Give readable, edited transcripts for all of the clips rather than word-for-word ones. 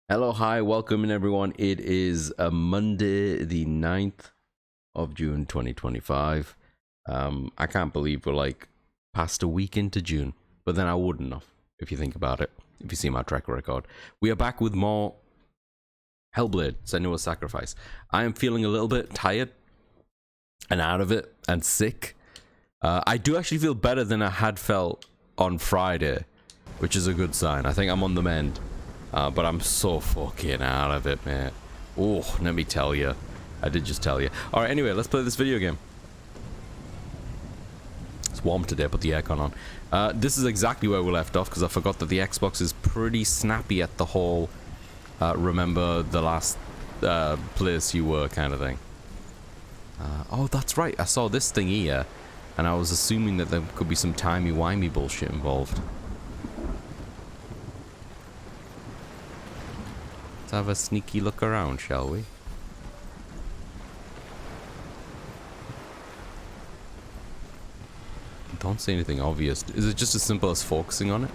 Hello, hi, welcome in everyone. It is a Monday, the 9th of June 2025. I can't believe we're like past a week into June, but then I wouldn't have if you think about it, if you see my track record. We are back with more Hellblade, Senua's Sacrifice. I am feeling a little bit tired and out of it and sick. I do actually feel better than I had felt on Friday, which is a good sign. I think I'm on the mend. But I'm so fucking out of it, man. Oh, let me tell you. I did just tell you. Alright, anyway, let's play this video game. It's warm today, put the aircon on. This is exactly where we left off, because I forgot that the Xbox is pretty snappy at the whole remember the last place you were kind of thing. Oh, that's right. I saw this thing here, and I was assuming that there could be some timey-wimey bullshit involved. Let's have a sneaky look around, shall we? Don't see anything obvious. Is it just as simple as focusing on it?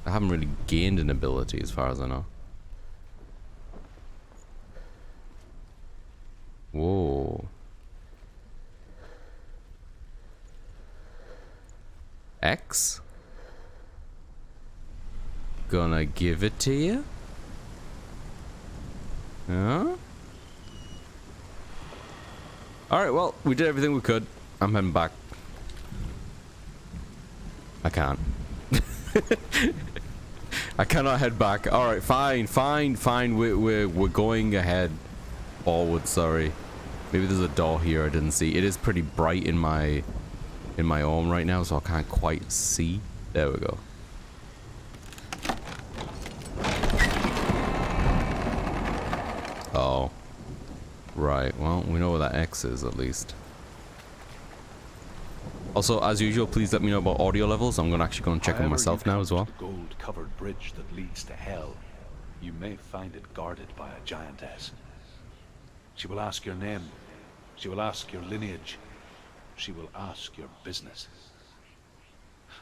I haven't really gained an ability as far as I know. Whoa. X? Gonna give it to you? Huh? Alright, well, we did everything we could. I'm heading back. I can't. I cannot head back. Alright, fine. We're going ahead. Forward, sorry. Maybe there's a door here I didn't see. It is pretty bright in my home right now, so I can't quite see. There we go. Oh. Right, well, we know where that X is, at least. Also, as usual, please let me know about audio levels. I'm gonna actually go and check them myself now as well. The gold-covered bridge that leads to hell, you may find it guarded by a giantess. She will ask your name. She will ask your lineage. She will ask your business.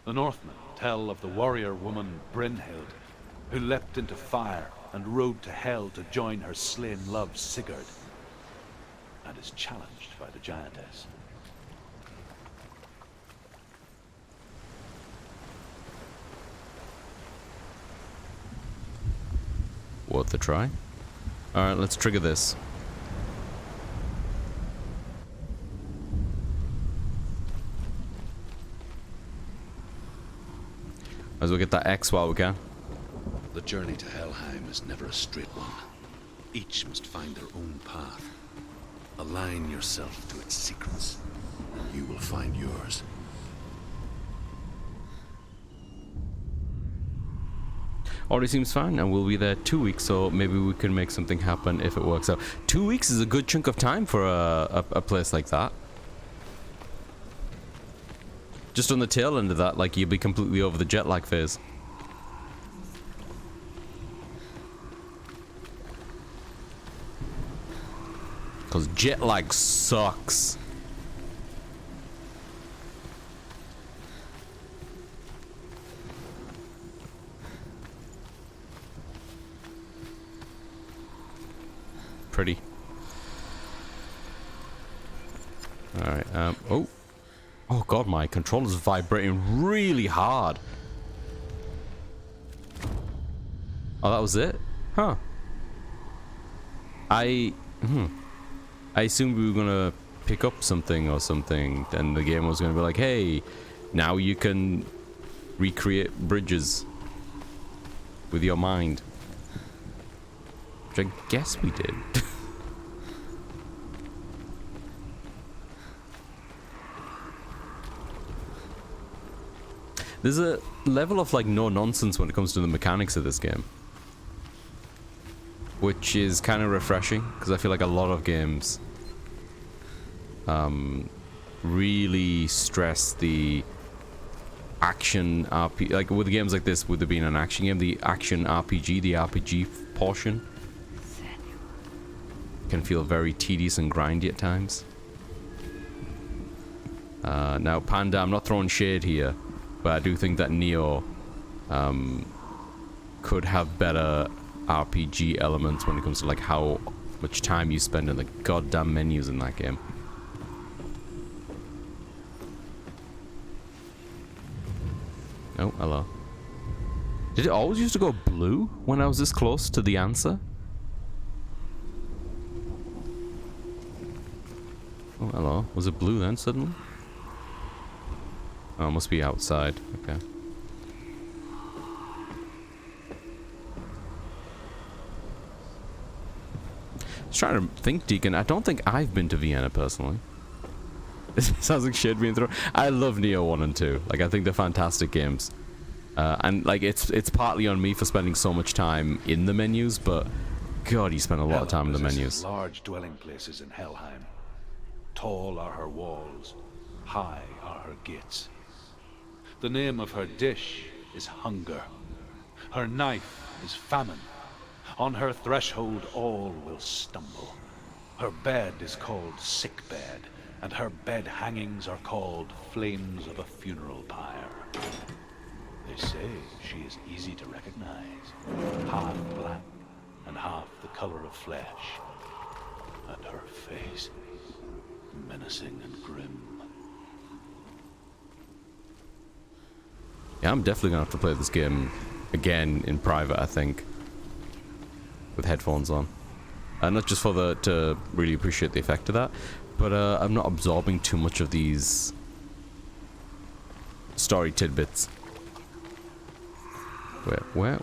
The Northmen tell of the warrior woman Brynhild, who leapt into fire and rode to hell to join her slain love Sigurd, and is challenged by the giantess. Worth a try. Alright, let's trigger this. As we get that X while we can. The journey to Helheim is never a straight one. Each must find their own path. Align yourself to its secrets, and you will find yours. Already seems fine, and we'll be there 2 weeks, so maybe we can make something happen if it works out. 2 weeks is a good chunk of time for a place like that. Just on the tail end of that, like, you'll be completely over the jet lag phase. Because jet lag sucks. Pretty. Alright, oh. Oh god, my controller's vibrating really hard. Oh, that was it? Huh. I assumed we were gonna pick up something or something, and the game was gonna be like, hey, now you can recreate bridges with your mind. Which I guess we did. There's a level of like no nonsense when it comes to the mechanics of this game, which is kind of refreshing, because I feel like a lot of games really stress the action RP, like with games like this, with it being an action game, the action RPG, the RPG portion can feel very tedious and grindy at times. Now, Panda, I'm not throwing shade here, but I do think that Neo could have better RPG elements when it comes to like how much time you spend in the goddamn menus in that game. Oh, hello. Did it always used to go blue when I was this close to the answer? Oh, hello. Was it blue then suddenly? Oh, it must be outside. Okay. I was trying to think, Deacon. I don't think I've been to Vienna personally. This sounds like shit being thrown. I love Neo 1 and 2. Like, I think they're fantastic games. And, like, it's partly on me for spending so much time in the menus, but God, you spend a lot of time in the menus. Large dwelling places in Helheim. Tall are her walls, high are her gates. The name of her dish is hunger. Her knife is famine. On her threshold all will stumble. Her bed is called sick bed, and her bed hangings are called flames of a funeral pyre. They say she is easy to recognize, half black and half the color of flesh, and her face menacing and grim. Yeah, I'm definitely gonna have to play this game again in private, I think, with headphones on. Not just for to really appreciate the effect of that, but I'm not absorbing too much of these story tidbits. Where?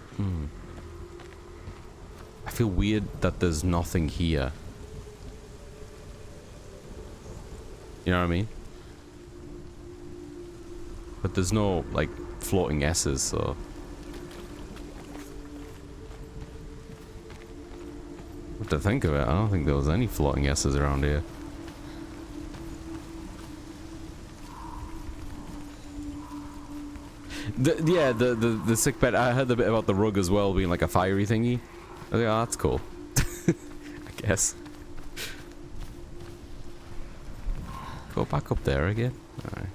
I feel weird that there's nothing here. You know what I mean? But there's no, like, floating S's, so... What to think of it? I don't think there was any floating S's around here. The sick bed. I heard a bit about the rug as well being like a fiery thingy. I think, oh, that's cool. I guess. Go back up there again. Alright.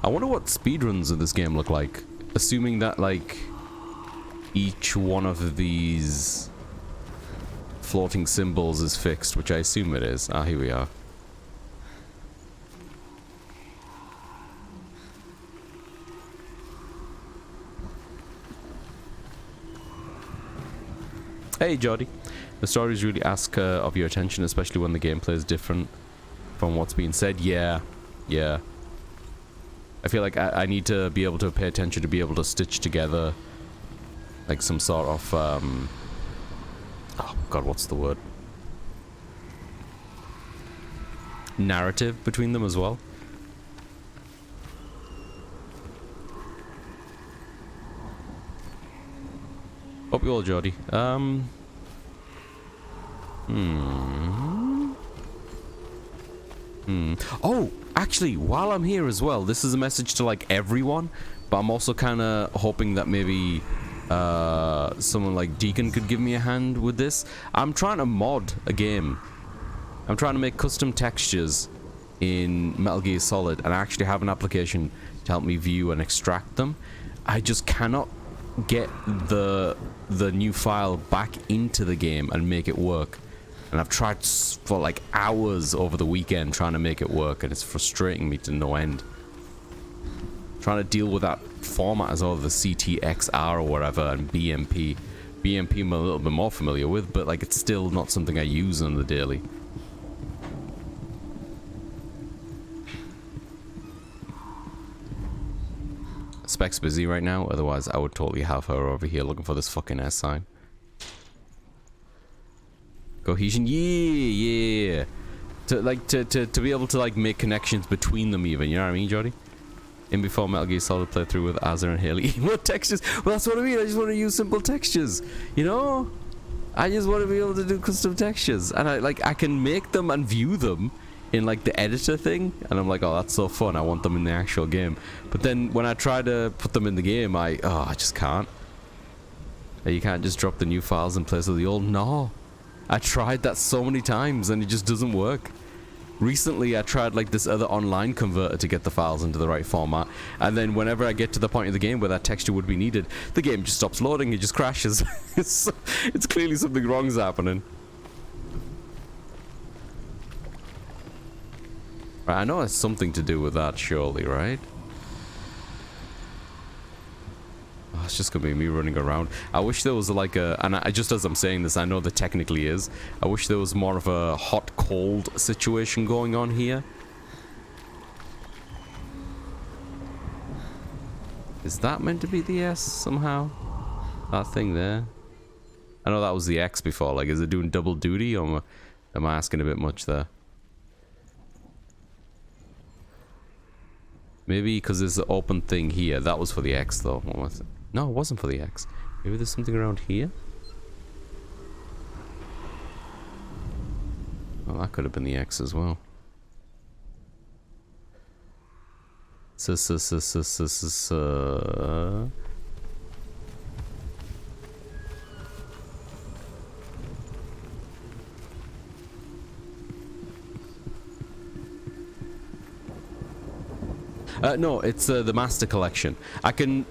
I wonder what speedruns of this game look like. Assuming that, like, each one of these floating symbols is fixed, which I assume it is. Ah, here we are. Hey, Jody. The stories really ask of your attention, especially when the gameplay is different from what's being said. Yeah. I feel like I need to be able to pay attention to be able to stitch together like some sort of oh god, what's the word? Narrative between them as well. Hope you all, Jody. Oh, actually, while I'm here as well, this is a message to like everyone, but I'm also kind of hoping that maybe someone like Deacon could give me a hand with this. I'm trying to mod a game. I'm trying to make custom textures in Metal Gear Solid, and I actually have an application to help me view and extract them. I just cannot get the new file back into the game and make it work. And I've tried for like hours over the weekend trying to make it work, and it's frustrating me to no end. Trying to deal with that format as well, the CTXR or whatever, and BMP. BMP I'm a little bit more familiar with, but like it's still not something I use on the daily. Spec's busy right now, otherwise I would totally have her over here looking for this fucking S sign. Cohesion, yeah. To be able to like make connections between them even, you know what I mean, Jody? In before Metal Gear Solid playthrough with Azza and Haley. What textures? Well, that's what I mean. I just want to use simple textures, you know? I just want to be able to do custom textures, and I can make them and view them in like the editor thing, and I'm like, oh, that's so fun. I want them in the actual game. But then when I try to put them in the game, I just can't. You can't just drop the new files in place of the old. No. I tried that so many times and it just doesn't work. Recently, I tried like this other online converter to get the files into the right format, and then whenever I get to the point of the game where that texture would be needed, the game just stops loading, it just crashes. It's clearly something wrong's happening. Right, I know it's something to do with that, surely, right? Oh, it's just gonna be me running around. I wish there was like a, and just as I'm saying this, I know there technically is. I wish there was more of a hot-cold situation going on here. Is that meant to be the S somehow? That thing there? I know that was the X before. Like, is it doing double duty, or am I asking a bit much there? Maybe because there's an open thing here. That was for the X, though. What was it? No, it wasn't for the X. Maybe there's something around here? Well, that could have been the X as well. No, it's the Master Collection. I can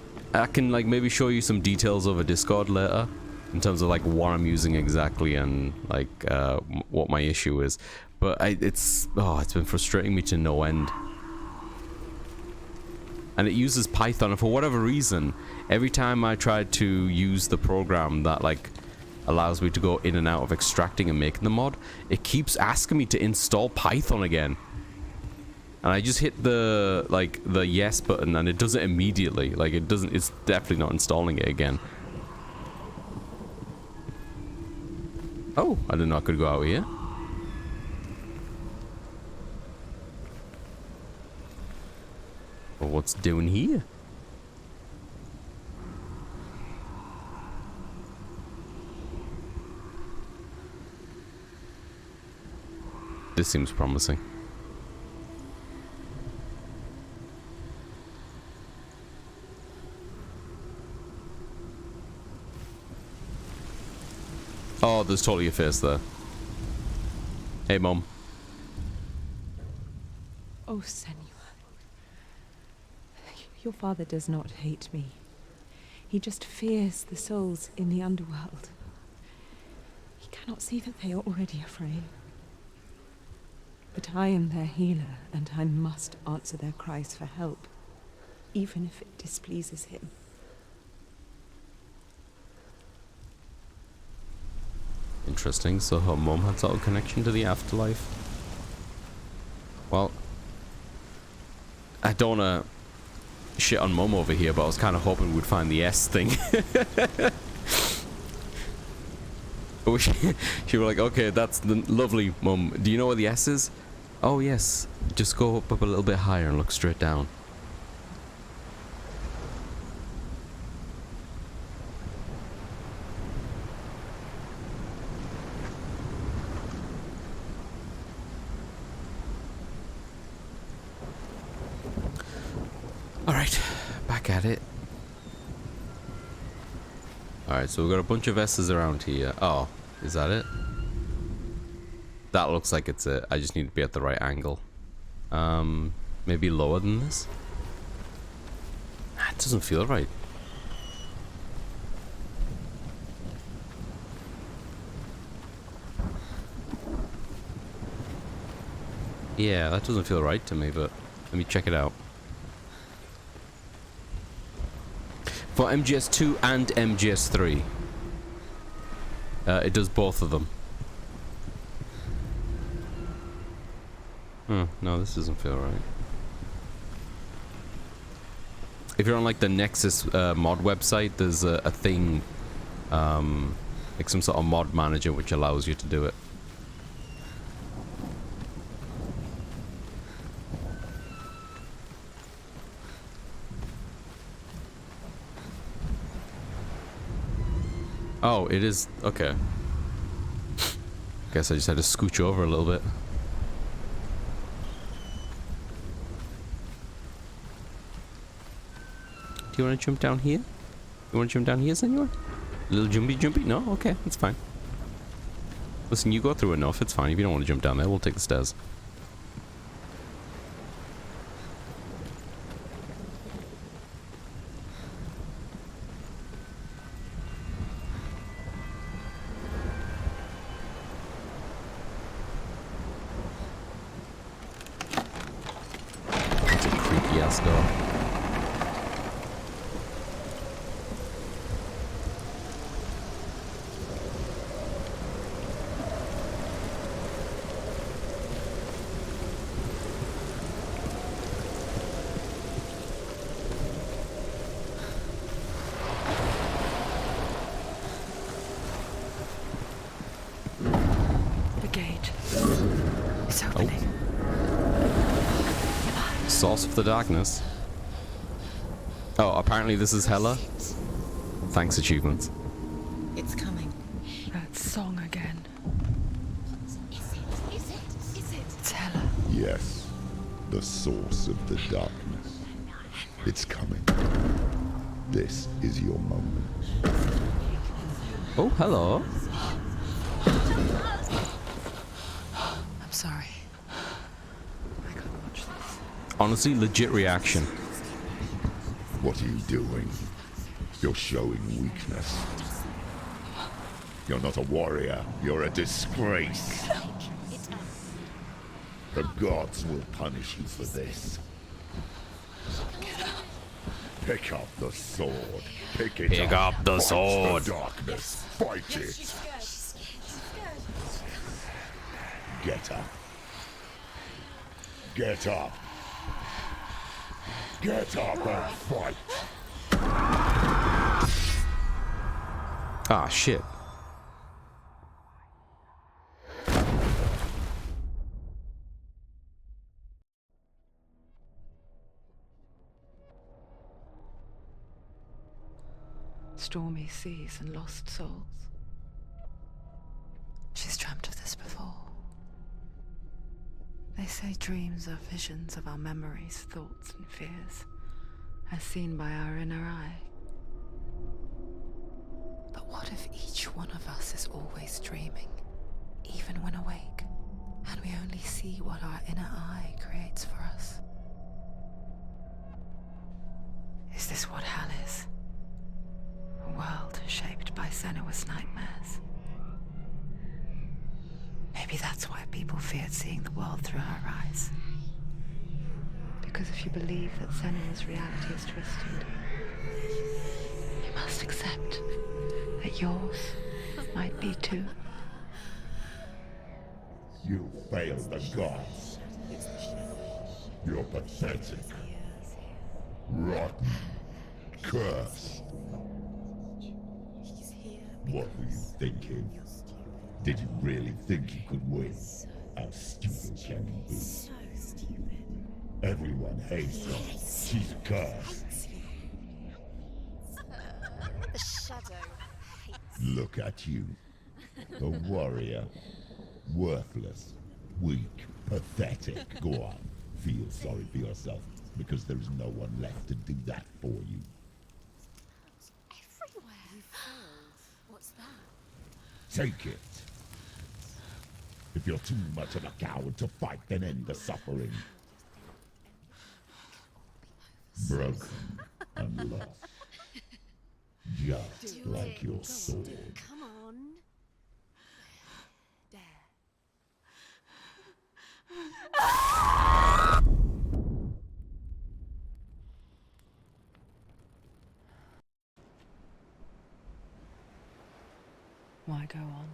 like maybe show you some details over Discord later in terms of like what I'm using exactly and like what my issue is. But it's been frustrating me to no end. And it uses Python, and for whatever reason, every time I try to use the program that like allows me to go in and out of extracting and making the mod, it keeps asking me to install Python again. And I just hit the yes button and it does it immediately. Like it's definitely not installing it again. Oh, I didn't know I could go out here. Well, what's doing here? This seems promising. Oh, there's totally a face there. Hey, Mom. Oh, Senua. Your father does not hate me. He just fears the souls in the underworld. He cannot see that they are already afraid. But I am their healer, and I must answer their cries for help, even if it displeases him. Interesting, so her mum had sort of connection to the afterlife. Well, I don't wanna shit on Mum over here, but I was kind of hoping we'd find the S thing. But she was like, okay, that's the lovely, Mum. Do you know where the S is? Oh yes, just go up a little bit higher and look straight down. Alright, back at it. Alright, so we've got a bunch of S's around here. Oh, is that it? That looks like it's it. I just need to be at the right angle. Maybe lower than this? It doesn't feel right. Yeah, that doesn't feel right to me, but let me check it out. For MGS2 and MGS3. It does both of them. No, this doesn't feel right. If you're on like the Nexus mod website, there's a thing, like some sort of mod manager which allows you to do it. Oh, it is. Okay. Guess I just had to scooch over a little bit. Do you want to jump down here? You want to jump down here, senor? A little jumpy? No? Okay, that's fine. Listen, you go through enough. It's fine. If you don't want to jump down there, we'll take the stairs. It's a creepy ass door. The gate. It's opening. Source of the darkness. Oh, apparently this is Hela. Thanks, achievements. It's coming. That song again. Is it? It's Hela. Yes, the source of the darkness. It's coming. This is your moment. Oh, hello. I'm sorry. I can't watch this. Honestly, legit reaction. What are you doing? You're showing weakness. You're not a warrior. You're a disgrace. The gods will punish you for this. Pick up the sword. Pick it Pick up the Fight sword. the darkness. Fight it. Get up. Get up. Get up and fight. Ah, shit. Stormy seas and lost souls. She's dreamt of this before. They say dreams are visions of our memories, thoughts, and fears, as seen by our inner eye. But what if each one of us is always dreaming, even when awake, and we only see what our inner eye creates for us? Is this what hell is? A world shaped by Senua's nightmares. Maybe that's why people feared seeing the world through her eyes. Because if you believe that Senua's reality is twisted, you must accept that yours might be too. You failed the gods. You're pathetic. Rotten. Cursed. What were you thinking? Did you really think you could win? How stupid can you be? So stupid. Everyone hates her. She's cursed. The shadow hates. Look at you. A warrior. Worthless. Weak. Pathetic. Go on. Feel sorry for yourself, because there is no one left to do that for you. Everywhere. You failed. What's that? Take it. If you're too much of a coward to fight, then end the suffering. Broken and lost. Just like your sword. Come on. There. Why go on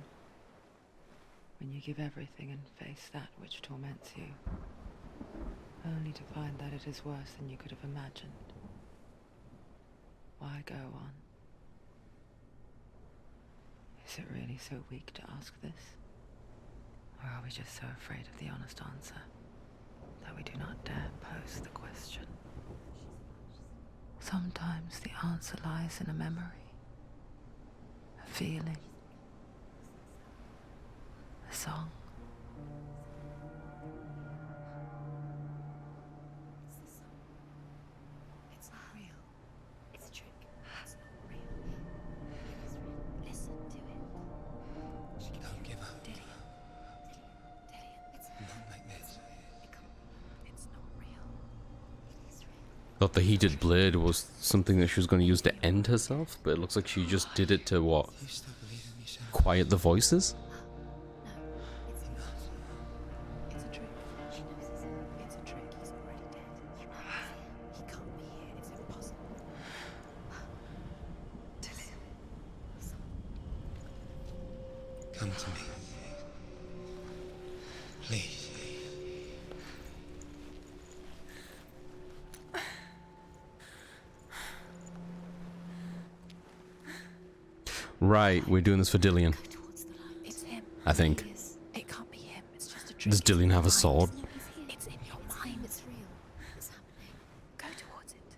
when you give everything and face that which torments you, only to find that it is worse than you could have imagined? Why go on? Is it really so weak to ask this? Or are we just so afraid of the honest answer that we do not dare pose the question? Sometimes the answer lies in a memory, a feeling, a song. It's not real. It's a trick. It's not real. Listen to it. Don't give up. Did he? Thought the heated blade was something that she was going to use to end herself, but it looks like she just did it to what? Quiet the voices? It's a trick. She knows it's a trick. He's already dead. He can't be here. It's impossible. Come to me. Please. Right, we're doing this for Dillian. Towards the light. It's him. I think. It can't be him. It's just a trick. Does Dillian have a sword? It's in your mind. It's real. It's happening. Go towards it.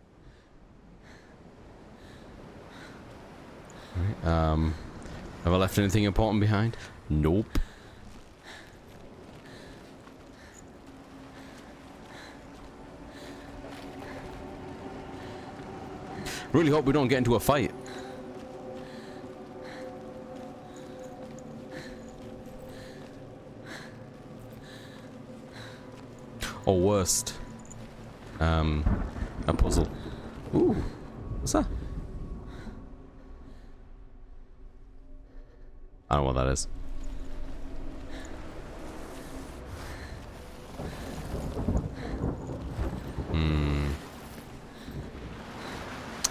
Have I left anything important behind? Nope. Really hope we don't get into a fight. Or worst, a puzzle. Ooh, what's that? I don't know what that is.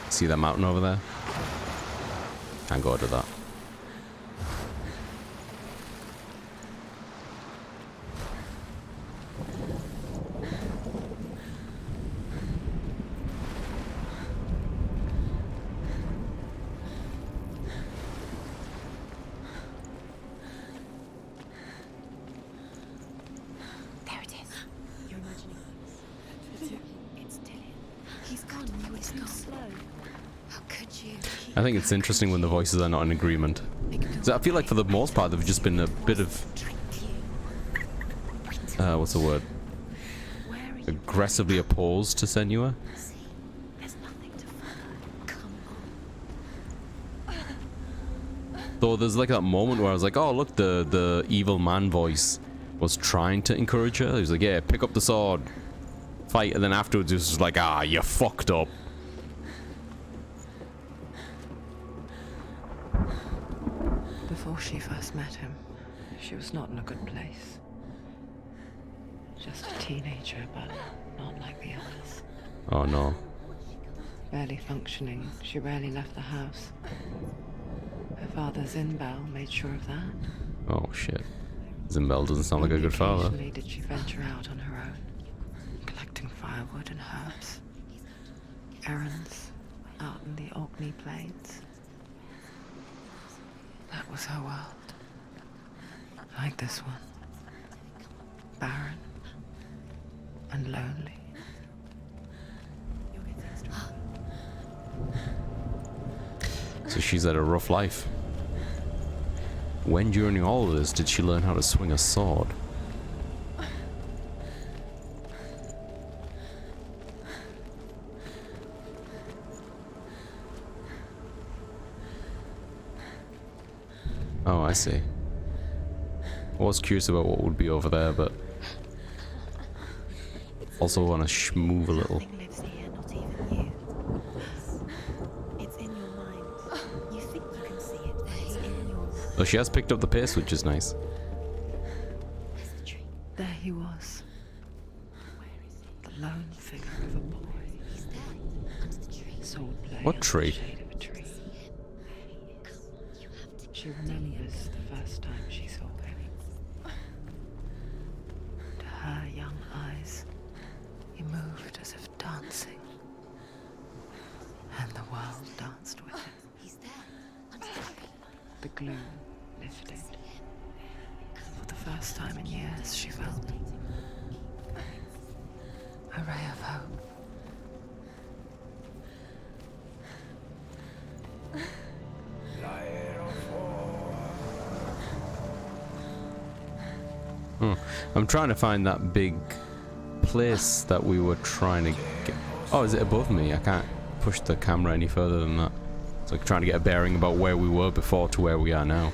See that mountain over there? Can't go to that. There it is. You're imagining things. It's Dillian. He's gone. You were too slow. How could you? I think it's interesting when the voices are not in agreement. So I feel like for the most part they've just been a bit of what's the word? Aggressively opposed to Senua. There's nothing to follow. Come on. Though there's like that moment where I was like, oh look, the evil man voice was trying to encourage her. He was like, yeah, pick up the sword, fight, and then afterwards it was just like, ah, you fucked up. Before she first met him, she was not in a good place. Just a teenager, but not like the others. Oh no. Barely functioning, she rarely left the house. Her father, Zinbel, made sure of that. Oh shit. Zinbel doesn't sound like a good father. Occasionally did she venture out on her own, collecting firewood and herbs. Errands out in the Orkney Plains. That was her world. Like this one. Barren and lonely. So she's had a rough life. When during all of this did she learn how to swing a sword? Oh, I see. I was curious about what would be over there, but also want to move a little. Nothing lives here, not even you. It's in your mind. You think you can see it, but it's in your mind. Oh, she has picked up the pace, which is nice. There's the tree. There he was. Where is he? The lone figure of a boy. He's there, under the tree. Sword play What under the tree? shade of a tree. You have to. She remembers the first time she saw him. To her young eyes, he moved as if dancing. And the world danced with him. He's there, under the tree. The gloom lifted. For the first time in years, she felt a ray of hope. I'm trying to find that big place that we were trying to get. Oh, is it above me? I can't push the camera any further than that. It's like trying to get a bearing about where we were before to where we are now.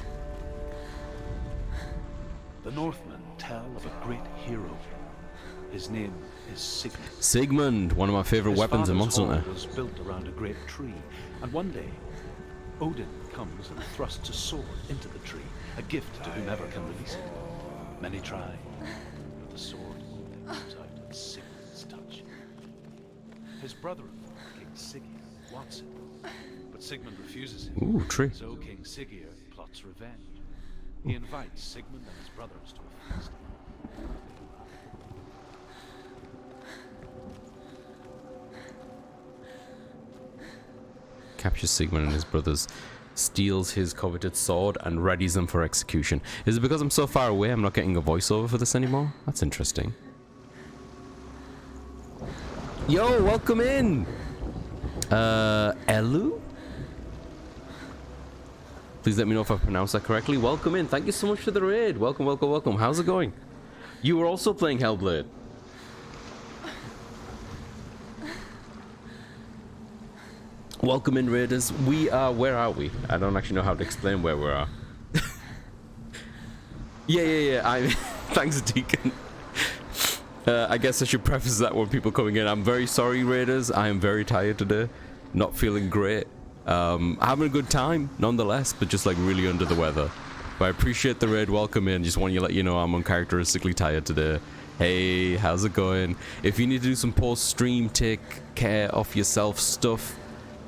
The Northmen tell of a great hero His name is Sigmund. Sigmund, one of my favorite His weapons in father's Monster hall Hunter. was built around a great tree, and one day, Odin comes and thrusts a sword into the tree, a gift to whomever can release it. Many try, but the sword only comes out at Sigmund's touch. His brother-in-law, King Siggeir, wants it, but Sigmund refuses it. Ooh, tree. So King Siggeir plots revenge. He invites Sigmund and his brothers to a feast. Captures Sigmund and his brothers, steals his coveted sword, and readies them for execution. Is it because I'm so far away I'm not getting a voiceover for this anymore? That's interesting. Yo, welcome in! Elu? Please let me know if I pronounced that correctly. Welcome in. Thank you so much for the raid. Welcome, welcome, welcome. How's it going? You were also playing Hellblade. Welcome in, raiders. We are... Where are we? I don't actually know how to explain where we are. Yeah. Thanks, Deacon. I guess I should preface that when people coming in. I'm very sorry, raiders. I am very tired today. Not feeling great. Having a good time, nonetheless, but just like really under the weather. But I appreciate the raid. Welcome in. Just want to let you know I'm uncharacteristically tired today. Hey, how's it going? If you need to do some post-stream, take care of yourself stuff,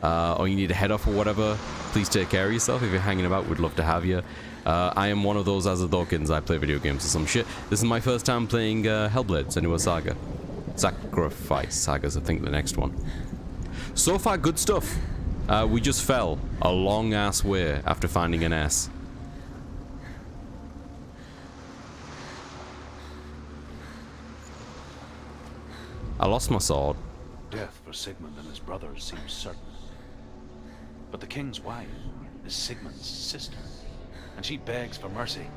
or you need to head off or whatever, please take care of yourself. If you're hanging about, we'd love to have you. I am one of those as a Dawkins. I play video games or some shit. This is my first time playing Hellblade, Senua Saga. Sacrifice Saga's, I think, the next one. So far, good stuff. We just fell a long ass way after finding an S. I lost my sword. Death for Sigmund and his brothers seems certain. But the king's wife is Sigmund's sister, and she begs for mercy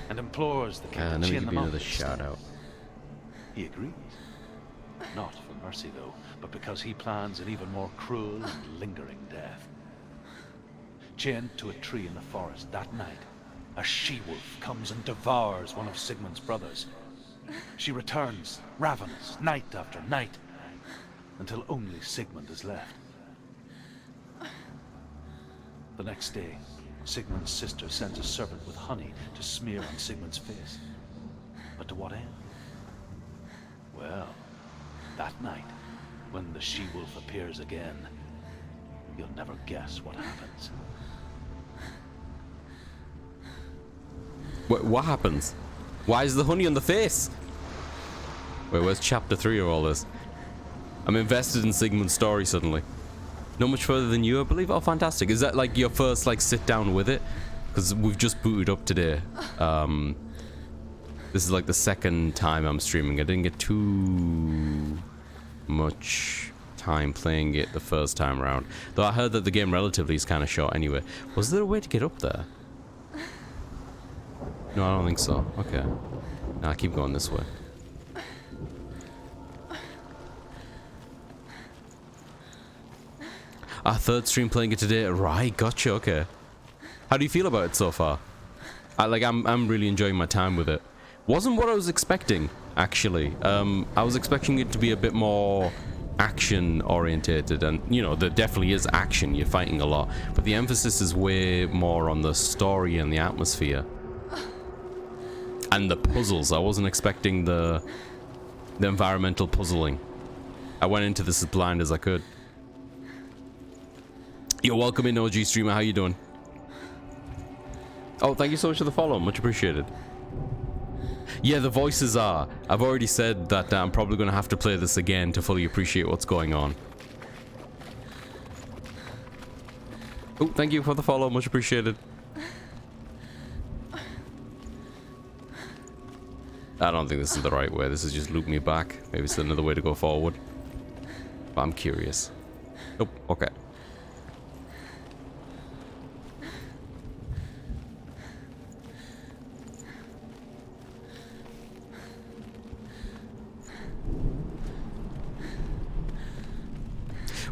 and implores the king to Let me chain give them you up another instead. shout out. He agrees. Not for mercy, though, but because he plans an even more cruel and lingering death. Chained to a tree in the forest that night, a she-wolf comes and devours one of Sigmund's brothers. She returns, ravenous, night after night, until only Sigmund is left. The next day, Sigmund's sister sends a servant with honey to smear on Sigmund's face. But to what end? Well, that night, when the she-wolf appears again, you'll never guess what happens. What happens? Why is the honey on the face? Wait, where's chapter 3 of all this? I'm invested in Sigmund's story suddenly. Not much further than you, I believe. Oh, fantastic. Is that like your first like sit down with it? Because we've just booted up today. This is like the second time I'm streaming. I didn't get too much time playing it the first time around. Though I heard that the game relatively is kind of short anyway. Was there a way to get up there? No, I don't think so. Okay. Nah, I keep going this way. Our third stream playing it today. Right, gotcha, okay. How do you feel about it so far? I'm really enjoying my time with it. Wasn't what I was expecting, actually. I was expecting it to be a bit more action orientated, and you know, there definitely is action, you're fighting a lot, but the emphasis is way more on the story and the atmosphere. And the puzzles. I wasn't expecting the environmental puzzling. I went into this as blind as I could. You're welcome in, OG streamer. How you doing? Oh, thank you so much for the follow. Much appreciated. Yeah, the voices are. I've already said that I'm probably going to have to play this again to fully appreciate what's going on. Oh, thank you for the follow. Much appreciated. I don't think this is the right way. This is just loop me back. Maybe it's another way to go forward. But I'm curious. Nope. Okay.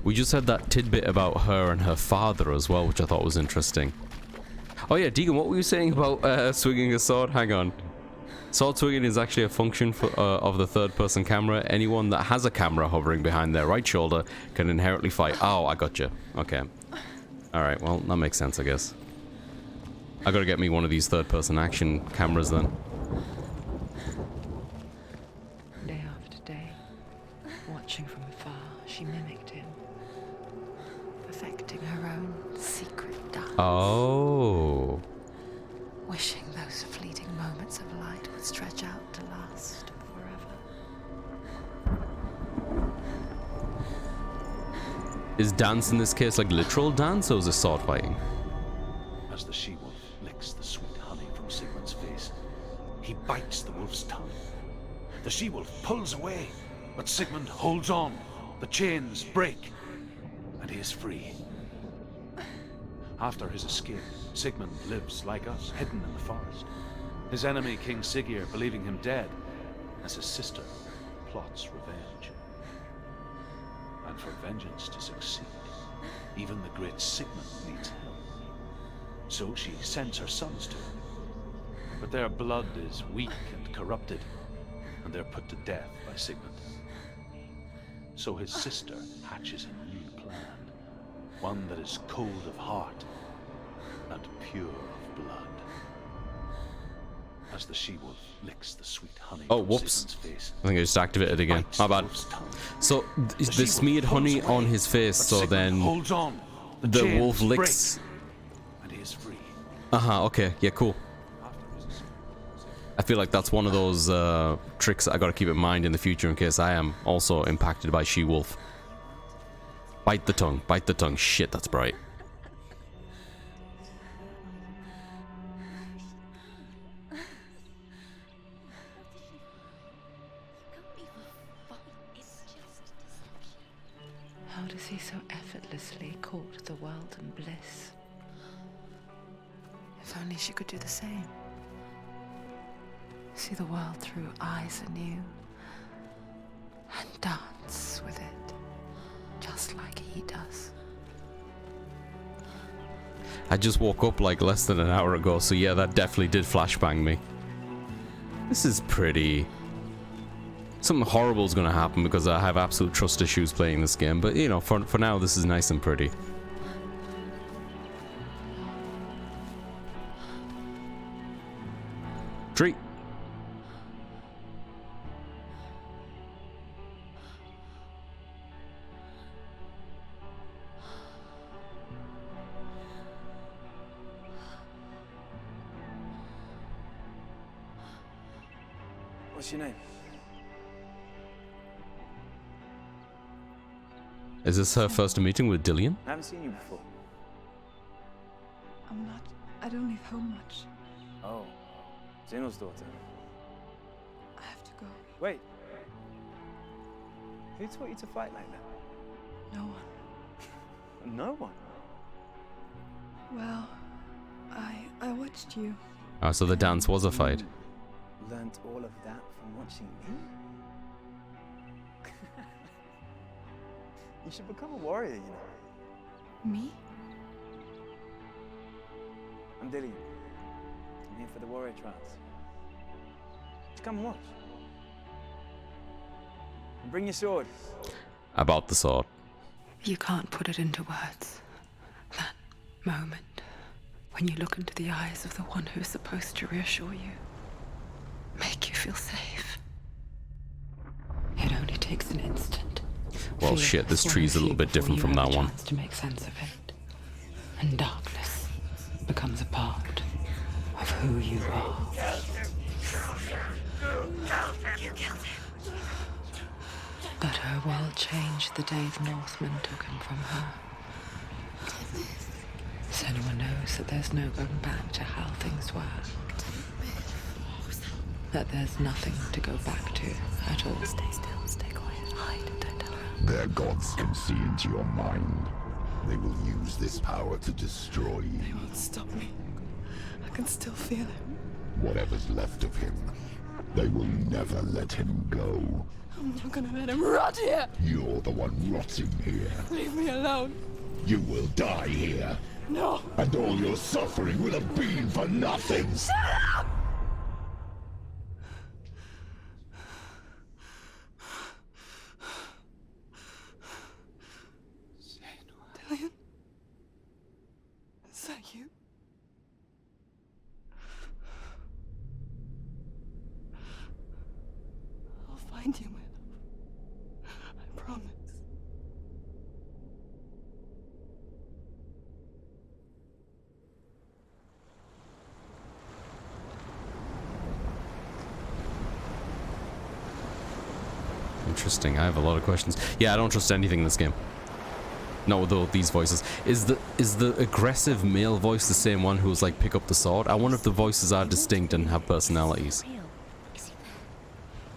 We just had that tidbit about her and her father as well, which I thought was interesting. Oh yeah, Deegan, what were you saying about swinging a sword? Hang on. Sword swinging is actually a function of the third-person camera. Anyone that has a camera hovering behind their right shoulder can inherently fight. Oh, I gotcha. Okay. Alright, well, that makes sense, I guess. I gotta get me one of these third-person action cameras then. Day after day, watching from afar, she mimicked him, Perfecting her own secret dance. Oh. Wishing those fleeting moments of light would stretch out to last forever. Is dance in this case like literal dance, or is it sword fighting? As the she-wolf licks the sweet honey from Sigmund's face, he bites the wolf's tongue. The she-wolf pulls away, but Sigmund holds on. The chains break, and he is free. After his escape, Sigmund lives like us, hidden in the forest. His enemy, King Siggeir, believing him dead, as his sister plots revenge. And for vengeance to succeed, even the great Sigmund needs help. So she sends her sons to him. But their blood is weak and corrupted, and they're put to death by Sigmund. So his sister hatches a new plan, one that is cold of heart and pure of blood. As the she-wolf licks the sweet honey Oh, from whoops. Sigmund's face, I think I just activated it again. bites My the bad. wolf's tongue. So, The they she-wolf smeared pulls honey away, on his face, but so Sigmund then holds on. the chains wolf licks. break, and he is free. Uh-huh, okay. Yeah, cool. I feel like that's one of those tricks I gotta keep in mind in the future in case I am also impacted by she-wolf. Bite the tongue. Bite the tongue. Shit, that's bright. how does he so effortlessly court the world and bliss? If only she could do the same. See the world through eyes anew and dance with it, just like he does. I just woke up like less than an hour ago, so yeah, that definitely did flashbang me. This is pretty... Something horrible is going to happen because I have absolute trust issues playing this game, but you know, for now this is nice and pretty. Treat. What's your name? Is this her first meeting with Dillion? I haven't seen you before. I'm not. I don't leave home much. Oh, Zeno's daughter. I have to go. Wait. Who taught you to fight like that? No one. No one. Well, I watched you. Ah, so the dance was a fight. Learned all of that from watching me? You should become a warrior, you know. Me? I'm Dillion. I'm here for the warrior trials. Come and watch. And bring your sword. About the sword. You can't put it into words. That moment when you look into the eyes of the one who's supposed to reassure you, make you feel safe. It only takes an instant. Well, shit, this tree's a little bit different from that one. To make sense of it, and darkness becomes a part of who you are. But her world changed the day the Northmen took him from her. Senua knows that there's no going back to how things were. That there's nothing to go back to at all. Stay still, stay quiet, hide, don't tell her. Their gods can see into your mind. They will use this power to destroy you. They won't stop me. I can still feel him. Whatever's left of him, they will never let him go. I'm not gonna let him rot here. You're the one rotting here. Leave me alone. You will die here. No. And all your suffering will have been for nothing. Shut up! find you, my love. I promise. Interesting. I have a lot of questions. Yeah, I don't trust anything in this game. Not with all these voices. Is the aggressive male voice the same one who was like pick up the sword? I wonder if the voices are distinct and have personalities. Is he there?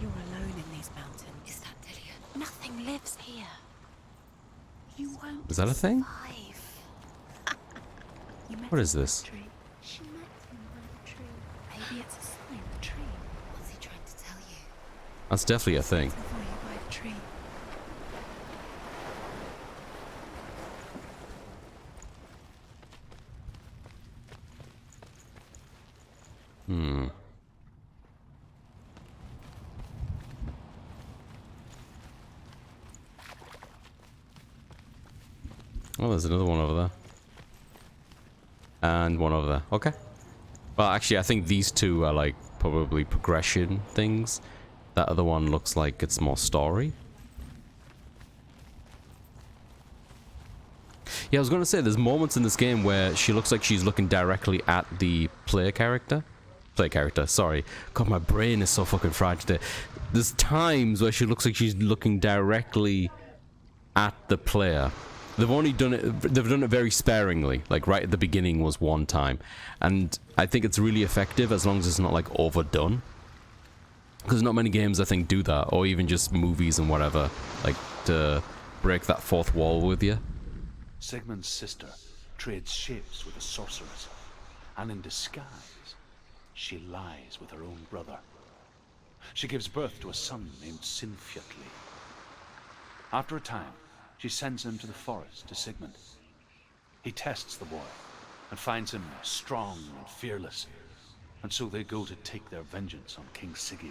You're alone in these mountains. Is that Delia? Nothing lives here. You won't Is that a thing? survive. You met What is him by this? the tree. She met him by the tree. Maybe it's a sign, the tree. What's he trying to tell you? That's definitely a thing. Before you by the tree. Hmm. Oh, there's another one over there. And one over there. Okay. Well, actually, I think these two are like probably progression things. That other one looks like it's more story. Yeah, I was going to say, there's moments in this game where she looks like she's looking directly at the player character. Sorry. God, my brain is so fucking fried today. There's times where she looks like she's looking directly at the player. They've done it very sparingly. Like right at the beginning was one time. And I think it's really effective as long as it's not like overdone. Because not many games I think do that, or even just movies and whatever, like to break that fourth wall with you. Sigmund's sister trades shapes with a sorceress, and in disguise, she lies with her own brother. She gives birth to a son named Sinfjotli. After a time, she sends him to the forest to Sigmund. He tests the boy and finds him strong and fearless, and so they go to take their vengeance on King Siggeir.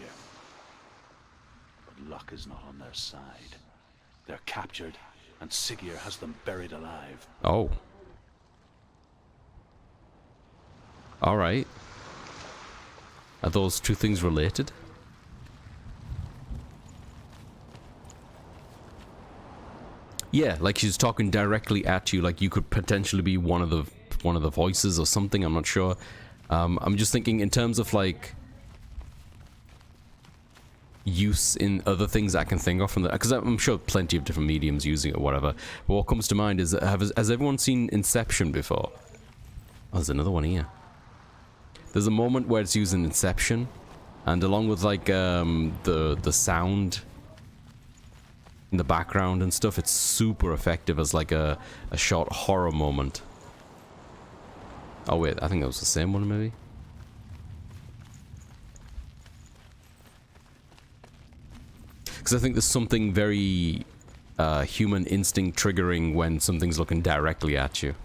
But luck is not on their side. They're captured, and Siggeir has them buried alive. Oh. Alright. Are those two things related? Yeah, like she's talking directly at you, like you could potentially be one of the voices or something, I'm not sure. I'm just thinking in terms of like use in other things I can think of from that, because I'm sure plenty of different mediums using it or whatever. But what comes to mind is, has everyone seen Inception before? Oh, there's another one here. There's a moment where it's using Inception, and along with like the sound in the background and stuff, it's super effective as like a short horror moment. Oh wait, I think that was the same one maybe. Because I think there's something very human instinct triggering when something's looking directly at you.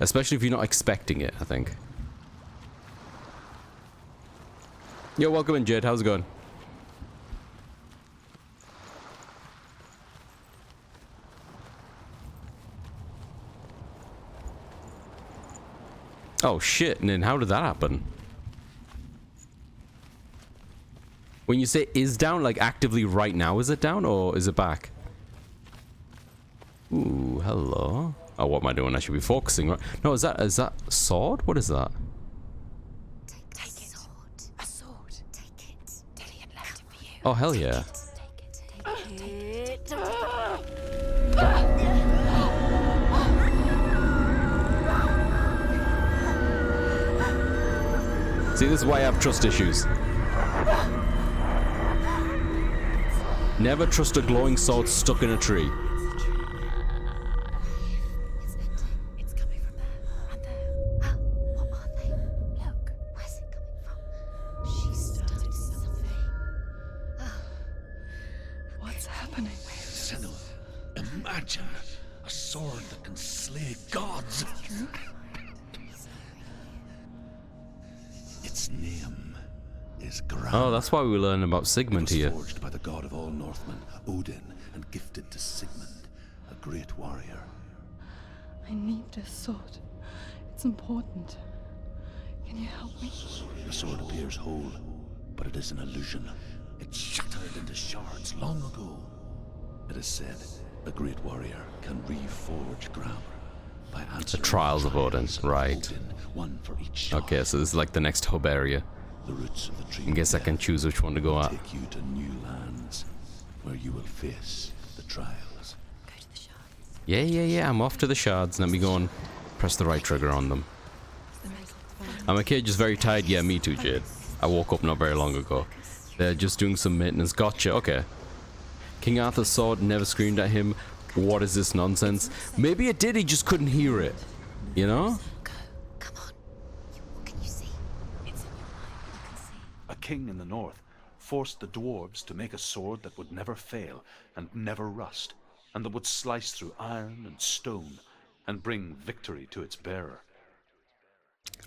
Especially if you're not expecting it, I think. Yo, welcome in, Jed. How's it going? Oh shit, and then how did that happen? When you say is down, like actively right now, is it down or is it back? Ooh, hello. Oh, what am I doing? I should be focusing, right? No, is that sword? What is that? Take it. A sword. Take it. Dillian left it for you. Oh, hell yeah. Take it. See, this is why I have trust issues. Never trust a glowing sword stuck in a tree. It's coming from there and there. What are they? Look, where's it coming from? She started something. What's happening? Senua, imagine a sword that can slay gods. Its name is Gram. Oh, that's why we learn about Sigmund It was here. forged by the god of all Northmen, Odin, and gifted to Sigmund, a great warrior. I need this sword. It's important. Can you help me? The sword appears whole, but it is an illusion. It shattered into shards long ago. It is said a great warrior can reforge Grammar by answering The Trials of Odin, right. Odin, one for each shard. Okay, so this is like the next hub area. The roots of the tree I guess I of can death choose which one to go will at. take you to new lands, where you will face the trials. Go to the shards. Yeah, I'm off to the shards. Let me go and press the right trigger on them. I'm okay, just very tired. Yeah, me too, Jade. I woke up not very long ago. They're just doing some maintenance. Gotcha, okay. King Arthur's sword never screamed at him. What is this nonsense? Maybe it did, he just couldn't hear it. You know? Go. Come on. What can you see? It's in your mind. You can see. A king in the north forced the dwarves to make a sword that would never fail and never rust, and that would slice through iron and stone and bring victory to its bearer.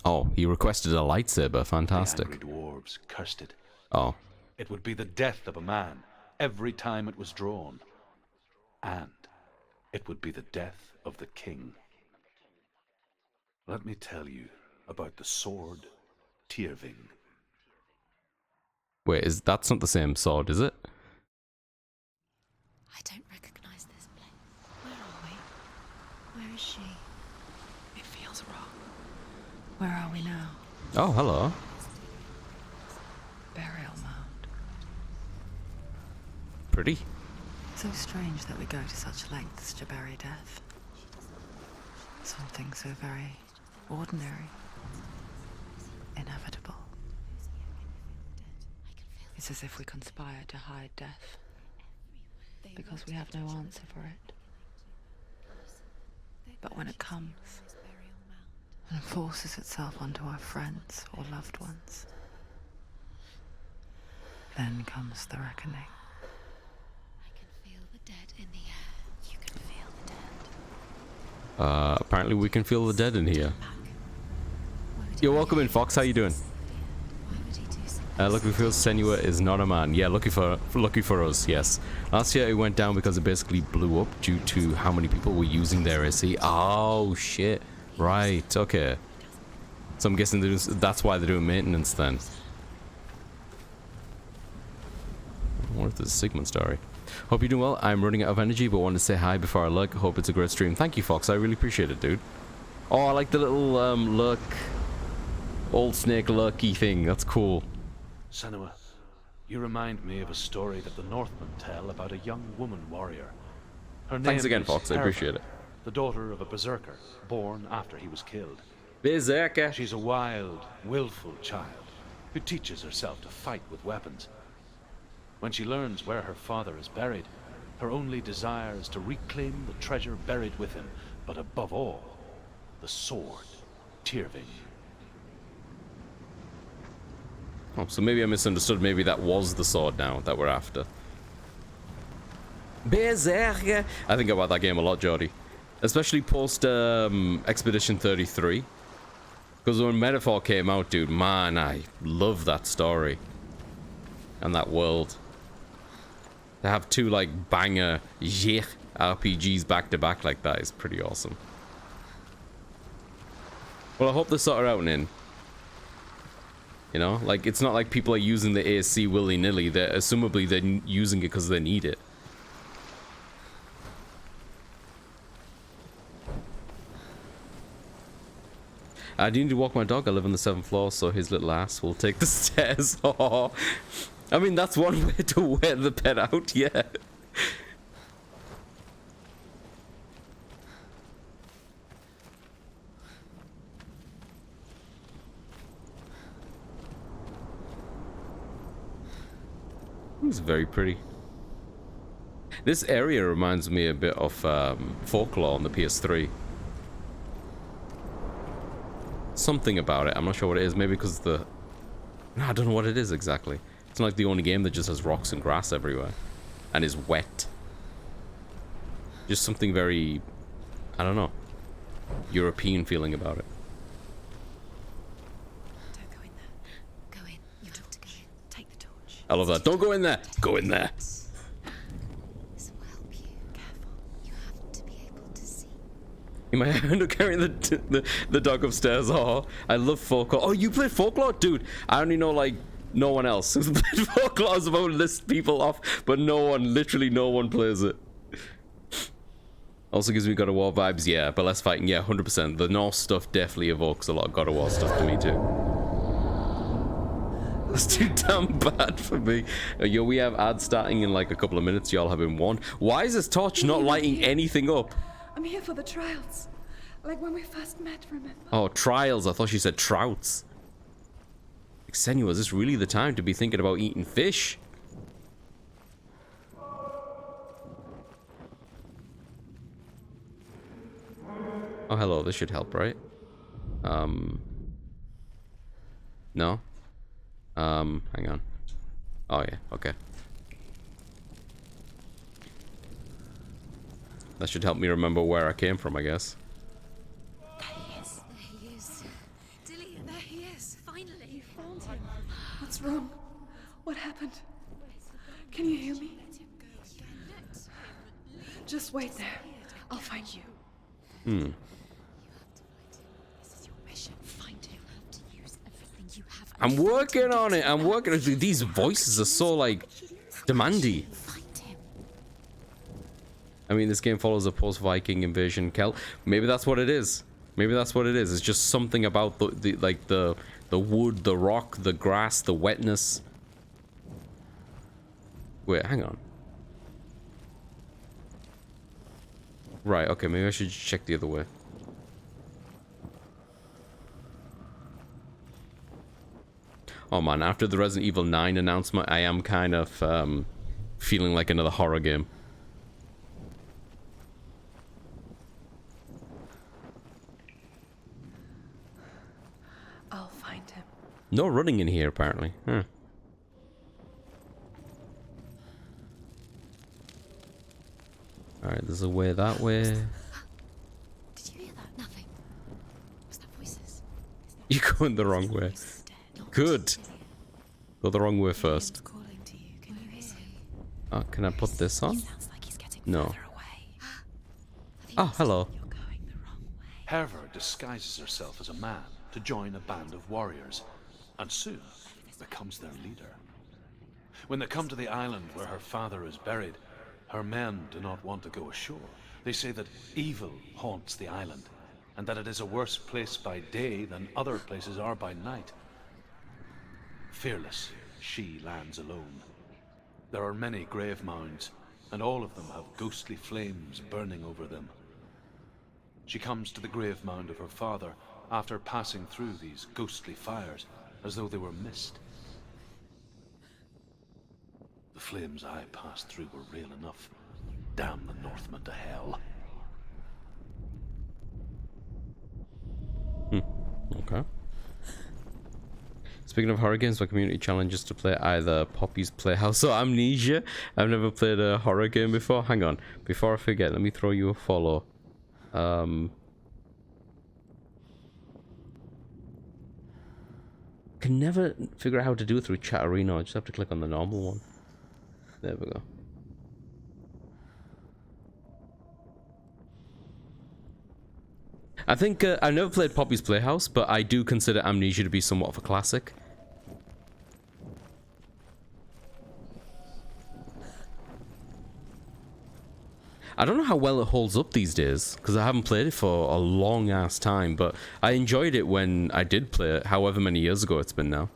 Oh, he requested a lightsaber. The Fantastic. angry dwarves cursed it. Oh. It would be the death of a man every time it was drawn. And it would be the death of the king. Let me tell you about the sword Tyrving. Wait, that's not the same sword, is it? I don't recognize this place. Where are we? Where is she? It feels wrong. Where are we now? Oh, hello. Burial mound. Pretty. So strange that we go to such lengths to bury death. Something so very ordinary, inevitable. It's as if we conspire to hide death, because we have no answer for it. But when it comes and forces itself onto our friends or loved ones, then comes the reckoning. I can feel the dead in the air. You can feel the dead. Apparently we can feel the dead in here. Why would You're he welcome in, Fox. How you doing? Why would he do something? Lucky for Senua is not a man. Yeah, lucky for us, yes. Last year it went down because it basically blew up due to how many people were using their AC. Oh, shit. Right, okay. So I'm guessing that's why they're doing maintenance then. What if there's a Sigmund story? Hope you're doing well. I'm running out of energy, but wanted to say hi before I look. Hope it's a great stream. Thank you, Fox. I really appreciate it, dude. Oh, I like the little, look. Old snake lucky thing. That's cool. Senua, you remind me of a story that the Northmen tell about a young woman warrior. Her name Thanks again, is Fox. I Herva, appreciate it. the daughter of a berserker, born after he was killed. Berserker. She's a wild, willful child who teaches herself to fight with weapons. When she learns where her father is buried, her only desire is to reclaim the treasure buried with him, but above all, the sword, Tyrving. Oh, so maybe I misunderstood. Maybe that was the sword now that we're after. Berserker. I think about that game a lot, Jody. Especially post Expedition 33. Because when Metaphor came out, dude, man, I love that story. And that world. To have two, like, banger RPGs back to back like that is pretty awesome. Well, I hope they sort it out, Nin. You know, like, it's not like people are using the ASC willy-nilly. Assumably they're using it because they need it. I do need to walk my dog. I live on the 7th floor, so his little ass will take the stairs. Oh, I mean, that's one way to wear the pet out, yeah. It's very pretty. This area reminds me a bit of Folklore on the PS3. Something about it. I'm not sure what it is. Maybe because the... No, I don't know what it is exactly. It's not like the only game that just has rocks and grass everywhere. And is wet. Just something very... I don't know. European feeling about it. Don't go in there. Go in. You have to go in. Take the torch. I love that. Don't go in there! Go in there! This will help you. Careful. You have to be able to see. You might end up carrying the dog upstairs. Oh, I love folklore. Oh, you played folklore? Dude, I only know like no one else who's played folklore. I was about to list people off, but no one, literally no one plays it. Also gives me God of War vibes, yeah, but less fighting, yeah, 100%. The Norse stuff definitely evokes a lot of God of War stuff to me too. That's too damn bad for me. Yo, we have ads starting in like a couple of minutes. Y'all have been warned. Why is this torch not lighting anything up? I'm here for the trials. Like when we first met, remember? Oh, trials. I thought she said trouts. Senua, is this really the time to be thinking about eating fish? Oh, hello. This should help, right? No? Hang on. Oh, yeah. Okay. That should help me remember where I came from, I guess. There he is. There he is. Dillian, there he is. Finally. You found him. What's wrong? What happened? Can you hear me? Just wait there. I'll find you. Hmm. I'm working on it. I'm working on it. These voices are so like demanding. I mean, this game follows a post-Viking invasion Celt. Maybe that's what it is. Maybe that's what it is. It's just something about the wood, the rock, the grass, the wetness. Wait, hang on. Right, okay, maybe I should check the other way. Oh man, after the Resident Evil 9 announcement, I am kind of feeling like another horror game. I'll find him. No running in here, apparently. Huh. Alright, there's a way that way. Did you hear that? Nothing. Was that voices? You're going the wrong way. Good. Go the wrong way first. Oh, can I put this on? No. Oh, hello. Hervor disguises herself as a man to join a band of warriors, and soon becomes their leader. When they come to the island where her father is buried, her men do not want to go ashore. They say that evil haunts the island, and that it is a worse place by day than other places are by night. Fearless, she lands alone. There are many grave mounds, and all of them have ghostly flames burning over them. She comes to the grave mound of her father after passing through these ghostly fires, as though they were mist. The flames I passed through were real enough. Damn the Northmen to hell. Okay. Speaking of horror games, my community challenges to play either Poppy's Playhouse or Amnesia. I've never played a horror game before. Hang on. Before I forget, let me throw you a follow. Can never figure out how to do it through Chat Arena. I just have to click on the normal one. There we go. I think I've never played Poppy's Playhouse, but I do consider Amnesia to be somewhat of a classic. I don't know how well it holds up these days, because I haven't played it for a long ass time, but I enjoyed it when I did play it, however many years ago it's been now.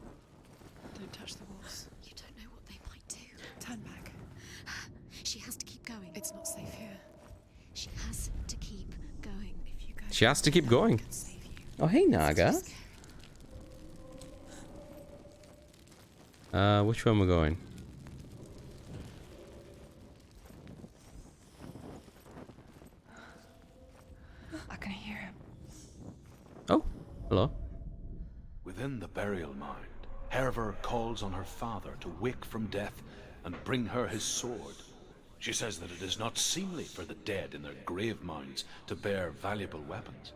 Don't touch the walls. You don't know what they might do. Turn back. She has to keep going. It's not safe here. She has to keep going. If you go, She has to keep going. Oh, hey, Naga. Which one am I going? I can hear him. Oh, hello. Within the burial mound, Hervor calls on her father to wake from death and bring her his sword. She says that it is not seemly for the dead in their grave mounds to bear valuable weapons.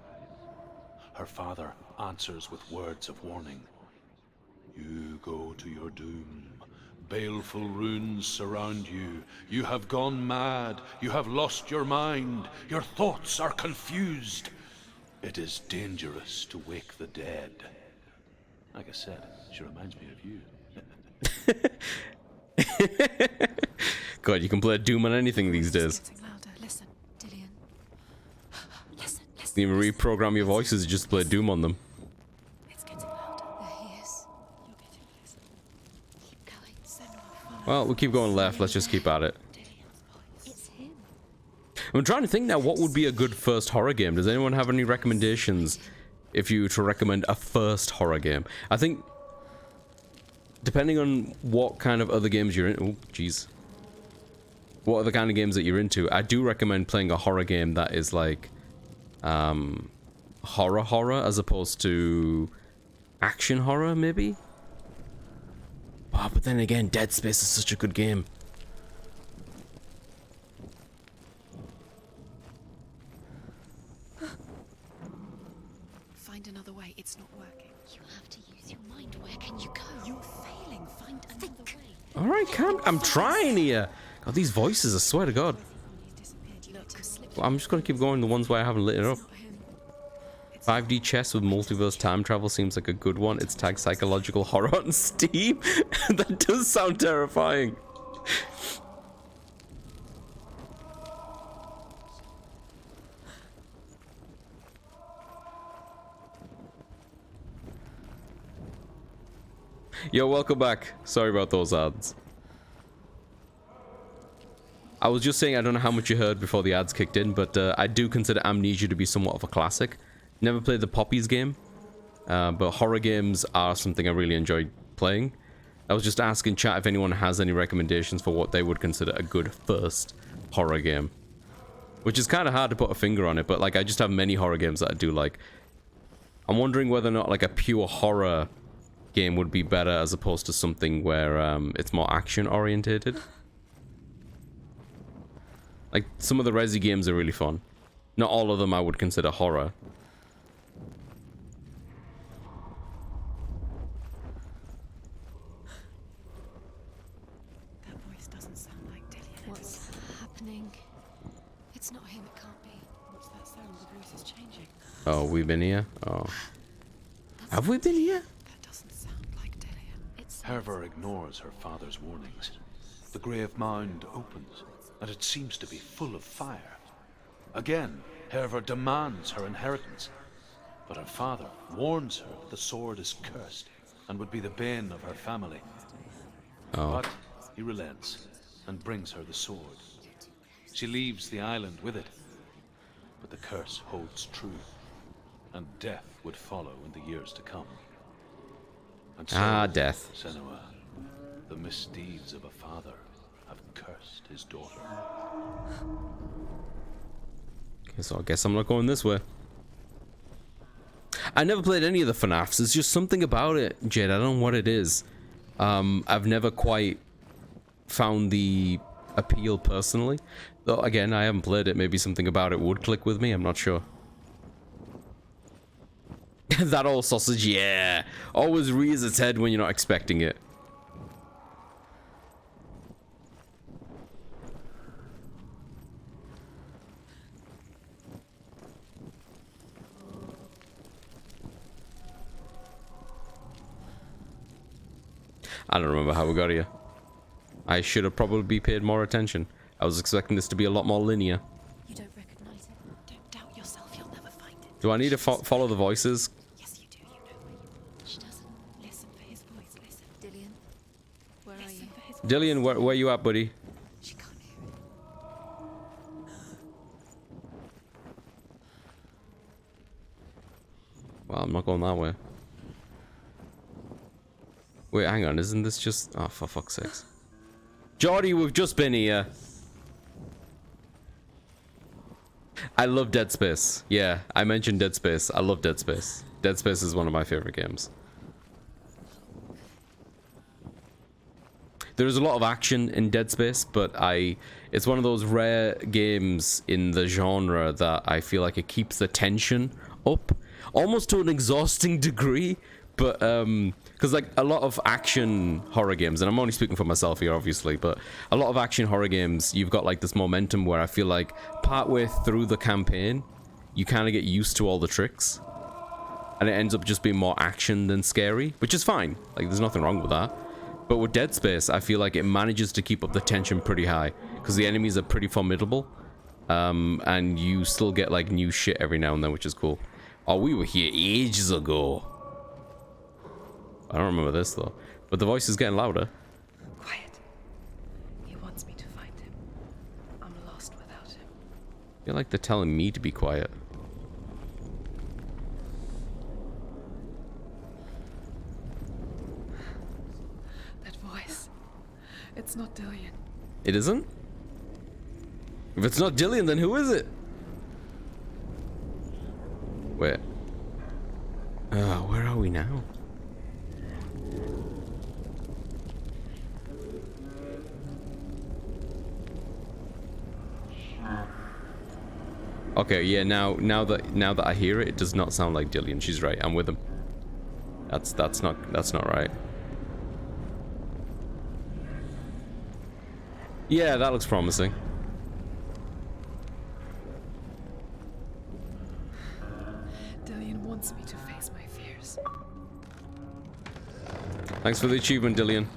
Her father answers with words of warning. You go to your doom, baleful runes surround you. You have gone mad. You have lost your mind. Your thoughts are confused. It is dangerous to wake the dead. Like I said, she reminds me of you. God, you can play Doom on anything these days. It's getting louder. Listen, Dillian. Listen, listen. You can reprogram your voices, just play Doom on them. It's getting louder. There he is. You're getting closer. Keep going. Senua, Well, we'll keep going left. Let's just keep at it. it's him. I'm trying to think now, what would be a good first horror game? Does anyone have any recommendations if you were to recommend a first horror game? I think, depending on what kind of other games you're in... Oh, jeez. What are the kind of games that you're into? I do recommend playing a horror game that is like... horror as opposed to action horror, maybe? Wow, but then again, Dead Space is such a good game. Find another way. It's not working. You have to use your mind. Where can you go? You're failing. Find another way. Alright, I'm trying here. God, these voices, I swear to God. Well, I'm just gonna keep going the ones where I haven't lit it up. 5D chess with multiverse time travel seems like a good one. It's tagged psychological horror on Steam. That does sound terrifying. Yo, welcome back. Sorry about those ads. I was just saying I don't know how much you heard before the ads kicked in, but I do consider Amnesia to be somewhat of a classic. Never played the Poppies game, but horror games are something I really enjoyed playing. I was just asking chat if anyone has any recommendations for what they would consider a good first horror game. Which is kind of hard to put a finger on it, but like I just have many horror games that I do like. I'm wondering whether or not like a pure horror game would be better as opposed to something where it's more action orientated. Like some of the Resi games are really fun. Not all of them I would consider horror. That voice doesn't sound like Dillian. What's happening? It's not him. It can't be. What's that sound? The voice is changing. Oh, we've been here? Oh. Have we been here? That doesn't sound like Dillian. It's Hervor ignores her father's warnings. The grave mound opens, and it seems to be full of fire. Again, Hervor demands her inheritance, but her father warns her that the sword is cursed and would be the bane of her family. Oh. But he relents and brings her the sword. She leaves the island with it, but the curse holds true, and death would follow in the years to come. And so, death. Senua, the misdeeds of a father have cursed his daughter. Okay, so I guess I'm not going this way. I never played any of the FNAFs. There's just something about it, Jed. I don't know what it is. I've never quite found the appeal personally. Though, again, I haven't played it. Maybe something about it would click with me. I'm not sure. That old sausage, yeah. Always rears its head when you're not expecting it. I don't remember how we got here. I should have probably paid more attention. I was expecting this to be a lot more linear. You don't recognize it. Don't doubt yourself. You'll never find it. Do I need to follow the voices? Yes, you do. You know where you are. She doesn't. Listen for his voice. Listen. Dillian, where are you? Dillian, where you at, buddy? She can't hear it. Well, I'm not going that way. Wait, hang on. Isn't this just... Oh, for fuck's sakes. Geordie, we've just been here. I love Dead Space. Yeah, I mentioned Dead Space. I love Dead Space. Dead Space is one of my favorite games. There's a lot of action in Dead Space, but it's one of those rare games in the genre that I feel like it keeps the tension up. Almost to an exhausting degree, But because like a lot of action horror games, and I'm only speaking for myself here obviously, but a lot of action horror games, you've got like this momentum where I feel like partway through the campaign you kind of get used to all the tricks and it ends up just being more action than scary, which is fine. Like there's nothing wrong with that. But with Dead Space, I feel like it manages to keep up the tension pretty high because the enemies are pretty formidable, and you still get like new shit every now and then, which is cool. Oh, we were here ages ago. I don't remember this though, but the voice is getting louder. Quiet. He wants me to find him. I'm lost without him. I feel like they're telling me to be quiet. That voice. It's not Dillian. It isn't? If it's not Dillian, then who is it? Wait. Where are we now? Okay, yeah, now that I hear it, it does not sound like Dillian. She's right. I'm with him. That's not right. Yeah, that looks promising. Dillian wants me to face my fears. Thanks for the achievement, Dillian.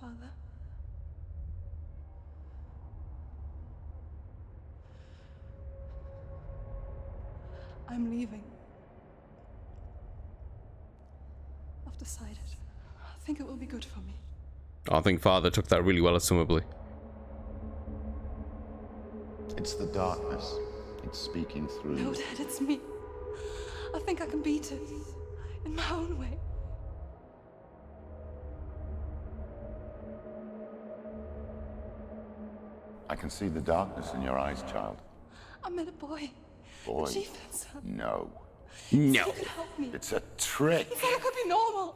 Father? I'm leaving. I've decided. I think it will be good for me. I think Father took that really well, assumably. It's the darkness. It's speaking through No, you. Dad, it's me. I think I can beat it. In my own way. I can see the darkness in your eyes, child. I met a boy. Boy. The chieftain's son. No. He said he could help me. It's a trick. He said I could be normal.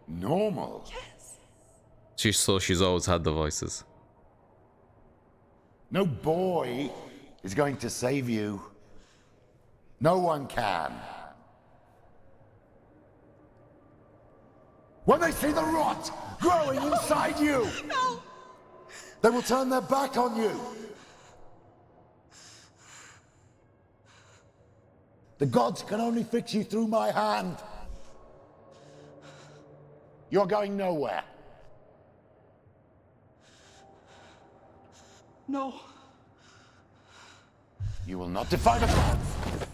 Normal? Yes. She's always had the voices. No boy is going to save you. No one can. When they see the rot growing inside you, No. they will turn their back on you. The gods can only fix you through my hand. You're going nowhere. No. You will not defy the gods.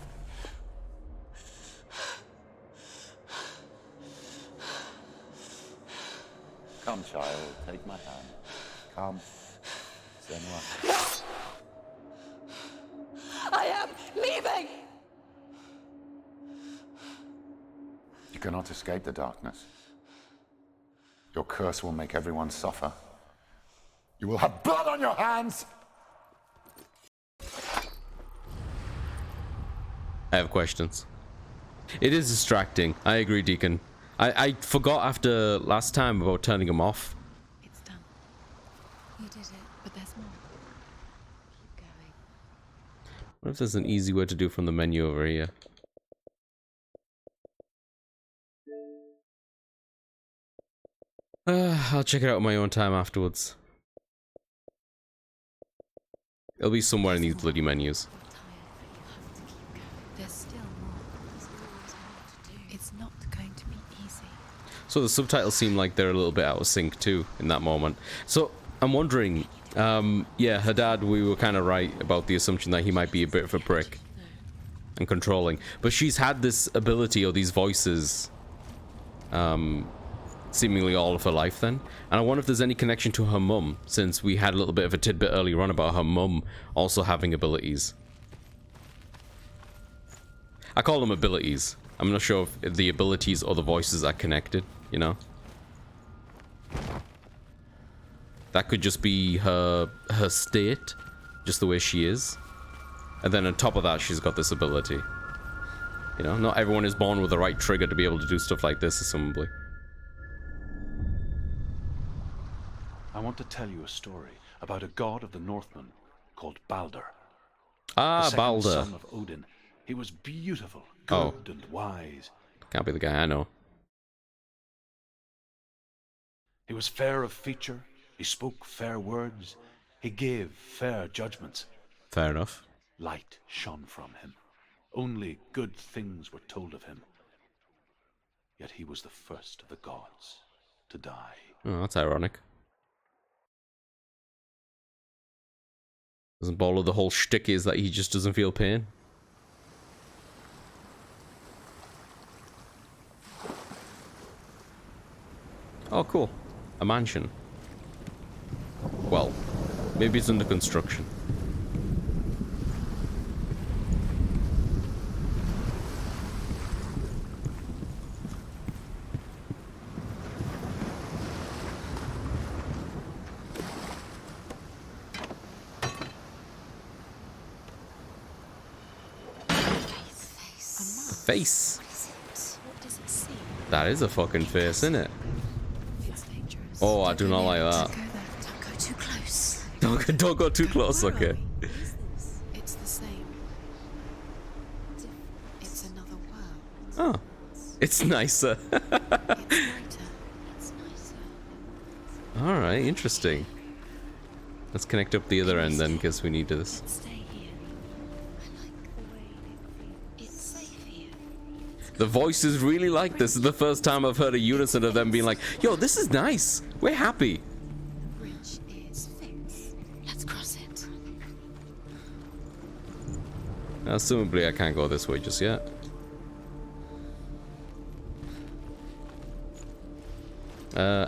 Come, child, take my hand. Come. Senua. I am leaving. You cannot escape the darkness. Your curse will make everyone suffer. You will have blood on your hands! I have questions. It is distracting. I agree, Deacon. I forgot after last time about turning him off. It's done. You did it, but there's more. Keep going. What if there's an easy way to do from the menu over here? I'll check it out on my own time afterwards. It'll be somewhere in these bloody menus. There's still more. There's always more to do. It's not going to be easy. So the subtitles seem like they're a little bit out of sync too in that moment. So I'm wondering, yeah, her dad, we were kind of right about the assumption that he might be a bit of a prick and controlling. But she's had this ability or these voices seemingly all of her life then. And I wonder if there's any connection to her mum, since we had a little bit of a tidbit earlier on about her mum also having abilities. I call them abilities. I'm not sure if the abilities or the voices are connected, you know? That could just be her state, just the way she is. And then on top of that, she's got this ability. You know, not everyone is born with the right trigger to be able to do stuff like this, assumably. I want to tell you a story about a god of the Northmen called Balder. Ah, the second Balder. son of Odin. He was beautiful, good and wise. Can't be the guy I know. He was fair of feature. He spoke fair words. He gave fair judgments. Fair enough. Light shone from him. Only good things were told of him. Yet he was the first of the gods to die. Oh, that's ironic. Doesn't Balder the whole shtick is that he just doesn't feel pain? Oh, cool. A mansion. Well, maybe it's under construction. Face. What does it see? That is a fucking face, isn't it? It's dangerous. Oh, I do not like that. Don't go too close. Don't go too close, okay. It's the same. It's another world. Oh, it's nicer. It's brighter. It's nicer. Alright, interesting. Let's connect up the other end then, because we need this. Stay here. I like the way it feels. It's safe here. The voices really like this. This is the first time I've heard a unison of them being like, yo, this is nice. We're happy. The bridge is fixed. Let's cross it. Assumably I can't go this way just yet.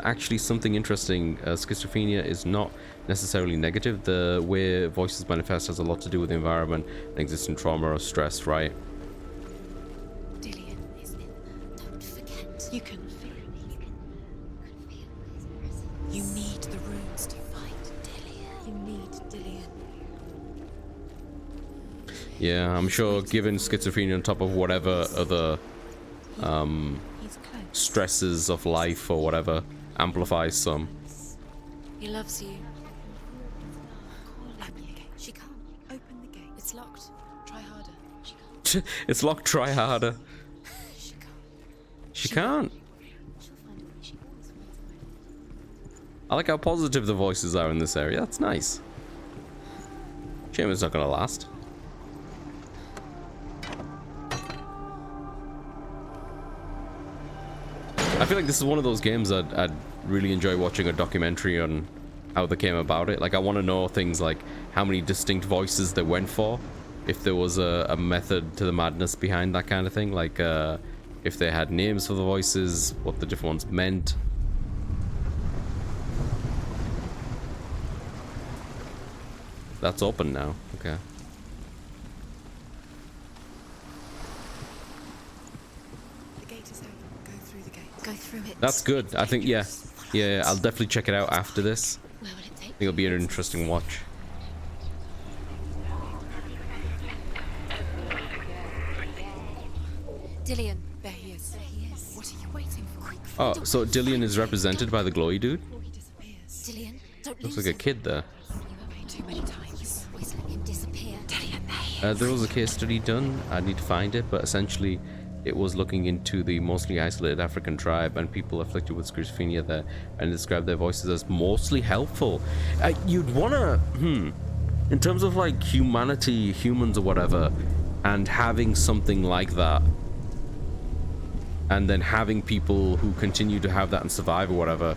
Actually, something interesting. Schizophrenia is not necessarily negative. The way voices manifest has a lot to do with the environment and existing trauma or stress, right? Dillion is in there. Don't forget. You can feel it. You can feel his presence. You need the runes to fight Dillion. You need Dillion. Yeah, I'm sure given schizophrenia on top of whatever other He's close. stresses of life or whatever amplifies some. He loves you. Open the gate. She can't. Open the gate. It's locked. Try harder. She can't. It's locked, try harder. She can't. She can't. She'll find a way. She always finds a way. I like how positive the voices are in this area. That's nice. Shame it's not gonna last. I feel like this is one of those games I'd really enjoy watching a documentary on how they came about it. Like, I want to know things like how many distinct voices they went for, if there was a method to the madness behind that kind of thing, like if they had names for the voices, what the different ones meant. That's open now. Okay. The gate is open. Go through the gate. Go through it. That's good. I think, yeah. Yeah, I'll definitely check it out after this. Where will it take I think it'll be an interesting watch. Dillion. There he is. There he is. What are you waiting for? Oh, so Dillion is represented by the glowy dude? He disappears. Dillion, don't Looks lose like a kid there. him. You have too many times. Always let him disappear. Dillion, there he is. There was a case study done. I need to find it, but essentially it was looking into the mostly isolated African tribe and people afflicted with schizophrenia there, and described their voices as mostly helpful. You'd wanna, in terms of like humanity, humans or whatever, and having something like that, and then having people who continue to have that and survive or whatever,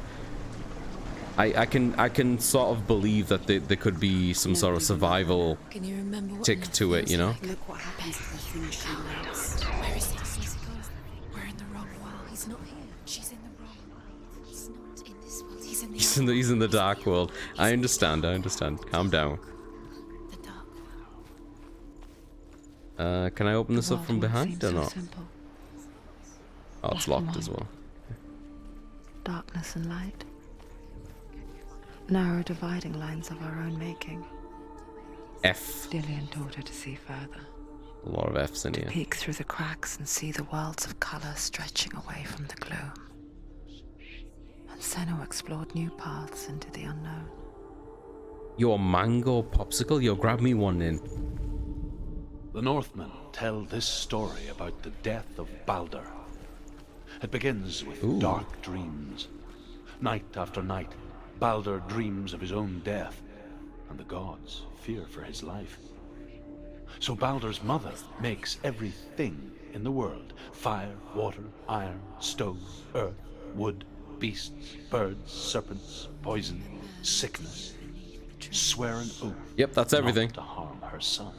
I can sort of believe that there could be some sort of survival Can you remember what tick love to it, feels you know? like? Look what happens if the thing she loves. Where is he? Where's he gone? We're in the wrong world. He's not here. She's in the wrong world. He's not in this world. He's in the He's in the dark world. I understand. Calm down. The dark world. Can I open this The up from world behind seems or so not? simple. Oh, it's Black and locked as white. well. Darkness and light. Narrow dividing lines of our own making. F. Dillian taught her to see further. A lot of F's in here. Peek through the cracks and see the worlds of color stretching away from the gloom. And Senna explored new paths into the unknown. Your mango popsicle? Yo, grab me one in. The Northmen tell this story about the death of Baldur. It begins with dark dreams. Night after night, Baldur dreams of his own death, and the gods fear for his life. So Baldur's mother makes everything in the world: fire, water, iron, stone, earth, wood, beasts, birds, serpents, poison, sickness. Swear an oath. Yep, that's everything. Not to harm her son.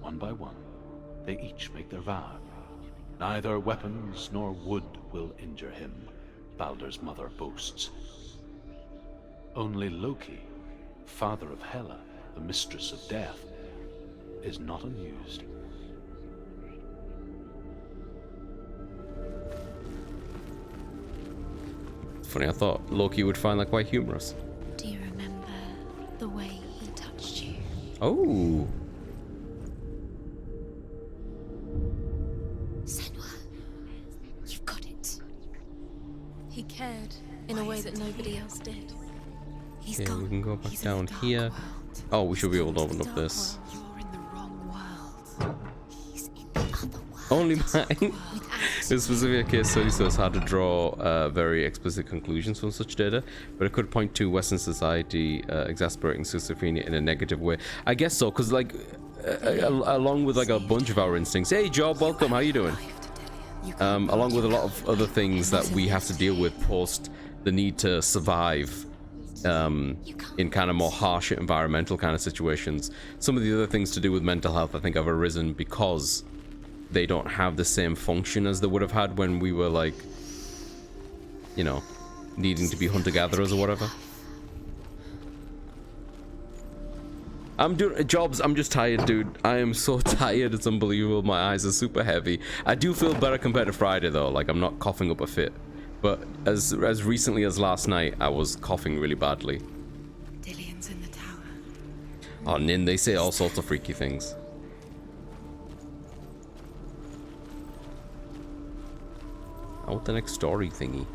One by one, they each make their vow. Neither weapons nor wood will injure him, Baldur's mother boasts. Only Loki, father of Hela, the mistress of death, is not amused. Funny, I thought Loki would find that quite humorous. Do you remember the way he touched you? Oh. Senua, you've got it. He cared in a way that nobody else did. He's Okay, gone. we can go back down here. Oh, we should be able to open up this. You're in the wrong world. He's in the other world. Only mine. In specific case study says how to draw very explicit conclusions from such data, but it could point to Western society exasperating schizophrenia in a negative way. I guess so, because like along with like a bunch of our instincts. Hey, Job, welcome. How you doing? Along with a lot of other things that we have to deal with post the need to survive in kind of more harsh environmental kind of situations. Some of the other things to do with mental health I think have arisen because they don't have the same function as they would have had when we were like, you know, needing to be hunter-gatherers or whatever. I'm doing jobs. I'm just tired, dude. I am so tired. It's unbelievable. My eyes are super heavy. I do feel better compared to Friday though. Like I'm not coughing up a fit. But as recently as last night, I was coughing really badly. Dillian's in the tower. Oh, Nin, they say all sorts of freaky things. I want the next story thingy.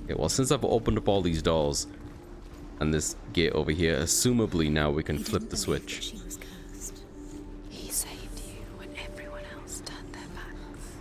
Okay, well, since I've opened up all these doors and this gate over here, assumably now we can flip the switch. She was cursed. He saved you when everyone else turned their backs.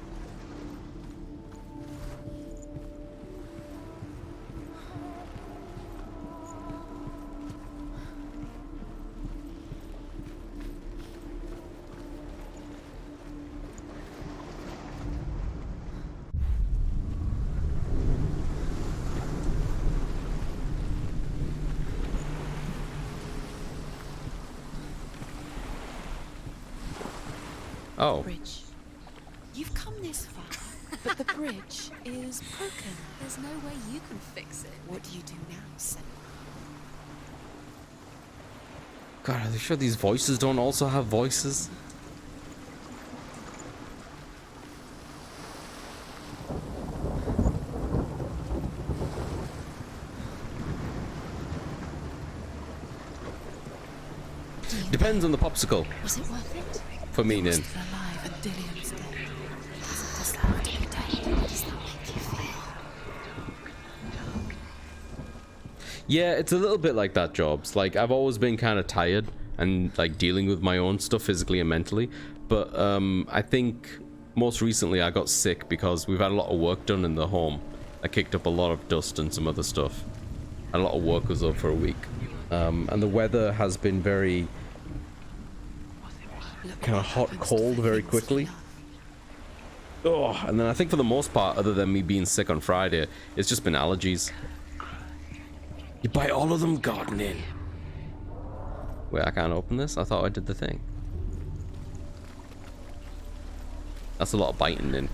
Oh. Bridge. You've come this far, but the bridge is broken. There's no way you can fix it. What do you do now, Senua? God, are they sure these voices don't also have voices? Depends on the popsicle. Was it worth it? For me, Nin. Still alive and Dillian's dead. Does it deserve to be dead? What does that make you feel? Yeah, it's a little bit like that, Jobs. Like, I've always been kind of tired and, like, dealing with my own stuff physically and mentally. But, I think most recently I got sick because we've had a lot of work done in the home. I kicked up a lot of dust and some other stuff. And a lot of work was up for a week. And the weather has been very kind of hot, cold very quickly. Oh, and then I think for the most part, other than me being sick on Friday, it's just been allergies. You buy all of them? Gardening. Wait, I can't open this? I thought I did the thing. That's a lot of biting in.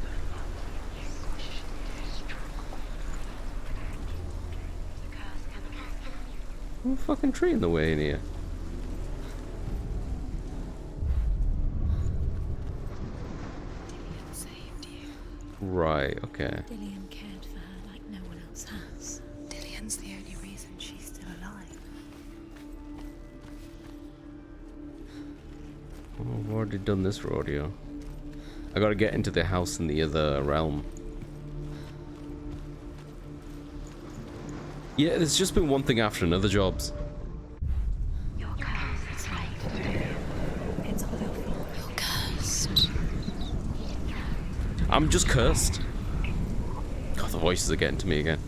What a fucking tree in the way in here. Dillian saved you. Right, okay. Dillian cared for her like no one else has. Dillian's the only reason she's still alive. Oh, I've already done this rodeo. I gotta get into the house in the other realm. Yeah, there's just been one thing after another, Jobs. You're cursed. It's all over. You're cursed. I'm just cursed. God, the voices are getting to me again.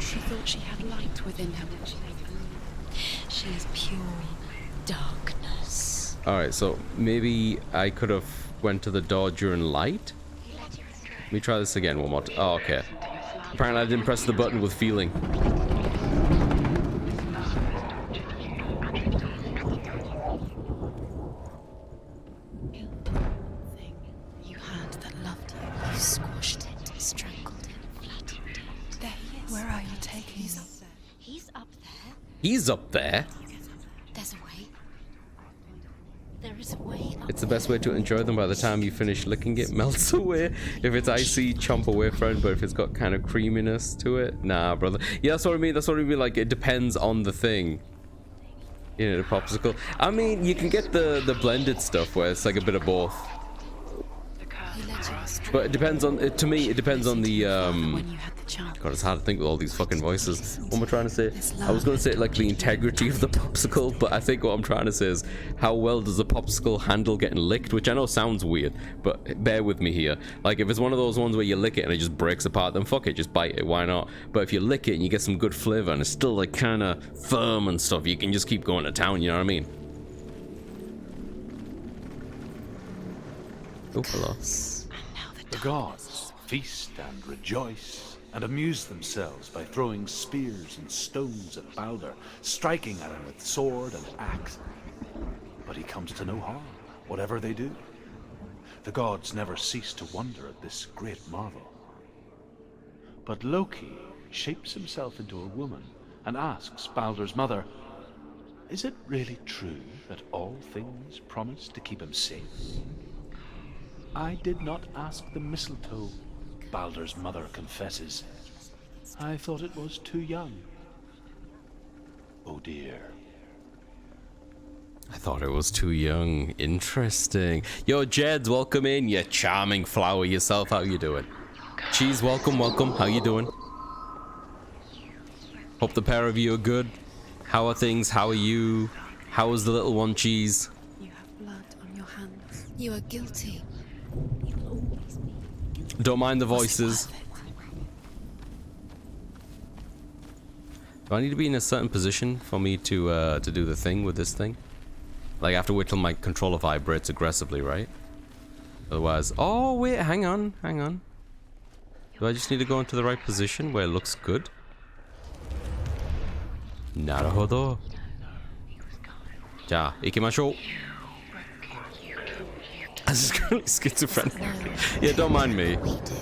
She thought she had light within her. She is pure darkness. Alright, so maybe I could have went to the door during light? Let me try this again one more time. Oh, okay. Apparently I didn't press the button with feeling. You had that loved you. You squashed it, strangled it, flattened it. There he is. Where are you taking him? He's up there. He's up there. There's a way. There is a way up. It's the best way to enjoy them. By the time you finish licking it, melts away. If it's icy, chomp away, friend. But if it's got kind of creaminess to it, nah, brother. Yeah, that's what I mean. That's what I mean. Like, it depends on the thing. You know, the popsicle. I mean, you can get the blended stuff where it's like a bit of both. But it depends on, to me, it depends on the, God, it's hard to think with all these fucking voices. What am I trying to say? I was going to say, like, the integrity of the popsicle, but I think what I'm trying to say is, how well does the popsicle handle getting licked? Which I know sounds weird, but bear with me here. Like, if it's one of those ones where you lick it and it just breaks apart, then fuck it, just bite it, why not? But if you lick it and you get some good flavor and it's still, like, kind of firm and stuff, you can just keep going to town, you know what I mean? Oh, hello. The gods feast and rejoice and amuse themselves by throwing spears and stones at Balder, striking at him with sword and axe. But he comes to no harm, whatever they do. The gods never cease to wonder at this great marvel. But Loki shapes himself into a woman and asks Balder's mother, "Is it really true that all things promise to keep him safe?" "I did not ask the mistletoe," Balder's mother confesses. "I thought it was too young." Oh dear. I thought it was too young. Interesting. Yo, Jeds, welcome in, you charming flower yourself. How you doing? Cheese, welcome, welcome. How you doing? Hope the pair of you are good. How are things? How are you? How is the little one, Cheese? You have blood on your hands. You are guilty. Don't mind the voices. Do I need to be in a certain position for me to do the thing with this thing? Like, I have to wait till my controller vibrates aggressively, right? Otherwise... Oh, wait, hang on, hang on. Do I just need to go into the right position where it looks good? Naruhodo. Ja, ikimashou. I was just really schizophrenic. Yeah, don't mind me.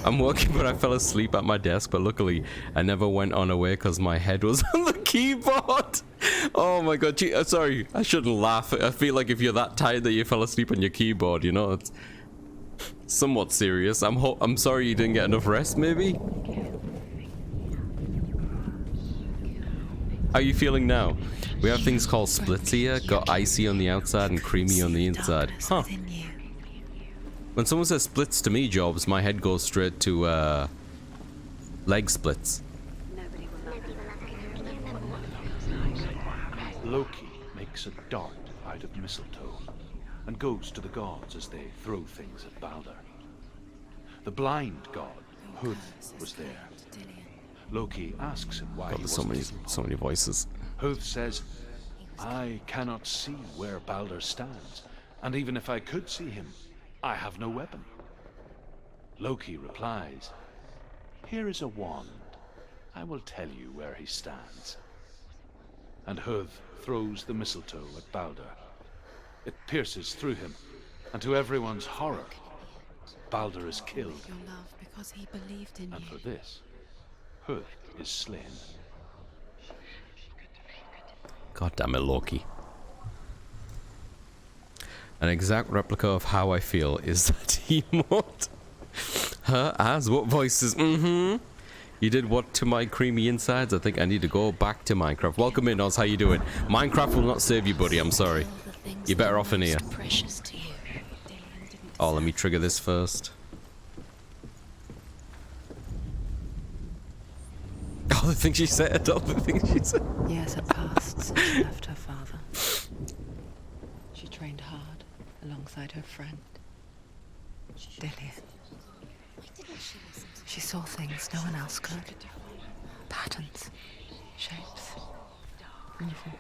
I'm working, but I fell asleep at my desk. But luckily, I never went on away because my head was on the keyboard. Oh my god. Gee, sorry, I shouldn't laugh. I feel like if you're that tired that you fell asleep on your keyboard, you know, it's somewhat serious. I'm sorry you didn't get enough rest, maybe? How are you feeling now? We have things called splits here. Got icy on the outside and creamy on the inside. Huh. When someone says splits to me, Jobs, my head goes straight to, leg splits. Loki makes a dart out of mistletoe and goes to the gods as they throw things at Balder. The blind god, Hud, was there. Loki asks him why God, he there's wasn't so many voices. Hud says, "I cannot see where Balder stands, and even if I could see him, I have no weapon." Loki replies, "Here is a wand. I will tell you where he stands." And Hud throws the mistletoe at Balder. It pierces through him, and to everyone's horror, Balder is killed. Your love because he believed in And you. for this, Hud is slain. God damn it, Loki. An exact replica of how I feel is that emote. Her as what voices? You did what to my creamy insides? I think I need to go back to Minecraft. Welcome in, Oz. How you doing? Minecraft will not save you, buddy. I'm sorry. You're better off in here. Oh, let me trigger this first. Oh, the thing she said. Oh, the thing she said. Years had passed since she left her father. She trained hard alongside her friend, Dillian. She saw things no one else could. Patterns, shapes, movement.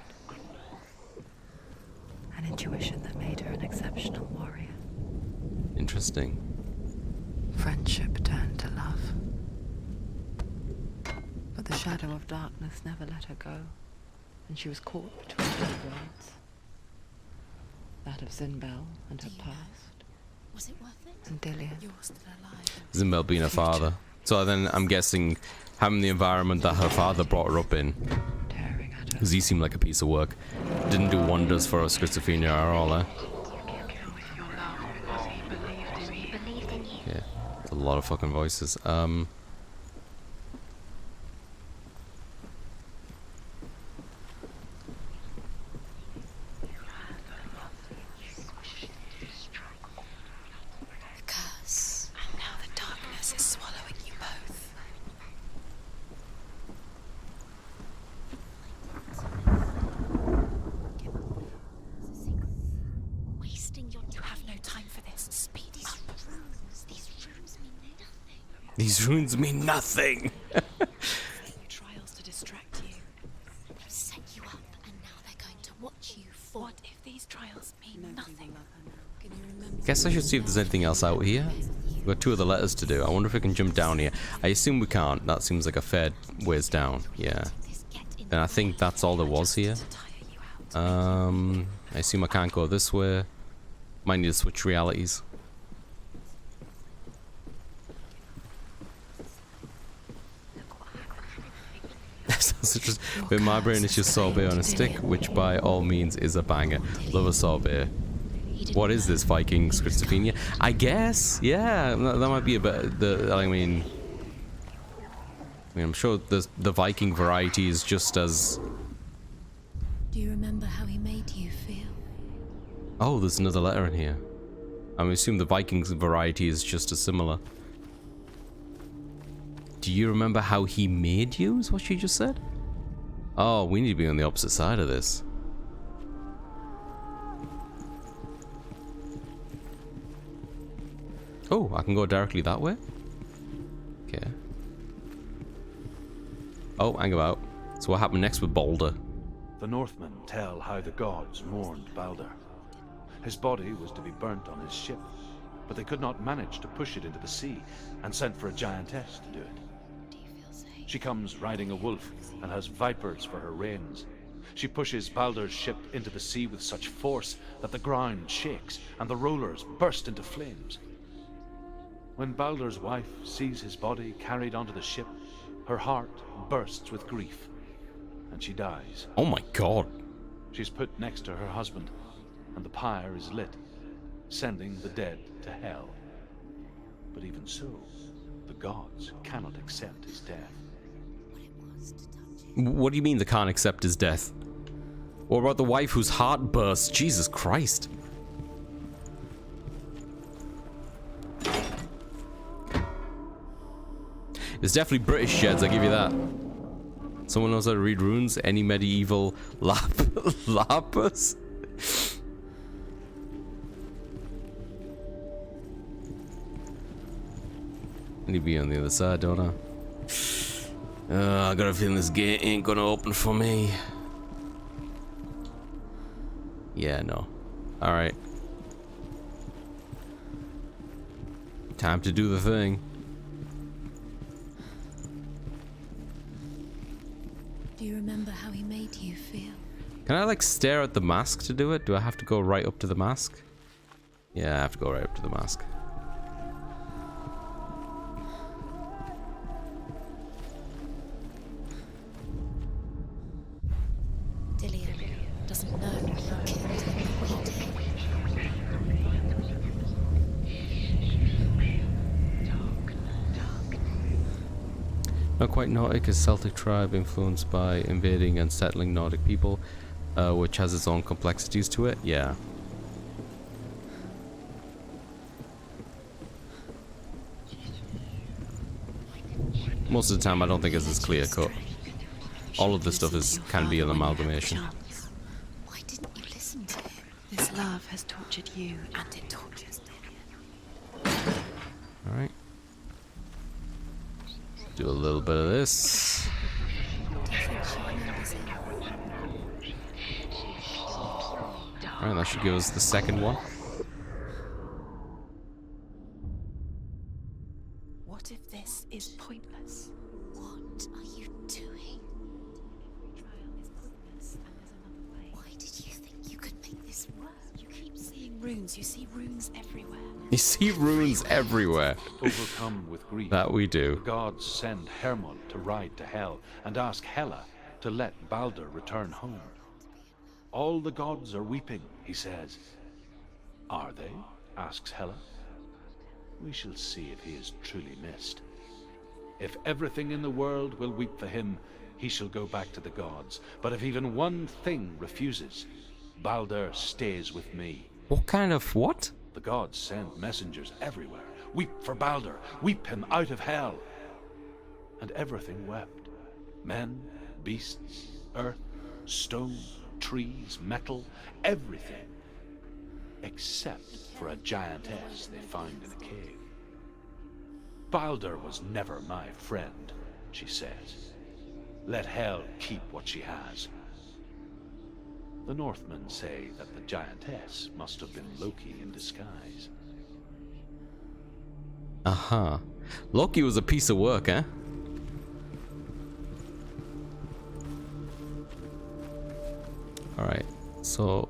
An intuition that made her an exceptional warrior. Interesting. Friendship turned to love. But the shadow of darkness never let her go, and she was caught between two worlds. That of Zinbel and her past. Was it worth it? And Dillian. You're still alive. Zinbel being her father. So then I'm guessing having the environment that her father brought her up in. Because he seemed like a piece of work. Didn't do wonders for her schizophrenia at all, eh? Yeah, a lot of fucking voices. Curse. And now the darkness is swallowing you both. Wasting your time. You have no time for this. Speed up. These runes mean nothing. Trials to distract you. They've set you up, and now they're going to watch you fall. What if these trials mean nothing? Can you remember? Guess I should see if there's anything else out here. We've got 2 other letters to do. I wonder if we can jump down here. I assume we can't. That seems like a fair ways down. Yeah. Then I think that's all there was here. I assume I can't go this way. Might need to switch realities. But my brain is just sorbet on a stick, which by all means is a banger. Love a sorbet. What is this, Viking schizophrenia? I guess, yeah, that might be a bit. I mean, I'm sure the Viking variety is just as. Do you remember how he made you feel? Oh, there's another letter in here. I assume the Vikings variety is just as similar. Do you remember how he made you, is what she just said? Oh, we need to be on the opposite side of this. Oh, I can go directly that way? Okay. Oh, hang about. So what happened next with Balder? The Northmen tell how the gods mourned Balder. His body was to be burnt on his ship, but they could not manage to push it into the sea, and sent for a giantess to do it. She comes riding a wolf and has vipers for her reins. She pushes Balder's ship into the sea with such force that the ground shakes and the rollers burst into flames. When Balder's wife sees his body carried onto the ship, her heart bursts with grief, and she dies. Oh my god. She's put next to her husband, and the pyre is lit, sending the dead to hell. But even so, the gods cannot accept his death. What do you mean they can't accept his death? What about the wife whose heart burst? Jesus Christ. It's definitely British Jeds, I give you that. Someone knows how to read runes? Any medieval lapis? I need to be on the other side, don't I? I got a feeling this gate ain't gonna open for me. Yeah, no. Alright. Time to do the thing. Do you remember how he made you feel? Can I like stare at the mask to do it? Do I have to go right up to the mask? Yeah, I have to go right up to the mask. Dillian, doesn't know you killed him, but we do. Not quite Nordic, is Celtic tribe influenced by invading and settling Nordic people, which has its own complexities to it. Yeah. Most of the time, I don't think it's as clear cut. All of this stuff can be an amalgamation. Why didn't you listen to him? This love has tortured you, And it tortures Dillian. All right. Do a little bit of this. Do you think she remembers him? Alright, that should give us the second one. what if this is pointless? What are you doing? Why did you think you could make this work? You keep seeing runes. You see runes everywhere. You see runes everywhere. Overcome with grief, That we the do. gods send Hermod to ride to Hel and ask Hela to let Balder return home. All the gods are weeping, he says. Are they? Asks Hela. We shall see if he is truly missed. If everything in the world will weep for him, he shall go back to the gods. But if even one thing refuses, Balder stays with me. What kind of what? The gods send messengers everywhere. Weep for Balder. Weep him out of hell. And everything wept. Men, beasts, earth, stone, trees, metal, everything. Except for a giantess they found in a cave. Balder was never my friend, she says. Let Hel keep what she has. The Northmen say that the giantess must have been Loki in disguise. Uh-huh. Loki was a piece of work, eh? Alright, so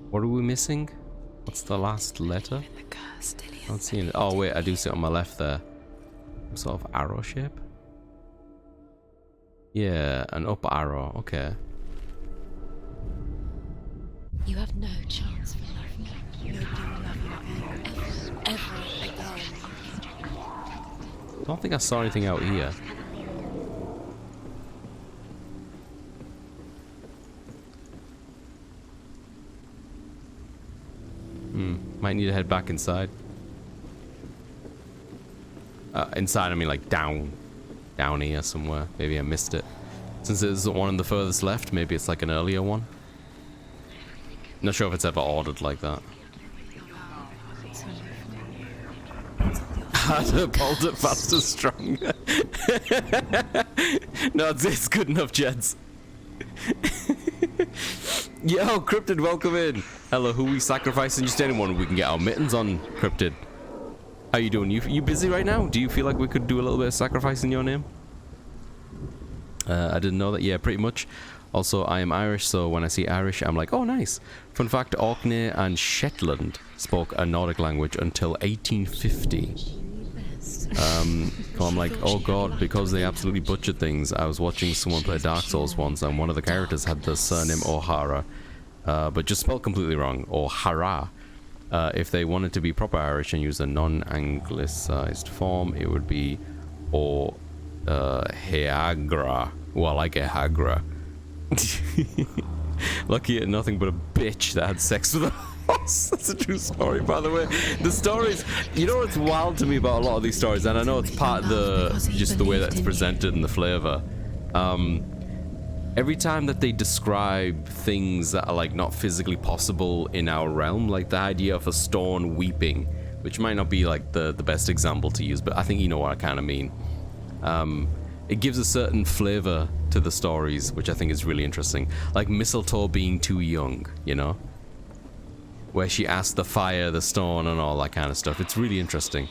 what are we missing? What's the last letter? I don't see it. Oh wait, I do see it on my left there. Some sort of arrow shape? Yeah, an up arrow, okay. You have no chance for love me. Nobody will love you ever again. I don't think I saw anything out here. Might need to head back inside. Inside, I mean like down here somewhere. Maybe I missed it. Since it isn't one on the furthest left, maybe it's like an earlier one. Not sure if it's ever ordered like that. Harder, bolder, faster, stronger. No, it's good enough, Jeds. Yo, Cryptid, welcome in. Hello, who we sacrificing? Just anyone we can get our mittens on, Cryptid. How you doing? You busy right now? Do you feel like we could do a little bit of sacrifice in your name? I didn't know that. Yeah, pretty much. Also, I am Irish, so when I see Irish, I'm like, oh, nice. Fun fact, Orkney and Shetland spoke a Nordic language until 1850. So I'm like, oh god, because they absolutely butchered things. I was watching someone play Dark Souls once, and one of the characters had the surname O'Hara, but just spelled completely wrong, O'Hara. If they wanted to be proper Irish and use a non-anglicized form, it would be Heagra. Well, I like Heagra. Lucky at nothing but a bitch that had sex with a horse. That's a true story, by the way. The stories, you know what's wild to me about a lot of these stories, and I know it's part of just the way that it's presented and the flavor. Every time that they describe things that are like not physically possible in our realm, like the idea of a stone weeping, which might not be like the best example to use, but I think you know what I kind of mean. It gives a certain flavor to the stories, which I think is really interesting. Like mistletoe being too young, you know? Where she asked the fire, the stone, and all that kind of stuff. It's really interesting.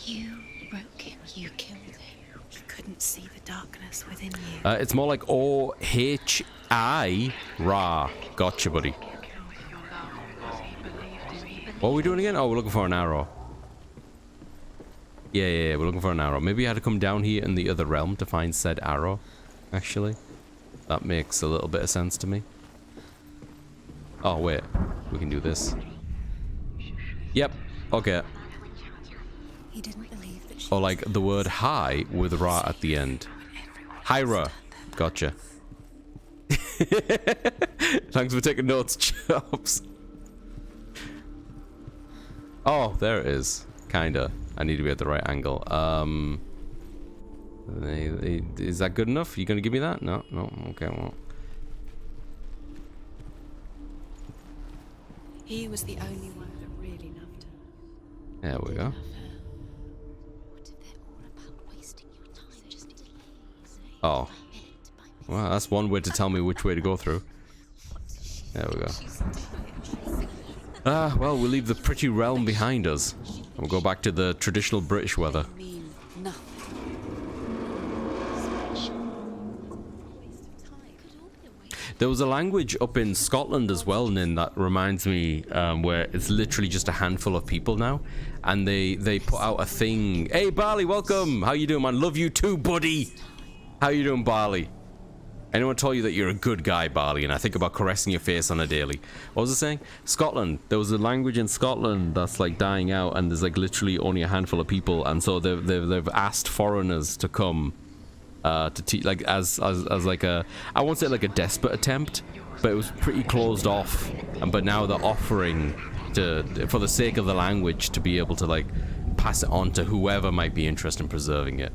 You broke him. You killed him. He couldn't see the darkness within you. It's more like O-H-I Ra. Gotcha, buddy. What are we doing again? Oh, we're looking for an arrow. Yeah, we're looking for an arrow. Maybe I had to come down here in the other realm to find said arrow, actually. That makes a little bit of sense to me. Oh, wait. We can do this. Yep. Okay. He didn't believe that she Or like the word hi with ra at the end. Hyra. Gotcha. Thanks for taking notes, Chops. Oh, there it is. Kinda. I need to be at the right angle. Is that good enough? You gonna give me that? No, no. Okay, well. He was the only one that really loved her. There we go. Oh. Well, that's one way to tell me which way to go through. There we go. Ah, well, we'll leave the pretty realm behind us. And we'll go back to the traditional British weather. There was a language up in Scotland as well, Nin, that reminds me, where it's literally just a handful of people now, and they put out a thing. Hey, Barley, welcome. How you doing, man? Love you too, buddy. How you doing, Barley? Anyone told you that you're a good guy, Barley? And I think about caressing your face on a daily. What was I saying? Scotland. There was a language in Scotland that's like dying out, and there's like literally only a handful of people, and so they've asked foreigners to come. To teach, like as like a, I won't say like a desperate attempt, but it was pretty closed off. But now they're offering to, for the sake of the language, to be able to like pass it on to whoever might be interested in preserving it.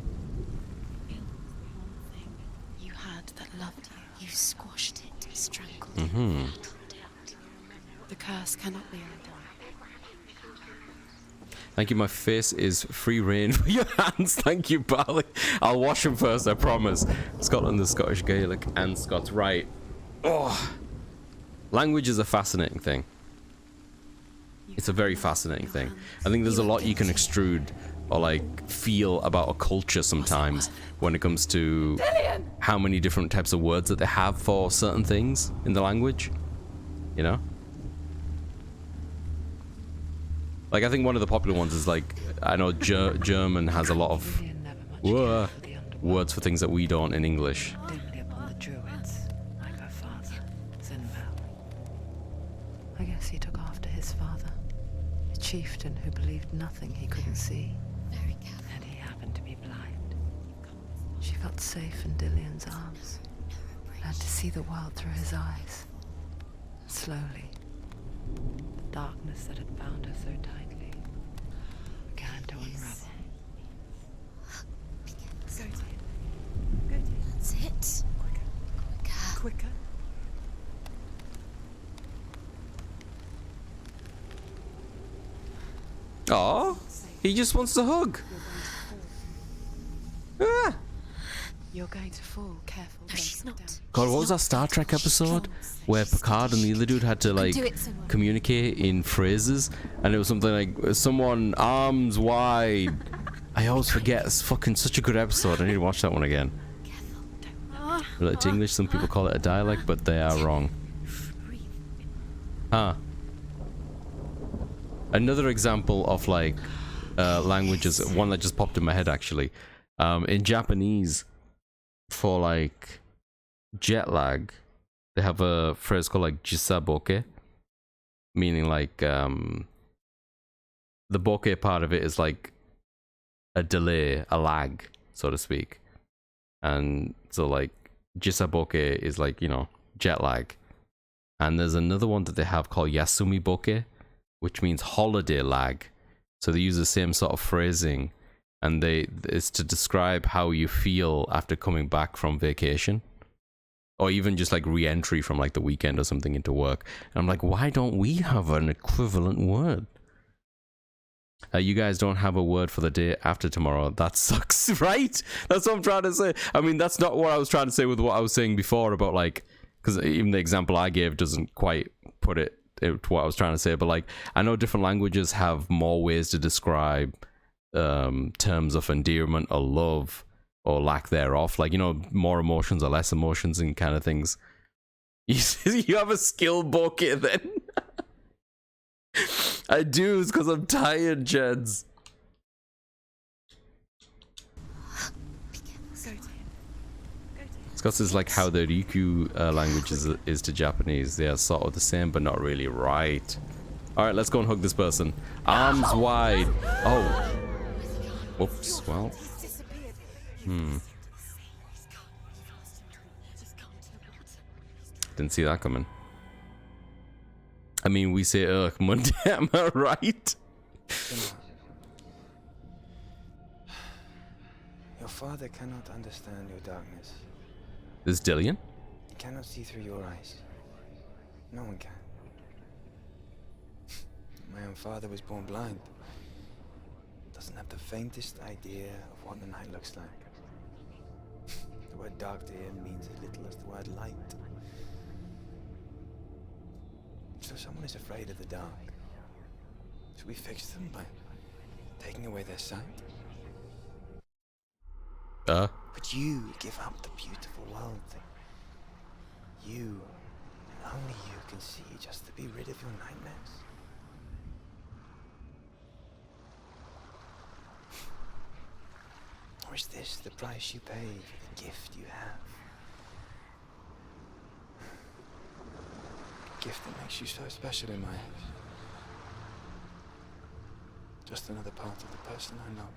You had that loved you. You squashed it, strangled Mm-hmm. it. The curse cannot be undone. Thank you. My face is free reign for your hands. Thank you, Barley. I'll wash them first, I promise. Scotland, the Scottish Gaelic, and Scots. Right. Oh. Language is a fascinating thing. It's a very fascinating thing. I think there's a lot you can extrude or like feel about a culture sometimes when it comes to how many different types of words that they have for certain things in the language. You know? Like, I think one of the popular ones is like, I know German has a lot of words for things that we don't in English. Dimly upon the Druids, like her father, Zinval. I guess he took after his father, a chieftain who believed nothing he couldn't see. And he happened to be blind. She felt safe in Dillion's arms, learned to see the world through his eyes. Slowly, the darkness that had bound her so tightly began to unravel. Go to him. That's it. Quicker. Quicker. Aw, he just wants to hug. Ah. You're going to fall. Careful. No, she's not. God, what was that Star Trek episode where Picard and the other dude had to like communicate in phrases, and it was something like someone arms wide. I always forget. It's fucking such a good episode. I need to watch that one again. Related to English, some people call it a dialect, but they are wrong. Huh. Another example of like languages, one that just popped in my head actually. In Japanese, for like jet lag, they have a phrase called like jisaboke, meaning like the bokeh part of it is like a delay, a lag, so to speak. And so like jisaboke is like, you know, jet lag. And there's another one that they have called yasumi boke, which means holiday lag. So they use the same sort of phrasing, and it's to describe how you feel after coming back from vacation, or even just like re-entry from like the weekend or something into work. And I'm like, why don't we have an equivalent word? You guys don't have a word for the day after tomorrow. That sucks, right? That's what I'm trying to say. I mean, that's not what I was trying to say with what I was saying before about like, because even the example I gave doesn't quite put it to what I was trying to say. But like, I know different languages have more ways to describe terms of endearment or love or lack thereof, like, you know, more emotions or less emotions and kind of things. You have a skill bokeh then? I do, it's because I'm tired, Jeds. Scots is like how the Ryukyu language is to Japanese. They are sort of the same, but not really right. Alright, let's go and hug this person. Arms wide. Oh. Oops, well. Didn't see that coming. I mean, we say Monday, am I right? Your father cannot understand your darkness. This is Dillian? He cannot see through your eyes. No one can. My own father was born blind. Doesn't have the faintest idea of what the night looks like. The word dark to him means as little as the word light. So someone is afraid of the dark. So we fix them by taking away their sight. But you give up the beautiful world thing. You, and only you, can see just to be rid of your nightmares. Or is this the price you pay for the gift you have? A gift that makes you so special in my eyes. Just another part of the person I love.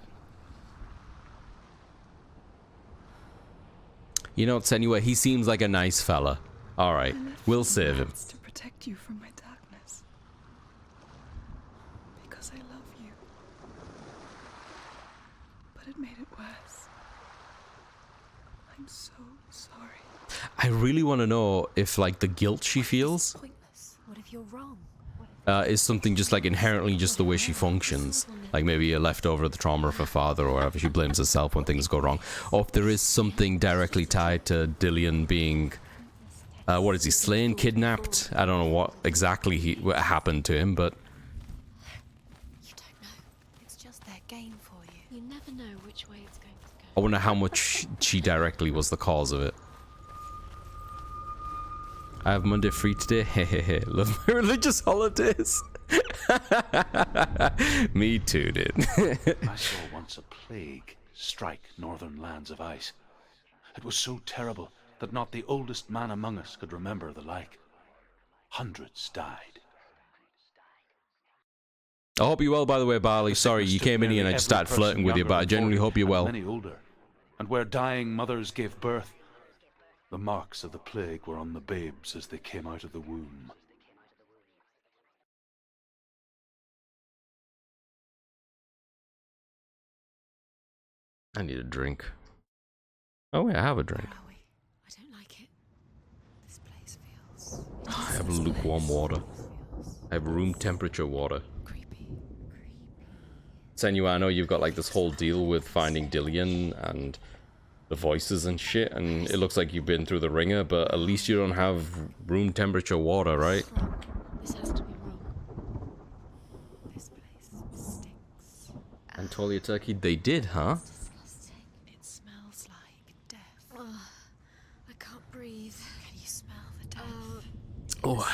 You know, Senua, he seems like a nice fella. Alright, we'll save him. To protect you from my darkness. Because I love you. But it made it worse. I'm so sorry. I really want to know if, like, the guilt she feels What if you're wrong? is something just, like, inherently just the way she functions. Like, maybe a leftover of the trauma of her father or whatever. She blames herself when things go wrong. Or if there is something directly tied to Dillian being, what is he, slain, kidnapped? I don't know what exactly what happened to him, but... You don't know. It's just their game for you. You never know which way it's going to go. I wonder how much she directly was the cause of it. I have Monday free today. Hehehe. Love my religious holidays. Me too, dude. I saw once a plague strike northern lands of ice. It was so terrible that not the oldest man among us could remember the like. Hundreds died. I hope you're well, by the way, Barley. Sorry, you came in here and I just started flirting with you, but I genuinely hope you're well. Many older, and where dying mothers gave birth, the marks of the plague were on the babes as they came out of the womb. I need a drink. Oh, wait, I have a drink. I don't like it. This place feels... I have lukewarm water. I have room temperature water. Senua, I know you've got like this whole deal with finding Dillian and the voices and shit, and it looks like you've been through the ringer, but at least you don't have room temperature water, right? This has to be wrong. This place stinks. Anatolia Turkey, they did, huh? It smells like death. I can't breathe. Can you smell the death? Oh,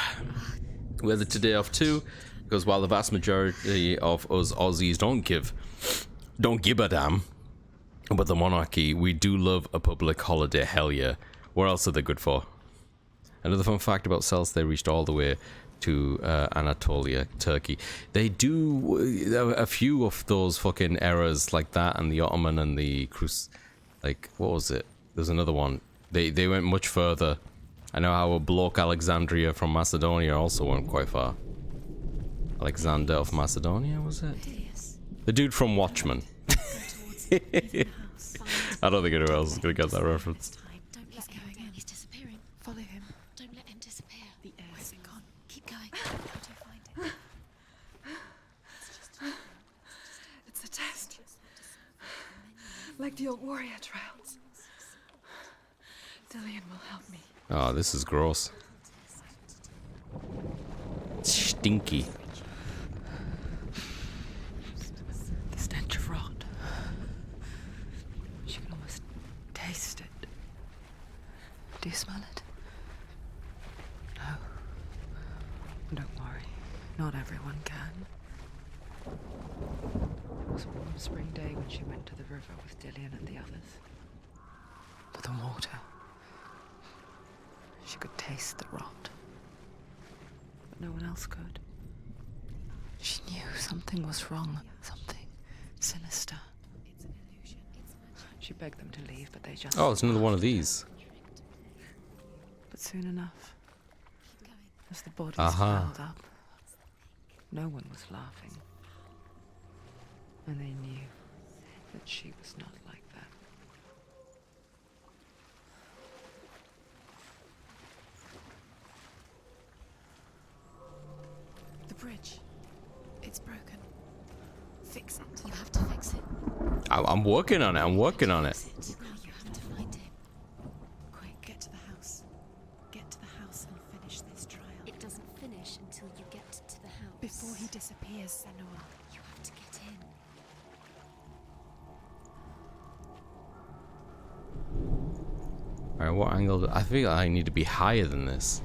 we had the today off too, because while the vast majority of us Aussies don't give a damn about the monarchy, we do love a public holiday, hell yeah. What else are they good for? Another fun fact about Celts, they reached all the way to Anatolia, Turkey. They do a few of those fucking eras like that, and the Ottoman and the like, what was it? There's another one. They went much further. I know how a bloke Alexandria from Macedonia also went quite far. Alexander of Macedonia, was it? The dude from Watchmen. I don't think anyone else is gonna get that reference. Don't let him go again. He's disappearing. Follow him. Don't let him disappear. The air. Where's it gone? Keep going. How do you find it? It's a test. Like the old warrior trials. Dillian will help me. Oh, this is gross. Stinky. The stench of rot. She can almost taste it. Do you smell it? No. Don't worry. Not everyone can. It was a warm spring day when she went to the river with Dillian and the others. But the water could taste the rot. But no one else could. She knew something was wrong, something sinister. She begged them to leave, but they just... Oh, it's another one of these. But soon enough, as the bodies Aha. piled up, no one was laughing. And they knew that she was not like that. The bridge. It's broken. Fix it. You have to fix it. I'm working on it. I'm working on it. Now you have to find him. Quick, get to the house. Get to the house and finish this trial. It doesn't finish until you get to the house. Before he disappears, Senua. You have to get in. Alright, what angle? I feel I need to be higher than this.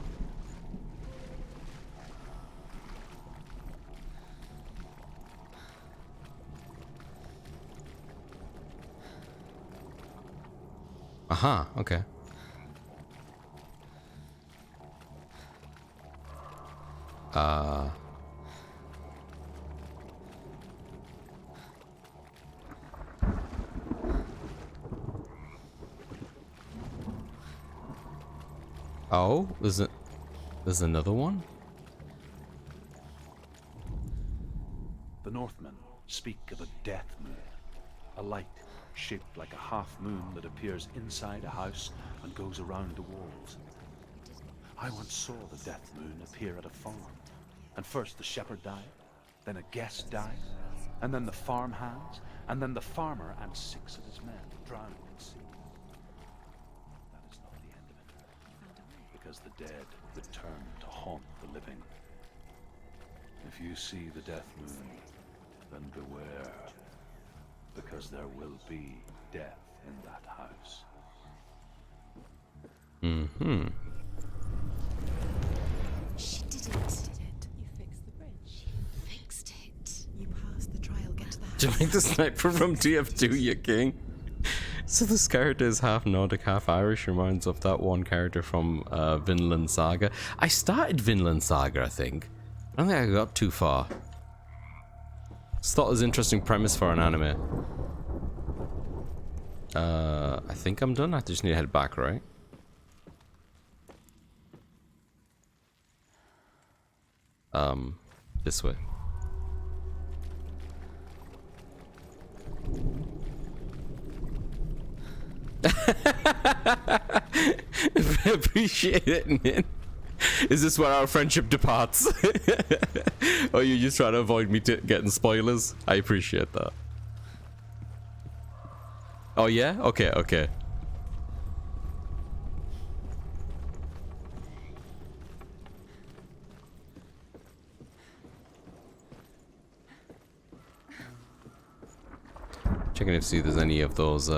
Aha, okay. Oh, there's another one? The Northmen speak of a death moon, a light shaped like a half moon that appears inside a house and goes around the walls. I once saw the death moon appear at a farm, and first the shepherd died, then a guest died, and then the farm hands, and then the farmer and 6 of his men drowned in sea. That is not the end of it, because the dead return to haunt the living. If you see the death moon, then beware, because there will be death in that house. Mm-hmm. She did it. You fixed the bridge. She fixed it. You passed the trial. Get to the house. To make the sniper from TF2, you king. So this character is half Nordic, half Irish. Reminds of that one character from Vinland Saga. I started Vinland Saga, I think. I don't think I got too far. Just thought it was an interesting premise for an anime. I think I'm done. I just need to head back, right? This way. Appreciate it, Nin. Is this where our friendship departs? Or you just trying to avoid me getting spoilers? I appreciate that. Oh yeah? Okay, okay. Checking to see if there's any of those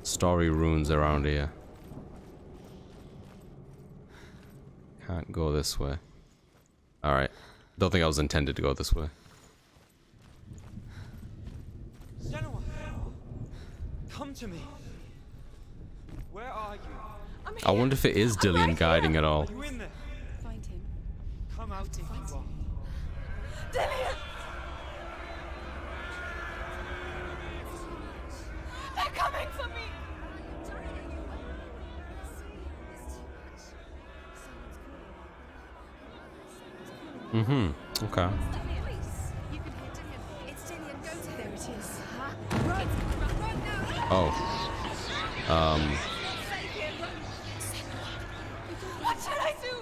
story runes around here. Can't go this way. Alright. Don't think I was intended to go this way. Senua! Come to me. Where are you? I wonder if it is Dillian guiding at all. Are you in there? Find him. Come out if you are. Dillian! They're coming for me! Mm-hmm. Okay. You can hear Dillian. It's Dillian. Go to there. It is. Run! Run now! Oh. What should I do?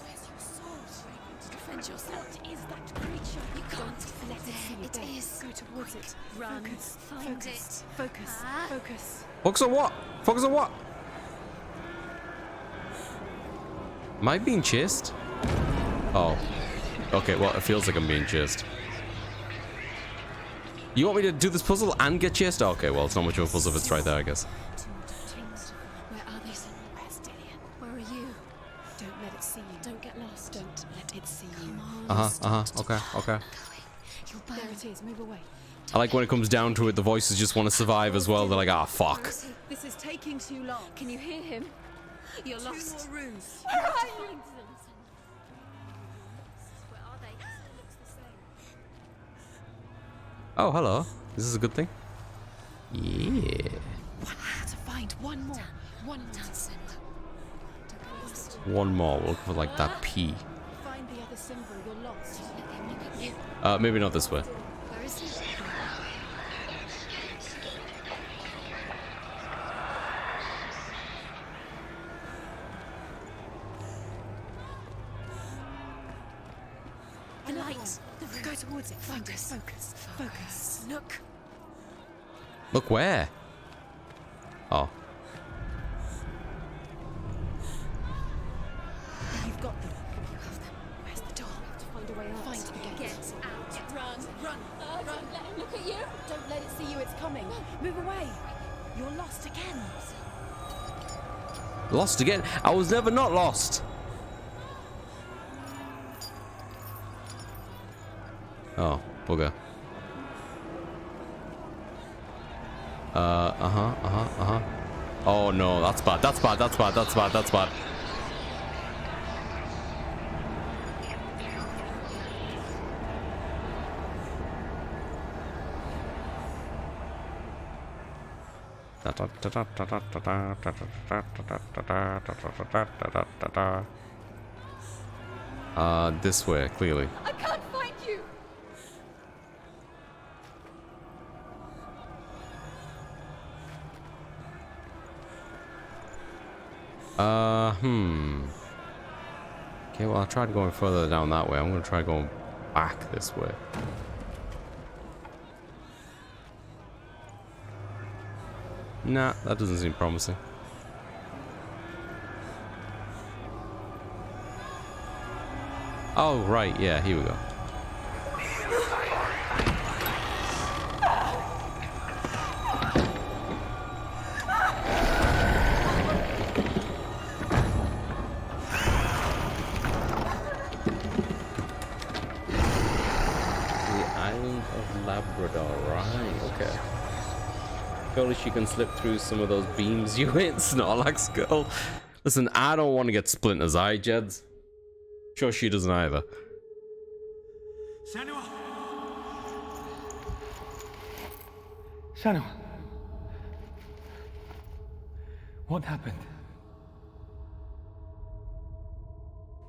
Where's your sword? Defend yourself. What is that creature? You can't let it see you. It is. Go towards it. Run. Focus. Find Focus. it. Focus. Ah. Focus. Focus on what? Focus on what? Am I being chased? Oh. Okay, well, it feels like I'm being chased. You want me to do this puzzle and get chased? Okay, well, it's not much of a puzzle if it's right there, I guess. Where are they? Where's Dillian? Where are you? Don't let it see you. Don't get lost. Don't let it see you. Okay, okay. You'll burn. There it is. Move away. I like when it comes down to it, the voices just want to survive as well. They're like, ah, fuck. This is taking too long. Can you hear him? You're lost. 2 more rooms. Where are you? Where are they? Oh, hello. This is a good thing. Yeah. To find one more. One more. One more. We'll look for like that P. Find the other symbol. You're lost. Maybe not this way. Where is he? The light. Go towards it. Focus. Focus. Focus. Look. Look where? Oh. You've got them. You have them. Where's the door? We have to find a way out. Find the gate. Get out. Run. Run. Run. Let him look at you. Don't let it see you. It's coming. Move away. You're lost again. Lost again? I was never not lost. Oh, bugger. Oh no, that's bad. That's bad. That's bad. That's bad. That's bad. This way, clearly. I can't find you. Okay, well, I tried going further down that way. I'm gonna try going back this way. Nah, that doesn't seem promising. Oh, right, yeah, here we go. Labrador, right, okay. Surely she can slip through some of those beams you hit, Snorlax girl. Listen, I don't want to get Splinter's eye, Jeds. Sure she doesn't either. Senua! Senua! What happened?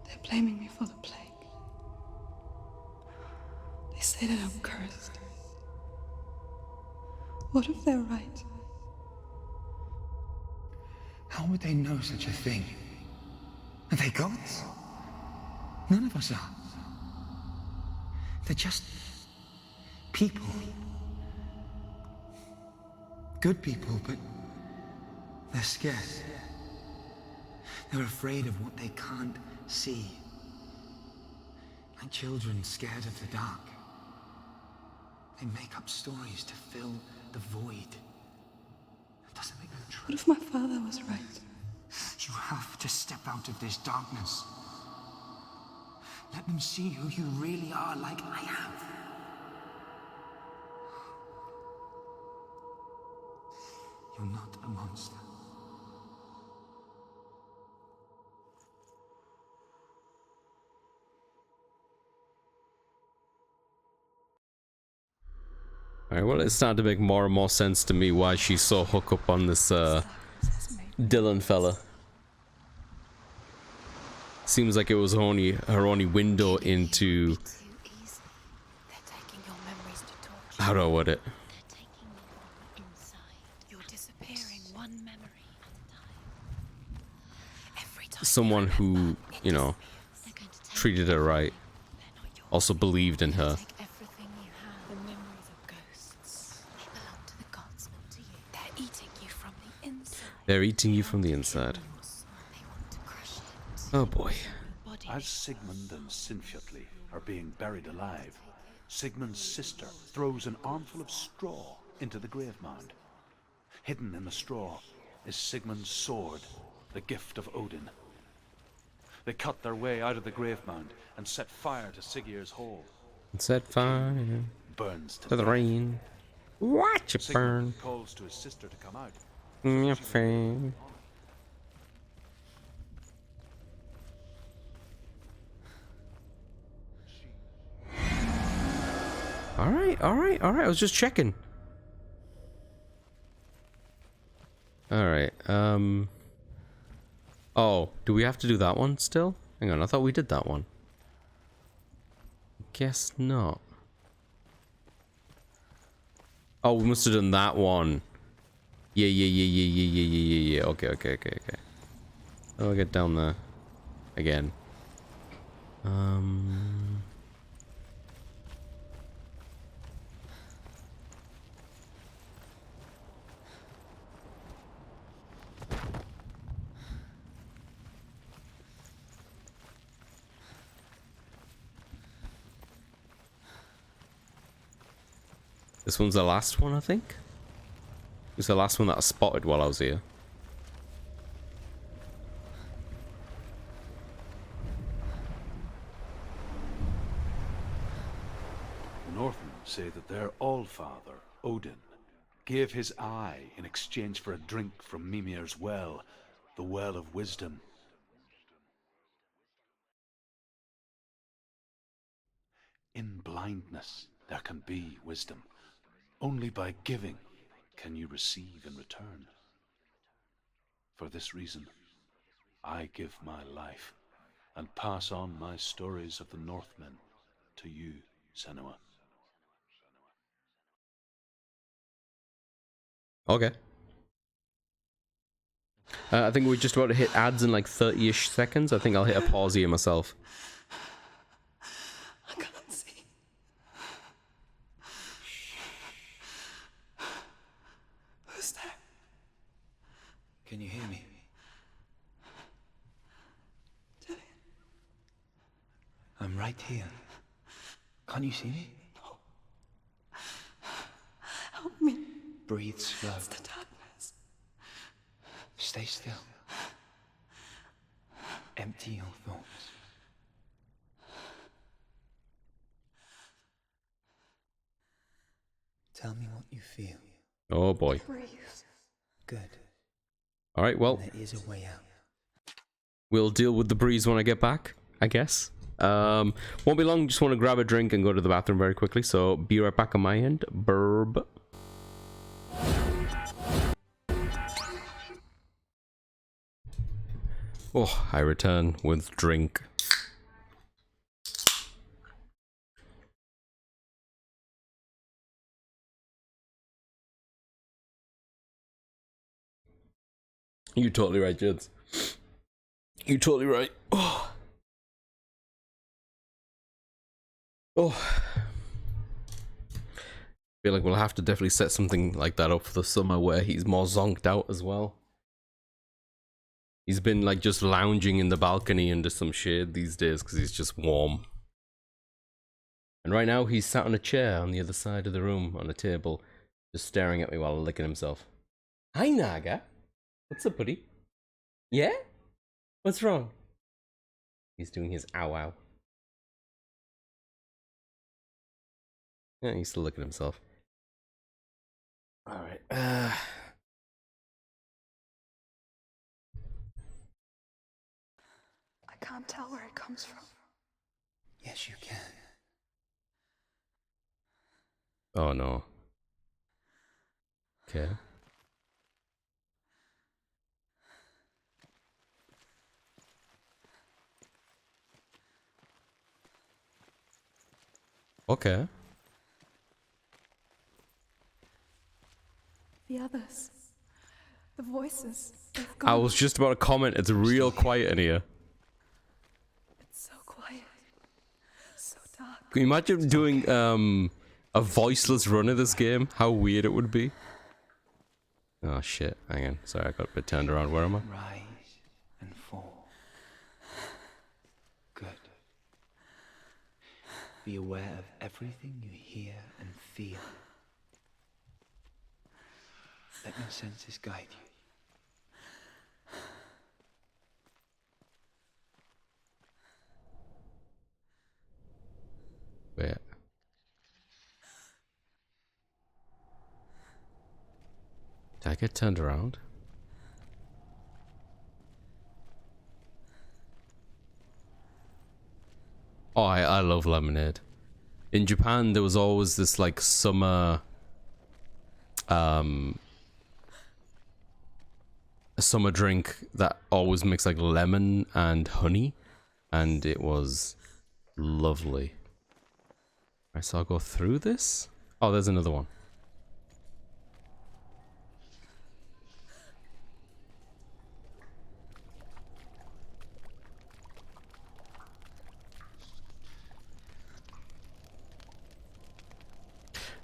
They're blaming me for the plague. They say that I'm cursed. What if they're right? How would they know such a thing? Are they gods? None of us are. They're just people. Good people, but they're scared. They're afraid of what they can't see. Like children scared of the dark. They make up stories to fill the void. That doesn't make them true. What if my father was right? You have to step out of this darkness. Let them see who you really are, like I am. You're not a monster. Alright, well, it's starting to make more and more sense to me why she's so hooked up on this Dylan fella. Seems like it was her only window into... How do I word it? Someone who, you know, treated her right. Also believed in her. They're eating you from the inside. Oh boy. As Sigmund and Sinfjotli are being buried alive, Sigmund's sister throws an armful of straw into the grave mound. Hidden in the straw is Sigmund's sword, the gift of Odin. They cut their way out of the grave mound and set fire to Siggeir's hole. Set fire. burns to To the death. rain. Watch it burn. Sigmund calls to his sister to come out. Your face. Alright. I was just checking. Alright, oh, do we have to do that one still? Hang on, I thought we did that one. Guess not. Oh, we must have done that one. Yeah. Okay. I'll get down there. Again. This one's the last one, I think. It's the last one that I spotted while I was here. The Northmen say that their Allfather, Odin, gave his eye in exchange for a drink from Mimir's well, the Well of Wisdom. In blindness, there can be wisdom. Only by giving can you receive in return. For this reason, I give my life and pass on my stories of the Northmen to you, Senua. Okay. I think we're just about to hit ads in like 30-ish seconds. I think I'll hit a pause here myself. I can't see. Who's there? Can you hear me? I'm right here. Can't you see me? No. Help me. Breathe slow. It's the darkness. Stay still. Empty your thoughts. Tell me what you feel. Oh boy. Breathe. Good. Alright, well. There is a way out. We'll deal with the breeze when I get back, I guess. Won't be long, just want to grab a drink and go to the bathroom very quickly, so be right back on my end. Burb. Oh, I return with drink. You're totally right, Jids. You're totally right. Oh. Feel like we'll have to definitely set something like that up for the summer where he's more zonked out as well. He's been like just lounging in the balcony under some shade these days because he's just warm. And right now he's sat on a chair on the other side of the room on a table, just staring at me while licking himself. Hi, Naga. What's up, buddy? Yeah? What's wrong? He's doing his ow ow. Yeah, he's still looking at himself. Alright. I can't tell where it comes from. Yes, you can. Oh no. Okay. Okay. The others. The voices. I was just about to comment, it's real quiet in here. It's so quiet. So dark. Can you imagine doing a voiceless run of this game? How weird it would be. Oh shit, hang on. Sorry, I got a bit turned around. Where am I? Rise and fall. Good. Be aware of everything you hear and feel. Let your senses guide you. Wait. Did I get turned around? Oh, I love lemonade. In Japan, there was always this like summer, a summer drink that always mixed like lemon and honey, and it was lovely. Alright, so I'll go through this. Oh, there's another one.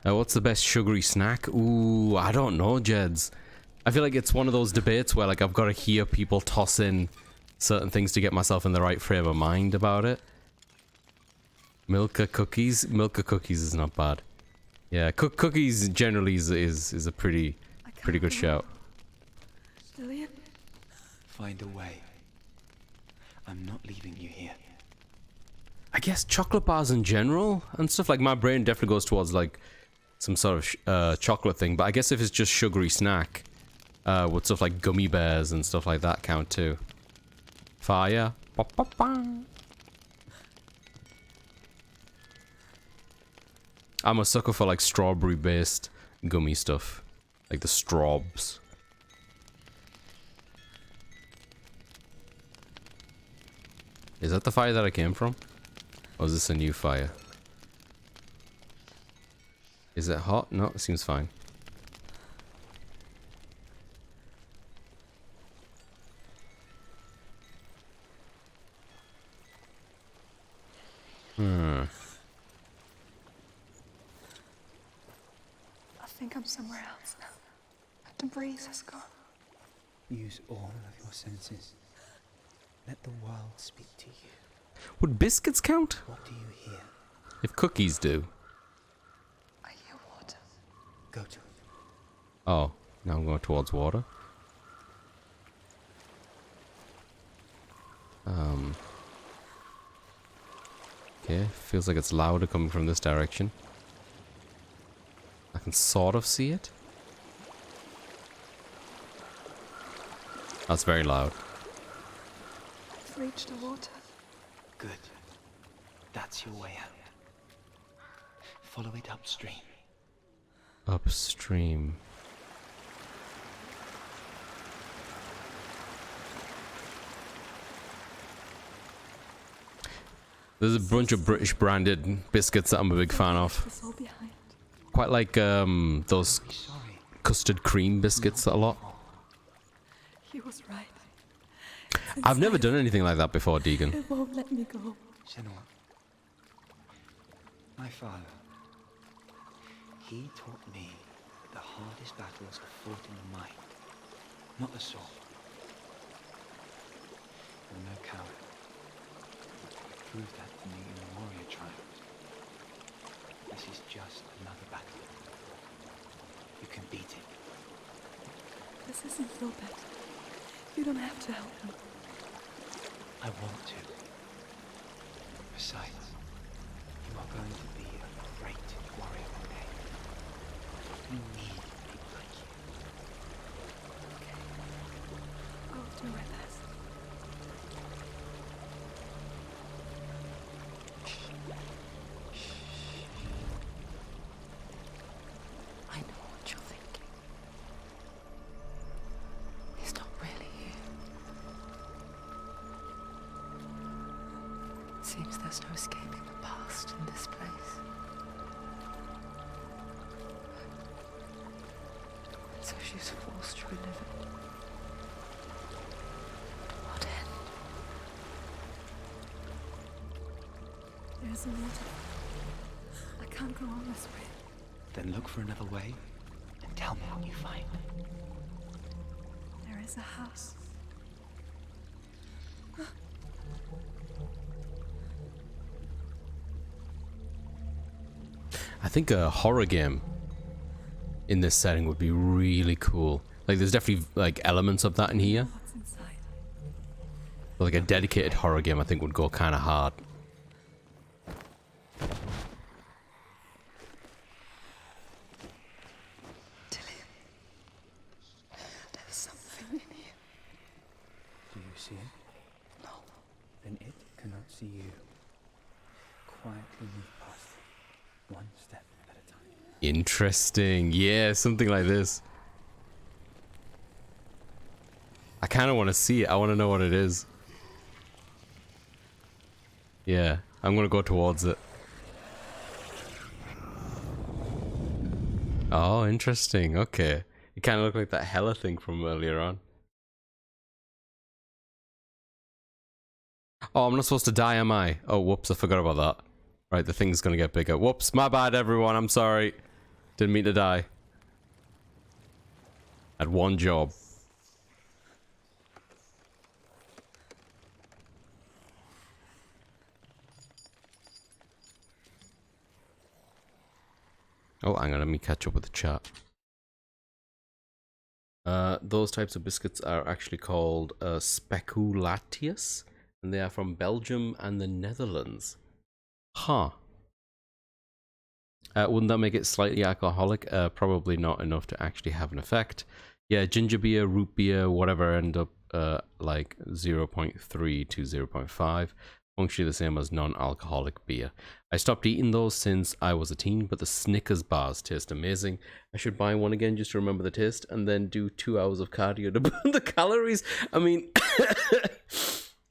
What's the best sugary snack? Ooh, I don't know, Jeds. I feel like it's one of those debates where like I've got to hear people toss in certain things to get myself in the right frame of mind about it. Milka cookies? Milka cookies is not bad. Yeah, cookies generally is a pretty good shout. Lillian? Find a way. I'm not leaving you here. I guess chocolate bars in general and stuff, like my brain definitely goes towards like some sort of chocolate thing, but I guess if it's just sugary snack, would stuff like gummy bears and stuff like that count too? Fire. I'm a sucker for like strawberry based gummy stuff, like the Straubs. Is that the fire that I came from? Or is this a new fire? Is it hot? No, it seems fine. I think I'm somewhere else now. The breeze has gone. Use all of your senses. Let the world speak to you. Would biscuits count? What do you hear? If cookies do. I hear water. Go to it. Oh, now I'm going towards water. Okay, feels like it's louder coming from this direction. I can sort of see it. That's very loud. I've reached the water. Good. That's your way out. Follow it upstream. Upstream. There's a bunch of British branded biscuits that I'm a big fan of. It's all behind. Quite like those custard cream biscuits a lot. He was right. I've never done anything like that before, Deegan. It won't let me go. Senua. My father. He taught me that the hardest battles are fought in the mind, not the sword. You're no coward. You proved that to me in the warrior trials. This is just another battle. You can beat it. This isn't your battle. You don't have to help me. I want to. Besides, you are going to be a great warrior one day. We need people like you. Okay. I'll do my best. I know what you're thinking. He's not really here. Seems there's no escaping the past in this place. So she's forced to relive it. What end? There's a water. I can't go on this way. Then look for another way and tell me what you find. There is a house. I think a horror game in this setting would be really cool. Like, there's definitely like elements of that in here. What's inside? But like a dedicated horror game, I think would go kind of hard. cannot see you. Quietly move past it, one step at a time. Interesting. Yeah, something like this. I kind of want to see it. I want to know what it is. Yeah, I'm going to go towards it. Oh, interesting. Okay. It kind of looked like that Hela thing from earlier on. Oh, I'm not supposed to die, am I? Oh, whoops, I forgot about that. Right, the thing's gonna get bigger. Whoops, my bad, everyone. I'm sorry. Didn't mean to die. Had one job. Oh, hang on, let me catch up with the chat. Those types of biscuits are actually called speculatius, and they are from Belgium and the Netherlands. Huh. Wouldn't that make it slightly alcoholic? Probably not enough to actually have an effect. Yeah, ginger beer, root beer, whatever, end up like 0.3 to 0.5. Functionally the same as non-alcoholic beer. I stopped eating those since I was a teen, but the Snickers bars taste amazing. I should buy one again just to remember the taste, and then do 2 hours of cardio to burn the calories. I mean,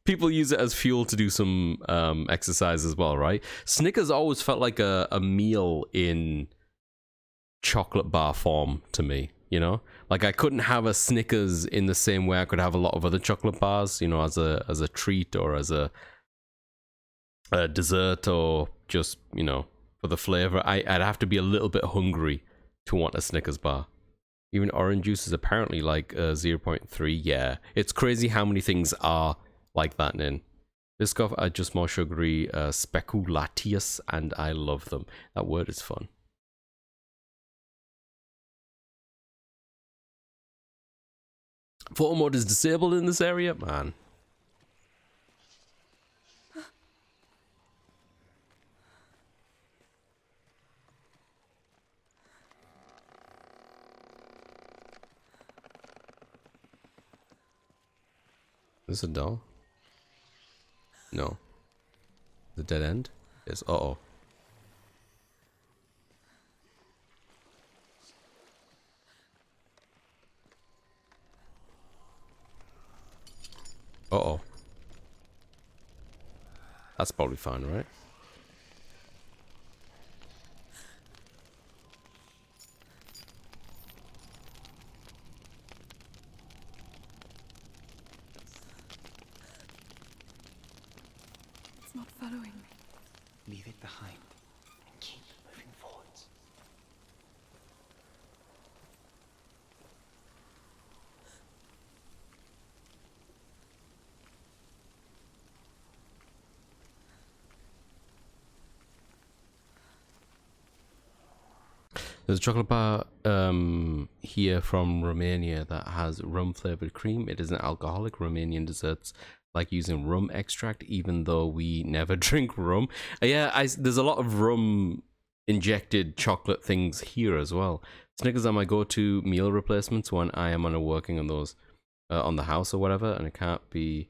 people use it as fuel to do some exercise as well, right? Snickers always felt like a meal in chocolate bar form to me, you know? Like I couldn't have a Snickers in the same way I could have a lot of other chocolate bars, you know, as a treat or as a dessert or just, you know, for the flavor. I'd have to be a little bit hungry to want a Snickers bar. Even orange juice is apparently like 0.3. Yeah, it's crazy how many things are like that. In Biscoff are just more sugary, speculatius, and I love them. That word is fun. Photo mode is disabled in this area, man. Is this a doll? No. The dead end? Yes. Uh-oh. Uh-oh. That's probably fine, right? Not following me. Leave it behind and keep moving forwards. There's a chocolate bar here from Romania that has rum flavored cream. It is an alcoholic. Romanian desserts like using rum extract, even though we never drink rum. Yeah, there's a lot of rum injected chocolate things here as well. Snickers are my go-to meal replacements when I am working on those on the house or whatever, and it can't be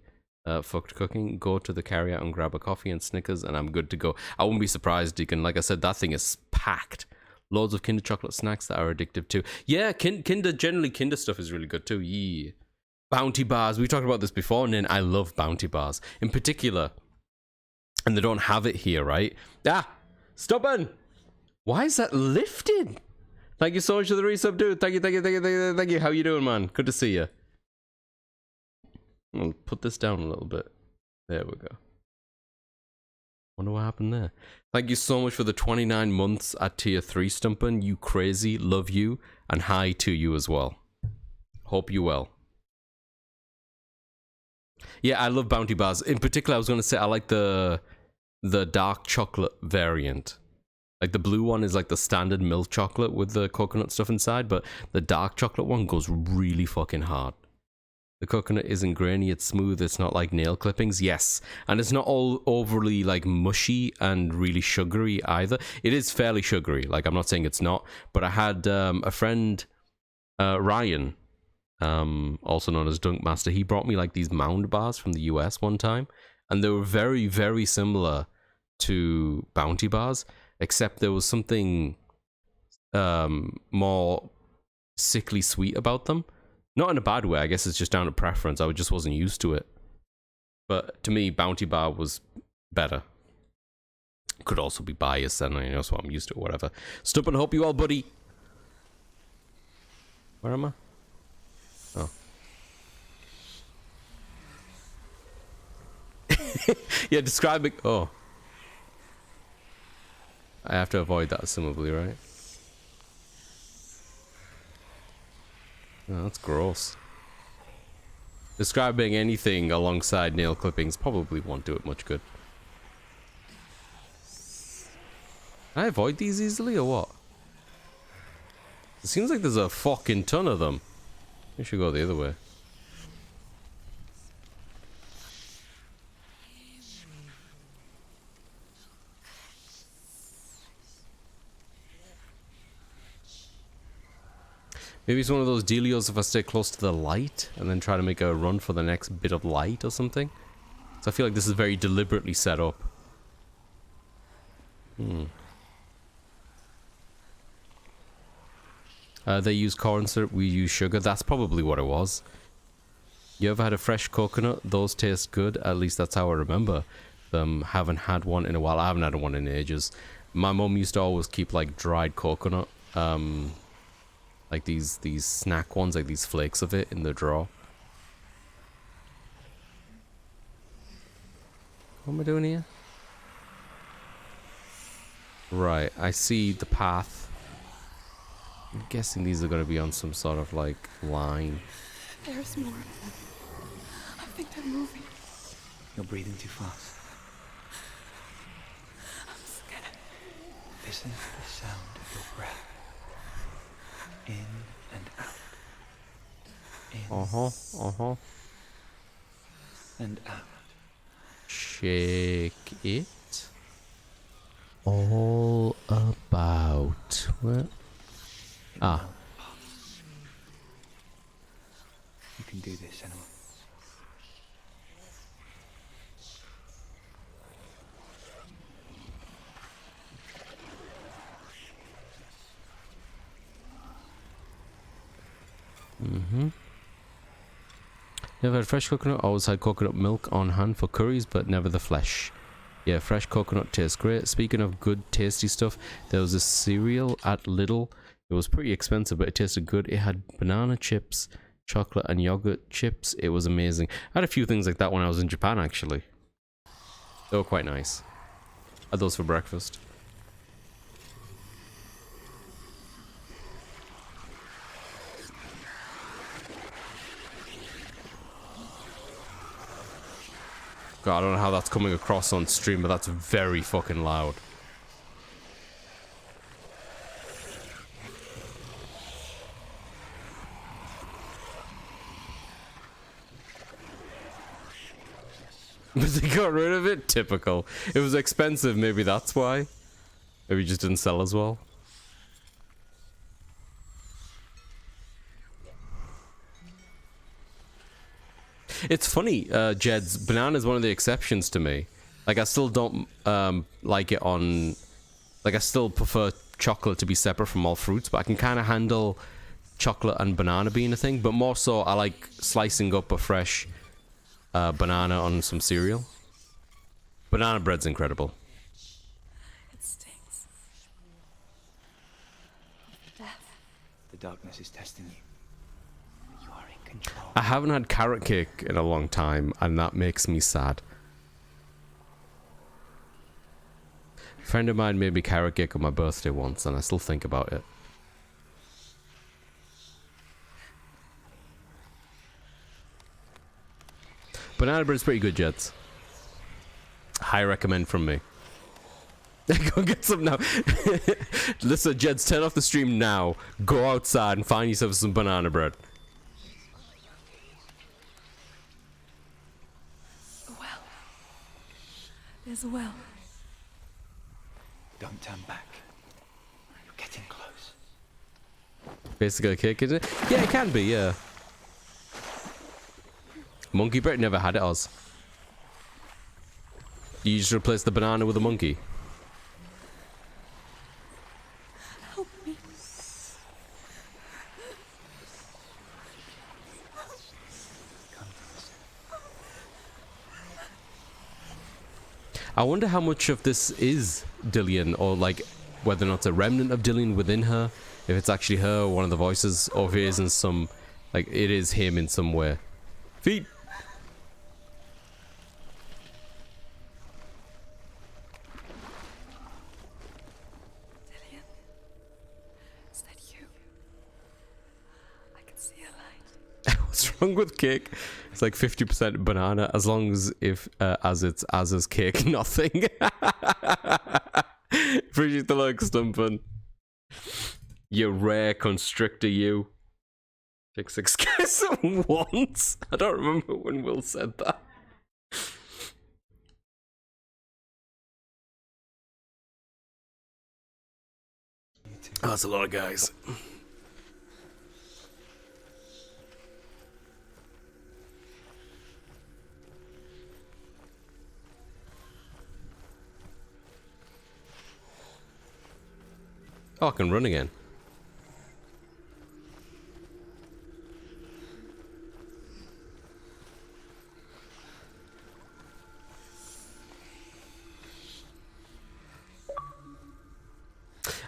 fucked cooking. Go to the carryout and grab a coffee and Snickers, and I'm good to go. I wouldn't be surprised, Deacon. Like I said, that thing is packed. Loads of Kinder chocolate snacks that are addictive too. Yeah, Kinder stuff is really good too. Yeah. Bounty bars. We talked about this before, and I love Bounty bars in particular. And they don't have it here, right? Ah, stubborn. Why is that lifted? Thank you so much for the resub, dude. Thank you. How you doing, man? Good to see you. I'll put this down a little bit. There we go. Wonder what happened there. Thank you so much for the 29 months at tier 3, Stumpin. You crazy. Love you. And hi to you as well. Hope you well. Yeah, I love Bounty bars. In particular, I was going to say I like the dark chocolate variant. Like the blue one is like the standard milk chocolate with the coconut stuff inside, but the dark chocolate one goes really fucking hard. The coconut isn't grainy, it's smooth, it's not like nail clippings. Yes, and it's not all overly like mushy and really sugary either. It is fairly sugary, like I'm not saying it's not, but I had a friend, Ryan, also known as Dunkmaster. He brought me like these Mound bars from the US one time, and they were very, very similar to Bounty bars, except there was something more sickly sweet about them. Not in a bad way, I guess it's just down to preference. I just wasn't used to it. But to me, Bounty bar was better. Could also be biased, and you know, so I'm used to it, whatever. Stop and hope you all, buddy. Where am I? Oh. Yeah, describing. Oh. I have to avoid that, assumably, right? Oh, that's gross. Describing anything alongside nail clippings probably won't do it much good. Can I avoid these easily or what? It seems like there's a fucking ton of them. We should go the other way. Maybe it's one of those dealios if I stay close to the light and then try to make a run for the next bit of light or something. So I feel like this is very deliberately set up. They use corn syrup, we use sugar. That's probably what it was. You ever had a fresh coconut? Those taste good. At least that's how I remember them. Haven't had one in a while. I haven't had one in ages. My mum used to always keep like dried coconut. Like these snack ones, like these flakes of it in the drawer. What am I doing here? Right, I see the path. I'm guessing these are going to be on some sort of like line. There's more. I think they're moving. You're breathing too fast. I'm scared. Listen to the sound of your breath. In and out. In and out. Shake it. All about. Where? Ah. You can do this, Senua. Never had fresh coconut. Always had coconut milk on hand for curries, but never the flesh. Yeah, fresh coconut tastes great. Speaking of good, tasty stuff, there was a cereal at Lidl. It was pretty expensive, but it tasted good. It had banana chips, chocolate, and yogurt chips. It was amazing. I had a few things like that when I was in Japan, actually. They were quite nice. I had those for breakfast. God, I don't know how that's coming across on stream, but that's very fucking loud. But they got rid of it? Typical. It was expensive, maybe that's why. Maybe it just didn't sell as well. It's funny, Jed's banana is one of the exceptions to me. Like, I still don't like it on... Like, I still prefer chocolate to be separate from all fruits, but I can kind of handle chocolate and banana being a thing. But more so, I like slicing up a fresh banana on some cereal. Banana bread's incredible. It stings. Death. The darkness is testing you. You are in control. I haven't had carrot cake in a long time, and that makes me sad. A friend of mine made me carrot cake on my birthday once, and I still think about it. Banana bread's pretty good, Jets. High recommend from me. Go get some now. Listen, Jeds, turn off the stream now. Go outside and find yourself some banana bread. A well. There's a well. Don't turn back. You're getting close. Basically a cake, is it? Yeah, it can be, yeah. Monkey bread, never had it, Oz. You just replace the banana with a monkey. Help me. I wonder how much of this is Dillion, or like whether or not it's a remnant of Dillion within her, if it's actually her or one of the voices, or if it is in some, like it is him in some way. Feet. Dillion, is that you? I can see a light. What's wrong with cake? It's like 50% banana, as long as if as it's as cake, nothing. Appreciate the like, Stumpin. You rare constrictor, you. 6 guys at once. I don't remember when Will said that. Oh, that's a lot of guys. Oh, I can run again.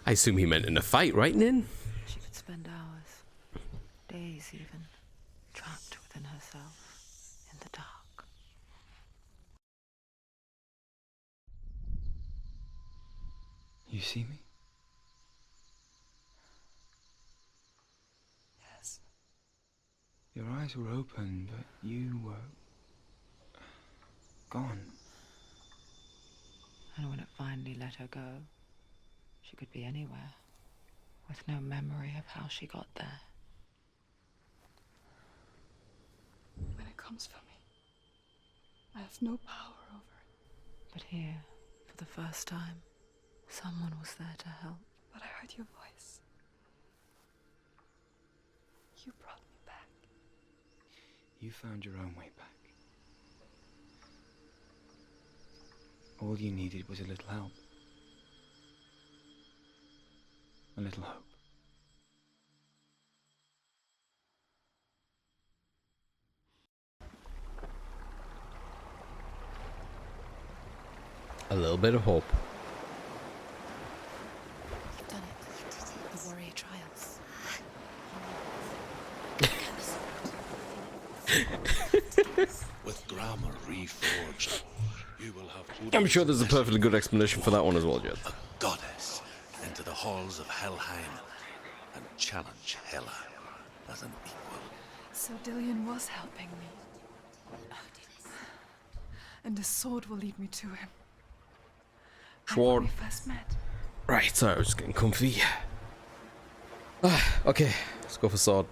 I assume he meant in a fight, right, Nin? She could spend hours, days even, trapped within herself, in the dark. You see me? Yes. Your eyes were open, but you were gone. And when it finally let her go, she could be anywhere, with no memory of how she got there. When it comes for me, I have no power over it. But here, for the first time, someone was there to help. But I heard your voice. You brought me back. You found your own way back. All you needed was a little help. A little hope. A little bit of hope. You've done it. The warrior trials. With grammar reforged, you will have... I'm sure there's a perfectly good explanation for that one as well, Jed. A goddess into the halls of Helheim and challenge Hela as an equal. So Dillion was helping me. And the sword will lead me to him. Like when Sword. we first met. Right, sorry, I was just getting comfy. Okay, let's go for sword.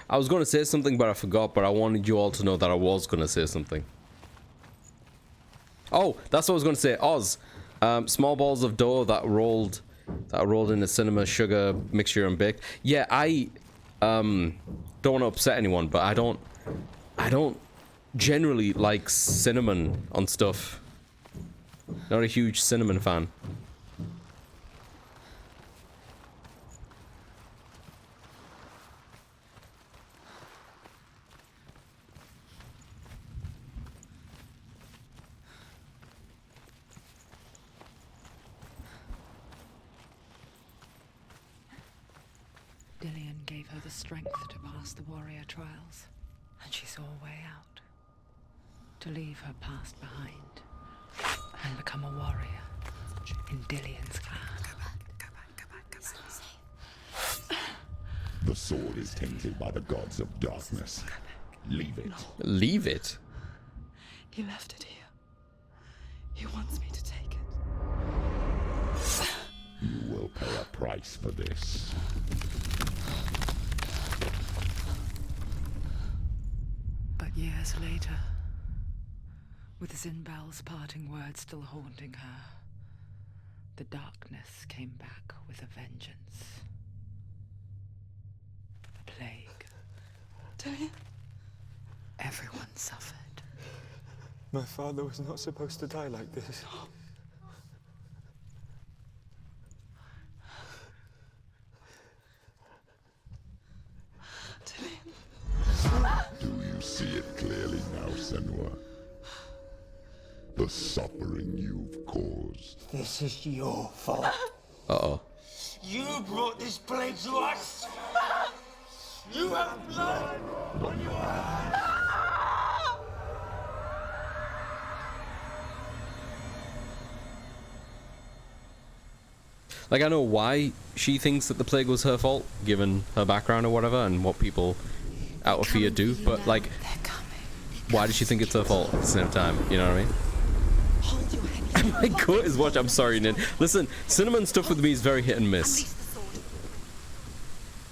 I was going to say something, but I forgot, but I wanted you all to know that I was going to say something. Oh, that's what I was going to say. Oz. Small balls of dough that rolled in a cinema sugar mixture and baked. Yeah, I don't want to upset anyone, but I don't generally like cinnamon on stuff. Not a huge cinnamon fan. Dillion gave her the strength to pass the warrior trials, and she saw a way out. To leave her past behind and become a warrior in Dillion's clan. It's not safe. The sword is tainted by the gods of darkness. Leave it. Leave it? He left it here. He wants me to take it. You will pay a price for this. But years later, with Zinbal's parting words still haunting her, the darkness came back with a vengeance. A plague Everyone suffered. My father was not supposed to die like this. Do you see it clearly now, Senua? The suffering you've caused. This is your fault. Uh-oh. You brought this plague to us. You have blood on your hands. Like, I know why she thinks that the plague was her fault, given her background or whatever, and what people out of fear do, but, like, why does she think it's her fault at the same time? You know what I mean? My coat is watch. I'm sorry, Nin. Listen, cinnamon stuff with me is very hit and miss.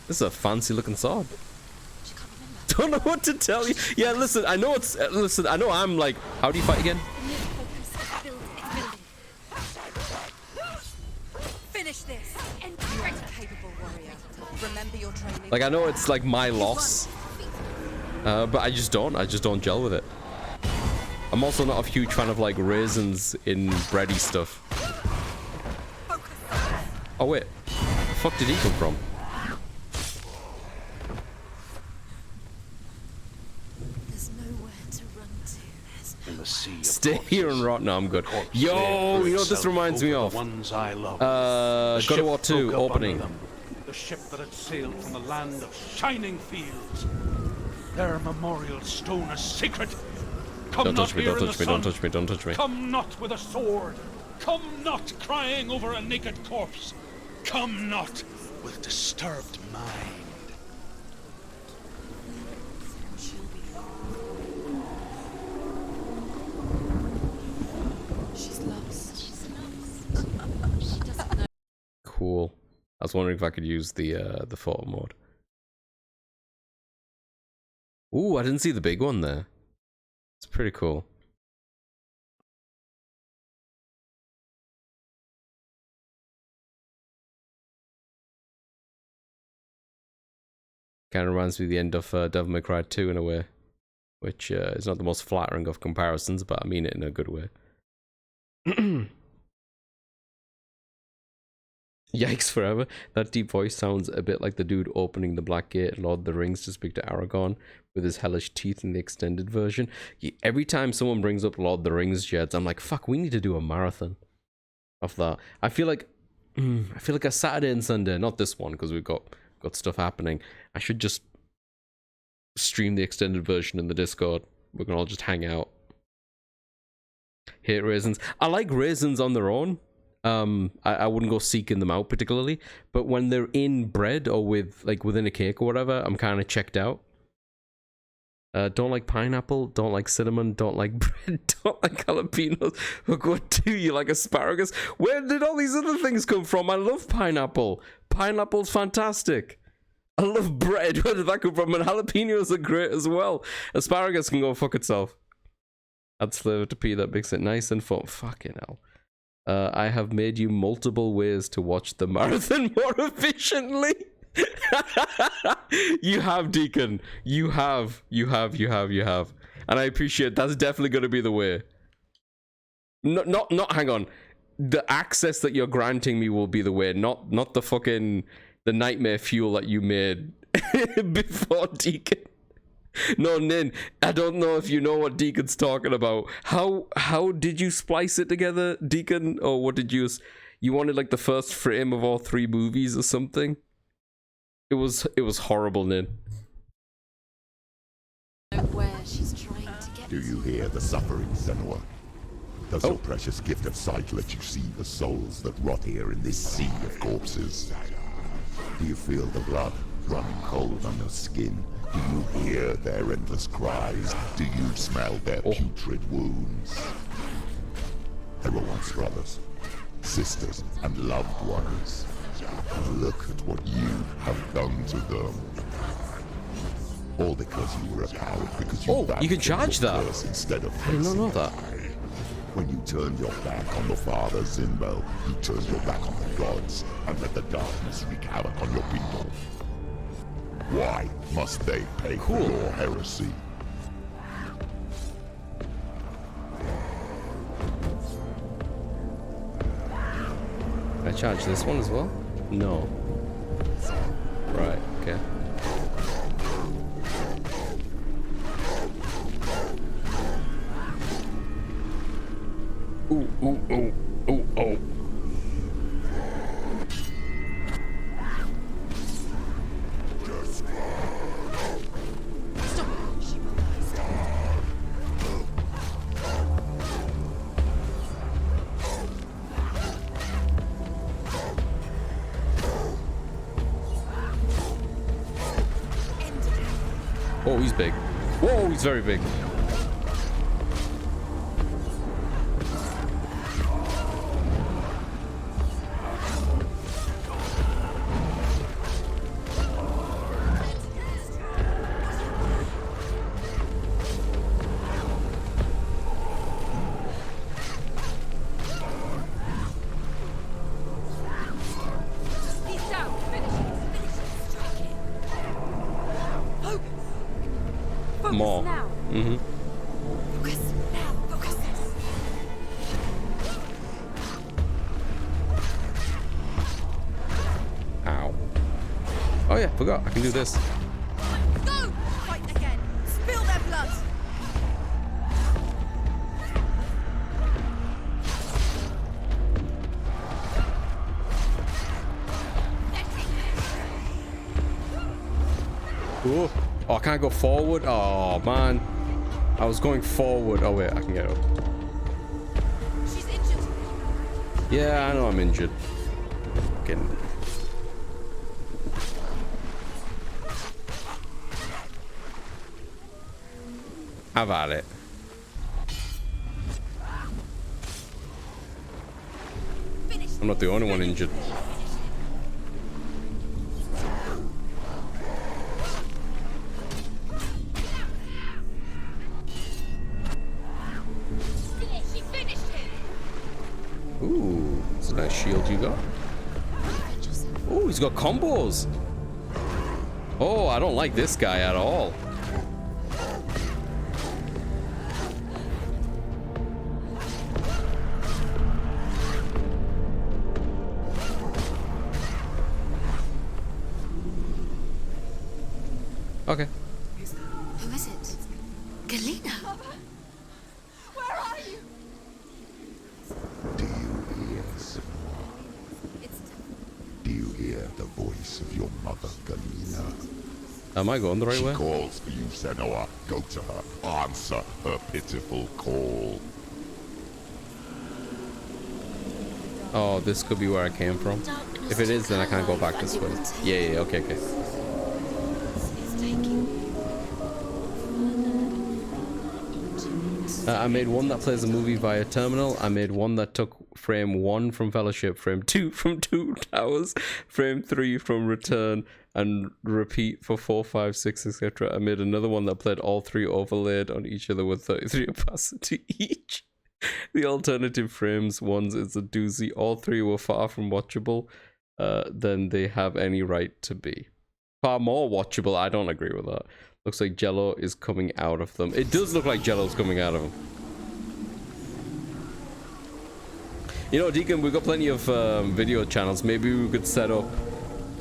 This is a fancy looking sword. Don't know what to tell you. Yeah, listen, I know it's... listen, I know I'm like... How do you fight again? Finish this. You are a capable warrior. Remember your training. Like, I know it's like my loss. But I just don't gel with it. I'm also not a huge fan of like raisins in bready stuff. Oh wait, where the fuck did he come from? There's nowhere to run to. In the sea. Stay here and rot. No, I'm good. Yo, you know what this reminds me of? God of War 2 opening. The ship that had sailed from the land of shining fields. Their memorial stone is sacred. Come Don't touch me, not don't here in touch the me, don't sun. touch me, don't touch me. Come not with a sword. Come not crying over a naked corpse. Come not with disturbed mind. She's lost. She's lost. She doesn't know. Cool. I was wondering if I could use the photo mode. Ooh, I didn't see the big one there. It's pretty cool. Kind of reminds me of the end of Devil May Cry 2 in a way, which is not the most flattering of comparisons, but I mean it in a good way. Yikes forever. That deep voice sounds a bit like the dude opening the Black Gate in Lord of the Rings to speak to Aragorn with his hellish teeth in the extended version. Every time someone brings up Lord of the Rings, Jeds, I'm like, fuck, we need to do a marathon of that. I feel like a Saturday and Sunday, not this one because we've got stuff happening. I should just stream the extended version in the Discord. We can all just hang out. Hate raisins. I like raisins on their own. I wouldn't go seeking them out particularly, but when they're in bread or with like within a cake or whatever, I'm kind of checked out. Don't like pineapple, don't like cinnamon, don't like bread, don't like jalapenos. Look, what do you like? Asparagus? Where did all these other things come from? I love pineapple. Pineapple's fantastic. I love bread. Where did that come from? And jalapenos are great as well. Asparagus can go fuck itself. Adds flavor to pea that makes it nice and fun. Fucking hell. I have made you multiple ways to watch the marathon more efficiently. You have, Deacon. You have. And I appreciate that's definitely going to be the way. Not, hang on. The access that you're granting me will be the way, not the fucking, the nightmare fuel that you made before, Deacon. No, Nin, I don't know if you know what Deacon's talking about. How did you splice it together, Deacon? Or what did you wanted like the first frame of all 3 movies or something? It was horrible, Nin. Where she's trying to get. Do you hear the suffering, Senua? Does your precious gift of sight let you see the souls that rot here in this sea of corpses? Do you feel the blood running cold on your skin? Do you hear their endless cries? Do you smell their putrid wounds? They were once brothers, sisters, and loved ones. Look at what you have done to them. All because you were a coward, because you you can charge that instead of I did not know that. When you turned your back on the Father Zinbo, you turned your back on the gods and let the darkness wreak havoc on your people. Why must they pay for your heresy? Can I charge this one as well? No. Right, okay. Ooh, ooh, ooh, ooh, oh. Oh, he's big. Whoa, he's very big. More. Mm-hmm. Focus now. Focus. Ow. Oh yeah, forgot. I can do this. Go! Fight again. Spill their blood. Ooh. Oh, I can't go forward. Oh man, I was going forward. Oh wait, I can get up. She's injured. Yeah, I know I'm injured. Getting. Have at it. I'm not the only one injured. Ooh, it's a nice shield you got. Oh, he's got combos. Oh, I don't like this guy at all. Okay. Who is it? Galena. Where are you? Do you hear, Senua? Do you hear the voice of your mother, Galena? Am I going the right way? She calls for you, Senua. Go to her. Answer her pitiful call. Oh, this could be where I came from. If it is, then I can't go back this way. Yeah, okay, okay. I made one that plays a movie via terminal. I made one that took frame 1 from Fellowship, frame 2 from Two Towers, frame 3 from Return, and repeat for 4, 5, 6, etc. I made another one that played all 3 overlaid on each other with 33 opacity each. The alternative frames ones is a doozy. All 3 were far from watchable than they have any right to be. Far more watchable. I don't agree with that. Looks like Jello is coming out of them. It does look like Jello's coming out of them. You know, Deacon, we've got plenty of video channels. Maybe we could set up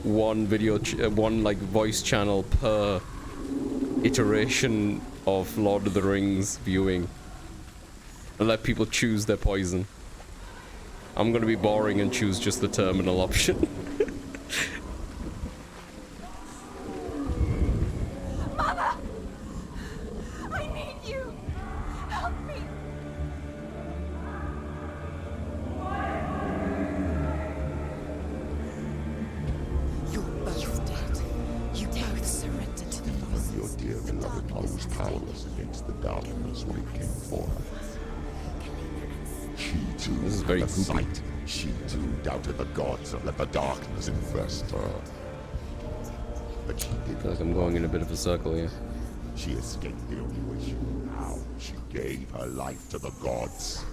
one video, one like voice channel per iteration of Lord of the Rings viewing, and let people choose their poison. I'm gonna be boring and choose just the terminal option. Mother! I need you! Help me! You're both dead. You both surrendered to the voices. Your dear beloved mother was powerless against the darkness when it came for her. She too This is very had goopy. sight. She too doubted the gods and let the darkness infest her. But she did. I feel like I'm going in a bit of a circle here. She escaped the only way she knew how. She gave her life to the gods.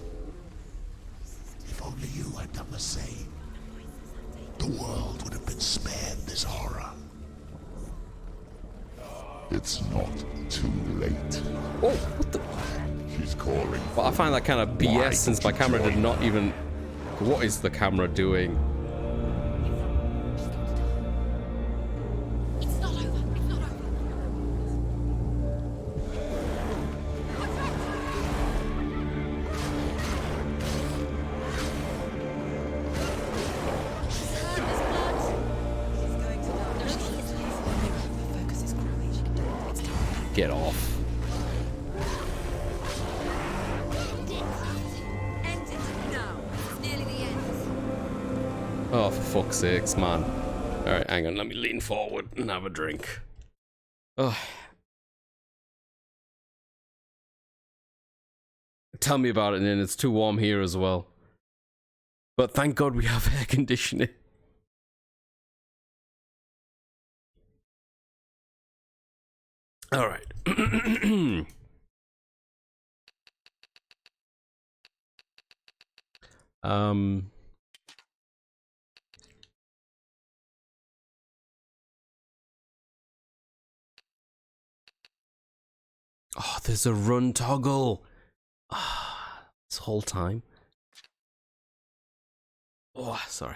If only you had done the same, the world would have been spared this horror. It's not too late. Oh, what the? She's calling. Well, I find that kind of BS since my camera did not even... What is the camera doing? It's not over. It's not over. Get off. Oh, for fuck's sakes, man. Alright, hang on. Let me lean forward and have a drink. Oh. Tell me about it, and it's too warm here as well. But thank God we have air conditioning. Alright. Oh, there's a run toggle. Ah, this whole time. Oh, sorry.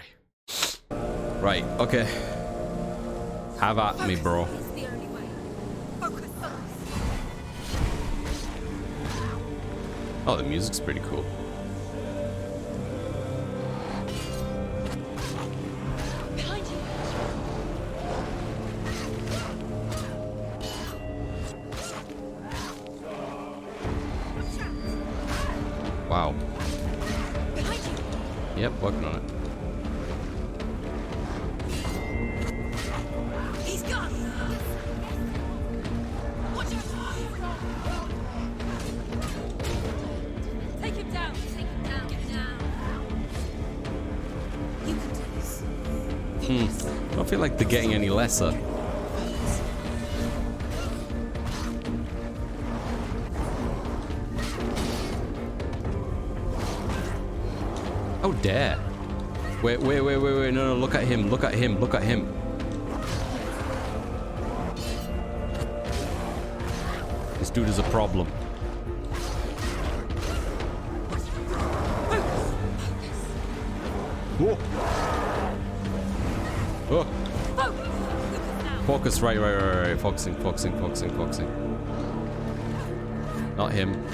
Right, okay. Have at me, bro. Oh, the music's pretty cool. Wow. Yep, working on it. He's gone. Watch out. Take him down. Take him down. Get down. You can do this. I don't feel like they're getting any lesser. Oh, dare. Wait, no, look at him, look at him, look at him. This dude is a problem. Whoa. Oh. Focus, right. Focusing. Not him.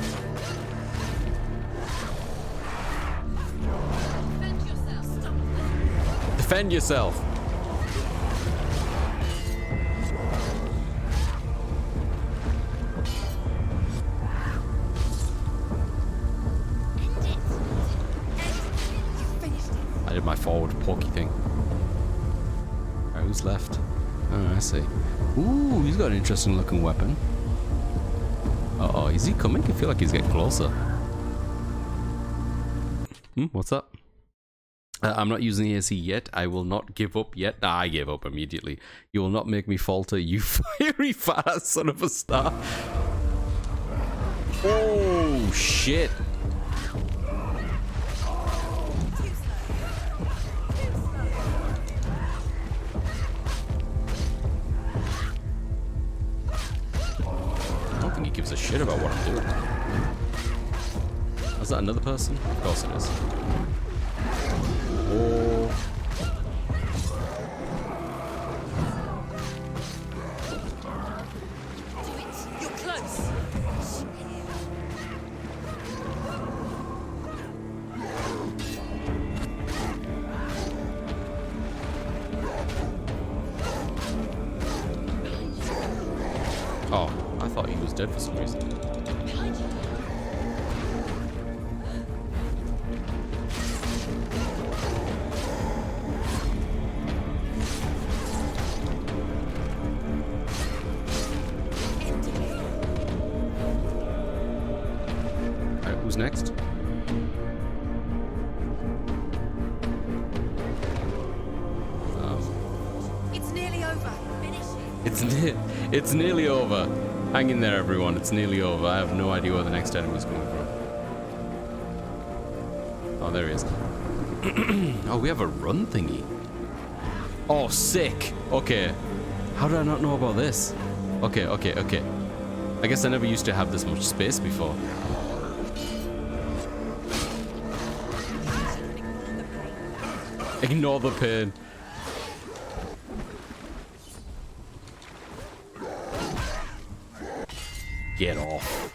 Defend yourself. I did my forward pokey thing. Alright, who's left? Oh, I see. Ooh, he's got an interesting looking weapon. Uh-oh, is he coming? I feel like he's getting closer. What's up? I'm not using the AC yet. I will not give up yet. Nah, I gave up immediately. You will not make me falter, you fiery fat ass son of a star. Oh, shit. I don't think he gives a shit about what I'm doing. Is that another person? Of course it is. Oh. You're close. Oh, I thought he was dead for some reason. Alright, who's next? It's nearly over. It's nearly over. Hang in there, everyone. It's nearly over. I have no idea where the next enemy is coming from. Oh, there he is. Oh, we have a run thingy. Oh, sick. Okay. How did I not know about this? okay, okay, okay. I guess I never used to have this much space before. Ignore the pain. Get off.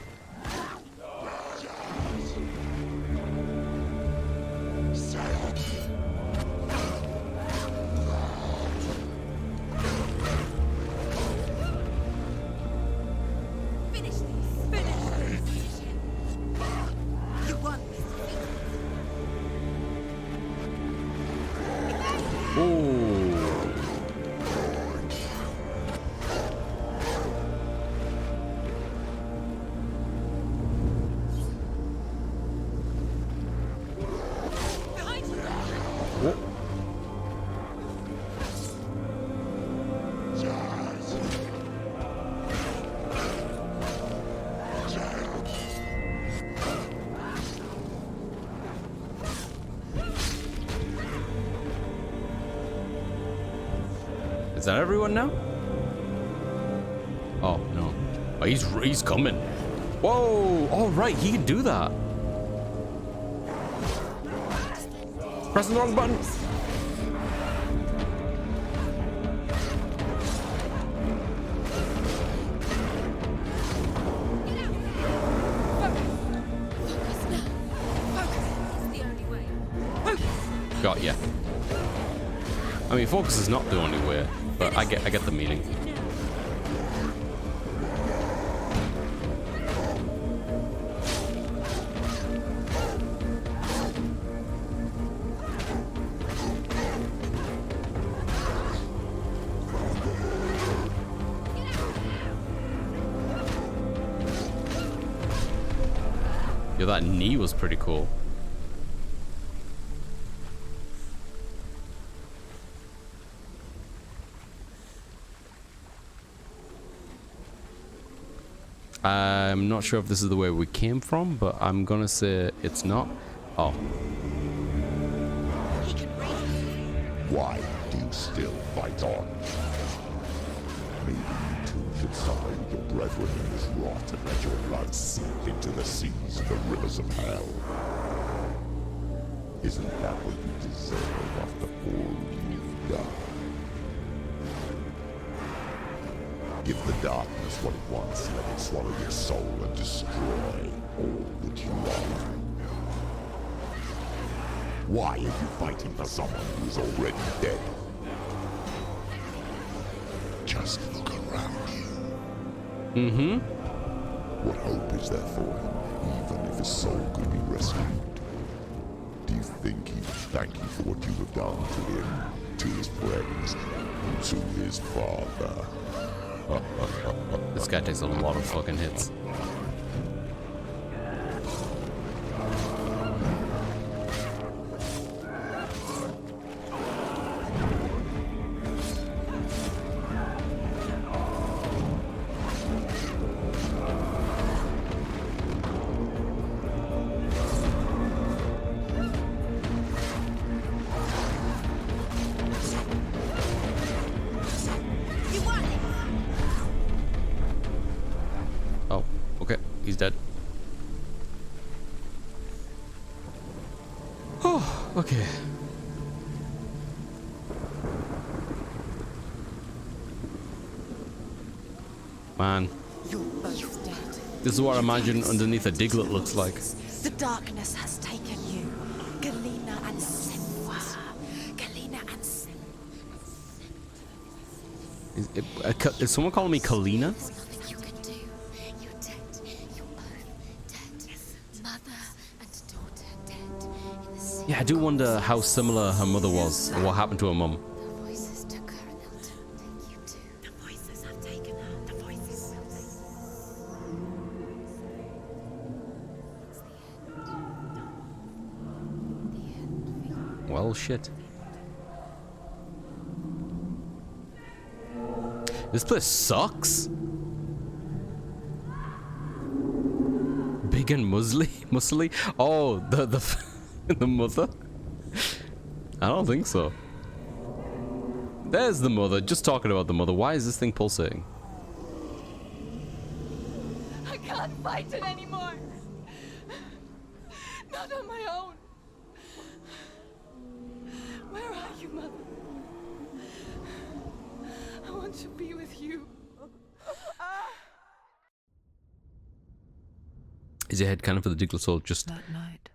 Is that everyone now? Oh, no. Oh, he's coming. Whoa! Oh, right, he can do that. Press the wrong button. Got ya. I mean, focus is not the only way, but I get the meaning. Yeah, that knee was pretty cool. I'm not sure if this is the way we came from, but I'm gonna say it's not. Oh. Why do you still fight on? Maybe you too should suffer with your brethren in this rot and let your blood seep into the seas and the rivers of hell. Isn't that what you deserve after all you've done? Give the darkness what it wants, let it swallow your soul and destroy all that you are. Why are you fighting for someone who is already dead? Just look around you. Mm-hmm. What hope is there for him, even if his soul could be rescued? Do you think he would thank you for what you have done to him, to his friends, and to his father? This guy takes a lot of fucking hits. He's dead. Oh, okay. Man. This is what I imagine underneath a Diglett looks like. The darkness has taken you. Galena and Senua. Galena and Senua. Is someone calling me Kalina? Yeah, I do wonder how similar her mother was and what happened to her mum. The voices took her and they'll take you too. The voices have taken her. The voices will Well, shit. This place sucks. Big and muscly? Oh, the mother? I don't think so. There's the mother. Just talking about the mother. Why is this thing pulsating? can't fight it anymore. Not on my own. Where are you, Mother? I want to be with you. Is your head canon for the Diglett Sword just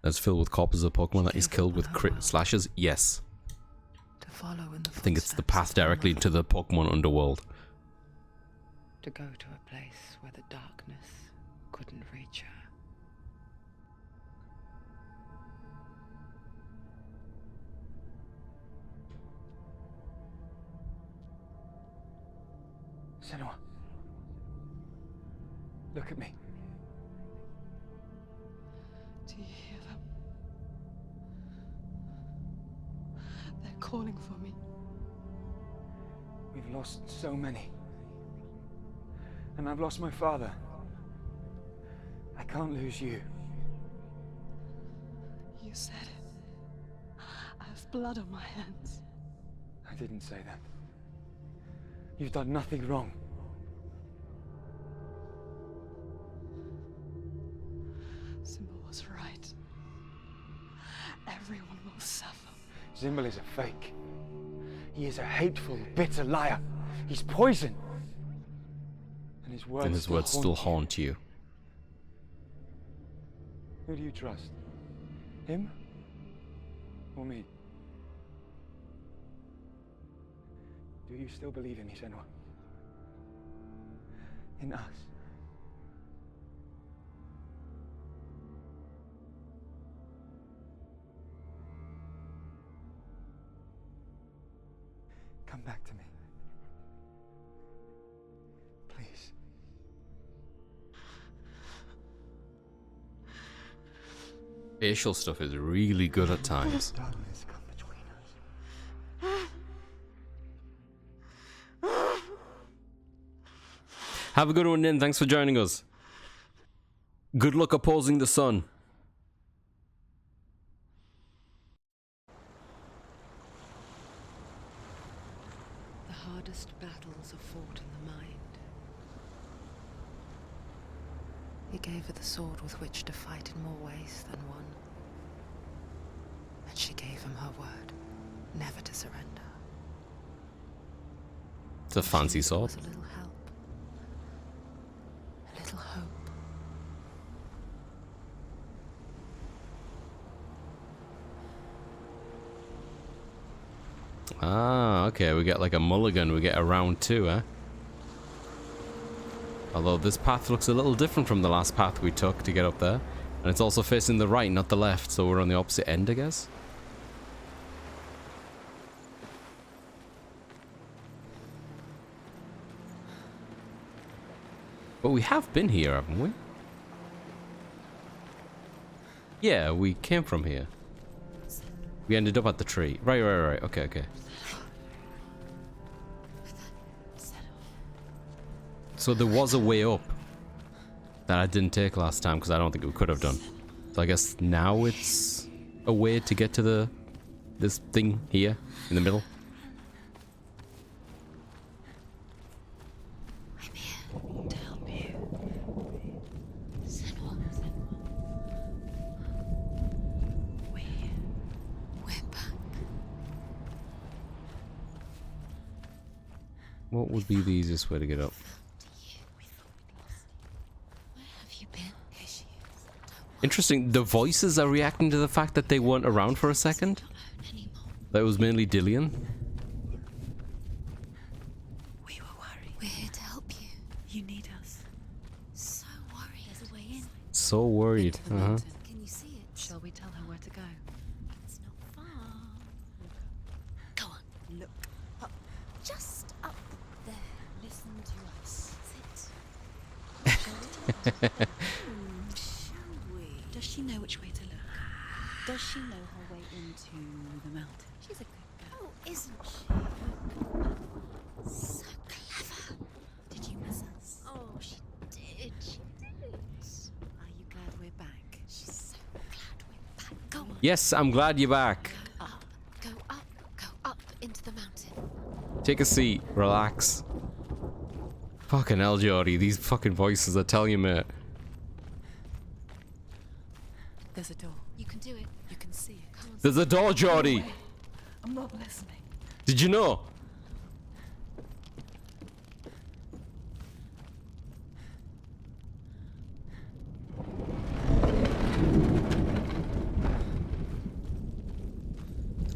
as filled with copies of Pokemon that he's killed with crit slashes? Yes. To follow in the I think it's the path directly into the Pokemon underworld. To go to a place where the darkness couldn't reach her. Senua. Look at me. Do you hear them? They're calling for me. We've lost so many. And I've lost my father. I can't lose you. You said it. I have blood on my hands. I didn't say that. You've done nothing wrong. Symbol was right. Everyone will suffer. Zimbel is a fake. He is a hateful, bitter liar. He's poison. And his words, still haunt you. Who do you trust? Him? Or me? Do you still believe in me, Senua? In us? Come back to me. Please. Facial stuff is really good at times. Darkness come between us. Have a good one, Nin. Thanks for joining us. Good luck opposing the sun. The hardest battles are fought in the mind. He gave her the sword with which to fight in more ways than one. And she gave him her word, never to surrender. It's a fancy sword. Was a little help. A little hope. Ah, okay, we get like a mulligan, we get a round 2, eh? Although this path looks a little different from the last path we took to get up there. And it's also facing the right, not the left, so we're on the opposite end, I guess? But we have been here, haven't we? Yeah, we came from here. We ended up at the tree. Right. Okay. So there was a way up that I didn't take last time because I don't think we could have done. So I guess now it's a way to get to this thing here in the middle. I'm here to help you. Senua. We're back. What would be the easiest way to get up? Interesting, the voices are reacting to the fact that they weren't around for a second. That was mainly Dillion. We were worried. We're here to help you. You need us. So worried. There's a way in. So worried. Can you see it? Shall we tell her where to go? It's not far. Go on. Look up. Just up there. Listen to us. Sit. Does she know which way to look? Does she know her way into the mountain? She's a good girl. Oh, isn't she? So clever. Did you miss us? Oh, she did. She did. Are you glad we're back? She's so glad we're back. Go on. Yes, I'm glad you're back. Go up into the mountain. Take a seat, relax. Fucking hell, Jody, these fucking voices are telling you, mate. There's a door. You can do it. You can see it. Come on. There's a door, Geordie. I'm not listening. Did you know?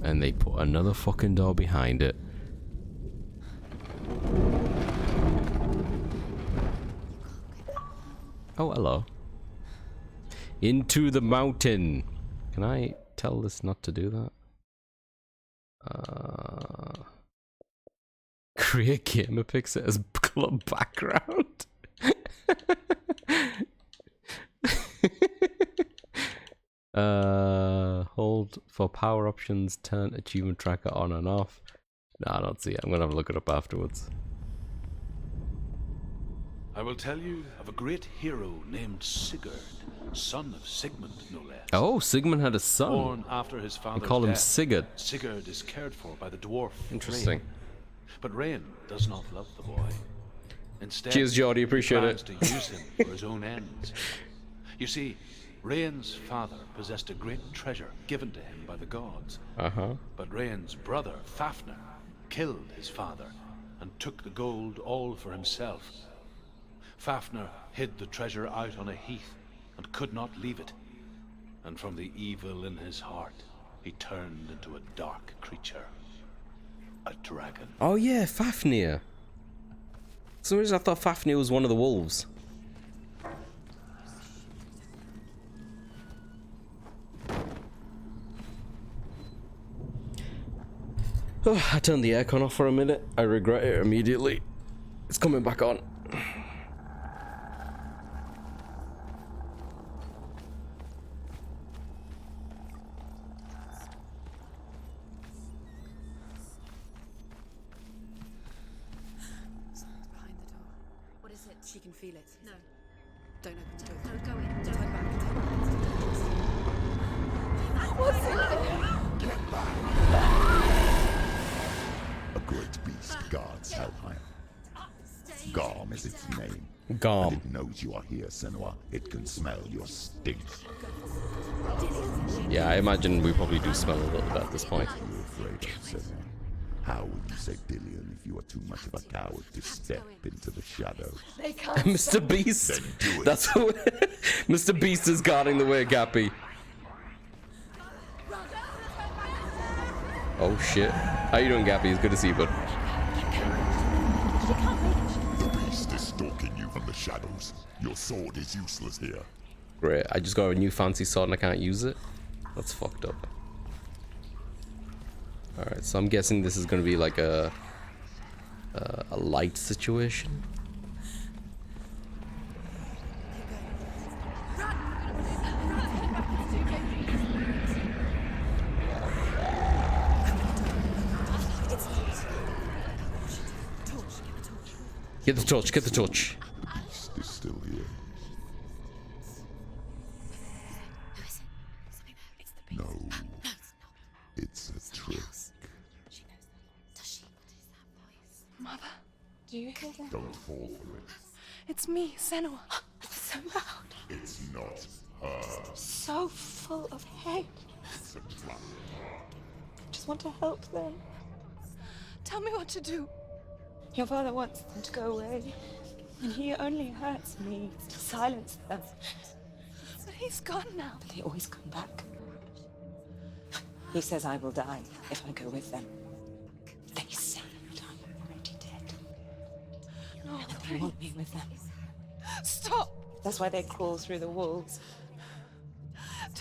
And they put another fucking door behind it. Oh, hello. Into the mountain. Can I tell this not to do that? Create gamer picture as club background. Hold for power options, turn achievement tracker on and off. No, I don't see it. I'm gonna have a look it up afterwards. I will tell you of a great hero named Sigurd, son of Sigmund, no less. Oh, Sigmund had a son. Born after his father's They call him death, Sigurd. Sigurd is cared for by the dwarf Interesting. Rain. But Rain does not love the boy. Instead, Cheers, Geordie. Appreciate he it. plans to use him for his own ends. You see, Rain's father possessed a great treasure given to him by the gods. But Rain's brother, Fafnir, killed his father and took the gold all for himself. Fafnir hid the treasure out on a heath and could not leave it. And from the evil in his heart, he turned into a dark creature. A dragon. Oh yeah, Fafnir. For some reason I thought Fafnir was one of the wolves. Oh, I turned the aircon off for a minute. I regret it immediately. It's coming back on. She can feel it. No. Don't open the door. No, go in. Don't Turn back. What's in there? A great beast guards Helheim. Garm is its name. Garm. And it knows you are here, Senua. It can smell your stink. Yeah, I imagine we probably do smell a little bit at this point. You're afraid of Senua. How would you say Dillion if you are too much of a coward to step into the shadows? They can't. Mr. Beast. Then do it. That's who Mr. Beast is guarding the way, Gappy. Oh shit. How you doing, Gappy? It's good to see you, bud. The beast is stalking you from the shadows. Your sword is useless here. Great. I just got a new fancy sword and I can't use it. That's fucked up. Alright, so I'm guessing this is gonna be like a light situation. Get the torch, get the torch. The beast is still here. No. It's a trick. Mother, do you hear that? Don't fall for it. It's me, Senua. It's so loud. It's not her. So full of hate. It's a trap. I just want to help them. Tell me what to do. Your father wants them to go away. And he only hurts me to silence them. But he's gone now. But they always come back. He says I will die if I go with them. They say that I'm already dead. No, And they want me with them. Stop! That's why they crawl through the walls.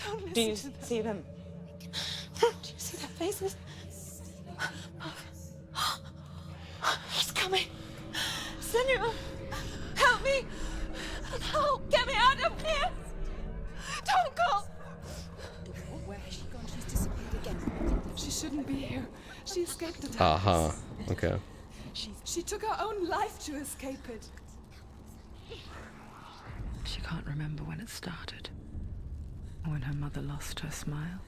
Don't listen Do you to them. see them? Do you see their faces? He's coming. Senua, help me. Help, get me out of here. Don't go. Where has she gone? She's disappeared again. She shouldn't be here. She escaped the darkness. Aha. Okay. She took her own life to escape it. She can't remember when it started. When her mother lost her smile.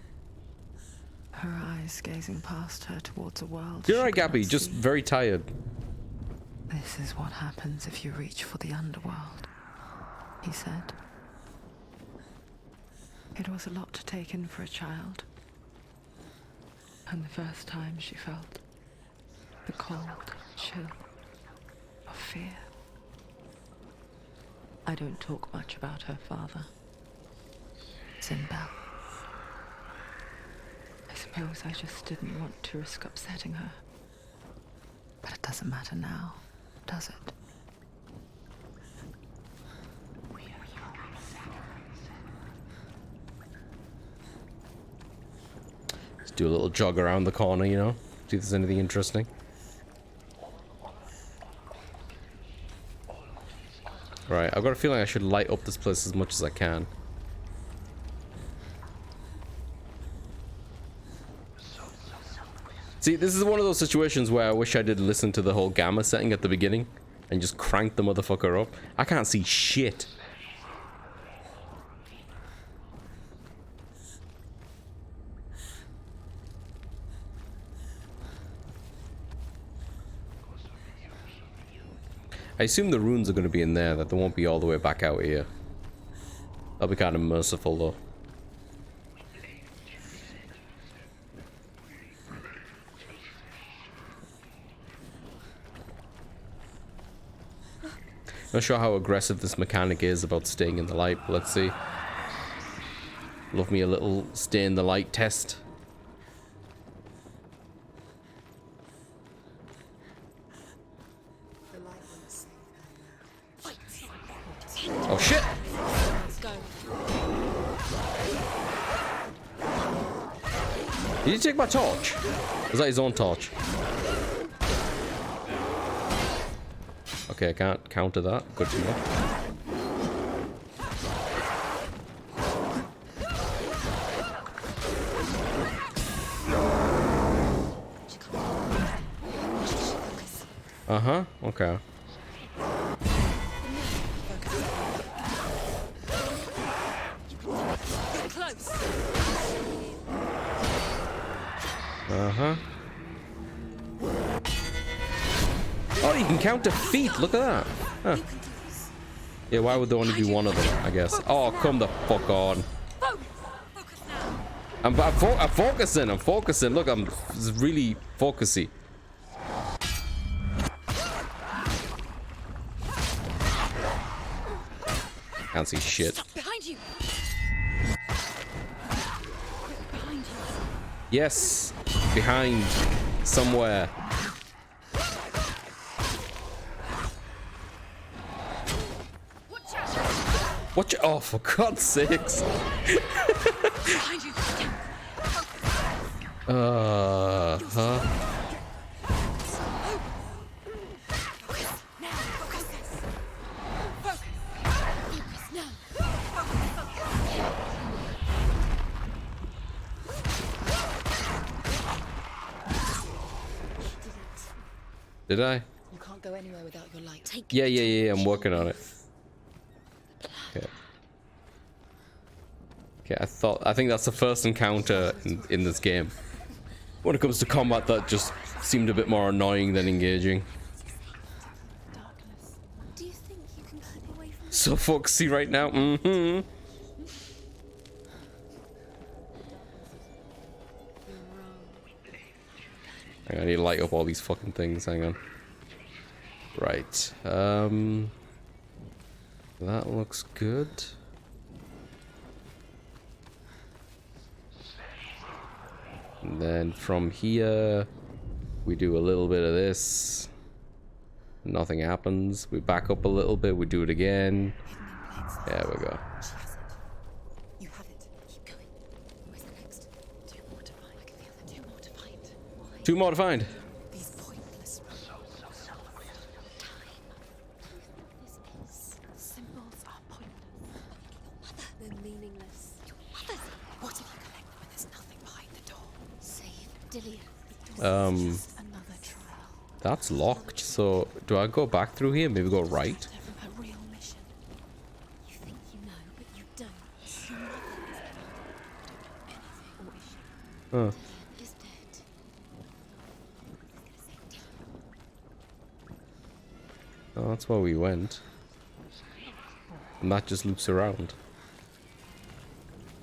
Her eyes gazing past her towards a world. You're she right, could Gabby. not Just see. very tired. This is what happens if you reach for the underworld, he said. It was a lot to take in for a child. And the first time she felt the cold chill of fear. I don't talk much about her father, Sinbel. I suppose I just didn't want to risk upsetting her. But it doesn't matter now, does it? Let's do a little jog around the corner, you know? See if there's anything interesting. Right, I've got a feeling I should light up this place as much as I can. See, this is one of those situations where I wish I did listen to the whole gamma setting at the beginning and just crank the motherfucker up. I can't see shit. I assume the runes are going to be in there, that they won't be all the way back out here. That'll be kind of merciful though. Not sure how aggressive this mechanic is about staying in the light, but let's see. Love me a little stay in the light test. Oh shit! Did he take my torch? Was that his own torch? Okay, I can't counter that. Good to know. Uh-huh, okay. Uh-huh. Oh, you can counter feet. Look at that. Huh. Yeah, why would there only be one of them, I guess? Oh, come the fuck on. I'm focusing. I'm focusing. Look, I'm really focusy. Can't see shit. Behind you. Yes, behind somewhere. Watch it! Oh, for God's sakes! Huh? Did I? You can't go anywhere without your light. Yeah, I'm working on it. Okay. Okay, I think that's the first encounter in this game. When it comes to combat, that just seemed a bit more annoying than engaging. Do you think you can keep away from So foxy right now. Mm-hmm. I need to light up all these fucking things. Hang on. Right. That looks good. And then from here, we do a little bit of this. Nothing happens. We back up a little bit. We do it again. There we go. You have it. Keep going. Where's the next? Two more to find. I can feel them. Two more to find. Two more to find. These pointless symbols are pointless. They're meaningless. What if you collect them and there's nothing behind the door? Save Dillion. That's locked. So do I go back through here? Maybe go right. Huh. Oh, that's where we went. And that just loops around.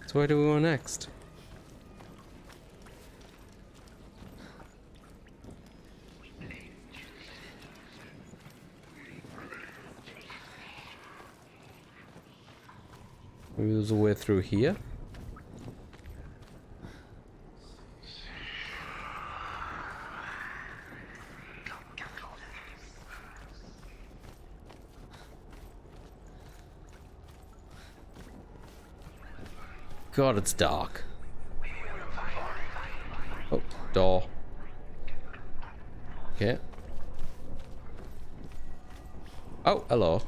So where do we go next? Maybe there's a way through here? God, it's dark. Oh, door. Okay. Oh, hello.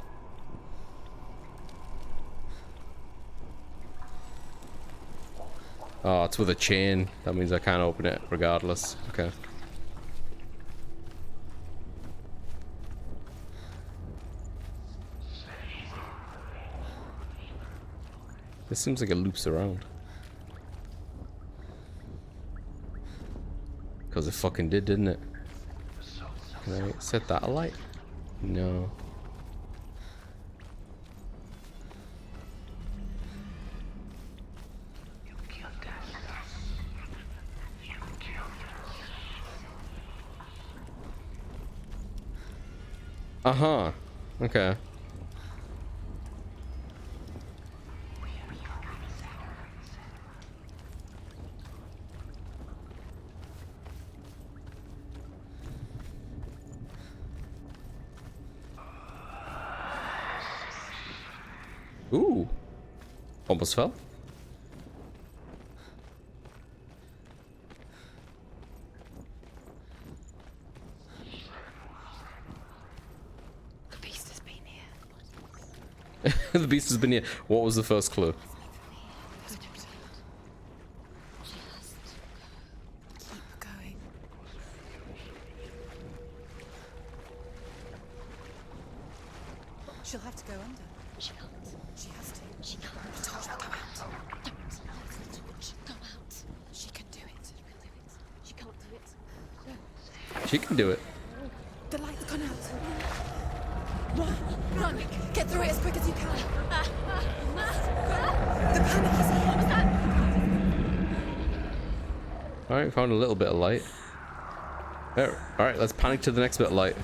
Oh, it's with a chain. That means I can't open it regardless. Okay. This seems like it loops around. Because it fucking did, didn't it? Can I set that alight? No. Uh-huh. Okay. Ooh. Almost fell. The beast has been here. The beast has been here. What was the first clue? She'll have to go under. She can't. She has to. She can't. I told her, go out. Don't. Go out. She can do it. She can't do it. No. She can do it. The light's gone out. Run. Run. Get through it as quick as you can. The panic is here. What was that? Alright, found a little bit of light. Alright, let's panic to the next bit of light.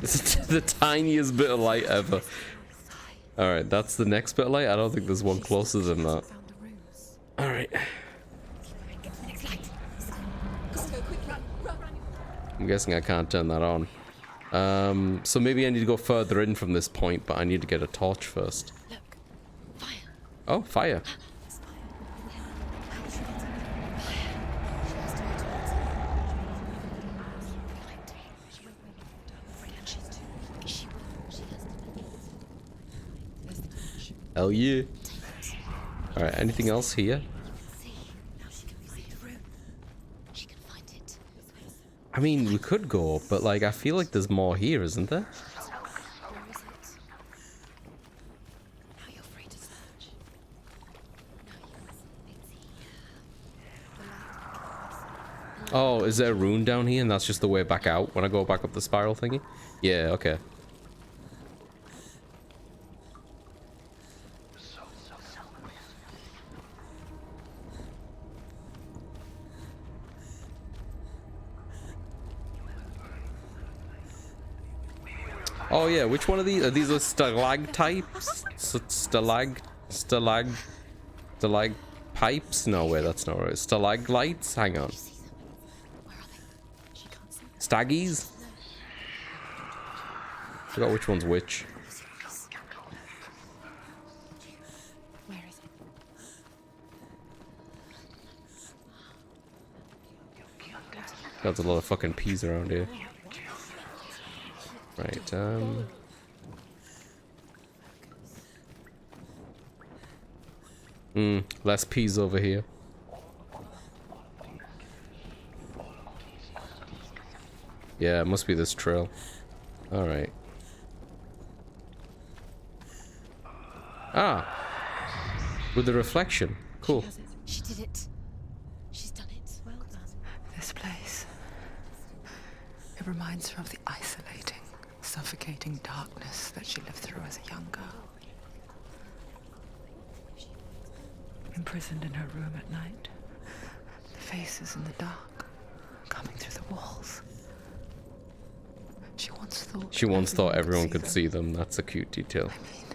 This is the tiniest bit of light ever. Alright, that's the next bit of light. I don't think there's one closer than that. Alright. I'm guessing I can't turn that on. So maybe I need to go further in from this point, but I need to get a torch first. Oh, fire. Hell yeah. Alright, anything else here? I mean, we could go, but like, I feel like there's more here, isn't there? Oh, is there a rune down here and that's just the way back out when I go back up the spiral thingy? Yeah, okay. Oh yeah, which one of these? Are these the stalactites? Stalag pipes? No, wait, that's not right. Stalaglites? Hang on. Staggies? Forgot which one's which. There's a lot of fucking peas around here. Right, less peas over here. Yeah, it must be this trail. Alright. Ah! With the reflection. Cool. She did it. She's done it. Well done. This place. It reminds her of the isolating, suffocating darkness that she lived through as a young girl. Imprisoned in her room at night, the faces in the dark coming through the walls. She once thought everyone could see them. That's a cute detail. I mean,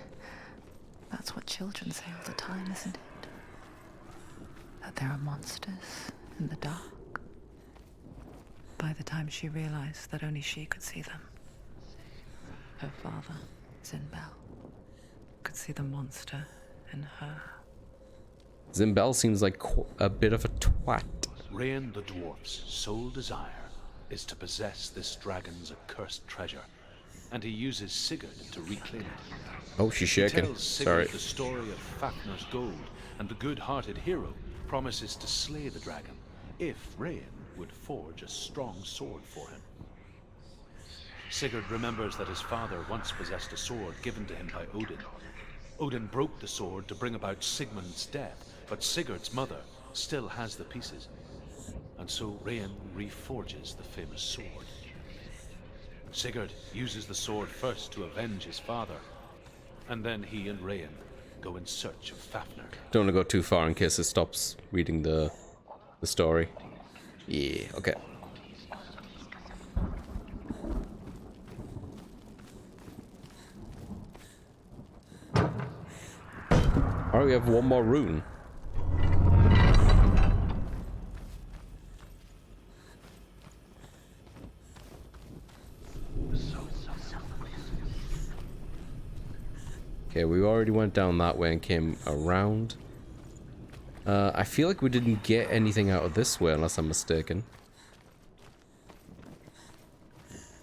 that's what children say all the time, isn't it? That there are monsters in the dark. By the time she realized that only she could see them, her father, Zinbel, could see the monster in her. Zinbel seems like a bit of a twat. Rain the dwarf's sole desire is to possess this dragon's accursed treasure, and he uses Sigurd to reclaim it. Oh, she's shaking. He tells Sigurd the story of Fafnir's gold, and the good-hearted hero promises to slay the dragon if Rain would forge a strong sword for him. Sigurd remembers that his father once possessed a sword given to him by Odin. Odin broke the sword to bring about Sigmund's death, but Sigurd's mother still has the pieces, and so Rain reforges the famous sword. Sigurd uses the sword first to avenge his father, and then he and Rain go in search of Fafnir. Don't want to go too far in case it stops reading the story. Yeah, okay. Alright, we have one more rune. Okay, we already went down that way and came around. I feel like we didn't get anything out of this way, unless I'm mistaken.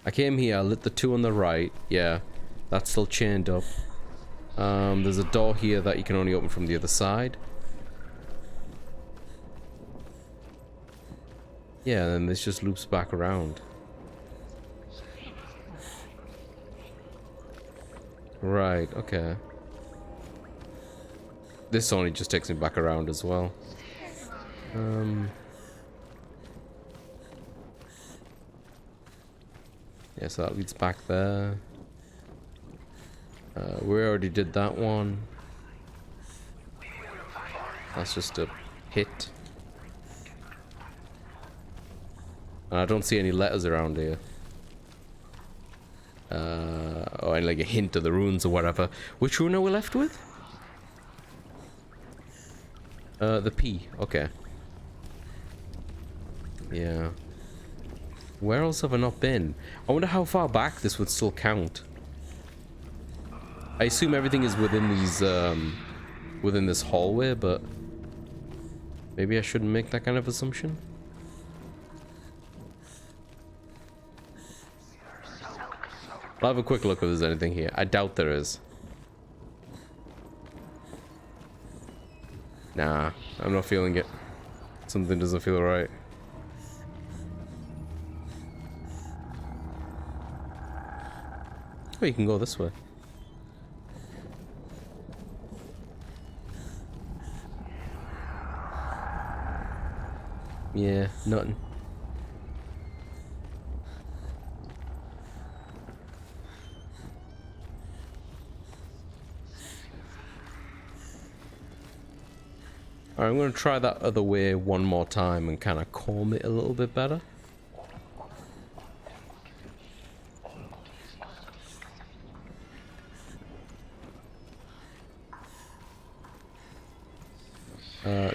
I came here, I lit the two on the right. Yeah, that's still chained up. There's a door here that you can only open from the other side. Yeah, and then this just loops back around. Right, okay. This only just takes me back around as well. Yeah, so that leads back there. We already did that one. That's just a hit. And I don't see any letters around here. Or like a hint of the runes or whatever. Which rune are we left with? The P. Okay. Yeah. Where else have I not been? I wonder how far back this would still count. I assume everything is within these, within this hallway, but maybe I shouldn't make that kind of assumption. I'll have a quick look if there's anything here. I doubt there is. Nah, I'm not feeling it. Something doesn't feel right. Oh, you can go this way. Yeah, nothing. Alright, I'm going to try that other way one more time and kind of calm it a little bit better.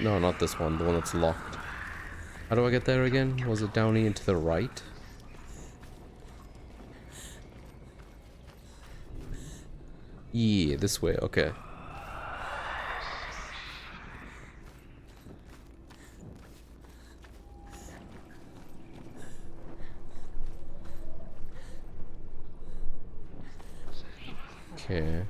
No, not this one, the one that's locked. How do I get there again? Was it down here to the right? Yeah, this way, okay. Okay.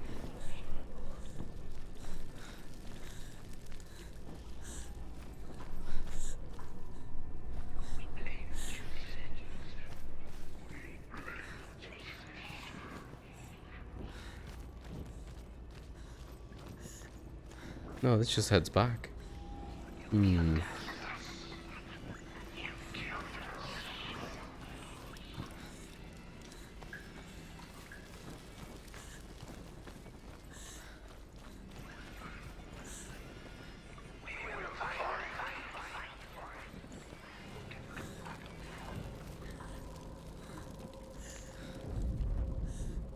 No, this just heads back. Hmm.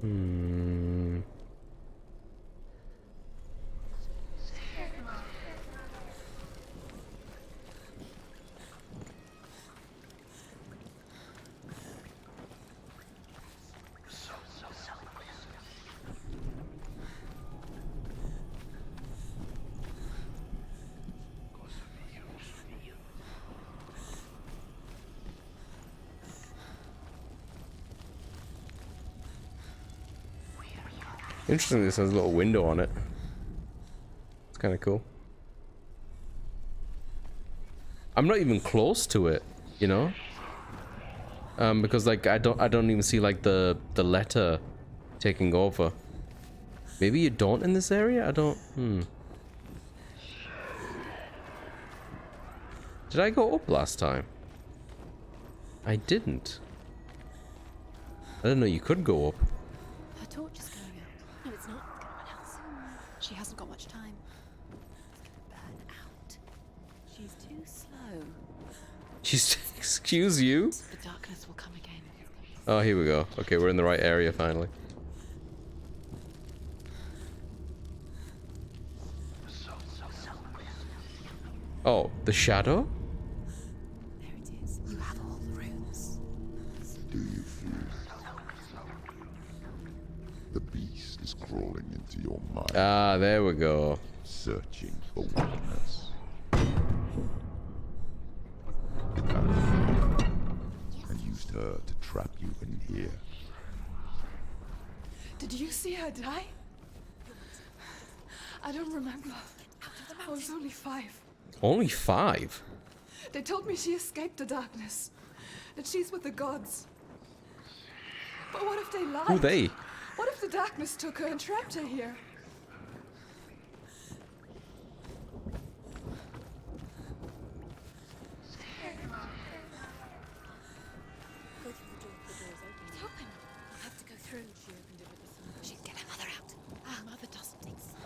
Hmm. Interesting, this has a little window on it. It's kind of cool. I'm not even close to it, you know? Because like I don't even see like the letter taking over. Maybe you don't in this area? I don't. Did I go up last time? I didn't. I didn't know you could go up. Her torch is going out. No, it's not. It's gonna run out. She hasn't got much time. It's gonna burn out. She's too slow. She's. Excuse you? The darkness will come again. Oh, here we go. Okay, we're in the right area finally. Oh, the shadow? There it is. You have all the rooms. Do you feel the beast is crawling into your mind? Ah, there we go. Searching for weakness. And used her to trap you in here. Did you see her die? I don't remember. I was only 5. Only 5? They told me she escaped the darkness. That she's with the gods. But what if they lied? Who they? What if the darkness took her and trapped her here? It's open. I have to go through. She opened it with the sun. She'd get her mother out. Our mother doesn't exist.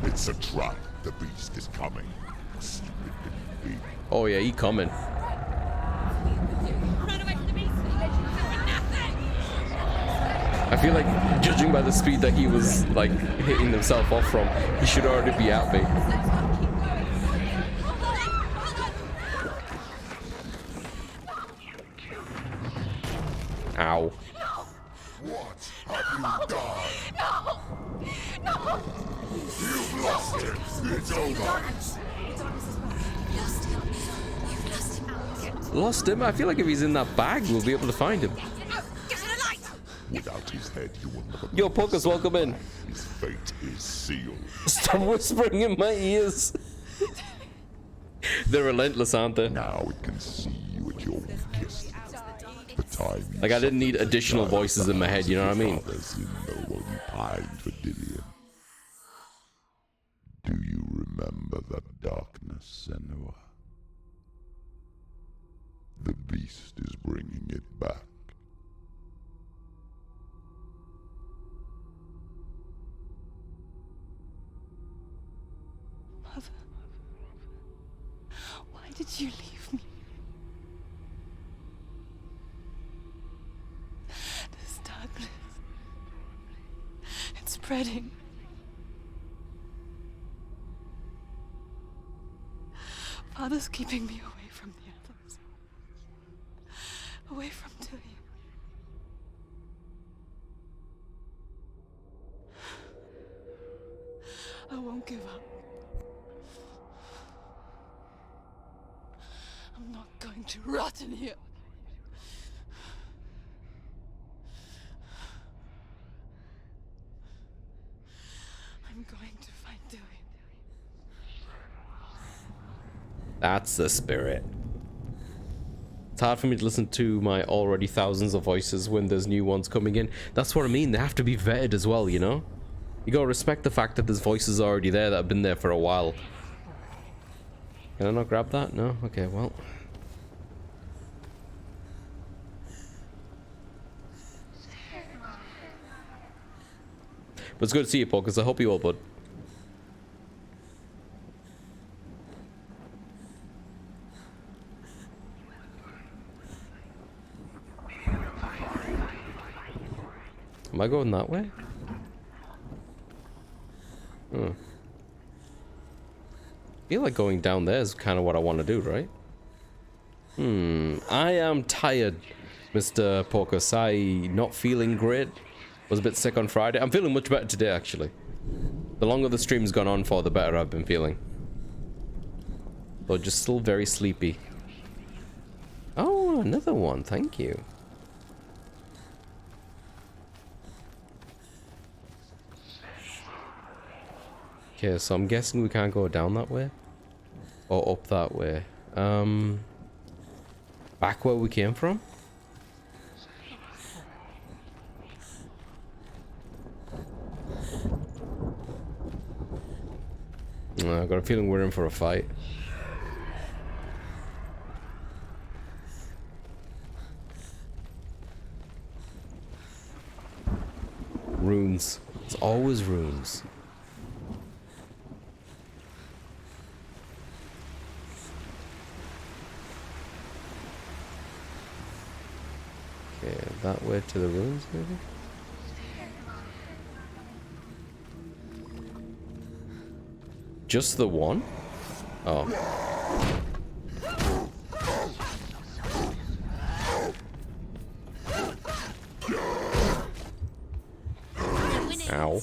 It's a trap. The beast is coming. Stupid beast. Oh yeah, he coming. Run away from the beast. I feel like, judging by the speed that he was like hitting himself off from, he should already be at me. Ow. What have you done? No! No! You've lost it. It's over. Lost him? I feel like if he's in that bag, we'll be able to find him. Without his head, you will never. Yo, Pocus, welcome in. His fate is sealed. Stop whispering in my ears. They're relentless, aren't they? Now it can see you at your weakest. The time. Like I didn't need additional voices in my head, you know what I mean? Others in know you pined for Dillion. Do you remember the darkness, Senua? The beast is bringing it back. Mother, why did you leave me? This darkness, it's spreading. Father's keeping me away from the others. Away from Dillion. I won't give up. I'm not going to rot in here. I'm going to find Dillion. That's the spirit. It's hard for me to listen to my already thousands of voices when there's new ones coming in. That's what I mean. They have to be vetted as well, you know? You gotta respect the fact that there's voices already there that have been there for a while. Can I not grab that? No? Okay, well. But it's good to see you, Pocus. I hope you all, bud. Am I going that way? I feel like going down there is kind of what I want to do, right? I am tired, Mr. Porcus. Not feeling great. Was a bit sick on Friday. I'm feeling much better today, actually. The longer the stream's gone on for, the better I've been feeling. But just still very sleepy. Oh, another one. Thank you. Okay, so I'm guessing we can't go down that way. Or up that way. Back where we came from? I got a feeling we're in for a fight. Runes. It's always runes. Okay, that way to the ruins, maybe? Just the one? Oh. Ow.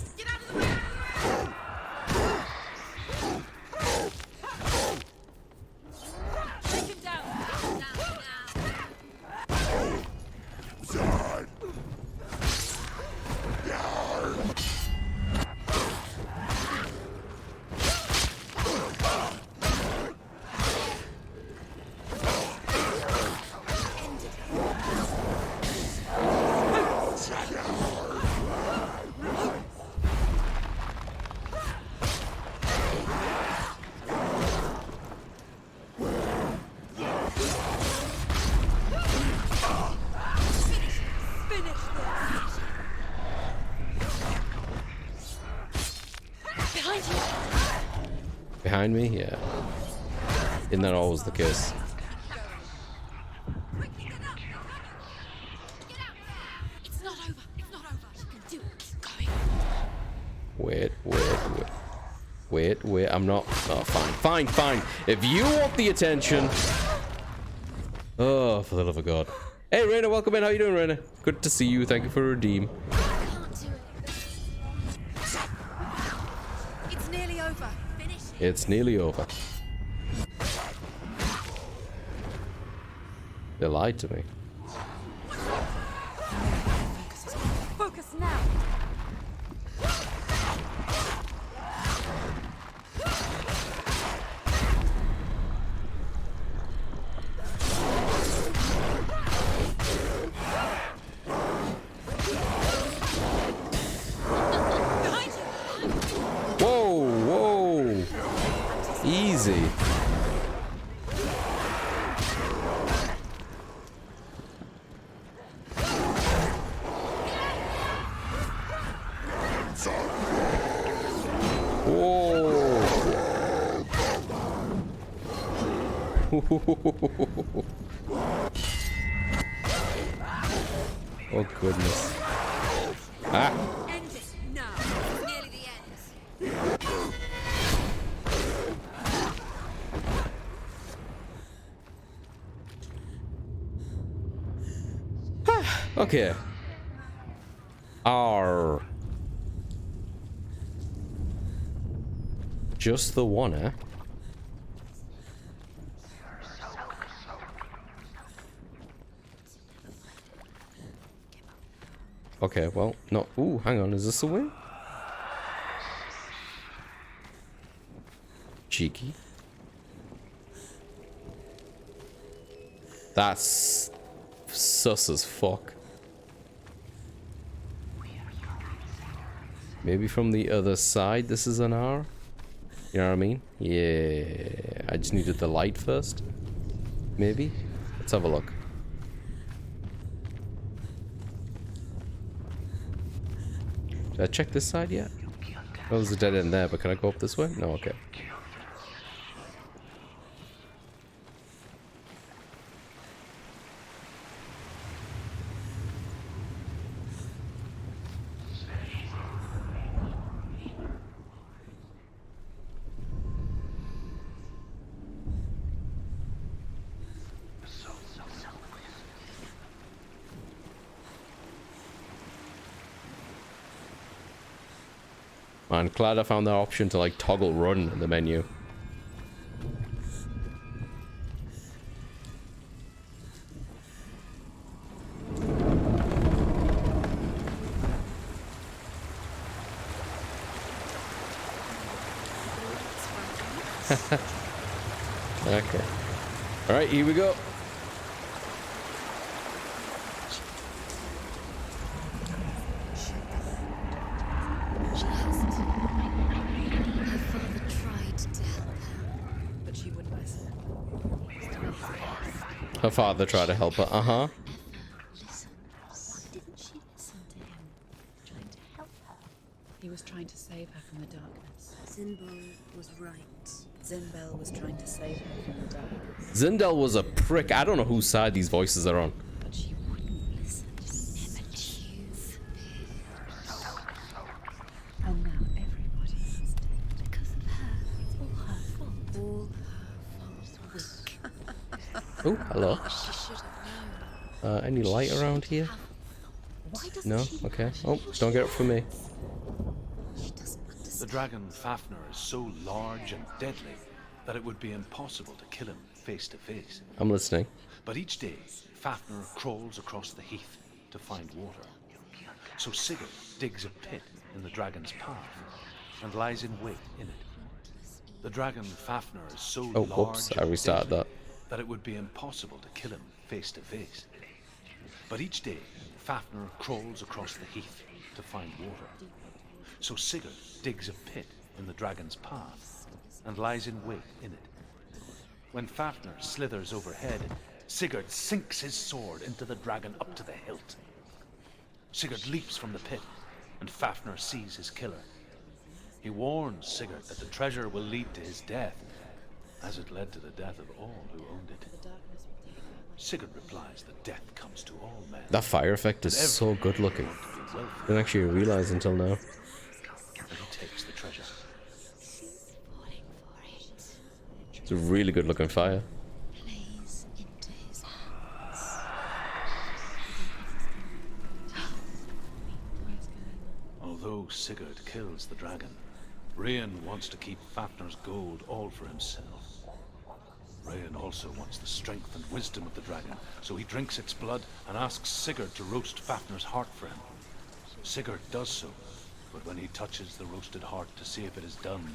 Behind me? Yeah. Isn't that always the case? It's not over. It's not over. You can do it. Keep going. Wait. I'm not. Oh, fine. If you want the attention. Oh, for the love of God. Hey, Raina, welcome in. How you doing, Raina? Good to see you. Thank you for redeem. It's nearly over. Finish it. It's nearly over. They lied to me. Focus now. Whoa. Easy. Oh goodness. Ah. End it. No. It's nearly the end. Okay. R. Just the one, eh? Okay, well, no. Ooh, hang on. Is this a win? Cheeky. That's sus as fuck. Maybe from the other side this is an R? You know what I mean? Yeah. I just needed the light first. Maybe? Let's have a look. Did I check this side yet? Oh, there's a dead end there, but can I go up this way? No, okay. Man, glad I found that option to like toggle run in the menu. Okay. All right, here we go. She hasn't. Her father tried to help her, but she wouldn't listen. Her father tried to help her. Uh-huh. Why didn't she listen to him? Trying to help her. He was trying to save her from the darkness. Zinbel was right. Zinbel was trying to save her from the darkness. Zindel was a prick. I don't know whose side these voices are on. But she wouldn't listen. Never choose. And now everybody is dead because of her. It's all her fault. All her fault. Weak. Oh, hello. She should have known. Any light around here? Why doesn't No? she Okay. Oh, don't get up for me. The dragon Fafnir is so large and deadly that it would be impossible to kill him face to face. I'm listening. But each day, Fafnir crawls across the heath to find water. So Sigurd digs a pit in the dragon's path and lies in wait in it. The dragon Fafnir is so Oh, large whoops. I and restarted deadly that. it would be impossible to kill him face to face. But each day, Fafnir crawls across the heath to find water. So Sigurd digs a pit in the dragon's path and lies in wait in it. When Fafnir slithers overhead, Sigurd sinks his sword into the dragon up to the hilt. Sigurd leaps from the pit, and Fafnir sees his killer. He warns Sigurd that the treasure will lead to his death, as it led to the death of all who owned it. Sigurd replies that death comes to all men. That fire effect is so good looking. Didn't actually realize until now. And he takes the treasure. It's a really good looking fire. Although Sigurd kills the dragon, Rayan wants to keep Fafnir's gold all for himself. Rayan also wants the strength and wisdom of the dragon, so he drinks its blood and asks Sigurd to roast Fafnir's heart for him. Sigurd does so, but when he touches the roasted heart to see if it is done,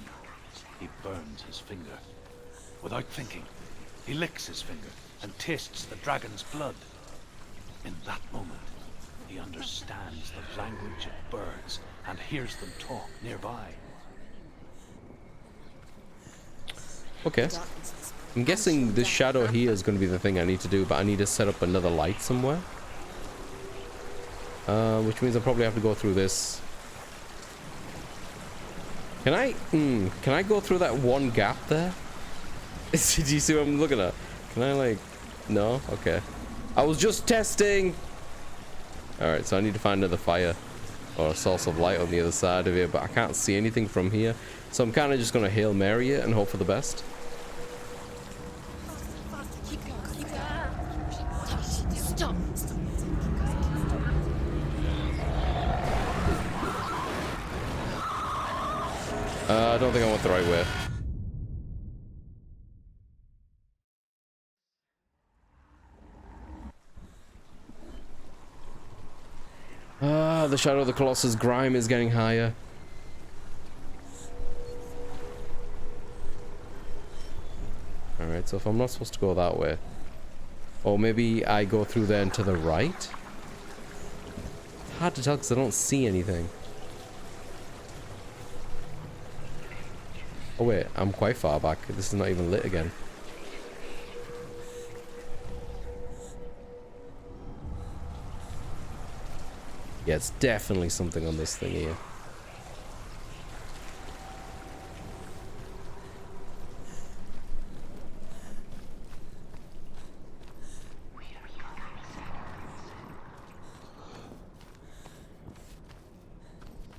he burns his finger. Without thinking, he licks his finger and tastes the dragon's blood. In that moment, he understands the language of birds and hears them talk nearby. Okay. I'm guessing this shadow here is going to be the thing I need to do, but I need to set up another light somewhere. Which means I probably have to go through this. Can I go through that one gap there? Do you see what I'm looking at? Can I like, no? Okay. I was just testing. All right, so I need to find another fire or a source of light on the other side of here, but I can't see anything from here. So I'm kind of just going to Hail Mary it and hope for the best. Stop. I don't think I went the right way. The Shadow of the Colossus grime is getting higher. Alright, so if I'm not supposed to go that way. Or maybe I go through there and to the right? Hard to tell because I don't see anything. Oh wait, I'm quite far back. This is not even lit again. Yeah, it's definitely something on this thing here.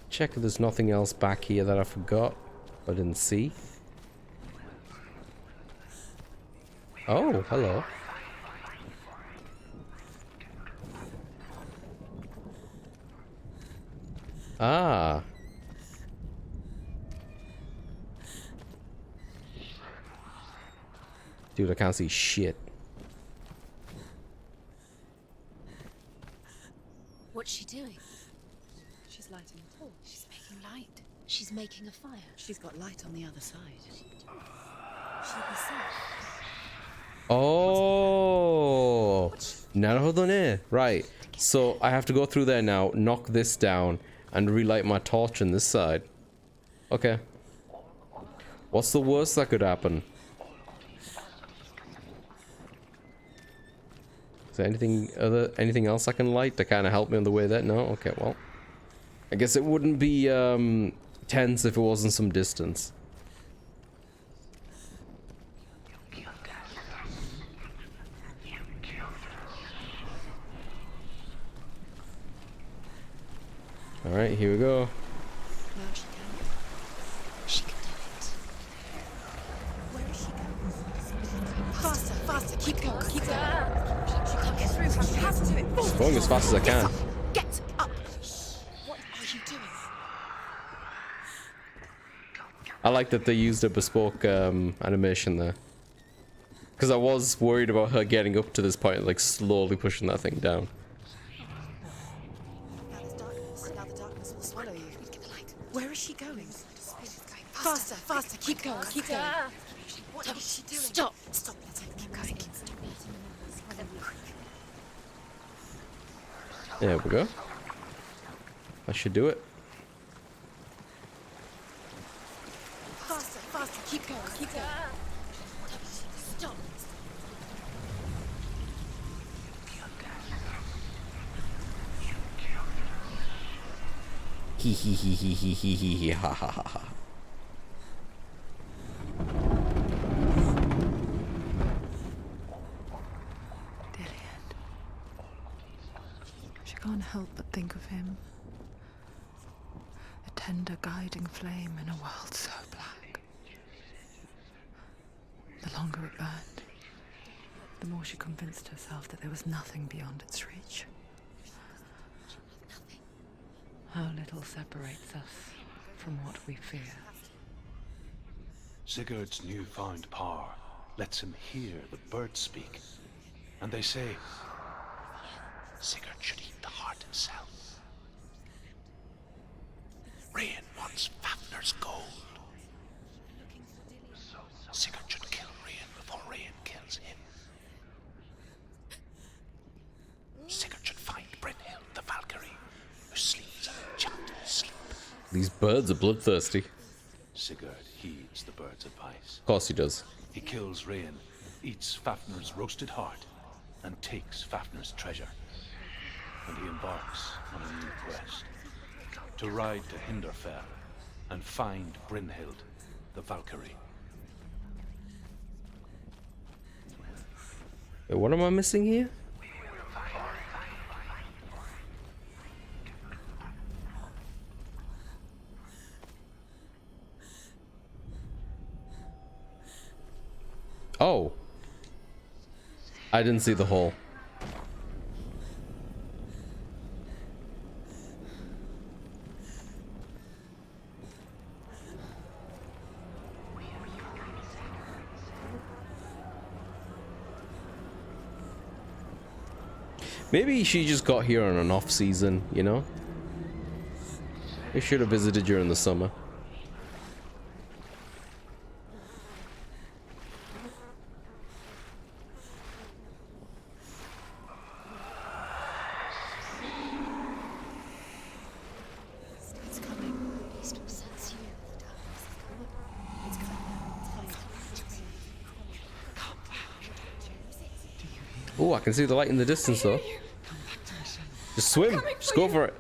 Check if there's nothing else back here that I forgot. I didn't see. Oh, hello. Ah. Dude, I can't see shit. What's she doing? She's lighting a torch. She's making light. She's making a fire. She's got light on the other side. She'll be safe. Oh, naruhodo. Right. So I have to go through there now, knock this down, and relight my torch on this side. Okay. What's the worst that could happen? Is there anything else I can light to kind of help me on the way there? No? Okay, well. I guess it wouldn't be tense if it wasn't some distance. Alright, here we go. No, she can. She can do it. Where is she going? Faster, faster, keep going, keep going. She can't get through. She has to do it. Just going as fast as I can. Get up. What are you doing? I like that they used a bespoke animation there. Because I was worried about her getting up to this point, like slowly pushing that thing down. Where is she going? Faster, faster, keep going, keep going. What is she doing? Stop, stop, keep going. There we go. I should do it. Faster, faster, keep going, keep going. Stop. Hee hee hee hee hee hee hee hee ha ha ha ha. Dillion. She can't help but think of him. A tender guiding flame in a world so black. The longer it burned, the more she convinced herself that there was nothing beyond its reach. How little separates us from what we fear. Sigurd's newfound power lets him hear the birds speak. And they say, Sigurd should eat the heart himself. Rain wants Fafnir's gold. Sigurd should kill Rain before Rain kills him. Sigurd should find Brynhild the Valkyrie, who sleeps an enchanted sleep. These birds are bloodthirsty. Sigurd heeds the bird's advice. Of course he does. He kills Rain, eats Fafnir's roasted heart, and takes Fafnir's treasure. And he embarks on a new quest. To ride to Hinderfell and find Brynhild, the Valkyrie. Wait, what am I missing here? Oh. I didn't see the hole. Maybe she just got here on an off season, you know? We should have visited during the summer. It's coming. He still sense you. The darkness is coming. It's coming. Come back. Oh, I can see the light in the distance though. Just swim. Just go for it.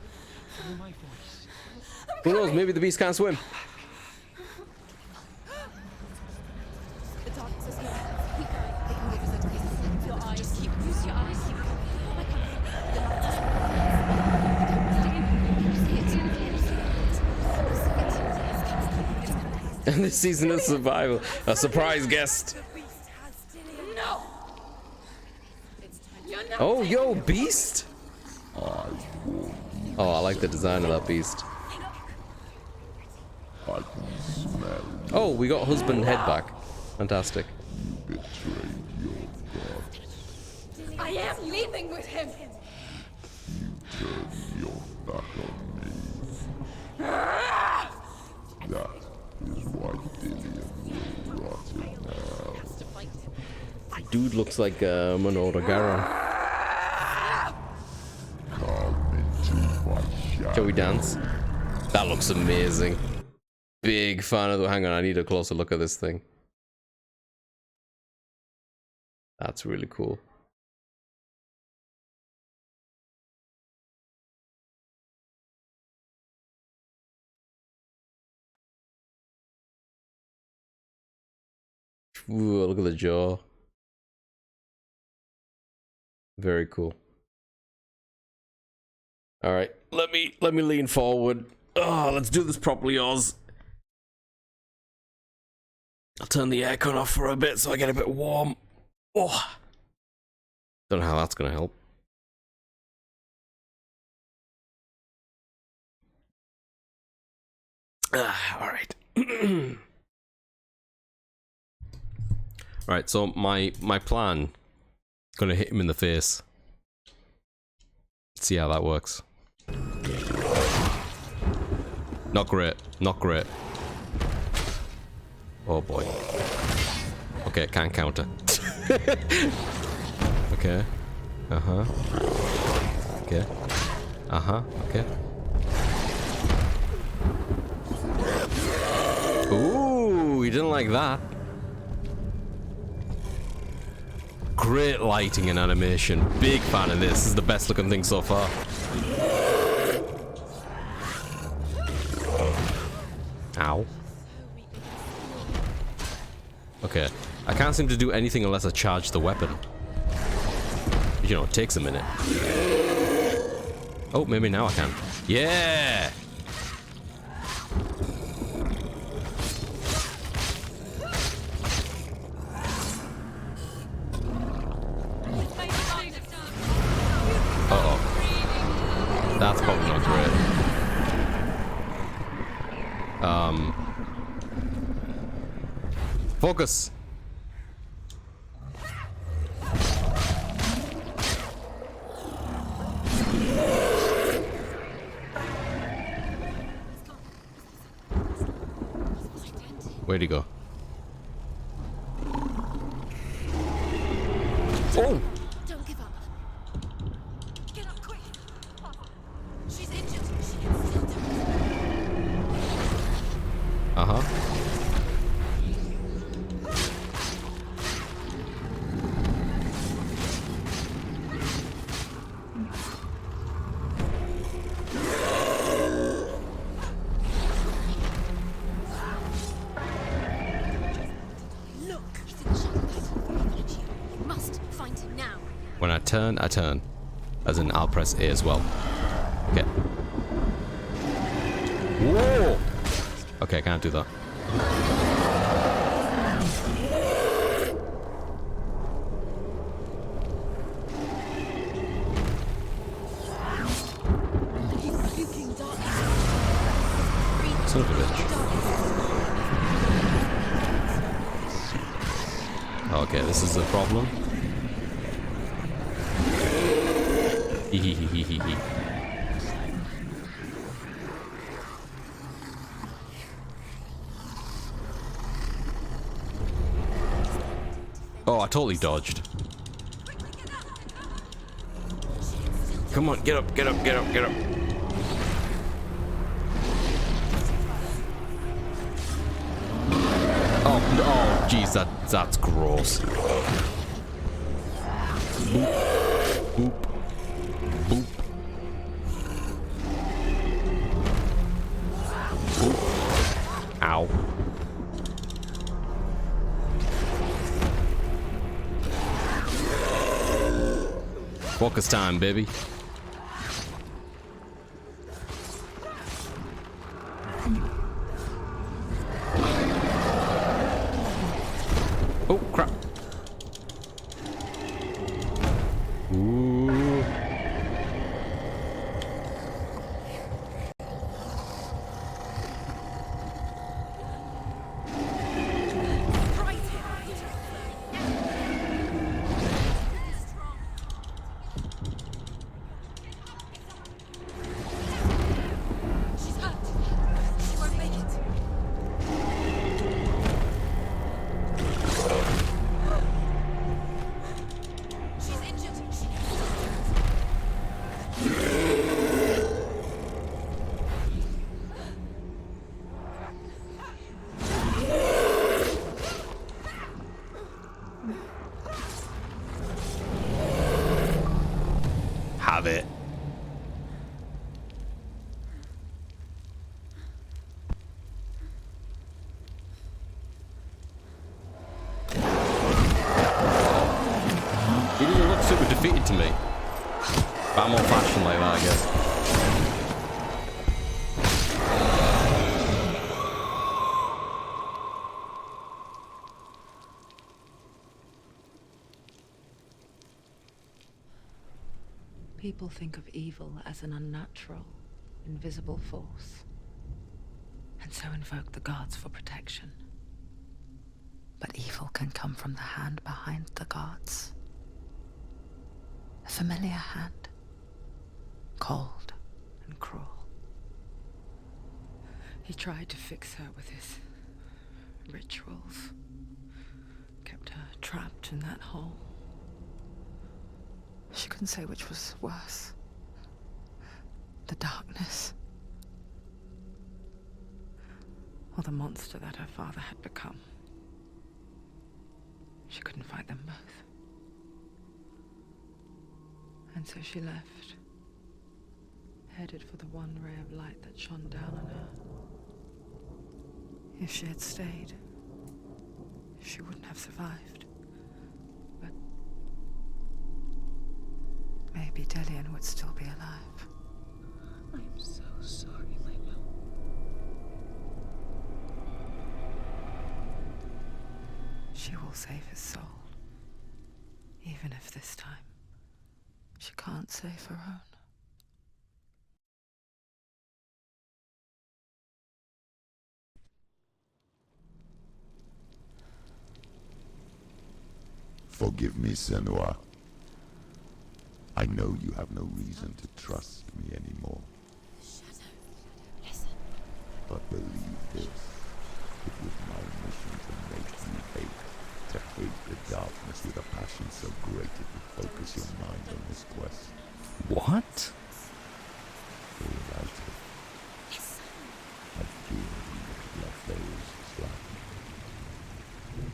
Who knows? Maybe the beast can't swim. The darkness is here. Keep going. They can give us a taste. Use your eyes. Just keep. Use your eyes. Keep going. Oh my God. The light is you see it. And this season of survival, a surprise guest. No. Oh, yo, beast. Oh, I like the design of that beast. Oh, we got husband head back. Fantastic. betrayed your gods. I am leaving with him. Turn your back on me. That is why Dillion will rot in hell. Dude looks like Manor Garan. Come into my shadow. Shall we dance? That looks amazing. Big fan of the. Hang on, I need a closer look at this thing. That's really cool. Ooh, look at the jaw. Very cool. All right, let me lean forward. Oh, let's do this properly, Oz. I'll turn the aircon off for a bit so I get a bit warm. Oh, don't know how that's gonna help. All right. All right. So my plan. Gonna hit him in the face. See how that works. Not great. Not great. Oh boy. Okay, can't counter. Okay. Uh-huh. Okay. Uh-huh. Okay. Ooh, he didn't like that. Great lighting and animation. Big fan of this. This is the best looking thing so far. Ow. Okay. I can't seem to do anything unless I charge the weapon. You know, it takes a minute. Oh, maybe now I can. Yeah! Uh-oh. That's probably not great. Focus! Where'd he go? Oh! Don't give up. Get up quick. She's injured. She can still do it. Uh-huh. Look, he's in the shadows. You must find him now. When I turn, I turn. As in, I'll press A as well. Okay. Whoa! Okay, I can't do that. Son of a bitch. Okay, this is a problem. Hehehehehe. Oh, I totally dodged. Come on, get up, get up, get up, get up. Oh, jeez, that's gross. Boop, boop, boop. Boop. Ow. Focus time, baby. Oh, crap. Ooh. Have it. He doesn't look super defeated to me. But I'm old fashioned like that, I guess. People think of evil as an unnatural, invisible force, and so invoke the gods for protection. But evil can come from the hand behind the gods. A familiar hand, cold and cruel. He tried to fix her with his rituals, kept her trapped in that hole. She couldn't say which was worse. The darkness, or the monster that her father had become. She couldn't fight them both. And so she left, headed for the one ray of light that shone down on her. If she had stayed, she wouldn't have survived. But maybe Delian would still be alive. I'm so sorry, my love. She will save his soul, even if this time she can't save her own. Forgive me, Senua. I know you have no reason to trust me anymore. Shadow, listen. But believe this, it was my mission to make you hate. To hate the darkness with a passion so great it would focus your mind on this quest. What? Without it, I fear you would have left those slapping.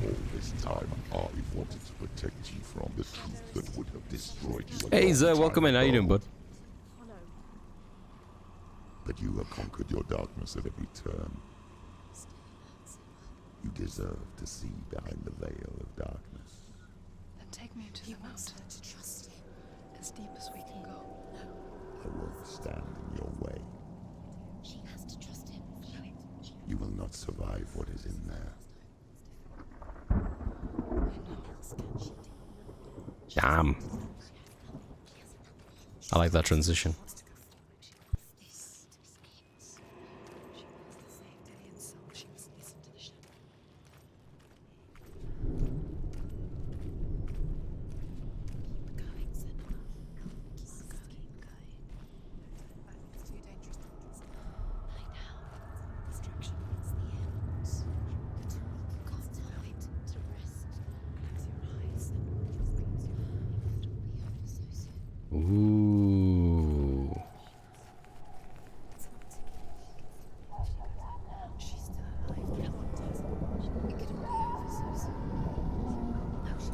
All this time, I wanted to protect you from the truth that would have destroyed you. Hey, Zer, welcome in. How you doing, bud? But you have conquered your darkness at every turn. You deserve to see behind the veil of darkness. Then take me to the mountain. To trust him. As deep as we can go. I won't stand in your way. She has to trust him. You will not survive what is in there. Damn. I like that transition. Ooh.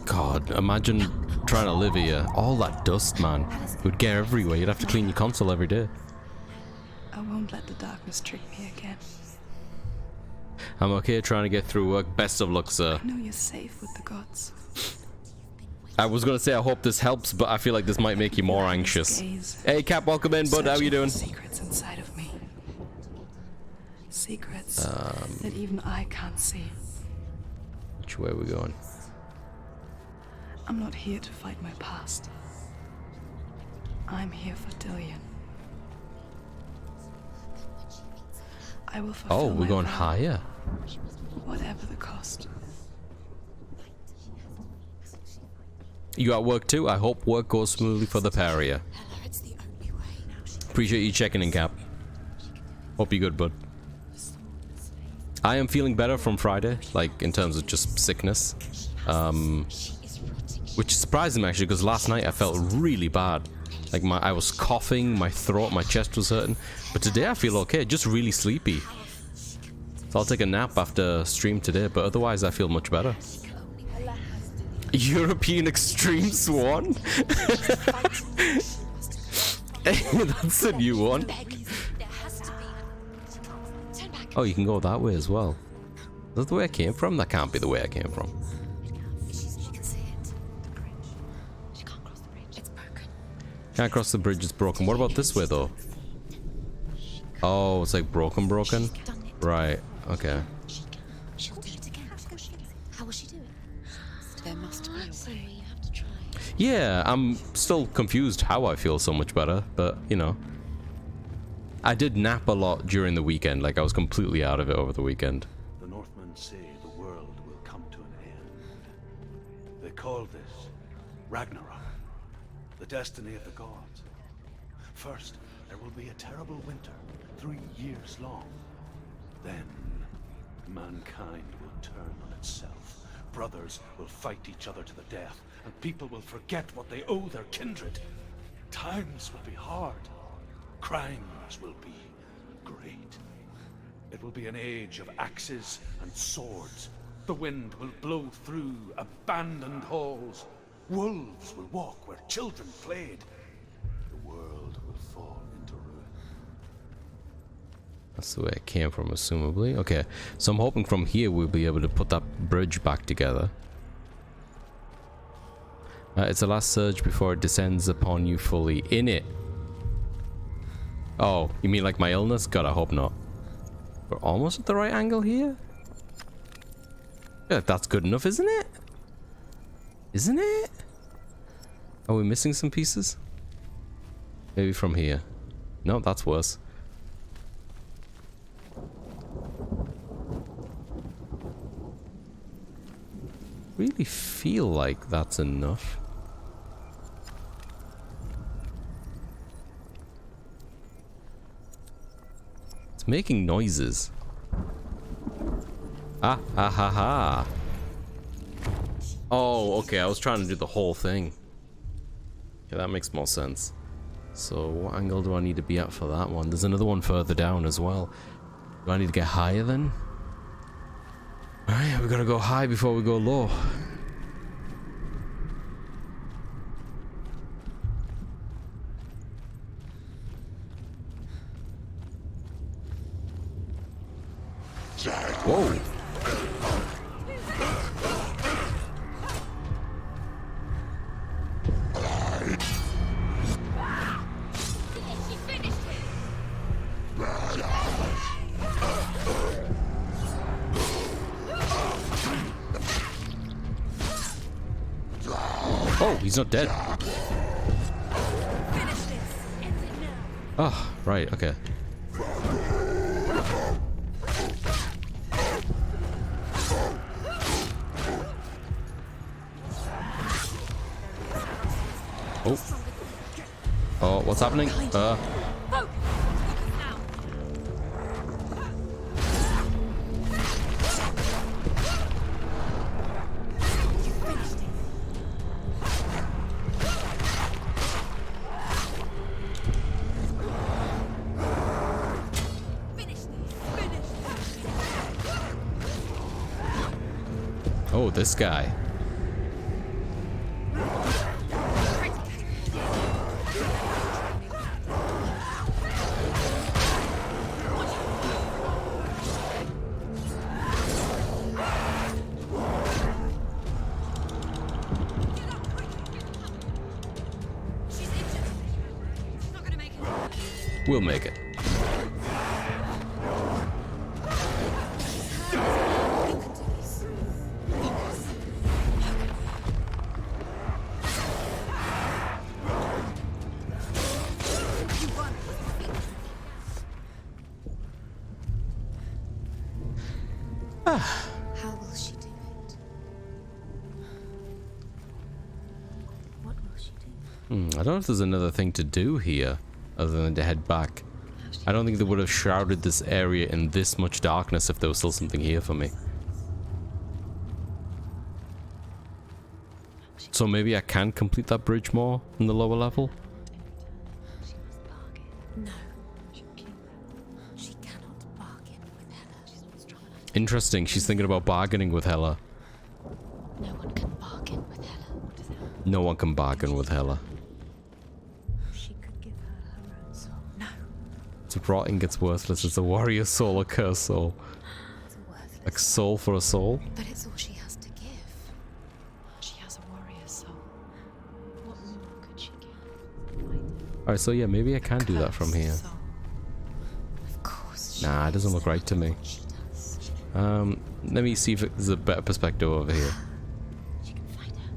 God, imagine trying to live here. All that dust, man. It would get everywhere. You'd have to clean your console every day. I won't let the darkness trick me again. I'm okay trying to get through work. Best of luck, sir. I know you're safe with the gods. I was gonna say I hope this helps, but I feel like this might make you more anxious. Hey, Cap, welcome in, bud. How you doing? Secrets inside of me. Secrets that even I can't see. Which way are we going? I'm not here to fight my past. I'm here for Delian. I will fulfill Oh, we're my going vow, higher. whatever the cost. You at work too? I hope work goes smoothly for the pair of you. Appreciate you checking in, Cap. Hope you're good, bud. I am feeling better from Friday, like in terms of just sickness. Which surprised me actually, because last night I felt really bad. Like I was coughing, my throat, my chest was hurting. But today I feel okay, just really sleepy. So I'll take a nap after stream today, but otherwise I feel much better. European Extreme Swan? That's the new one. Oh, you can go that way as well. Is that the way I came from? That can't be the way I came from. Can't cross the bridge, it's broken. What about this way though? Oh, it's like broken. Right, okay. She'll do it again. How will she do it? There must be a way. You have to try. Yeah, I'm still confused how I feel so much better, but you know. I did nap a lot during the weekend, like I was completely out of it over the weekend. The Northmen say the world will come to an end. They call this Ragnarok, the destiny of the gods. First, there will be a terrible winter, 3 years long. Then, mankind will turn on itself. Brothers will fight each other to the death, and people will forget what they owe their kindred. Times will be hard. Crimes will be great. It will be an age of axes and swords. The wind will blow through abandoned halls. Wolves will walk where children played. The world will fall into ruin. That's the way it came from, assumably. Okay, so I'm hoping from here we'll be able to put that bridge back together. It's the last surge before it descends upon you fully. In it. Oh, you mean like my illness? God, I hope not. We're almost at the right angle here? Yeah, that's good enough, isn't it? Isn't it? Are we missing some pieces? Maybe from here. No, that's worse. Really feel like that's enough. It's making noises. Ah, ha, ha, ha. Oh, okay, I was trying to do the whole thing. Yeah, that makes more sense. So, what angle do I need to be at for that one? There's another one further down as well. Do I need to get higher then? Alright, we gotta go high before we go low. Whoa! Oh, he's not dead. Oh, right, okay. Oh. Oh, what's happening? Oh, this guy. We'll make it. How will she do it? What will she do? I don't know if there's another thing to do here other than to head back. I don't think they would have shrouded this area in this much darkness if there was still something here for me. So maybe I can complete that bridge more in the lower level? No. She cannot bargain with Hela. She's not strong enough. Interesting, she's thinking about bargaining with Hela. No one can bargain with Hela. No one can bargain with Hela. She could give her her No. It's rotting, it's worthless. It's a warrior soul, a cursed soul. It's worthless. Like soul for a soul? But it's all she has to give. She has a warrior soul. What more could she give? Alright, so yeah, maybe I can do that from here. Of course. Nah, it doesn't look right to me. Let me see if there's a better perspective over here. She can fight her.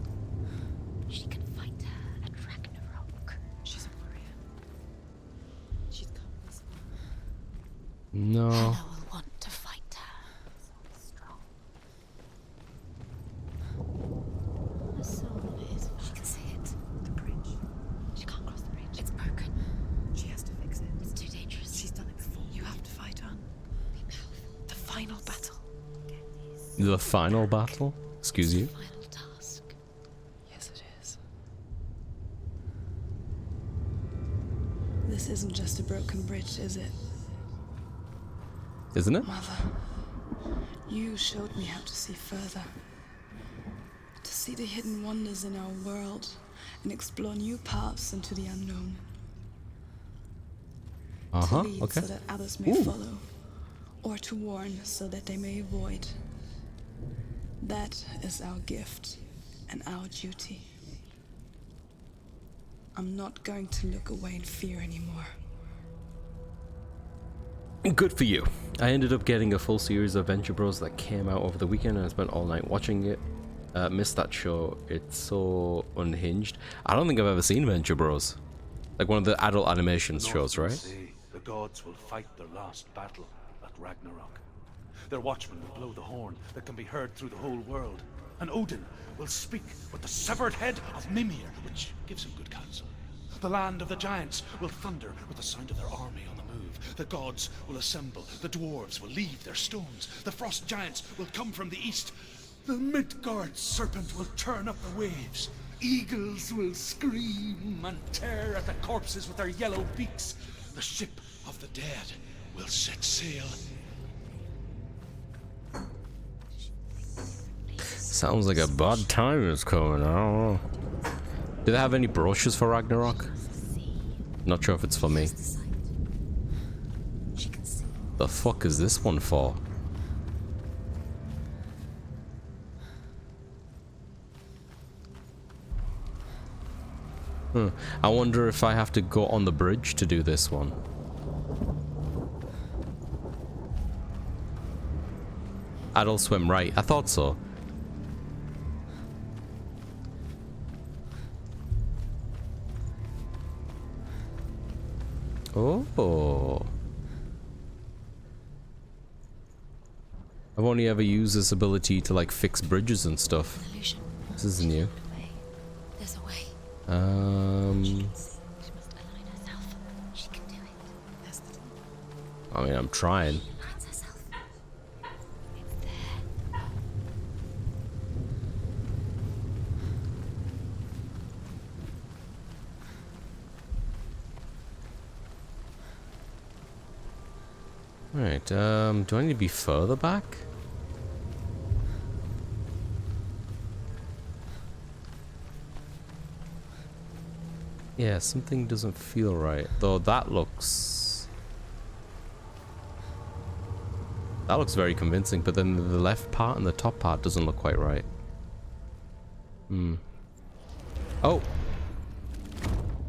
She can fight her at Ragnarok. She's a warrior. She's come this far. No. Hela will want to fight her. Strong. Her soul is. She can see it. The bridge. She can't cross the bridge. It's broken. She has to fix it. It's too dangerous. She's done it before. You have to fight on. Be powerful. The final battle. The final battle? Excuse you? Final task. Yes, it is. This isn't just a broken bridge, is it? Isn't it? Mother, you showed me how to see further. To see the hidden wonders in our world and explore new paths into the unknown. To lead okay. so that others may follow. Or to warn so that they may avoid. That is our gift and our duty. I'm not going to look away in fear anymore. Good for you. I ended up getting a full series of Venture Bros that came out over the weekend and I spent all night watching it. Missed that show. It's so unhinged. I don't think I've ever seen Venture Bros. Like one of the adult animation shows, right? Say the gods will fight their last battle at Ragnarok. Their watchmen will blow the horn that can be heard through the whole world. And Odin will speak with the severed head of Mimir, which gives him good counsel. The land of the giants will thunder with the sound of their army on the move. The gods will assemble. The dwarves will leave their stones. The frost giants will come from the east. The Midgard serpent will turn up the waves. Eagles will scream and tear at the corpses with their yellow beaks. The ship of the dead will set sail. Sounds like a bad time is coming. I don't know. Do they have any brochures for Ragnarok? Not sure if it's for me. The fuck is this one for? I wonder if I have to go on the bridge to do this one. Adult Swim, right? I thought so. Oh. I've only ever used this ability to like fix bridges and stuff. This is new. There's a way. I mean, I'm trying. Right, do I need to be further back? Yeah, something doesn't feel right. Though that looks very convincing, but then the left part and the top part doesn't look quite right. Oh!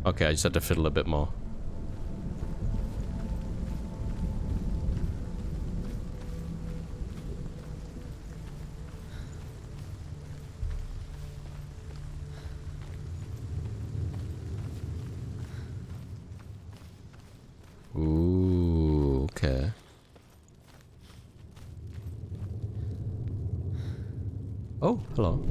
Okay, I just had to fiddle a bit more. Ooh, okay. Oh, hello.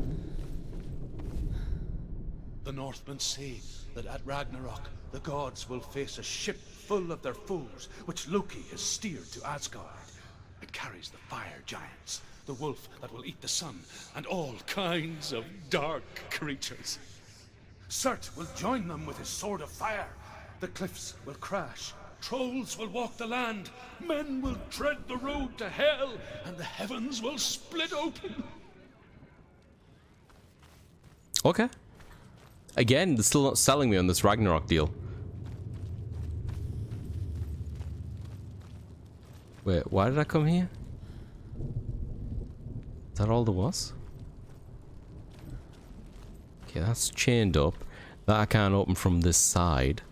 The Northmen say that at Ragnarok, the gods will face a ship full of their foes, which Loki has steered to Asgard. It carries the fire giants, the wolf that will eat the sun, and all kinds of dark creatures. Surt will join them with his sword of fire. The cliffs will crash. Trolls will walk the land. Men will tread the road to hell, and the heavens will split open. Okay. Again, they're still not selling me on this Ragnarok deal. Wait, why did I come here? Is that all there was? Okay, that's chained up. That I can't open from this side.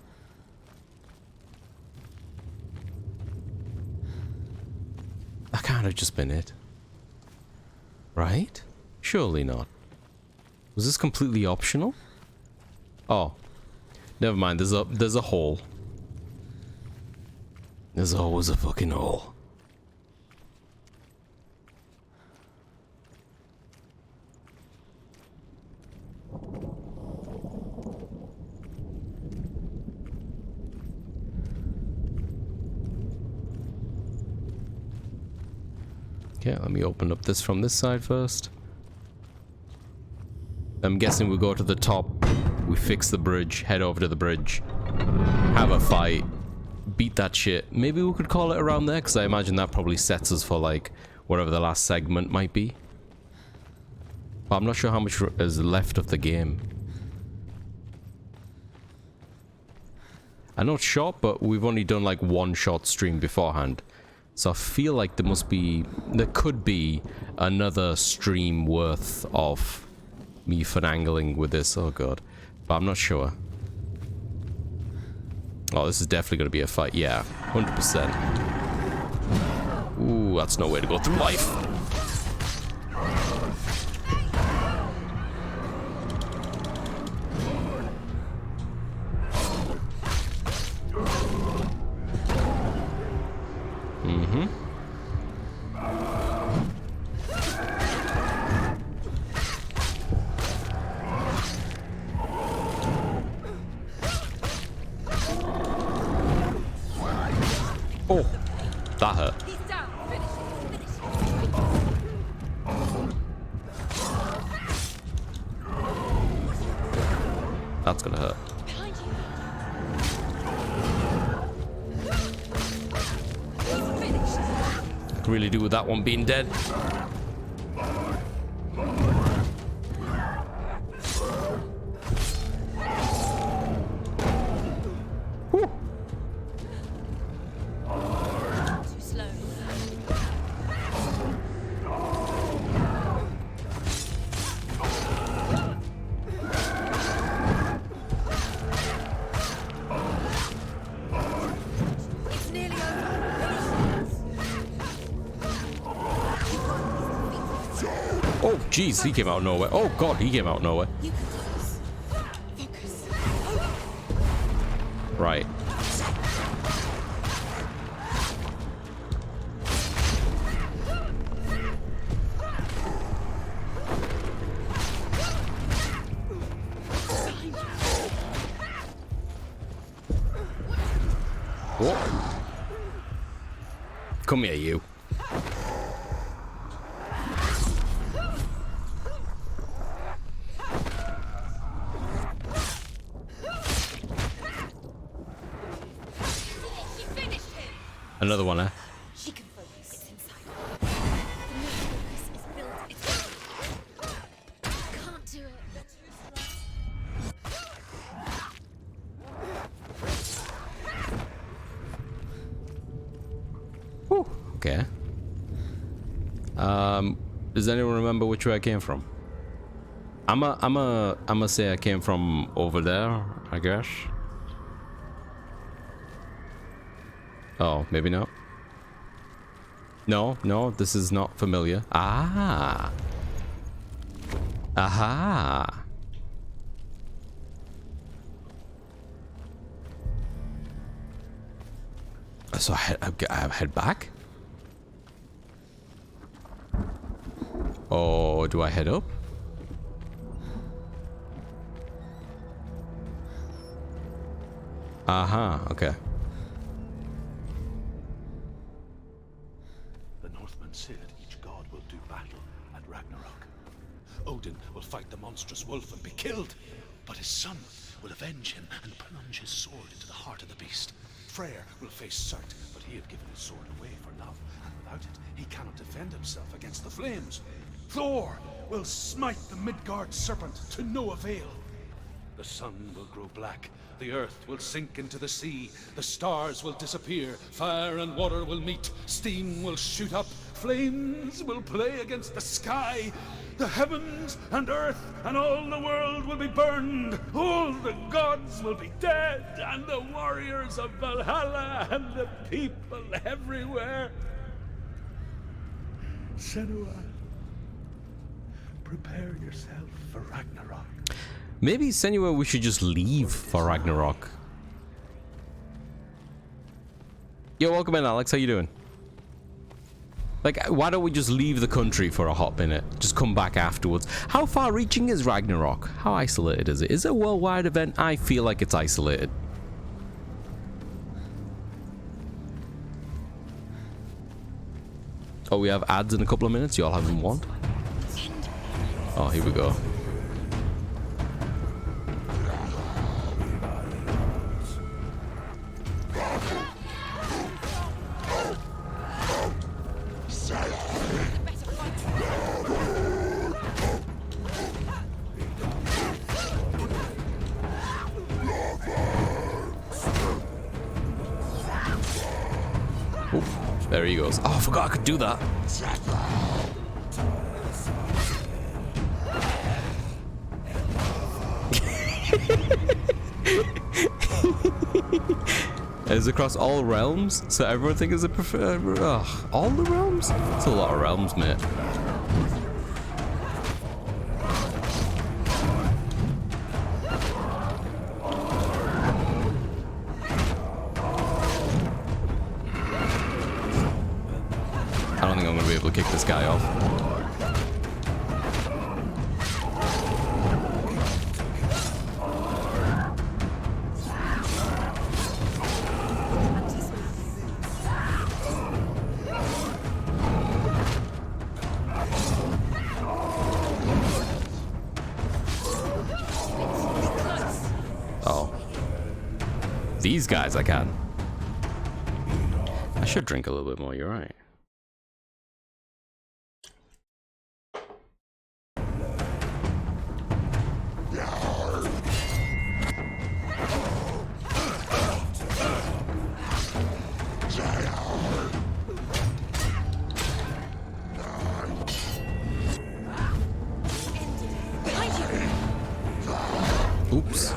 That can't have just been it. Right? Surely not. Was this completely optional? Oh. Never mind, there's a hole. There's always a fucking hole. Okay, let me open up this from this side first. I'm guessing we go to the top, we fix the bridge, head over to the bridge, have a fight, beat that shit. Maybe we could call it around there, because I imagine that probably sets us for, like, whatever the last segment might be. But I'm not sure how much is left of the game. I know it's short, but we've only done, like, one short stream beforehand. So I feel like there could be another stream worth of me finagling with this. Oh god. But I'm not sure. Oh, this is definitely going to be a fight. Yeah, 100%. Ooh, that's no way to go through life. Mm-hmm. Oh, that hurt. That's gonna hurt. I can really do with that one being dead. Oh, jeez, he came out of nowhere. Oh, God, he came out of nowhere. Right. Oh. Come here, you. Another one, eh? She can focus. It's inside her. The new focus is built. It's I can't do it. Whew. Okay. Does anyone remember which way I came from? I'ma say I came from over there, I guess. Oh, maybe not. No, this is not familiar. Ah. Aha. So I head back? Or do I head up? Aha, okay. Said each god will do battle at Ragnarok. Odin will fight the monstrous wolf and be killed, but his son will avenge him and plunge his sword into the heart of the beast. Freyr will face Surt, but he had given his sword away for love, and without it, he cannot defend himself against the flames. Thor will smite the Midgard serpent to no avail. The sun will grow black. The earth will sink into the sea. The stars will disappear. Fire and water will meet. Steam will shoot up. Flames will play against the sky. The heavens and earth and all the world will be burned. All the gods will be dead. And the warriors of Valhalla and the people everywhere. Senua, prepare yourself for Ragnarok. Maybe Senua, we should just leave for Ragnarok. Yo, welcome in, Alex. How you doing? Like, why don't we just leave the country for a hot minute? Just come back afterwards. How far-reaching is Ragnarok? How isolated is it? Is it a worldwide event? I feel like it's isolated. Oh, we have ads in a couple of minutes. Y'all haven't won. Oh, here we go. There he goes. Oh, I forgot I could do that. It's across all realms, so everyone thinks it's a preferred. All the realms? That's a lot of realms, mate. I don't think I'm gonna be able to kick this guy off. Oh. These guys I can. I should drink a little bit more, you're right. Oops.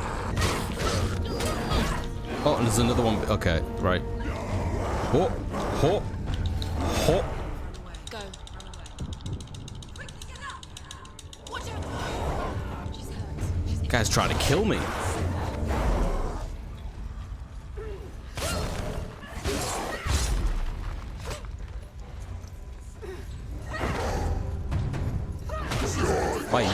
Oh, and there's another one. Okay, right. Oh, oh, oh. Guy's trying to kill me. Bye.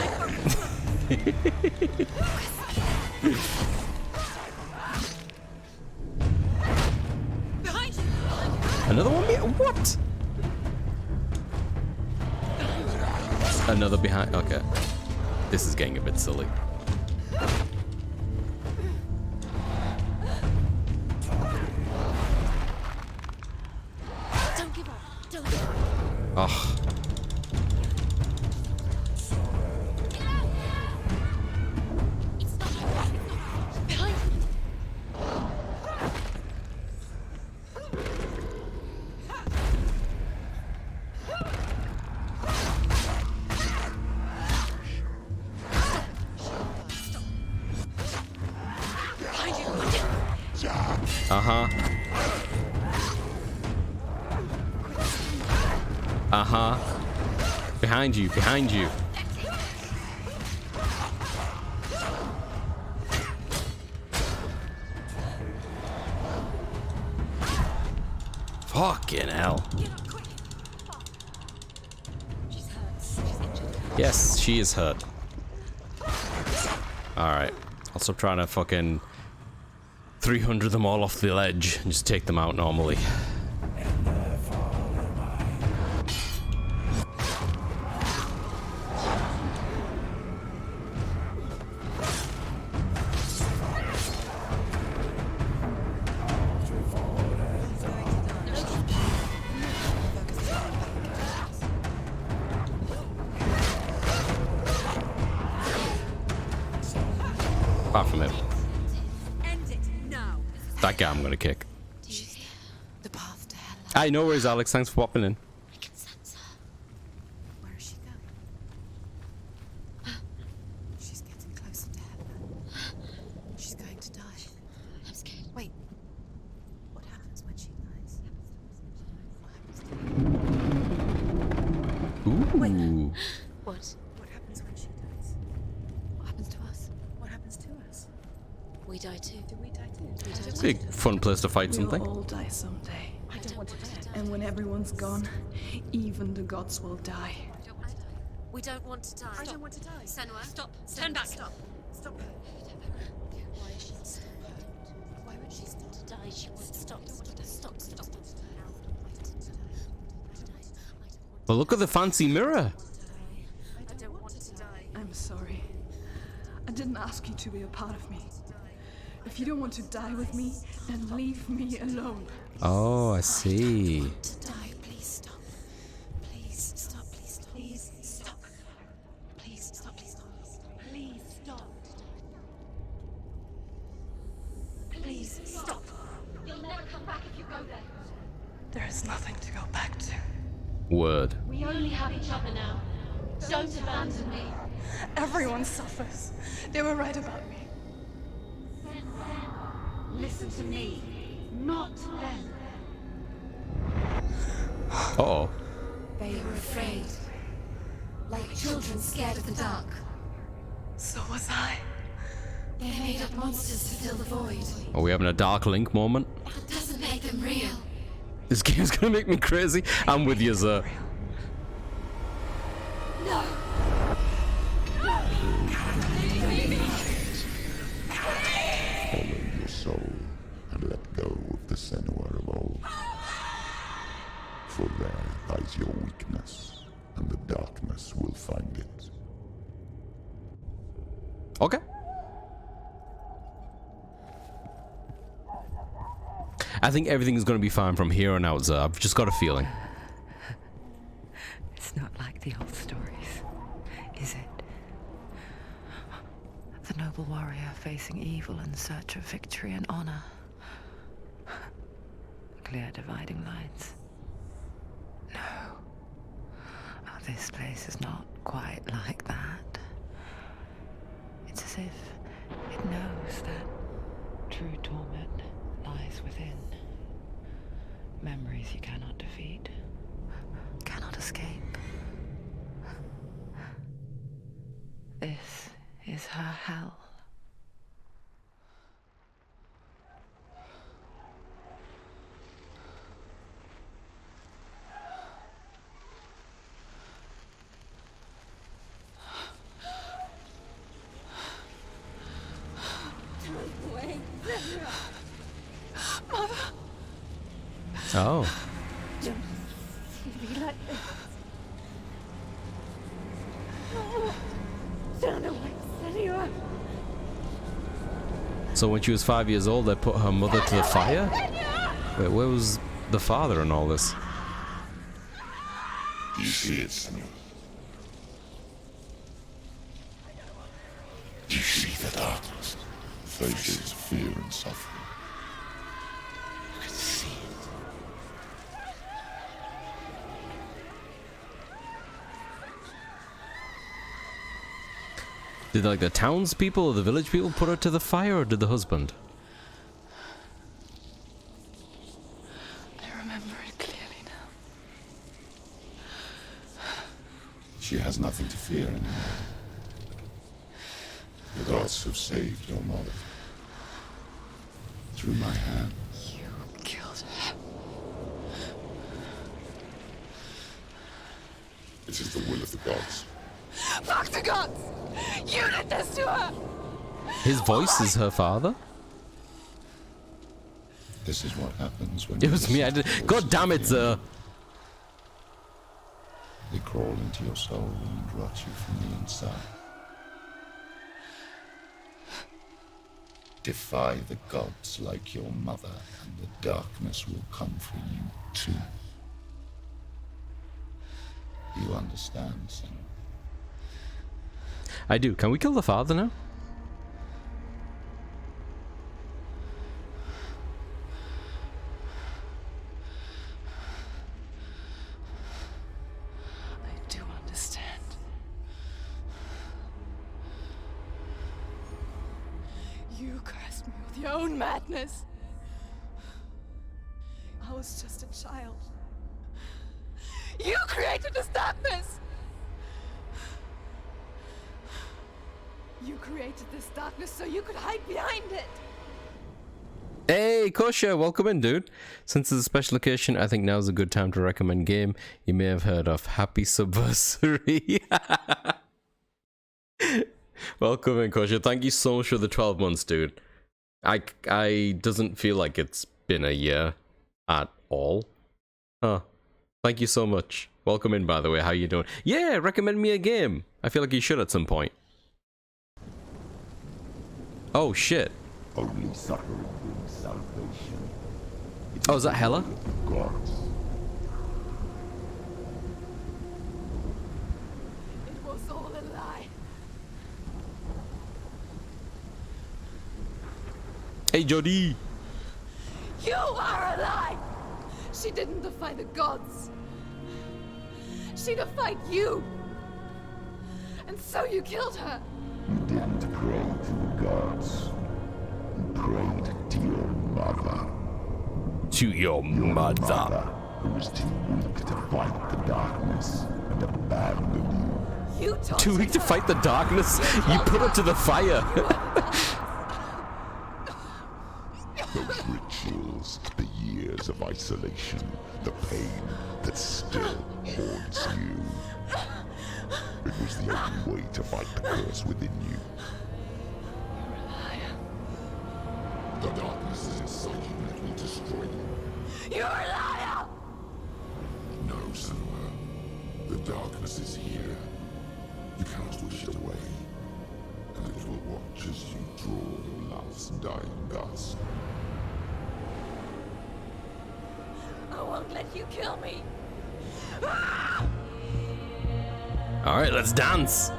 Another one? What? Another behind. Okay. This is getting a bit silly. Don't give up. Don't give up. Oh. Uh-huh. Uh-huh. Behind you, behind you. Fucking hell. Yes, she is hurt. Alright. I'll stop trying to fucking 300 them all off the ledge and just take them out normally. apart from him. End it now. That guy I'm gonna kick. The path to hell. I know where is Alex. Thanks for popping in. I can sense her. Where is she going? She's getting closer to hell. She's going to die. I'm scared. Wait. What happens when she dies? Ooh. What? What happens when she dies? What happens to us? What happens to us? We die too. Do we die too? Big fun place to fight We'll something. all die someday. I don't want to die. And when everyone's gone, even the gods will die. We don't want to die. I don't want to die. Senua, stop. Senua, Turn back. Stop. Stop her. Why is she stop? Why would she stop to die? She won't stop. Stop. But look at the fancy mirror. I don't want to die. I'm sorry. I didn't ask you to be a part of me. If you don't want to die with me, then leave me alone. Oh, I see. Die. Please stop. Please stop. Please stop. Please stop. Please stop. Please stop. Please stop. Please stop. You'll never come back if you go there. There is nothing to go back to. Word. We only have each other now. Don't abandon me. Everyone suffers. They were right about me. Listen to me, not them. Uh-oh. They were afraid. Like children scared of the dark. So was I. They made up monsters to fill the void. Are we having a Dark Link moment? That doesn't make them real. This game's gonna make me crazy. I'm with you, sir. No! Follow your soul and let go of the Senua of old. For there lies your weakness, and the darkness will find it. Okay. I think everything is going to be fine from here on out, sir. I've just got a feeling. It's not like the old stories, is it? The noble warrior facing evil in search of victory and honor. Clear dividing lines. No. Oh, this place is not quite like that. It's as if it knows that true torment lies within. Memories you cannot defeat, cannot escape. This is her hell. Mother! Oh. Don't be like this. No. Turn away, Senua. So when she was 5 years old, they put her mother to the fire? Wait, where was the father in all this? Do you see it, Senua? Do you see the darkness? Faces fear and suffering. You can see it. Did like the townspeople or the village people put her to the fire, or did the husband? I remember it clearly now. She has nothing to fear anymore. The gods have saved your mother. Through my hand. You killed her. It is the will of the gods. Fuck the gods! You did this to her! His voice is her father? This is what happens when It was me, I did. God damn it, sir! They crawl into your soul and rot you from the inside. Defy the gods like your mother, and the darkness will come for you too. You understand, Senua? I do. Can we kill the father now? You cursed me with your own madness. I was just a child. You created this darkness! You created this darkness so you could hide behind it! Hey, Kosha, welcome in, dude. Since it's a special occasion, I think now's a good time to recommend a game you may have heard of. Happy Subversary. Welcome in, Kosha. Thank you so much for the 12 months, dude. I doesn't feel like it's been a year at all. Huh. Thank you so much. Welcome in, by the way. How you doing? Yeah, recommend me a game. I feel like you should at some point. Oh, shit. Only suffering brings salvation. Oh, is that Hela? Gods. It was all a lie. Hey, Jody. You are a lie! She didn't defy the gods. She defied you. And so you killed her. You didn't pray to the gods. You prayed to your mother. To your mother. Who was too weak to fight the darkness and abandoned you. You Too weak to fight the darkness? You put her to the fire. Those rituals, the years of isolation, the pain that still haunts you. It was the only way to fight the curse within you. You're a liar. The darkness is inside you and it will destroy you. You're a liar! No, Senua. The darkness is here. You cannot wish it away. And it will watch as you draw the last dying gasp. I won't let you kill me. All right, let's dance.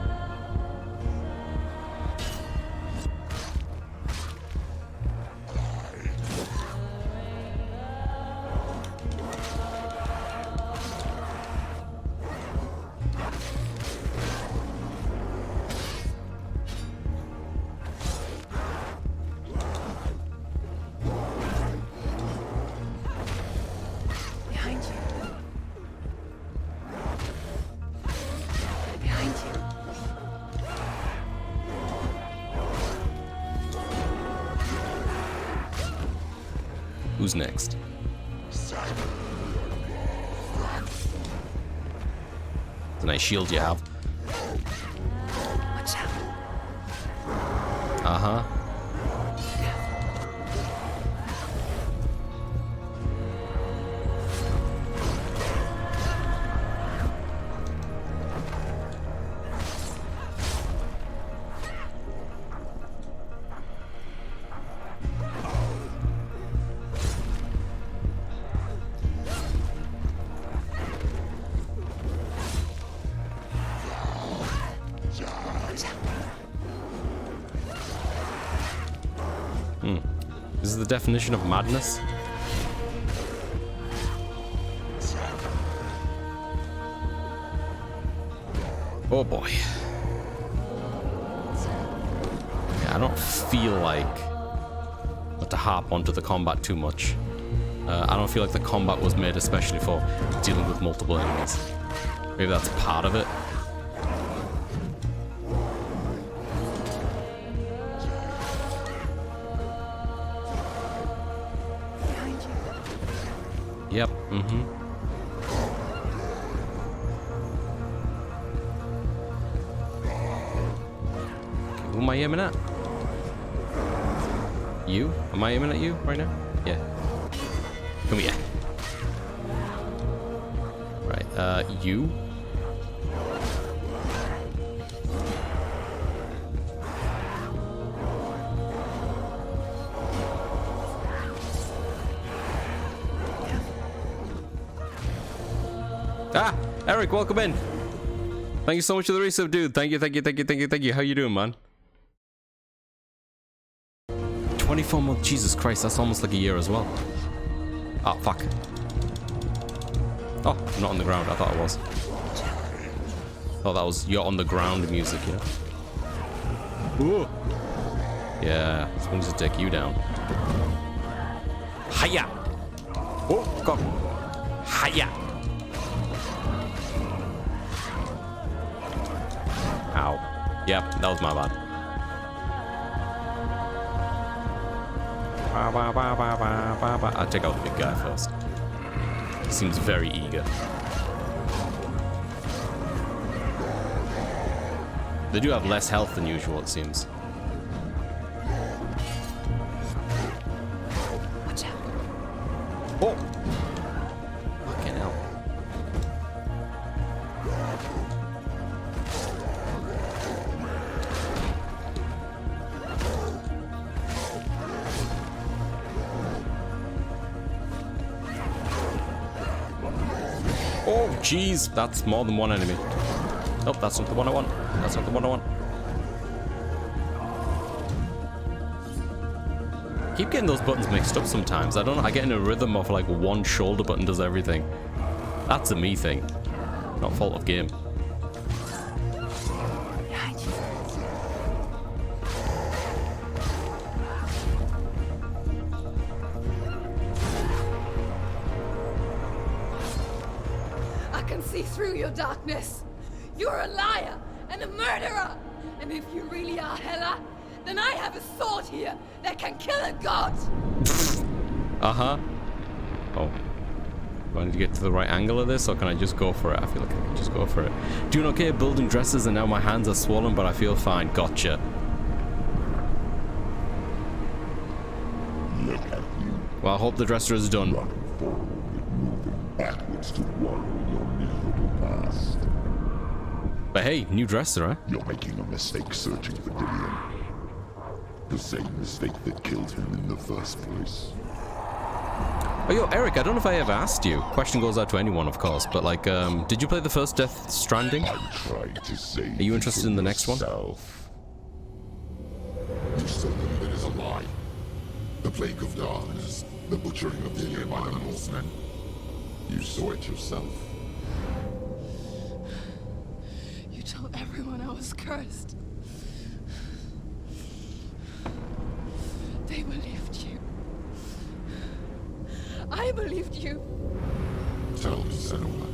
Behind you. Behind you. Who's next? It's a nice shield you have. Watch out. Uh-huh. This is the definition of madness. Oh boy. Yeah, I don't feel like I have to harp onto the combat too much. I don't feel like the combat was made especially for dealing with multiple enemies. Maybe that's part of it. Yep, mm-hmm. Okay, who am I aiming at? You? Am I aiming at you right now? Yeah. Come here. Right, you? Ah, Eric, welcome in. Thank you so much for the resub, dude. Thank you. How you doing, man? 24 months, Jesus Christ, that's almost like a year as well. Oh, fuck. Oh, I'm not on the ground, I thought I was. Oh, that was you're on the ground music, yeah? Ooh. Yeah, this one's to take you down. Hiya! Oh, God. Hiya! Ow. Yep, that was my bad. I'll take out the big guy first. He seems very eager. They do have less health than usual, it seems. Watch out. Oh! Fucking hell. Oh, jeez. That's more than one enemy. Nope, that's not the one I want. That's not the one I want. Keep getting those buttons mixed up sometimes. I don't know. I get in a rhythm of like one shoulder button does everything. That's a me thing. Not fault of game. I can see through your darkness. You're a liar and a murderer. And if you really are Hela, then I have a sword here that can kill a god. Uh-huh. Oh. Do I need to get to the right angle of this, or can I just go for it? I feel like I can just go for it. Doing okay building dresses, and now my hands are swollen, but I feel fine. Gotcha. Look at you. Well, I hope the dresser is done. Running forward, moving backwards to wallow in your miserable past. But hey, new dresser, huh? You're making a mistake searching for Dillion. The same mistake that killed him in the first place. Oh, yo, Eric, I don't know if I ever asked you. Question goes out to anyone, of course, but like, did you play the first Death Stranding? I'm trying to say. Are you interested in the next one? You saw them, it is a lie. The plague of darkness, the butchering of Dillion by the Northmen. You saw it yourself. You told everyone I was cursed. They believed you. I believed you. Tell me, Senua,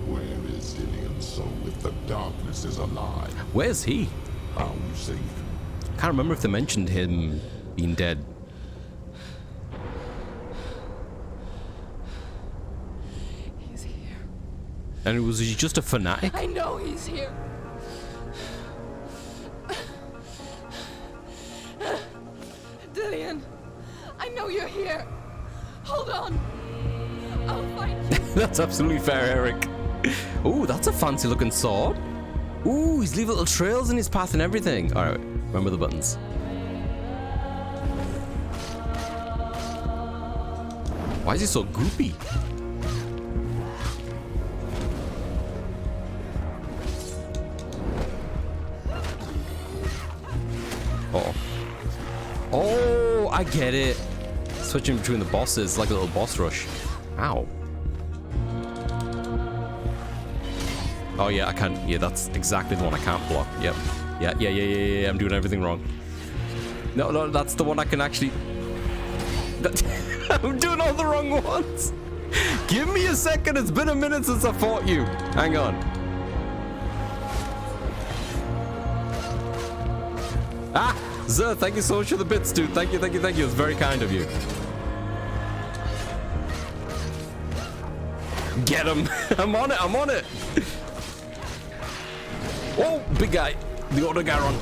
where is Dillion's soul if the darkness is a lie? Where's he? How you saved him? Can't remember if they mentioned him being dead. He's here. And was he just a fanatic? I know he's here. Dillion, I know you're here. Hold on. I'll find you. That's absolutely fair, Eric. Ooh, that's a fancy looking sword. Ooh, he's leaving little trails in his path and everything. Alright, remember the buttons. Why is he so goopy? Uh-oh. Oh, I get it. Switching between the bosses, like a little boss rush. Ow. Oh yeah, I can't. Yeah, that's exactly the one I can't block. Yep. Yeah. I'm doing everything wrong. No, that's the one I can actually. I'm doing all the wrong ones. Give me a second. It's been a minute since I fought you. Hang on. Ah, Zer, thank you so much for the bits, dude. Thank you. It's very kind of you. Get him. I'm on it. Oh, big guy. The Odogaron.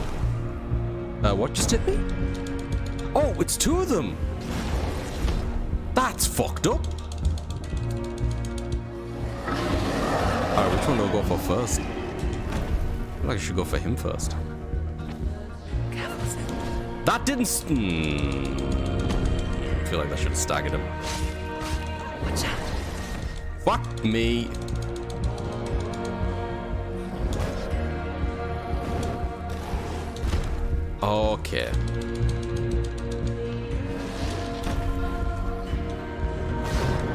What just hit me? Oh, it's two of them. That's fucked up. Alright, which one do I go for first? I feel like I should go for him first. That didn't... I feel like I should have staggered him. Watch out. Fuck me. Okay.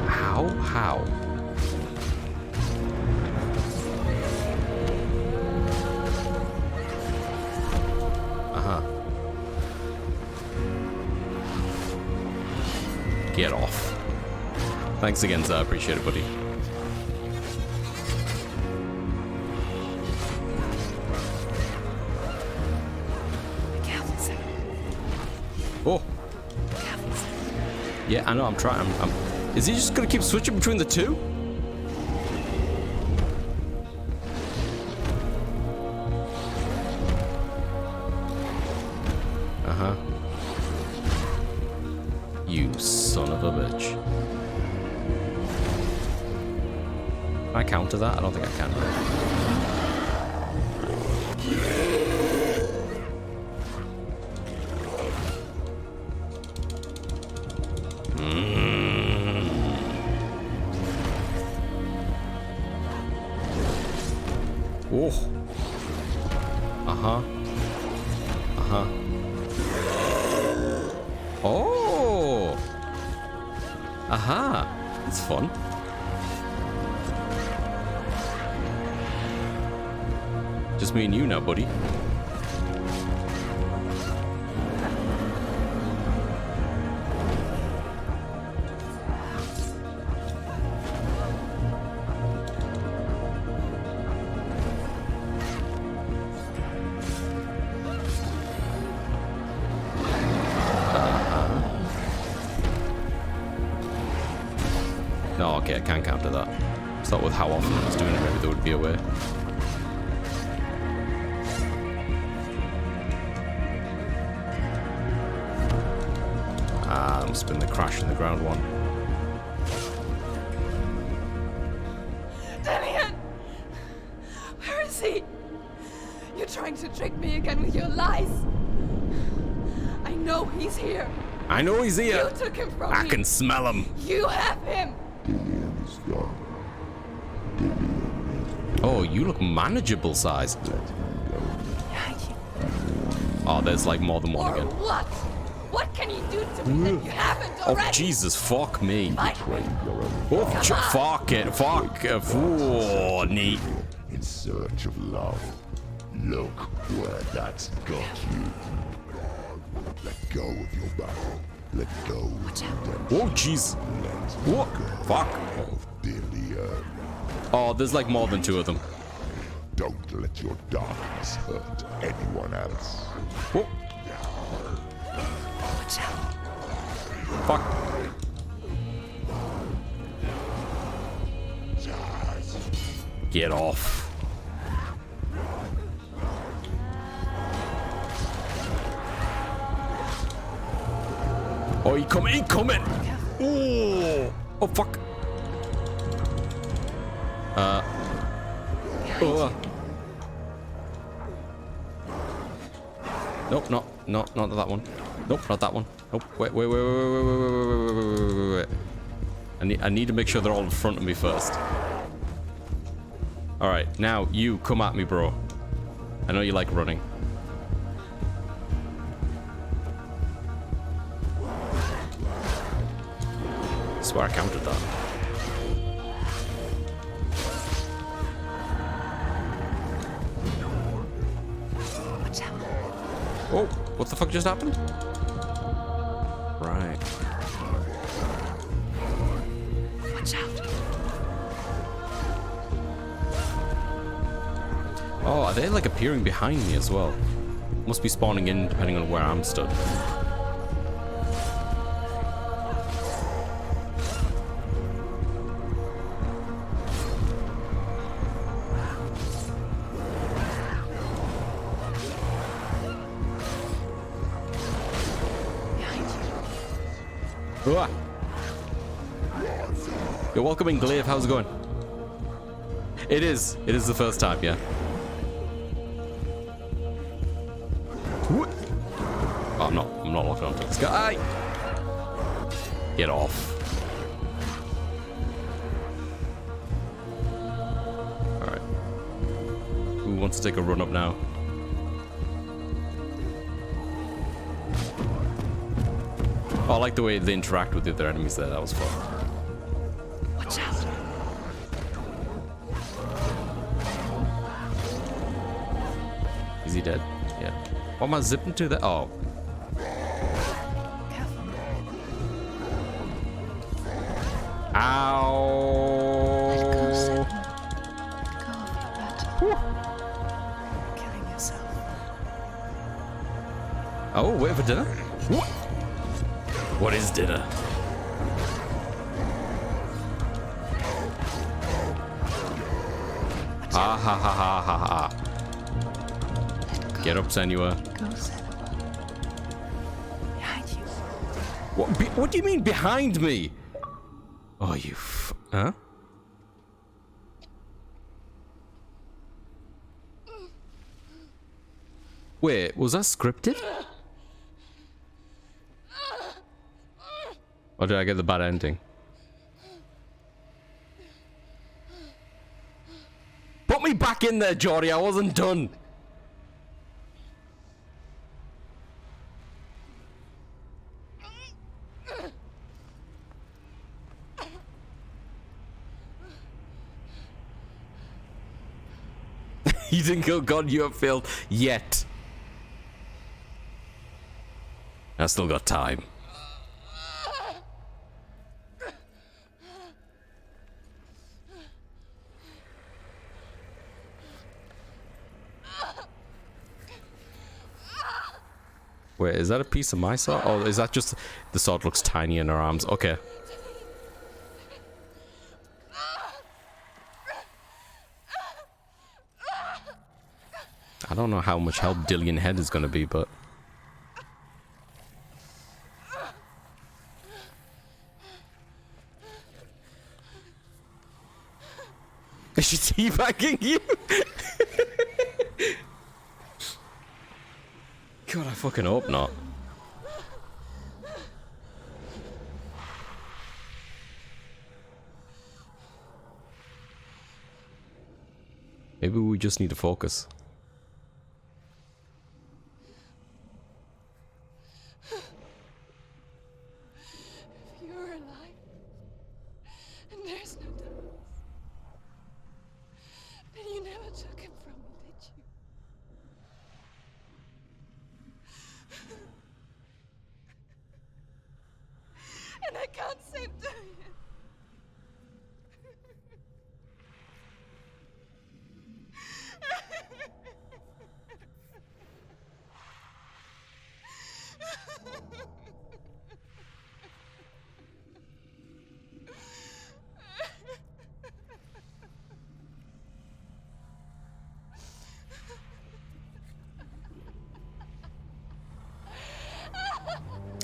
How? Uh-huh. Thanks again, sir. I appreciate it, buddy. Oh. Yeah, I know. I'm trying. Is he just gonna keep switching between the two? You son of a bitch. Can I counter that? I don't think I can. Oh. Uh-huh. Uh-huh. Oh. Aha. That's fun. Just me and you now, buddy. No, okay, I can counter that. It's not with how often I was doing it, maybe there would be a way. Ah, that must have been the crash in the ground one. Dillion! Where is he? You're trying to trick me again with your lies. I know he's here. I know he's here. You took him from me. I can smell him. You have him. Oh, you look manageable sized. Oh, there's like more than one again. What? What can you do to me that you haven't already? Oh, Jesus, fuck me. Oh, fuck it. Fuck. Oh, neat. In search of love. Look where that's got you. Let go of your battle. Let go of your Oh, jeez. What? Fuck. Oh, there's like more than two of them. Don't let your darkness hurt anyone else. Oh. Fuck. Get off. Oh, he coming. Oh, oh fuck. Oh. Nope, not that one. Nope, not that one. Nope. Wait. I need to make sure they're all in front of me first. All right, now you come at me, bro. I know you like running. I swear I counted that. Oh, what the fuck just happened? Right. Watch out. Oh, are they like appearing behind me as well? Must be spawning in depending on where I'm stood. Uah. You're welcome in, Glaive. How's it going? It is the first time, yeah. Oh, I'm not locking onto this guy. Get off. Alright. Who wants to take a run up now? Oh, I like the way they interact with the other enemies there. That was fun. Watch out. Is he dead? Yeah. What am I zipping to that? Oh. Ow! Let go, Senua. Let go of your battle. You're killing yourself. Oh, wait for dinner? What? What is dinner? Ha ha ha ha ha ha. Get up, Senua. Go, Senua. Behind you. What do you mean behind me? Oh, you huh? Wait, was that scripted? Or did I get the bad ending? Put me back in there, Geordie. I wasn't done. You didn't kill God, you have failed yet. I still got time. Wait, is that a piece of my sword? Oh, is that just the sword looks tiny in her arms? Okay. I don't know how much help Dillion Head is gonna be, but is she teabagging you? God, I fucking hope not. Maybe we just need to focus. If you're alive, and there's no darkness, then you never took him from me, did you? And I can't save Dillion.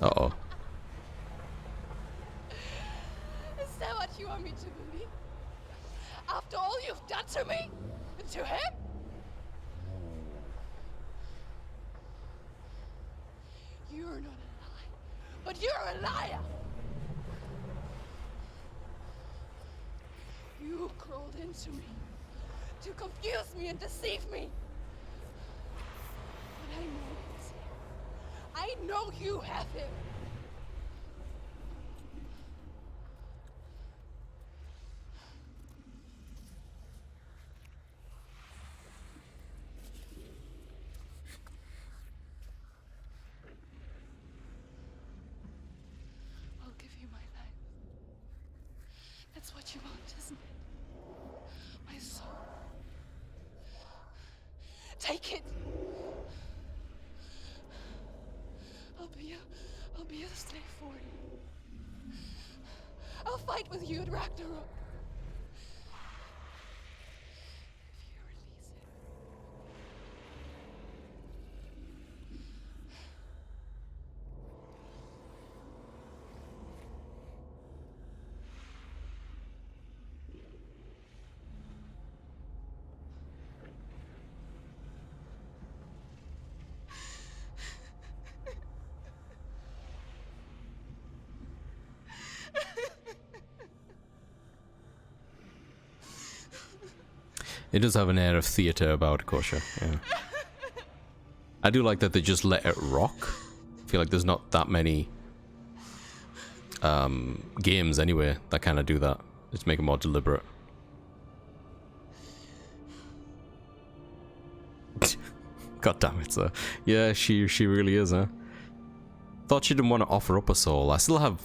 Uh-oh. Is that what you want me to believe? After all you've done to me? And to him? You're not a liar, but you're a liar! You crawled into me to confuse me and deceive me. But I know he's here. I know you have him. I'll give you my life. That's what you want, isn't it? My soul. Take it. I'll be a slave for you. I'll fight with you at Ragnarok. If you release it. It does have an air of theater about Kosha, yeah. I do like that they just let it rock. I feel like there's not that many games anyway that kind of do that. Just make it more deliberate. God damn it, sir. Yeah, she really is, huh? Thought she didn't want to offer up a soul. I still have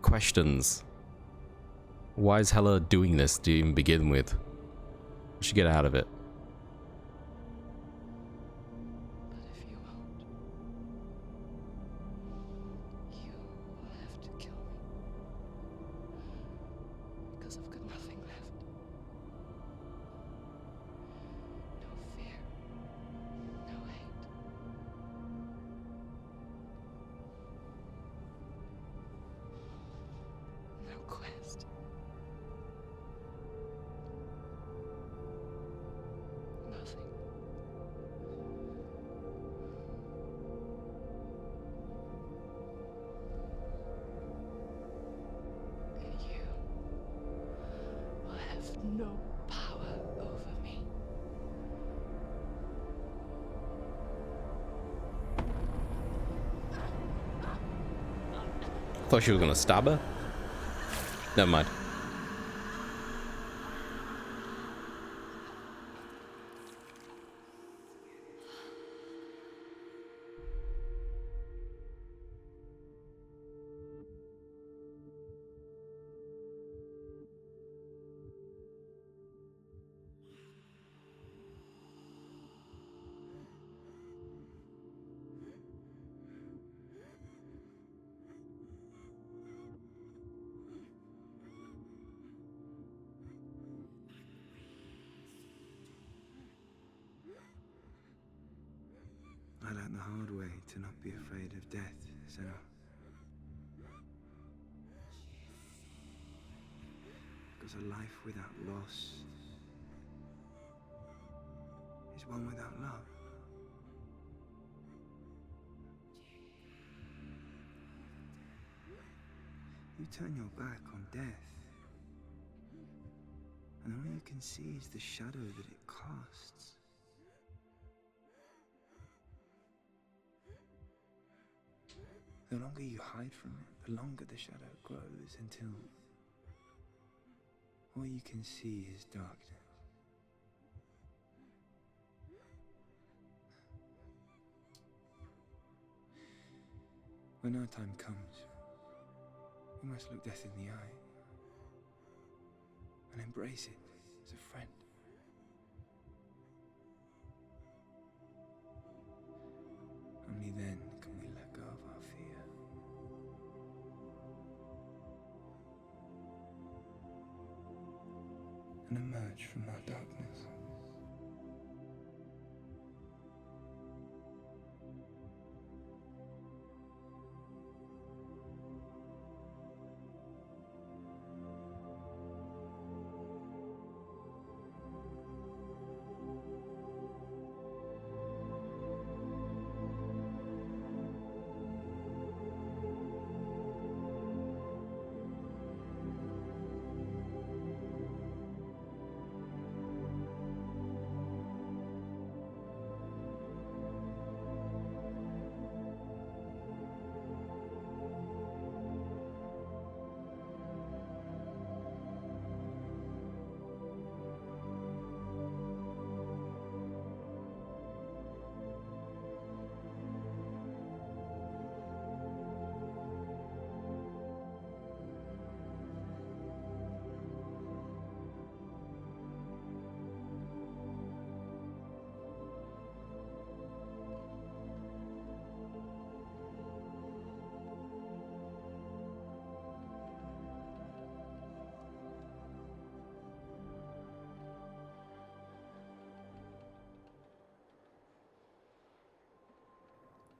questions. Why is Hela doing this to even begin with? She should get out of it. But if you won't, you will have to kill me. Because I've got nothing left. No fear. No hate. No quest. Nothing. And you will have no power over me. I thought she was gonna stab her. Never mind. I learned the hard way to not be afraid of death, Senna. Because a life without loss is one without love. You turn your back on death, and all you can see is the shadow that it casts. The longer you hide from it, the longer the shadow grows until all you can see is darkness. When our time comes, we must look death in the eye and embrace it as a friend. Only then can we let go of our fear. And emerge from our darkness.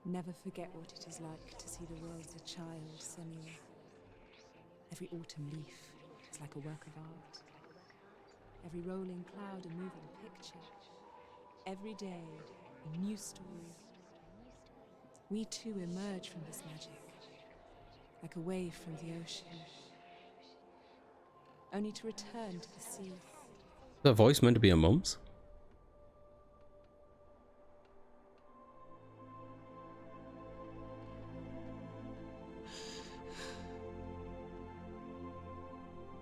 Never forget what it is like to see the world as a child, Senua. Every autumn leaf is like a work of art. Every rolling cloud a moving picture. Every day a new story. We too emerge from this magic, like a wave from the ocean, only to return to the sea. Is that voice meant to be a mum's?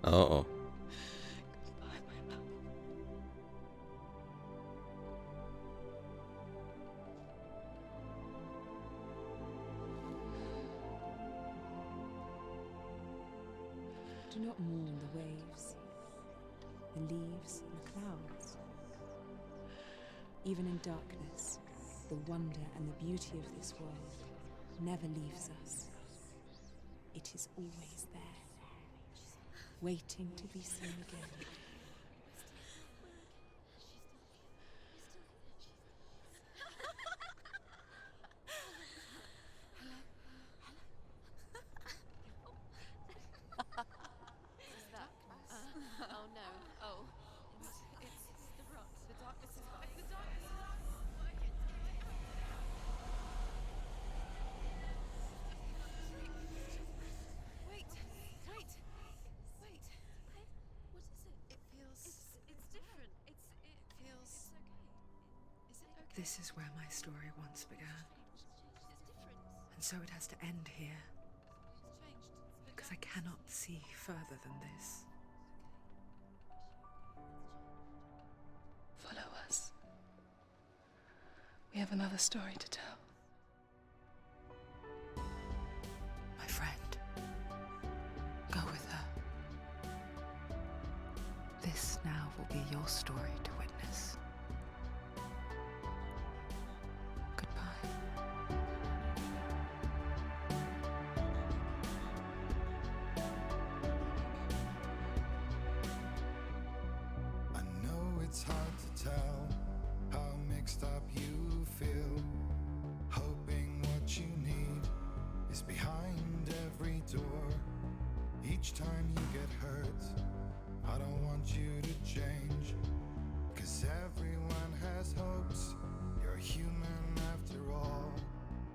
Uh-oh. Do not mourn the waves. Even in darkness, the wonder and the beauty of this world never leaves us. It is always there, waiting to be seen again. Oh no. Oh. It's the rot. The darkness is working. The darkness is working. Wait. Wait. Wait. What is it? It feels... It's different. It feels... It's okay. Is it okay? This is where my story once began. And so it has to end here. Because I cannot see further than this. Follow us. We have another story to tell. My friend, go with her. This now will be your story to witness. Goodbye. I know it's hard to tell how mixed up you feel. Hoping what you need is behind every door. Each time you get hurt, I don't want you to change. 'Cause everyone has hopes, you're human after all.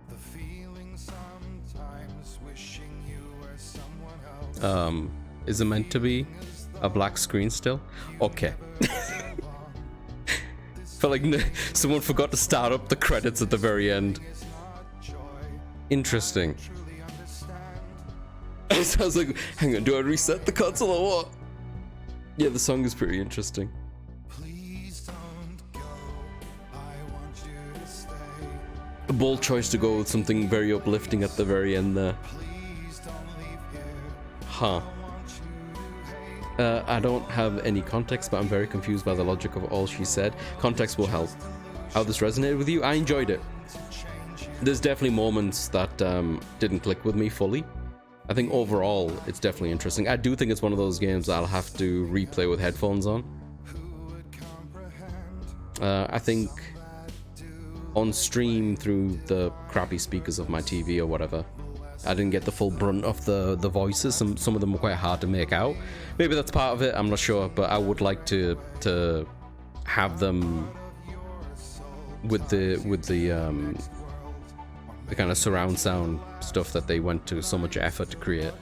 The feeling sometimes wishing you were someone else. Is it meant to be a black screen still? Okay. Felt like someone forgot to start up the credits at the very end. Interesting. So I was like, hang on, do I reset the console or what? Yeah, the song is pretty interesting. A bold choice to go with something very uplifting at the very end there. Huh. I don't have any context, but I'm very confused by the logic of all she said. Context will help. How this resonated with you? I enjoyed it. There's definitely moments that didn't click with me fully. I think overall, it's definitely interesting. I do think it's one of those games I'll have to replay with headphones on. I think on stream through the crappy speakers of my TV or whatever, I didn't get the full brunt of the voices. Some of them were quite hard to make out. Maybe that's part of it, I'm not sure, but I would like to have them with the kind of surround sound stuff that they went to so much effort to create.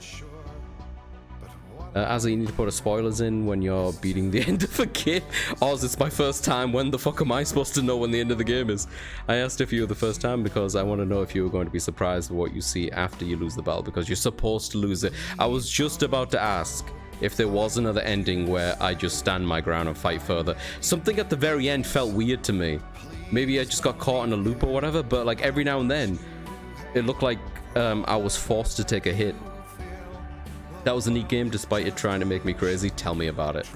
Azza, you need to put a spoilers in when you're beating the end of a game. Oz, it's my first time. When the fuck am I supposed to know when the end of the game is? I asked if you were the first time because I want to know if you were going to be surprised with what you see after you lose the battle, because you're supposed to lose it. I was just about to ask if there was another ending where I just stand my ground and fight further. Something at the very end felt weird to me. Maybe I just got caught in a loop or whatever, but like every now and then it looked like I was forced to take a hit. That was a neat game despite it trying to make me crazy. Tell me about it.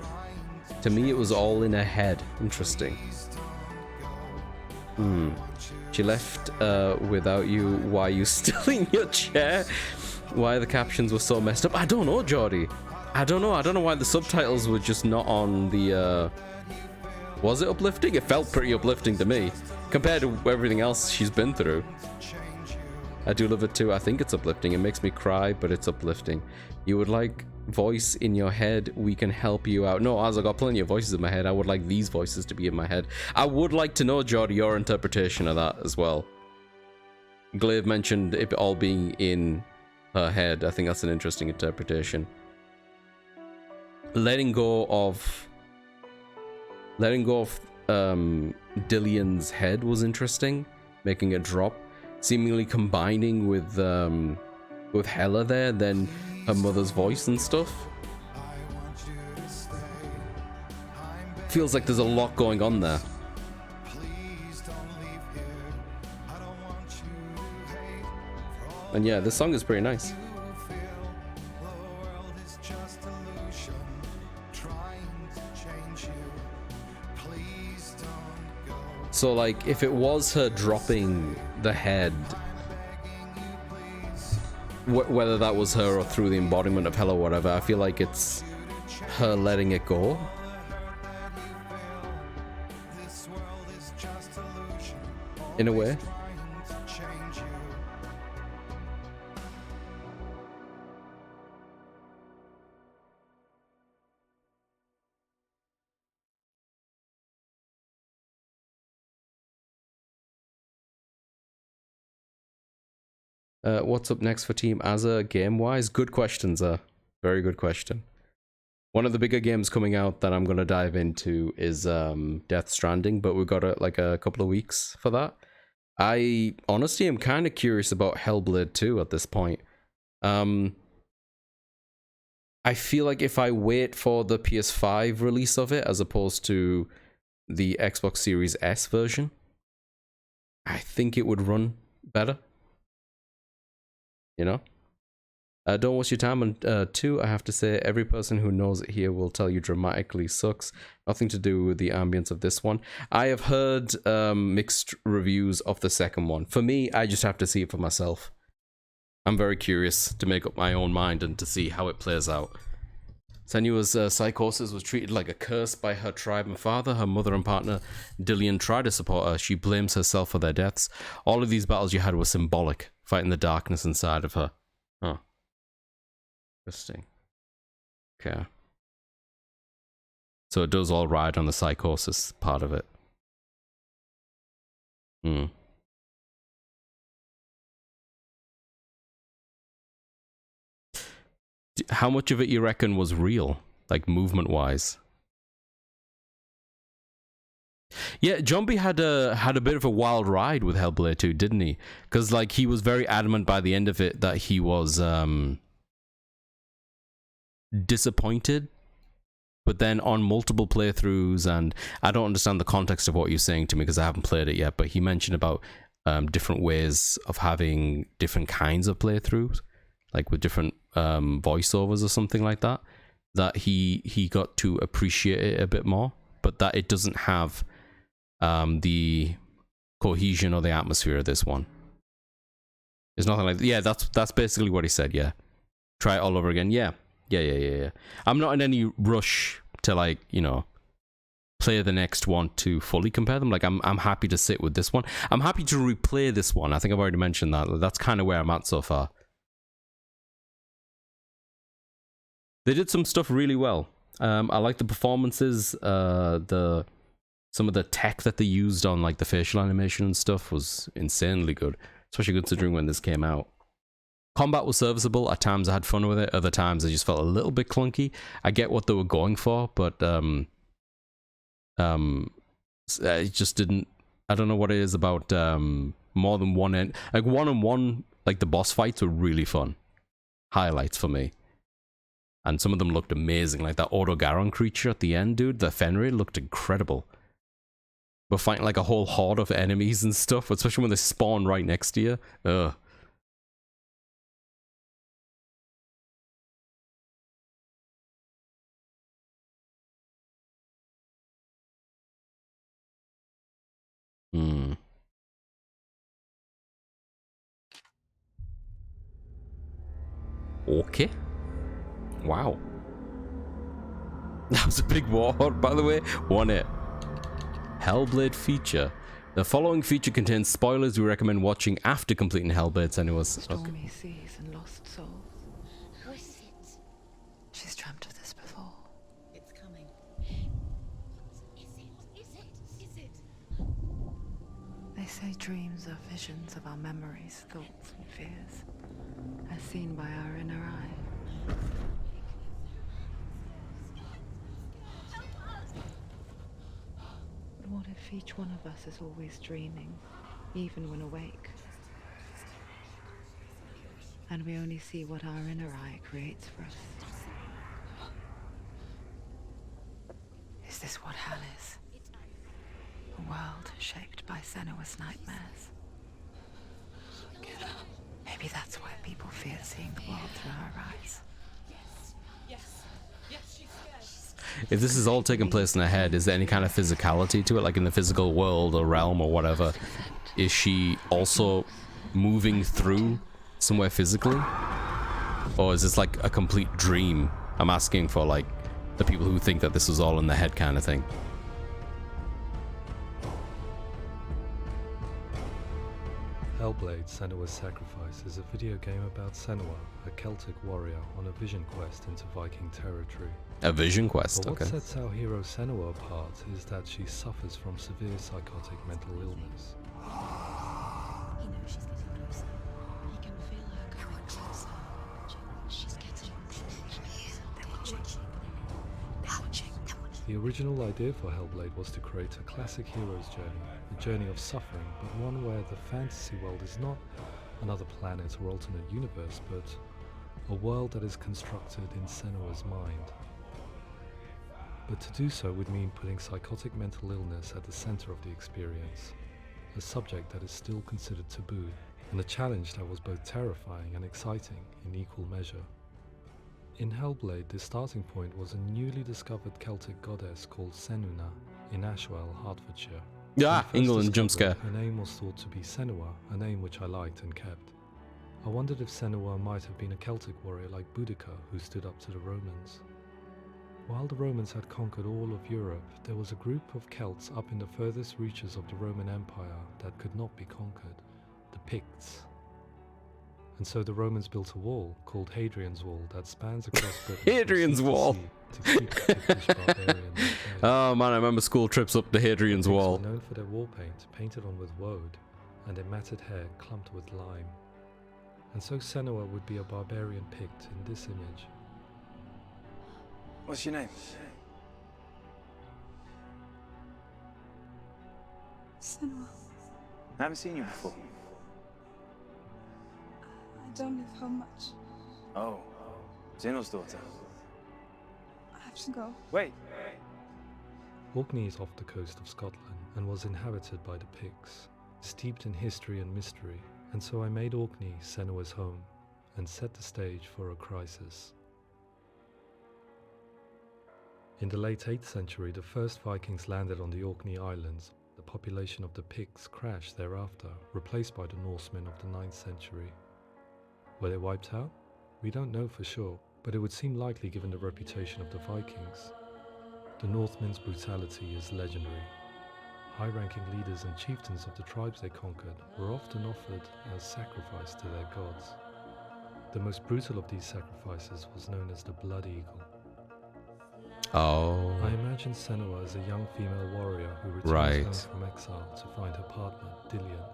To me, it was all in her head. Interesting. She left without you. Why are you still in your chair? Why the captions were so messed up? I don't know, Jordy. I don't know. I don't know why the subtitles were just not on the... Was it uplifting? It felt pretty uplifting to me compared to everything else she's been through. I do love it too. I think it's uplifting. It makes me cry, but it's uplifting. You would like voice in your head? We can help you out. No, as I got plenty of voices in my head. I would like these voices to be in my head. I would like to know, Jordy, your interpretation of that as well. Glaive mentioned it all being in her head. I think that's an interesting interpretation. Letting go of Dillion's head was interesting, making it drop, seemingly combining with Hela there, then her mother's voice and stuff. Feels like there's a lot going on there. And yeah, this song is pretty nice. So, like, if it was her dropping the head, whether that was her or through the embodiment of hell or whatever, I feel like it's her letting it go. In a way. What's up next for Team Azza game-wise? Good questions, very good question. One of the bigger games coming out that I'm going to dive into is Death Stranding, but we've got a couple of weeks for that. I honestly am kind of curious about Hellblade 2 at this point. I feel like if I wait for the PS5 release of it as opposed to the Xbox Series S version, I think it would run better. You know? Don't waste your time on 2. I have to say, every person who knows it here will tell you dramatically sucks. Nothing to do with the ambience of this one. I have heard mixed reviews of the second one. For me, I just have to see it for myself. I'm very curious to make up my own mind and to see how it plays out. Senua's psychosis was treated like a curse by her tribe and father. Her mother and partner, Dillian, tried to support her. She blames herself for their deaths. All of these battles you had were symbolic, fighting the darkness inside of her. Huh. Interesting. Okay. So it does all ride on the psychosis part of it. Hmm. How much of it you reckon was real, like movement-wise? Yeah, Zombie had a bit of a wild ride with Hellblade 2, didn't he? Because like he was very adamant by the end of it that he was disappointed, but then on multiple playthroughs, and I don't understand the context of what you're saying to me because I haven't played it yet, but he mentioned about different ways of having different kinds of playthroughs, like with different voiceovers or something like that, that he got to appreciate it a bit more, but that it doesn't have the cohesion or the atmosphere of this one. There's nothing like that. Yeah, that's basically what he said. Yeah, try it all over again. Yeah. I'm not in any rush to, like, you know, play the next one to fully compare them. Like, I'm happy to sit with this one. I'm happy to replay this one. I think I've already mentioned that. That's kind of where I'm at so far. They did some stuff really well. I like the performances. Some of the tech that they used on, like, the facial animation and stuff was insanely good, especially considering when this came out. Combat was serviceable. At times I had fun with it. Other times I just felt a little bit clunky. I get what they were going for, but it just didn't. I don't know what it is about more than one end. Like one-on-one, like the boss fights were really fun. Highlights for me. And some of them looked amazing. Like that Odogaron creature at the end, dude. The Fenrir looked incredible. But fighting like a whole horde of enemies and stuff, especially when they spawn right next to you. Ugh. Okay. Wow. That was a big war, by the way. Won it. Hellblade feature. The following feature contains spoilers we recommend watching after completing Hellblade. Anyways. Stormy seas and lost souls. Who is it? She's dreamt of this before. It's coming. Is it? They say dreams are visions of our memories, thoughts, and fears, as seen by our inner eye. But what if each one of us is always dreaming, even when awake? And we only see what our inner eye creates for us. Is this what hell is? A world shaped by Senua's nightmares. Maybe that's why people fear seeing the world through her eyes. if this is all taking place in her head, is there any kind of physicality to it, like in the physical world or realm or whatever? Is she also moving through somewhere physically, or is this like a complete dream? I'm asking for like the people who think that this was all in the head kind of thing. Hellblade: Senua's Sacrifice is a video game about Senua, a Celtic warrior on a vision quest into Viking territory. A vision quest, But what okay. sets our hero Senua apart is that she suffers from severe psychotic mental illness. He knows she's getting closer. He can feel her coming closer. She's getting closer. They're watching. The original idea for Hellblade was to create a classic hero's journey, a journey of suffering, but one where the fantasy world is not another planet or alternate universe, but a world that is constructed in Senua's mind. But to do so would mean putting psychotic mental illness at the center of the experience, a subject that is still considered taboo, and a challenge that was both terrifying and exciting in equal measure. In Hellblade, the starting point was a newly discovered Celtic goddess called Senuna in Ashwell, Hertfordshire. Yeah, When first England jump discovered, scare. Her name was thought to be Senua, a name which I liked and kept. I wondered if Senua might have been a Celtic warrior like Boudica who stood up to the Romans. While the Romans had conquered all of Europe, there was a group of Celts up in the furthest reaches of the Roman Empire that could not be conquered, the Picts. And so the Romans built a wall called Hadrian's Wall that spans across Britain. from Hadrian's sea to Wall. sea to keep the Pictish barbarians at bay. Oh man, I remember school trips up to Hadrian's Picts Wall. were known for their war paint, painted on with woad, and their matted hair clumped with lime. And so Senua would be a barbarian Pict in this image. What's your name? Senua, I haven't seen you before. I don't live home much. Oh, Zeno's daughter. I have to go. Wait. Orkney is off the coast of Scotland and was inhabited by the Picts, steeped in history and mystery, and so I made Orkney Senua's home and set the stage for a crisis. In the late 8th century, the first Vikings landed on the Orkney Islands. The population of the Picts crashed thereafter, replaced by the Norsemen of the 9th century. Were they wiped out? We don't know for sure, but it would seem likely given the reputation of the Vikings. The Northmen's brutality is legendary. High-ranking leaders and chieftains of the tribes they conquered were often offered as sacrifice to their gods. The most brutal of these sacrifices was known as the Blood Eagle. Oh. I imagine Senua as a young female warrior who returns Right. home from exile to find her partner, Dillion,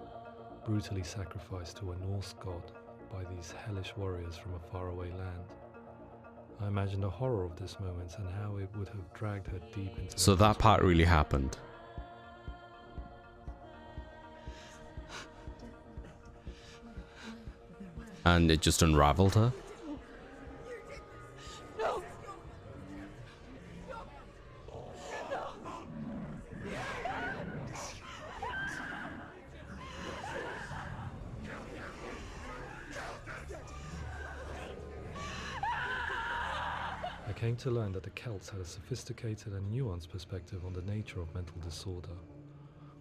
brutally sacrificed to a Norse god by these hellish warriors from a faraway land. I imagine the horror of this moment and how it would have dragged her deep into So their that part really happened. And it just unraveled her? No! I came to learn that the Celts had a sophisticated and nuanced perspective on the nature of mental disorder.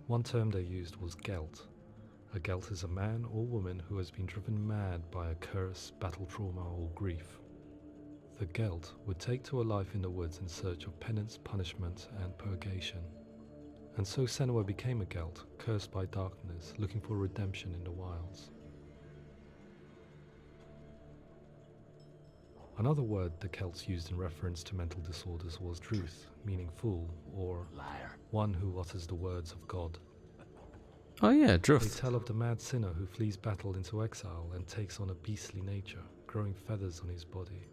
One term they used was Gelt. A Gelt is a man or woman who has been driven mad by a curse, battle trauma, or grief. The Gelt would take to a life in the woods in search of penance, punishment, and purgation. And so Senua became a Gelt, cursed by darkness, looking for redemption in the wilds. Another word the Celts used in reference to mental disorders was druth, meaning fool, or liar, one who utters the words of God. Oh yeah, They Druth. tell of the mad sinner who flees battle into exile and takes on a beastly nature, growing feathers on his body.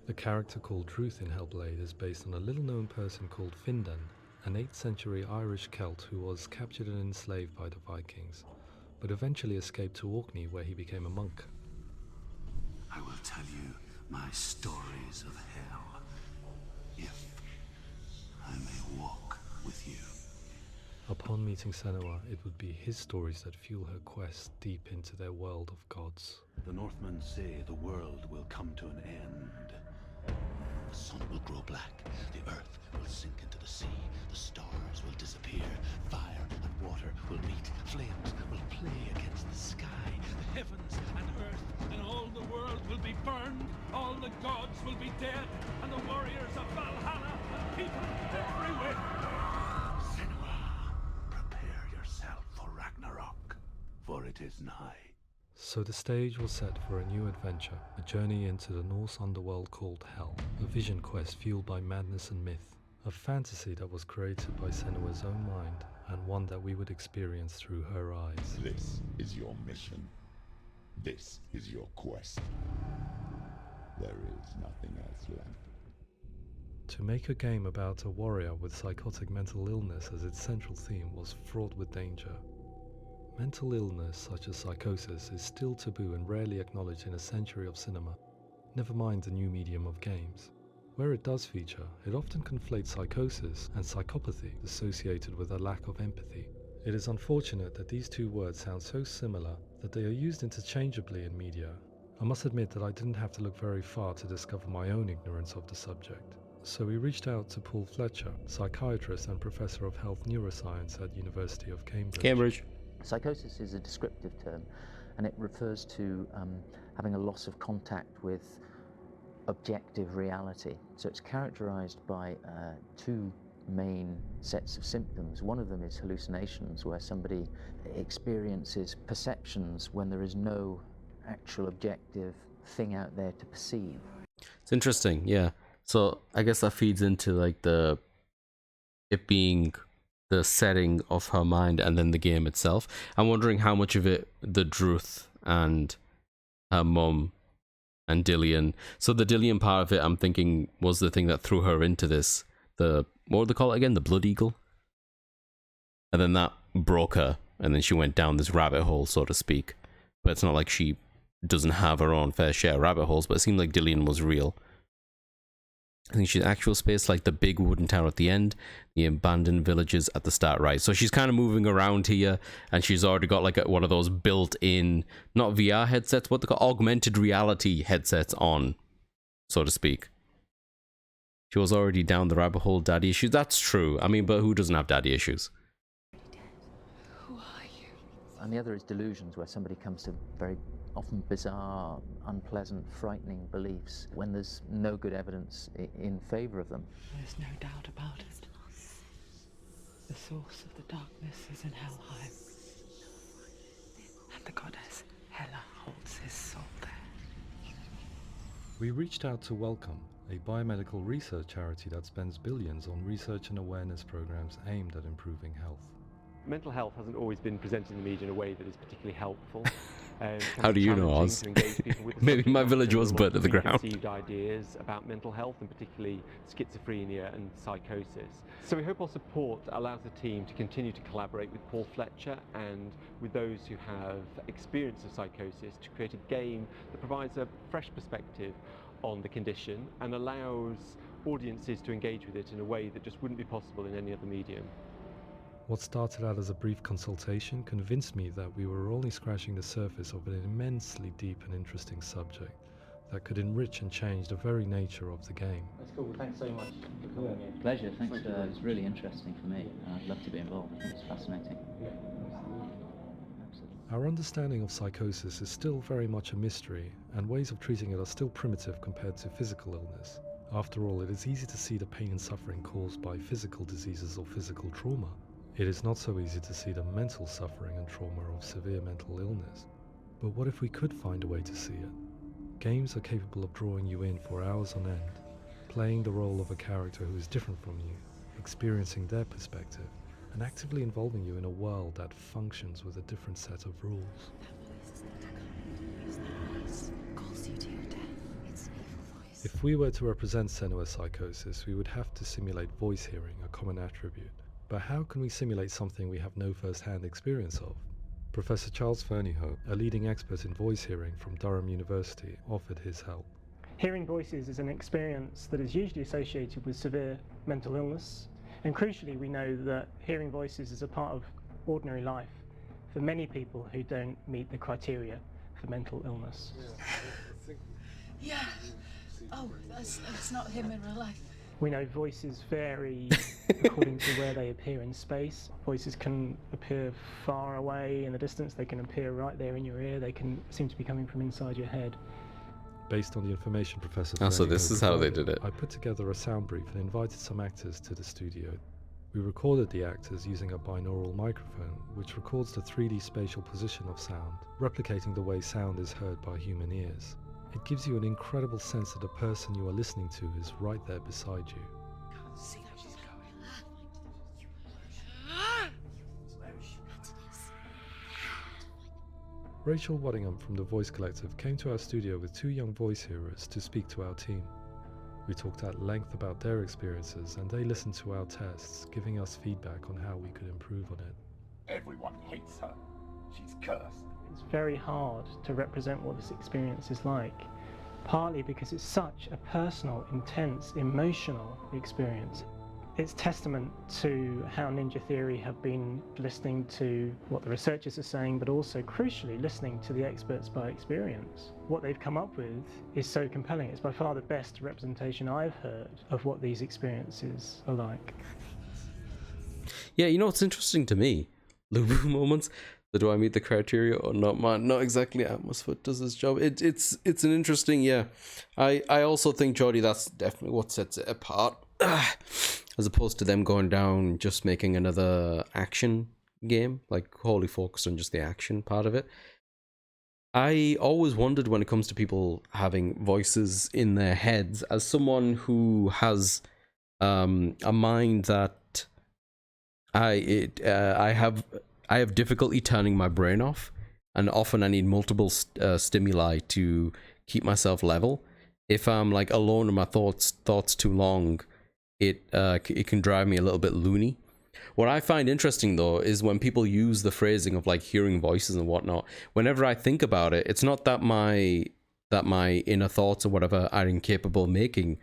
The character called Druth in Hellblade is based on a little-known person called Findan, an 8th century Irish Celt who was captured and enslaved by the Vikings, but eventually escaped to Orkney where he became a monk. I will tell you my stories of hell, if I may walk with you. Upon meeting Senua, it would be his stories that fuel her quest deep into their world of gods. The Northmen say the world will come to an end. The sun will grow black, the earth will disappear. Fire and water will meet. Flames will play against the sky. The heavens and earth and all the world will be burned. All the gods will be dead. And the warriors of Valhalla and people everywhere. Senua, prepare yourself for Ragnarok, for it is nigh. So the stage was set for a new adventure, a journey into the Norse underworld called Hell, a vision quest fueled by madness and myth, a fantasy that was created by Senua's own mind, and one that we would experience through her eyes. This is your mission. This is your quest. There is nothing else left. To make a game about a warrior with psychotic mental illness as its central theme was fraught with danger. Mental illness such as psychosis is still taboo and rarely acknowledged in a century of cinema, never mind the new medium of games. Where it does feature, it often conflates psychosis and psychopathy associated with a lack of empathy. It is unfortunate that these two words sound so similar that they are used interchangeably in media. I must admit that I didn't have to look very far to discover my own ignorance of the subject. So we reached out to Paul Fletcher, psychiatrist and professor of health neuroscience at University of Cambridge. Psychosis is a descriptive term, and it refers to having a loss of contact with objective reality. So it's characterized by two main sets of symptoms. One of them is hallucinations, where somebody experiences perceptions when there is no actual objective thing out there to perceive. It's interesting, yeah. So I guess that feeds into like it being the setting of her mind and then the game itself. I'm wondering how much of it the Druth and her mum and Dillion. So the Dillion part of it, I'm thinking, was the thing that threw her into this. What would they call it again? The Blood Eagle? And then that broke her, and then she went down this rabbit hole, so to speak. But it's not like she doesn't have her own fair share of rabbit holes, but it seemed like Dillion was real. I think she's actual space, like the big wooden tower at the end, the abandoned villages at the start, right? So she's kind of moving around here, and she's already got like one of those built-in, not VR headsets, what they call augmented reality headsets on, so to speak. She was already down the rabbit hole, daddy issues. That's true. I mean, but who doesn't have daddy issues? Who are you? And the other is delusions, where somebody comes to very often bizarre, unpleasant, frightening beliefs when there's no good evidence in favor of them. There's no doubt about it. The source of the darkness is in Helheim. And the goddess Hela holds his soul there. We reached out to Welcome, a biomedical research charity that spends billions on research and awareness programs aimed at improving health. Mental health hasn't always been presented in the media in a way that is particularly helpful. How do you know, Oz? Maybe my village was burnt to the ground. Conceived ideas about mental health, and particularly schizophrenia and psychosis. So we hope our support allows the team to continue to collaborate with Paul Fletcher and with those who have experience of psychosis to create a game that provides a fresh perspective on the condition and allows audiences to engage with it in a way that just wouldn't be possible in any other medium. What started out as a brief consultation convinced me that we were only scratching the surface of an immensely deep and interesting subject that could enrich and change the very nature of the game. That's cool. Thanks so much for coming in. Pleasure. Thanks. It was really interesting for me. I'd love to be involved. I think it's fascinating. Our understanding of psychosis is still very much a mystery, and ways of treating it are still primitive compared to physical illness. After all, it is easy to see the pain and suffering caused by physical diseases or physical trauma. It is not so easy to see the mental suffering and trauma of severe mental illness. But what if we could find a way to see it? Games are capable of drawing you in for hours on end, playing the role of a character who is different from you, experiencing their perspective, and actively involving you in a world that functions with a different set of rules. If we were to represent Senua's psychosis, we would have to simulate voice hearing, a common attribute. But how can we simulate something we have no first-hand experience of? Professor Charles Fernyhough, a leading expert in voice hearing from Durham University, offered his help. Hearing voices is an experience that is usually associated with severe mental illness, and crucially we know that hearing voices is a part of ordinary life for many people who don't meet the criteria for mental illness. Yeah. Oh, that's not him in real life. We know voices vary according to where they appear in space. Voices can appear far away in the distance, they can appear right there in your ear, they can seem to be coming from inside your head. Based on the information Professor Oh, so Ferrigno this is how they provided, did it. I put together a sound brief and invited some actors to the studio. We recorded the actors using a binaural microphone, which records the 3D spatial position of sound, replicating the way sound is heard by human ears. It gives you an incredible sense that the person you are listening to is right there beside you. Rachel Waddingham from the Voice Collective came to our studio with 2 young voice hearers to speak to our team. We talked at length about their experiences and they listened to our tests, giving us feedback on how we could improve on it. Everyone hates her. She's cursed. It's very hard to represent what this experience is like, partly because it's such a personal, intense, emotional experience. It's testament to how Ninja Theory have been listening to what the researchers are saying, but also, crucially, listening to the experts by experience. What they've come up with is so compelling. It's by far the best representation I've heard of what these experiences are like. Yeah, you know what's interesting to me? Lubu moments. Do I meet the criteria or not? Not exactly. Atmosfoot does his job. It's an interesting, yeah. I also think, Jody, that's definitely what sets it apart. As opposed to them going down just making another action game, like wholly focused on just the action part of it. I always wondered when it comes to people having voices in their heads, as someone who has a mind that I have difficulty turning my brain off, and often I need multiple stimuli to keep myself level. If I'm like alone in my thoughts too long, it can drive me a little bit loony. What I find interesting though is when people use the phrasing of like hearing voices and whatnot. Whenever I think about it, it's not that my inner thoughts or whatever are incapable of making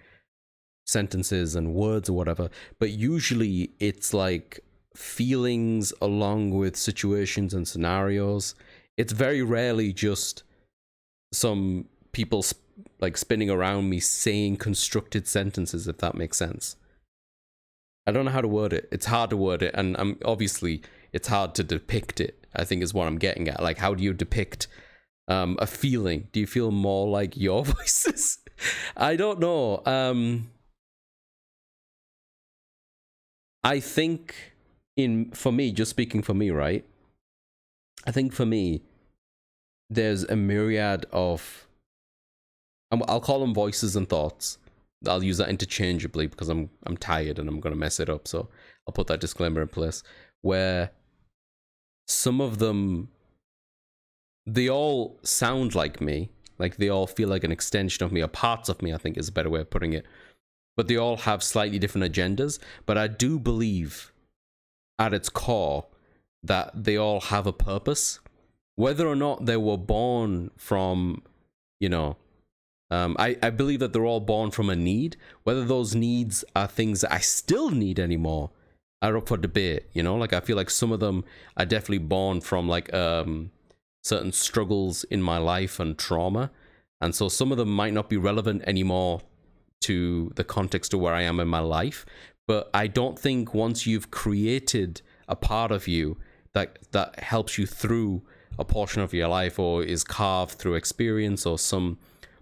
sentences and words or whatever, but usually it's like feelings along with situations and scenarios. It's very rarely just some people like spinning around me saying constructed sentences, if that makes sense. I don't know how to word it. It's hard to word it, and obviously it's hard to depict it, I think is what I'm getting at. Like, how do you depict a feeling? Do you feel more like your voices? I don't know. I think for me, just speaking for me, right? I think for me, there's a myriad of, I'll call them voices and thoughts. I'll use that interchangeably because I'm tired and I'm going to mess it up. So I'll put that disclaimer in place, where some of them, they all sound like me. Like they all feel like an extension of me, or parts of me, I think is a better way of putting it. But they all have slightly different agendas. But I do believe at its core that they all have a purpose. Whether or not they were born from, you know, I believe that they're all born from a need. Whether those needs are things that I still need anymore are up for debate, you know? Like, I feel like some of them are definitely born from, like, certain struggles in my life and trauma. And so some of them might not be relevant anymore to the context of where I am in my life. But I don't think once you've created a part of you that helps you through a portion of your life, or is carved through experience or some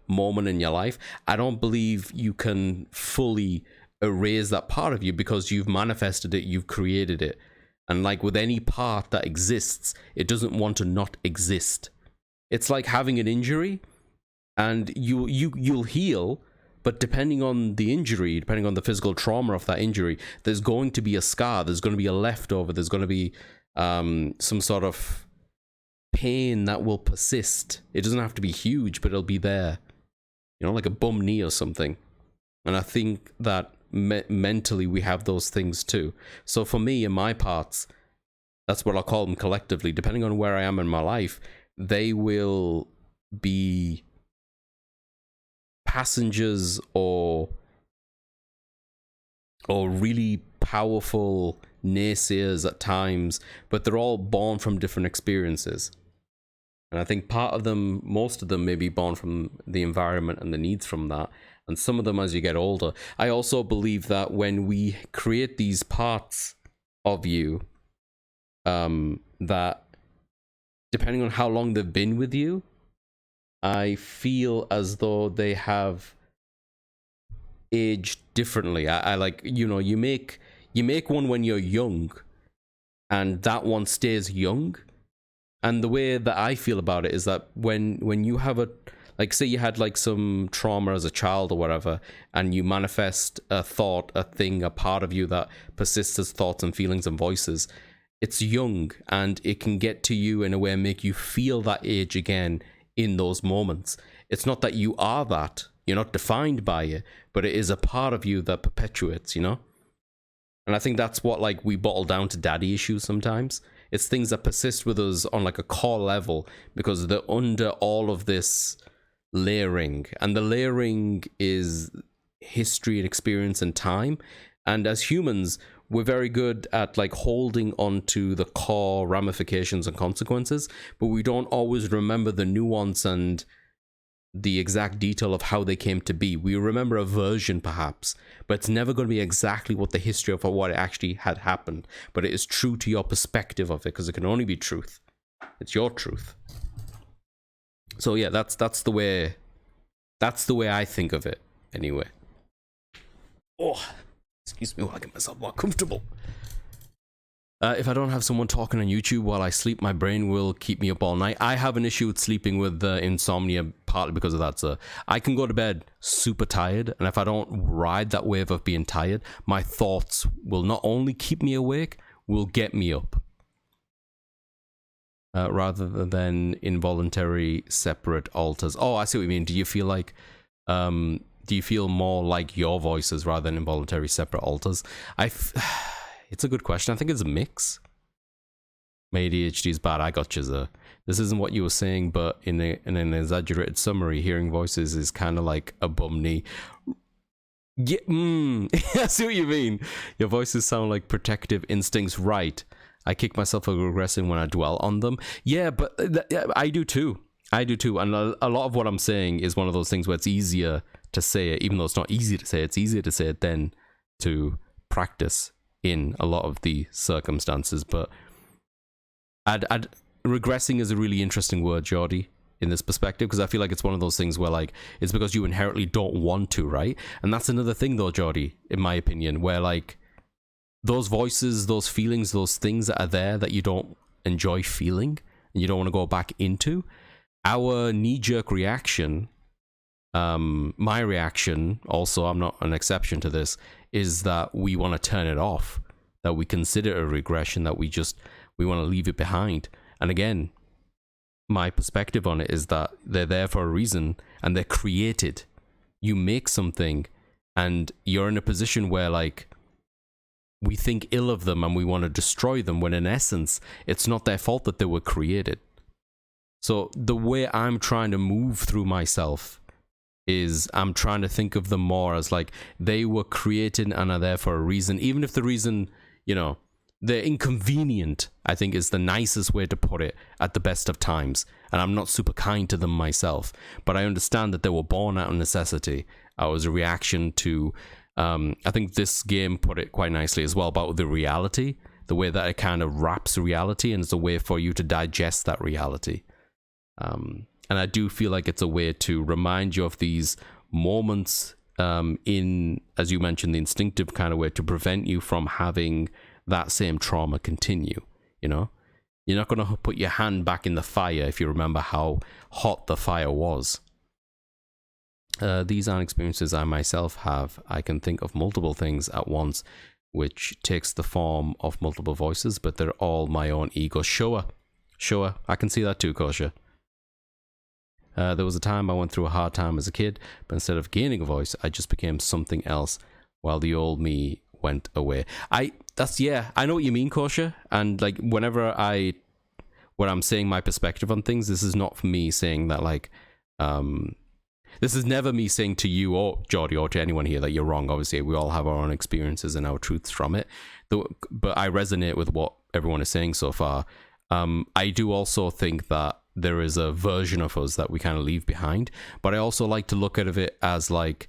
moment in your life, I don't believe you can fully erase that part of you, because you've manifested it, you've created it. And like with any part that exists, it doesn't want to not exist. It's like having an injury, and you'll heal, but depending on the injury, depending on the physical trauma of that injury, there's going to be a scar, there's going to be a leftover, there's going to be some sort of pain that will persist. It doesn't have to be huge, but it'll be there. You know, like a bum knee or something. And I think that mentally we have those things too. So for me, in my parts, that's what I'll call them collectively. Depending on where I am in my life, they will be passengers or really powerful naysayers at times, but they're all born from different experiences. And I think part of them, most of them, may be born from the environment and the needs from that. and some of them as you get older. I also believe that when we create these parts of you, that depending on how long they've been with you, I feel as though they have aged differently. I like, you know, you make one when you're young, and that one stays young. And the way that I feel about it is that when you have like, say you had like some trauma as a child or whatever, and you manifest a thought, a thing, a part of you that persists as thoughts and feelings and voices, it's young, and it can get to you in a way and make you feel that age again in those moments. It's not that you are that, you're not defined by it, but it is a part of you that perpetuates, you know? And I think that's what, like, we bottle down to daddy issues sometimes. It's things that persist with us on like a core level because they're under all of this layering, and the layering is history and experience and time. And as humans, we're very good at like holding on to the core ramifications and consequences, but we don't always remember the nuance and the exact detail of how they came to be. We remember a version perhaps, but it's never going to be exactly what the history of what actually had happened. But it is true to your perspective of it, because it can only be truth. It's your truth. So yeah, that's the way I think of it anyway. Oh, excuse me while I get myself more comfortable. If I don't have someone talking on YouTube while I sleep, my brain will keep me up all night. I have an issue with sleeping with insomnia, partly because of that, so I can go to bed super tired, and if I don't ride that wave of being tired, my thoughts will not only keep me awake, will get me up. Rather than involuntary separate alters. Oh, I see what you mean. Do you feel like... do you feel more like your voices rather than involuntary separate alters? It's a good question. I think it's a mix. My ADHD is bad. I got you, sir. This isn't what you were saying, but in an exaggerated summary, hearing voices is kind of like a bum knee. Yeah, I see what you mean. Your voices sound like protective instincts, right? I kick myself for regressing when I dwell on them. Yeah, but I do too. I do too. And a lot of what I'm saying is one of those things where it's easier to say it, even though it's not easy to say it. It's easier to say it than to practice in a lot of the circumstances. But regressing is a really interesting word, Jordy, in this perspective, because I feel like it's one of those things where, like, it's because you inherently don't want to, right? And that's another thing though, Jordy, in my opinion, where like those voices, those feelings, those things that are there that you don't enjoy feeling and you don't want to go back into, our knee-jerk reaction, my reaction also, I'm not an exception to this, is that we want to turn it off, that we consider a regression, that we want to leave it behind. And again, my perspective on it is that they're there for a reason, and they're created. You make something and you're in a position where, like, we think ill of them and we want to destroy them, when in essence it's not their fault that they were created. So the way I'm trying to move through myself is I'm trying to think of them more as like they were created and are there for a reason, even if the reason, you know, they're inconvenient, I think is the nicest way to put it at the best of times. And I'm not super kind to them myself, but I understand that they were born out of necessity. I was a reaction to, I think this game put it quite nicely as well about the reality, the way that it kind of wraps reality, and it's a way for you to digest that reality. And I do feel like it's a way to remind you of these moments in, as you mentioned, the instinctive kind of way, to prevent you from having that same trauma continue, you know? You're not going to put your hand back in the fire if you remember how hot the fire was. These aren't experiences I myself have. I can think of multiple things at once, which takes the form of multiple voices, but they're all my own ego. Sure, I can see that too, Kosha. There was a time I went through a hard time as a kid, but instead of gaining a voice, I just became something else while the old me went away. I know what you mean, Kosha. And like when I'm saying my perspective on things, this is not for me saying that like, this is never me saying to you or Jordy or to anyone here that you're wrong. Obviously, we all have our own experiences and our truths from it. But I resonate with what everyone is saying so far. I do also think that there is a version of us that we kind of leave behind, but I also like to look at it as like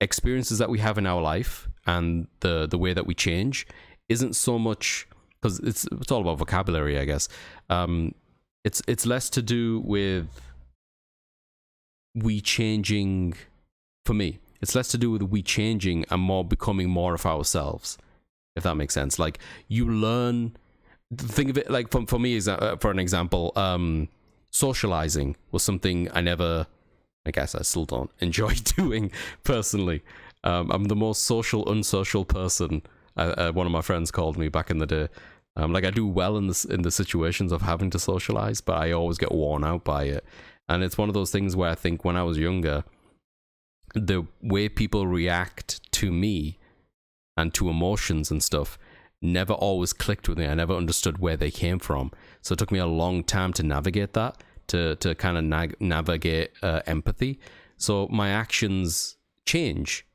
experiences that we have in our life and the way that we change isn't so much, because it's all about vocabulary, I guess. It's less to do with we changing. For me, it's less to do with we changing and more becoming more of ourselves, if that makes sense. Like, you learn. Think of it like, for me, for an example, socializing was something I guess I still don't enjoy doing personally. I'm the most unsocial person. One of my friends called me back in the day. Like, I do well in the situations of having to socialize, but I always get worn out by it. And it's one of those things where I think when I was younger, the way people react to me and to emotions and stuff never always clicked with me. I never understood where they came from. So it took me a long time to navigate that, to kind of navigate empathy. So my actions change,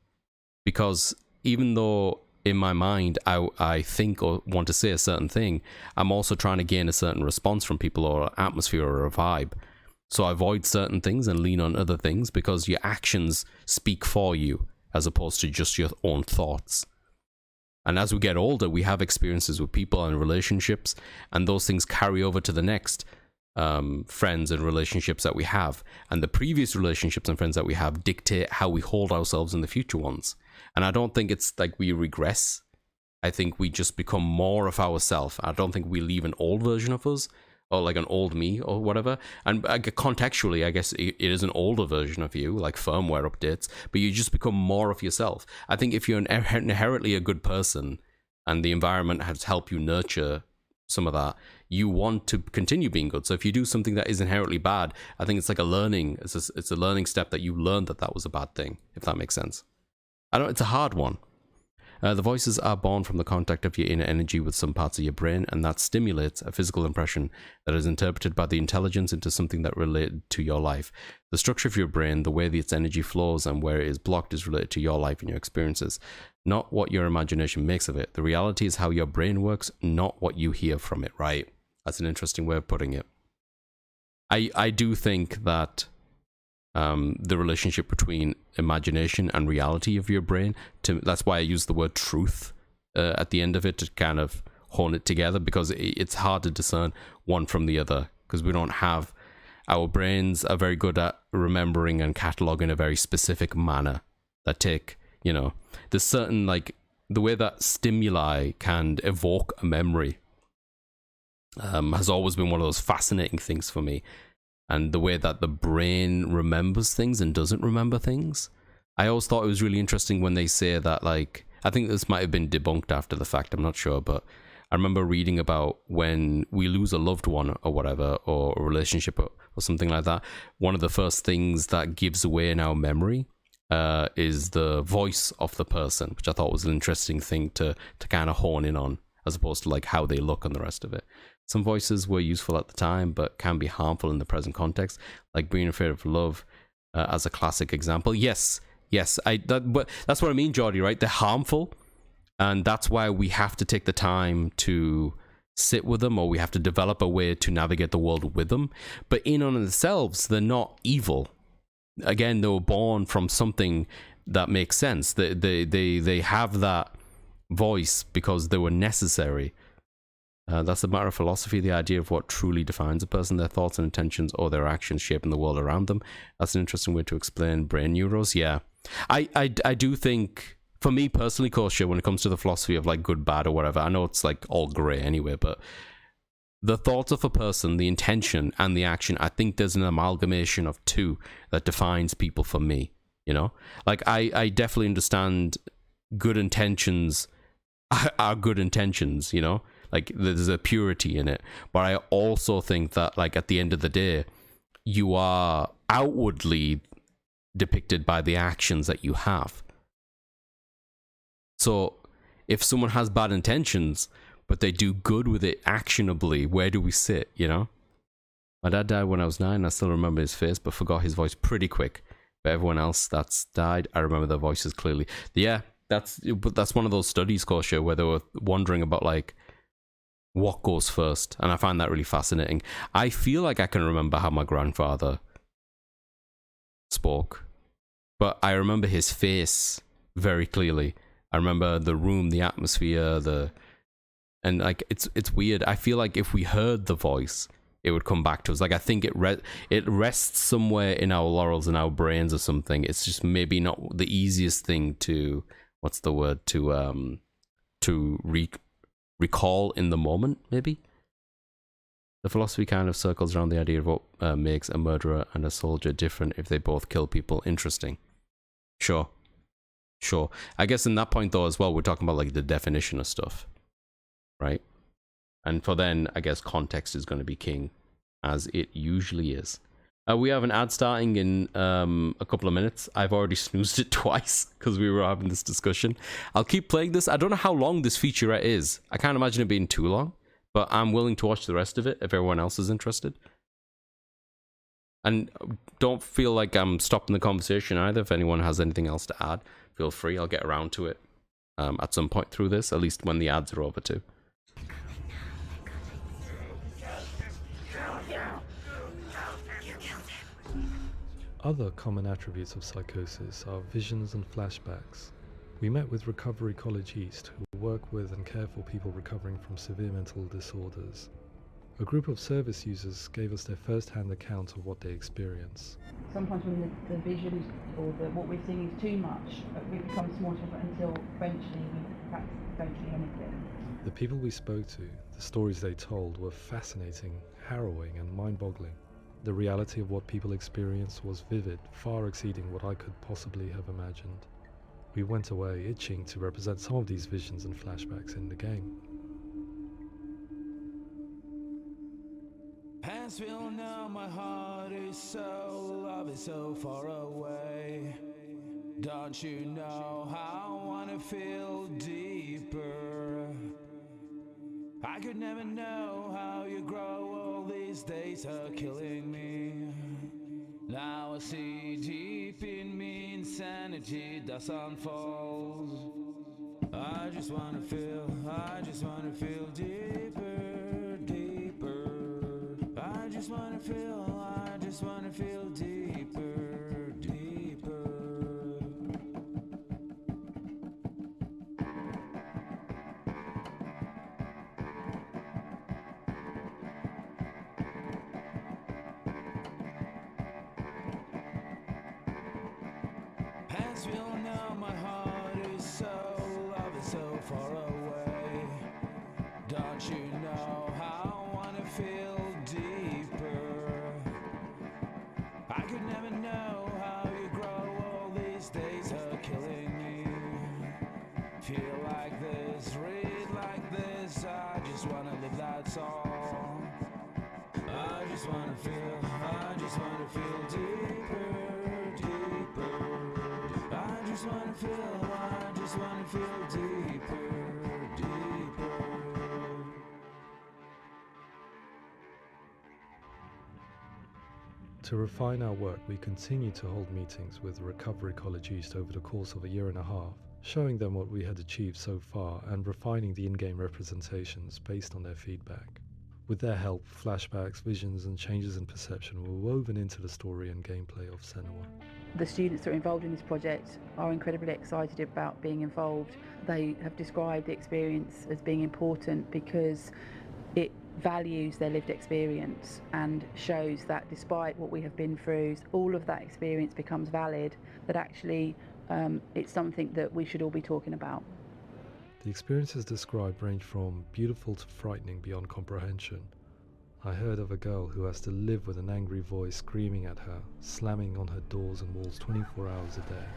because even though in my mind I think or want to say a certain thing, I'm also trying to gain a certain response from people, or an atmosphere or a vibe. So I avoid certain things and lean on other things, because your actions speak for you as opposed to just your own thoughts. And as we get older, we have experiences with people and relationships, and those things carry over to the next friends and relationships that we have. And the previous relationships and friends that we have dictate how we hold ourselves in the future ones. And I don't think it's like we regress. I think we just become more of ourselves. I don't think we leave an old version of us, or like an old me or whatever. And contextually, I guess it is an older version of you, like firmware updates, but you just become more of yourself. I think if you're inherently a good person and the environment has helped you nurture some of that, you want to continue being good. So if you do something that is inherently bad, I think it's like a learning. It's a learning step that you learned that was a bad thing, if that makes sense. It's a hard one. The voices are born from the contact of your inner energy with some parts of your brain, and that stimulates a physical impression that is interpreted by the intelligence into something that related to your life. The structure of your brain, the way that its energy flows and where it is blocked, is related to your life and your experiences, not what your imagination makes of it. The reality is how your brain works, not what you hear from it, right? That's an interesting way of putting it. I do think that the relationship between imagination and reality of your brain, that's why I use the word truth at the end of it, to kind of hone it together, because it's hard to discern one from the other, because we don't have, our brains are very good at remembering and cataloging a very specific manner that there's certain, like, the way that stimuli can evoke a memory has always been one of those fascinating things for me. And the way that the brain remembers things and doesn't remember things. I always thought it was really interesting when they say that, like, I think this might have been debunked after the fact, I'm not sure, but I remember reading about when we lose a loved one or whatever, or a relationship or something like that, one of the first things that gives away in our memory is the voice of the person, which I thought was an interesting thing to kind of hone in on, as opposed to like how they look and the rest of it. Some voices were useful at the time, but can be harmful in the present context, like Being Afraid of Love as a classic example. Yes, but that's what I mean, Geordie, right? They're harmful, and that's why we have to take the time to sit with them, or we have to develop a way to navigate the world with them. But in on themselves, they're not evil. Again, they were born from something that makes sense. They have that voice because they were necessary. That's a matter of philosophy, the idea of what truly defines a person, their thoughts and intentions, or their actions shaping the world around them. That's an interesting way to explain brain neurons. Yeah, I do think, for me personally, Kosha, when it comes to the philosophy of like good, bad, or whatever, I know it's like all grey anyway, but the thoughts of a person, the intention, and the action, I think there's an amalgamation of two that defines people for me, Like, I definitely understand good intentions are good intentions, Like, there's a purity in it. But I also think that, like, at the end of the day, you are outwardly depicted by the actions that you have. So if someone has bad intentions, but they do good with it actionably, where do we sit, My dad died when I was 9. I still remember his face, but forgot his voice pretty quick. But everyone else that's died, I remember their voices clearly. Yeah, that's one of those studies, Kosha, where they were wondering about, like, what goes first, and I find that really fascinating. I feel like I can remember how my grandfather spoke, but I remember his face very clearly. I remember the room, the atmosphere, and like it's weird. I feel like if we heard the voice, it would come back to us. Like I think it rests somewhere in our laurels and our brains or something. It's just maybe not the easiest thing to recall in the moment. Maybe the philosophy kind of circles around the idea of what makes a murderer and a soldier different if they both kill people. Interesting. Sure. I guess in that point though as well, we're talking about like the definition of stuff, right? And for then, I guess context is going to be king, as it usually is. We have an ad starting in a couple of minutes. I've already snoozed it twice because we were having this discussion. I'll keep playing this. I don't know how long this featurette is. I can't imagine it being too long, but I'm willing to watch the rest of it if everyone else is interested. And don't feel like I'm stopping the conversation either. If anyone has anything else to add, feel free. I'll get around to it at some point through this, at least when the ads are over too. Other common attributes of psychosis are visions and flashbacks. We met with Recovery College East, who work with and care for people recovering from severe mental disorders. A group of service users gave us their first-hand account of what they experience. Sometimes when the visions or what we're seeing is too much, we become small until eventually we don't see anything. The people we spoke to, the stories they told, were fascinating, harrowing and mind-boggling. The reality of what people experienced was vivid, far exceeding what I could possibly have imagined. We went away itching to represent some of these visions and flashbacks in the game. Hands will know my heart is so, love is so far away. Don't you know how I wanna feel deeper? I could never know how you grow, all these days are killing me. Now I see deep in me insanity does unfold. I just wanna feel deeper, deeper. I just wanna feel deeper, deeper. Hands will know my heart is so, love is so far away. Don't you know how I wanna feel deeper? I could never know how you grow, all these days are killing me. Feel like this, read like this, I just wanna live, that's all. I just wanna feel deeper, deeper. I just wanna feel deeper, deeper. To refine our work, we continue to hold meetings with Recovery College East over the course of a year and a half, showing them what we had achieved so far and refining the in-game representations based on their feedback. With their help, flashbacks, visions and changes in perception were woven into the story and gameplay of Senua. The students that are involved in this project are incredibly excited about being involved. They have described the experience as being important because it values their lived experience and shows that despite what we have been through, all of that experience becomes valid, that actually it's something that we should all be talking about. The experiences described range from beautiful to frightening beyond comprehension. I heard of a girl who has to live with an angry voice screaming at her, slamming on her doors and walls 24 hours a day.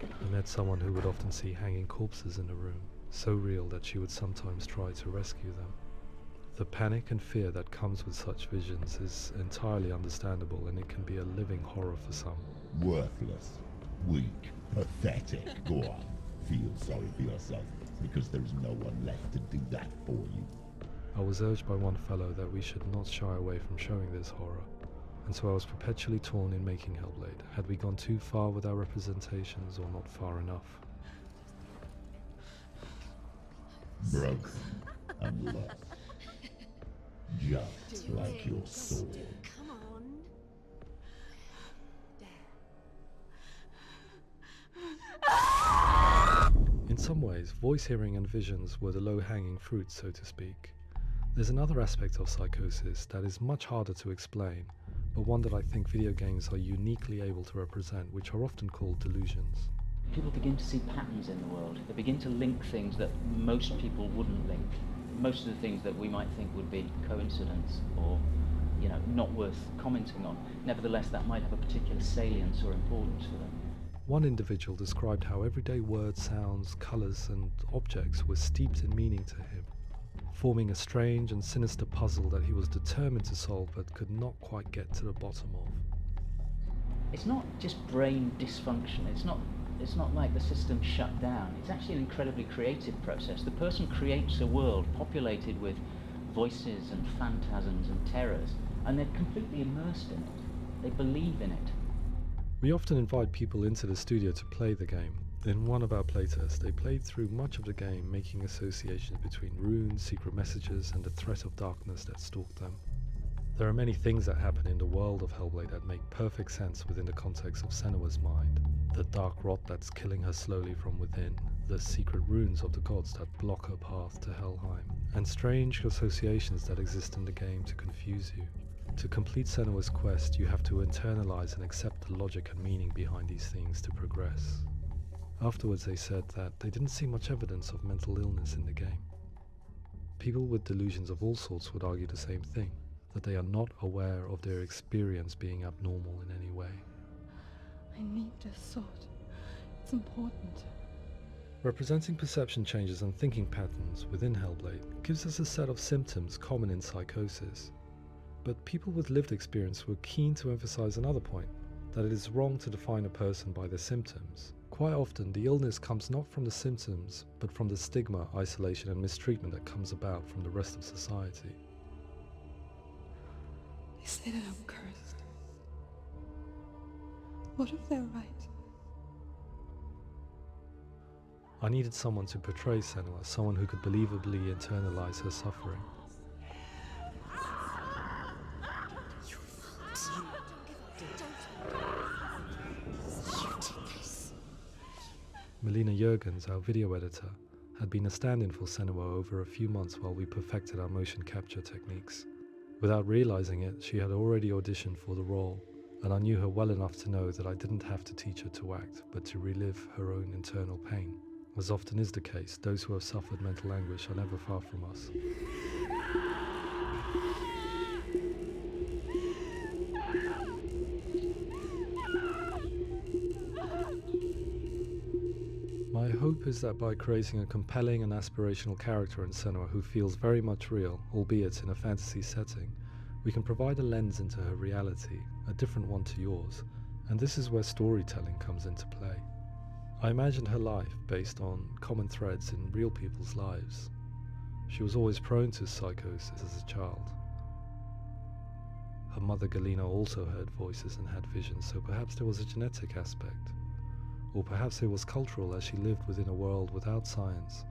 I met someone who would often see hanging corpses in a room, so real that she would sometimes try to rescue them. The panic and fear that comes with such visions is entirely understandable, and it can be a living horror for some. Worthless, weak, pathetic. Go on, feel sorry for yourself, because there is no one left to do that for you. I was urged by one fellow that we should not shy away from showing this horror, and so I was perpetually torn in making Hellblade. Had we gone too far with our representations or not far enough? Broken and lost. Just like your soul. Come on. There. days, voice hearing and visions were the low-hanging fruit, so to speak. There's another aspect of psychosis that is much harder to explain, but one that I think video games are uniquely able to represent, which are often called delusions. People begin to see patterns in the world. They begin to link things that most people wouldn't link. Most of the things that we might think would be coincidence or, not worth commenting on. Nevertheless, that might have a particular salience or importance for them. One individual described how everyday words, sounds, colours and objects were steeped in meaning to him, forming a strange and sinister puzzle that he was determined to solve but could not quite get to the bottom of. It's not just brain dysfunction. It's not like the system shut down. It's actually an incredibly creative process. The person creates a world populated with voices and phantasms and terrors, and they're completely immersed in it. They believe in it. We often invite people into the studio to play the game. In one of our playtests, they played through much of the game, making associations between runes, secret messages, and the threat of darkness that stalked them. There are many things that happen in the world of Hellblade that make perfect sense within the context of Senua's mind. The dark rot that's killing her slowly from within, the secret runes of the gods that block her path to Helheim, and strange associations that exist in the game to confuse you. To complete Senua's quest, you have to internalize and accept the logic and meaning behind these things to progress. Afterwards they said that they didn't see much evidence of mental illness in the game. People with delusions of all sorts would argue the same thing, that they are not aware of their experience being abnormal in any way. I need this sword. It's important. Representing perception changes and thinking patterns within Hellblade gives us a set of symptoms common in psychosis. But people with lived experience were keen to emphasize another point, that it is wrong to define a person by their symptoms. Quite often, the illness comes not from the symptoms, but from the stigma, isolation and mistreatment that comes about from the rest of society. They say that I'm cursed. What if they're right? I needed someone to portray Senua, someone who could believably internalize her suffering. Melina Jurgens, our video editor, had been a stand-in for Senua over a few months while we perfected our motion capture techniques. Without realizing it, she had already auditioned for the role, and I knew her well enough to know that I didn't have to teach her to act, but to relive her own internal pain. As often is the case, those who have suffered mental anguish are never far from us. My hope is that by creating a compelling and aspirational character in Senua who feels very much real, albeit in a fantasy setting, we can provide a lens into her reality, a different one to yours, and this is where storytelling comes into play. I imagined her life based on common threads in real people's lives. She was always prone to psychosis as a child. Her mother Galina also heard voices and had visions, so perhaps there was a genetic aspect. Or perhaps it was cultural, as she lived within a world without science,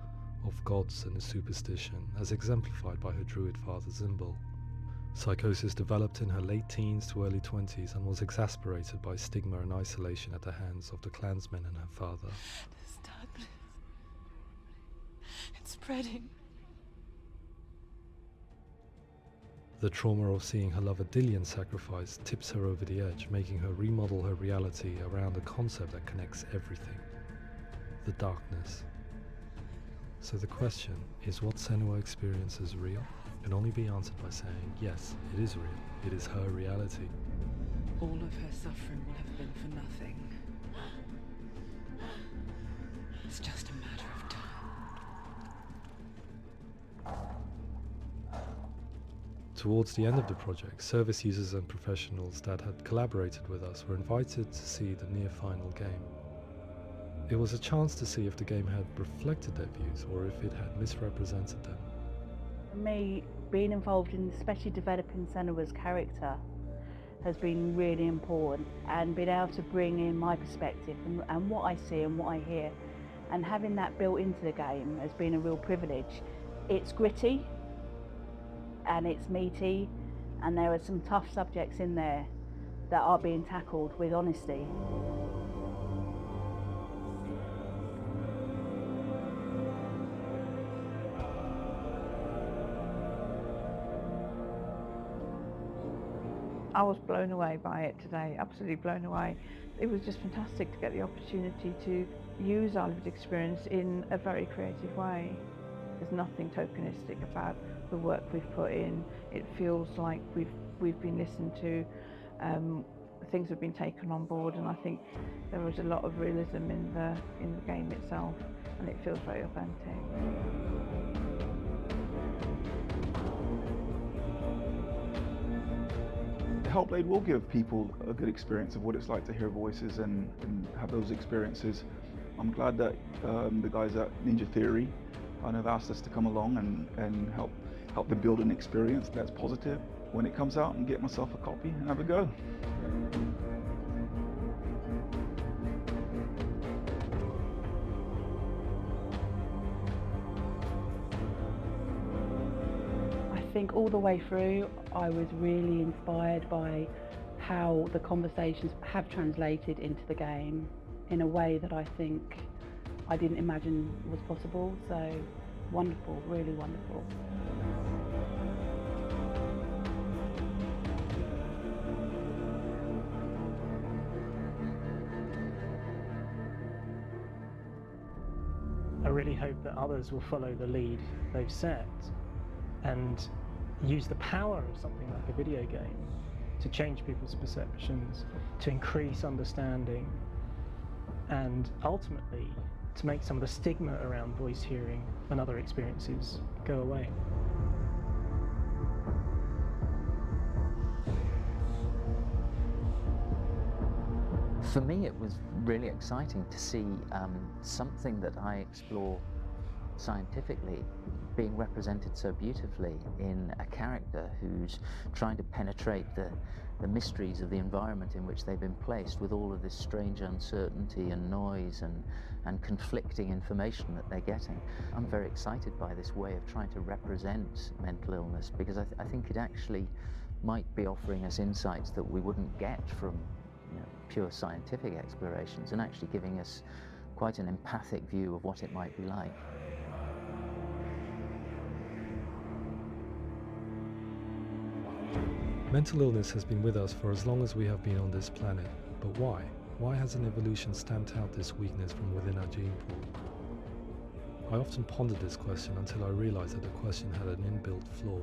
of gods and a superstition, as exemplified by her druid father Zimble. Psychosis developed in her late teens to early 20s and was exacerbated by stigma and isolation at the hands of the clansmen and her father. This darkness. It's spreading. The trauma of seeing her lover Dillion sacrificed tips her over the edge, making her remodel her reality around a concept that connects everything: the darkness. So the question is, what Senua experiences real? Can only be answered by saying, yes, it is real. It is her reality. All of her suffering will have been for nothing. It's just a matter of time. Towards the end of the project, service users and professionals that had collaborated with us were invited to see the near-final game. It was a chance to see if the game had reflected their views or if it had misrepresented them. For me, being involved in especially developing Senua's character has been really important, and being able to bring in my perspective and what I see and what I hear, and having that built into the game has been a real privilege. It's gritty and it's meaty, and there are some tough subjects in there that are being tackled with honesty. I was blown away by it today, absolutely blown away. It was just fantastic to get the opportunity to use our lived experience in a very creative way. There's nothing tokenistic about the work we've put in. It feels like we've been listened to, things have been taken on board, and I think there was a lot of realism in the game itself, and it feels very authentic. Hellblade will give people a good experience of what it's like to hear voices and have those experiences. I'm glad that the guys at Ninja Theory have asked us to come along and help them build an experience that's positive when it comes out, and get myself a copy and have a go. I think all the way through I was really inspired by how the conversations have translated into the game in a way that I think I didn't imagine was possible. So wonderful, really wonderful. I really hope that others will follow the lead they've set and use the power of something like a video game to change people's perceptions, to increase understanding, and ultimately to make some of the stigma around voice hearing and other experiences go away. For me, it was really exciting to see something that I explore scientifically being represented so beautifully in a character who's trying to penetrate the mysteries of the environment in which they've been placed, with all of this strange uncertainty and noise and conflicting information that they're getting. I'm very excited by this way of trying to represent mental illness, because I think it actually might be offering us insights that we wouldn't get from pure scientific explorations, and actually giving us quite an empathic view of what it might be like. Mental illness has been with us for as long as we have been on this planet, but why? Why hasn't evolution stamped out this weakness from within our gene pool? I often pondered this question until I realized that the question had an inbuilt flaw.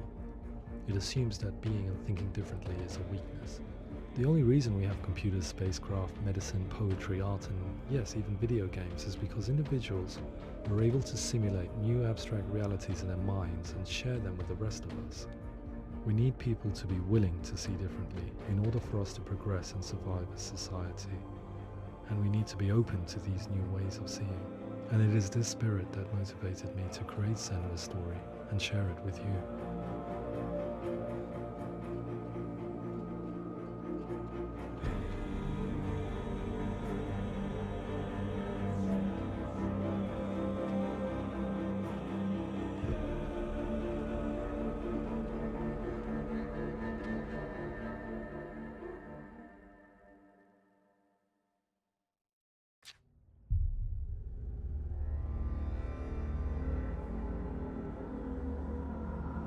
It assumes that being and thinking differently is a weakness. The only reason we have computers, spacecraft, medicine, poetry, art, and yes, even video games is because individuals are able to simulate new abstract realities in their minds and share them with the rest of us. We need people to be willing to see differently in order for us to progress and survive as society. And we need to be open to these new ways of seeing. And it is this spirit that motivated me to create Senua's story and share it with you.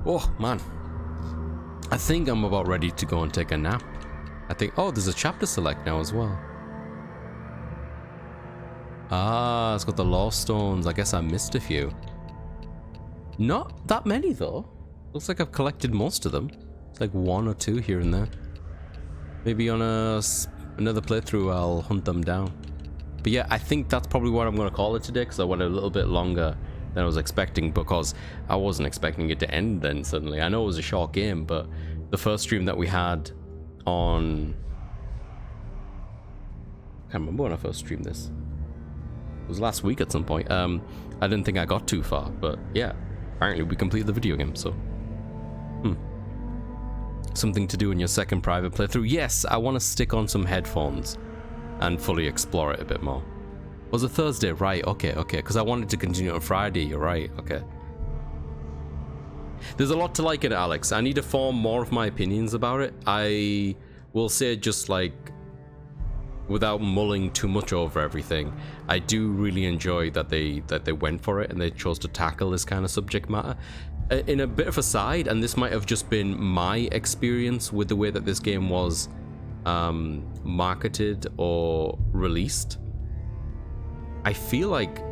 Oh man, I think I'm about ready to go and take a nap. I think, oh, there's a chapter select now as well. Ah, it's got the Law Stones. I guess I missed a few. Not that many though. Looks like I've collected most of them. It's like 1 or 2 here and there. Maybe on another playthrough I'll hunt them down. But yeah, I think that's probably what I'm going to call it today, because I went a little bit longer than I was expecting, because I wasn't expecting it to end then suddenly. I know it was a short game, but the first stream that we had on... I can't remember when I first streamed this. It was last week at some point. I didn't think I got too far, but yeah, apparently we completed the video game, so... Something to do in your second private playthrough? Yes, I want to stick on some headphones and fully explore it a bit more. Was it Thursday? Right, okay, because I wanted to continue on Friday, you're right, okay. There's a lot to like in it, Alex. I need to form more of my opinions about it. I will say, just like, without mulling too much over everything, I do really enjoy that they went for it and they chose to tackle this kind of subject matter. in a bit of a side, and this might have just been my experience with the way that this game was marketed or released, I feel like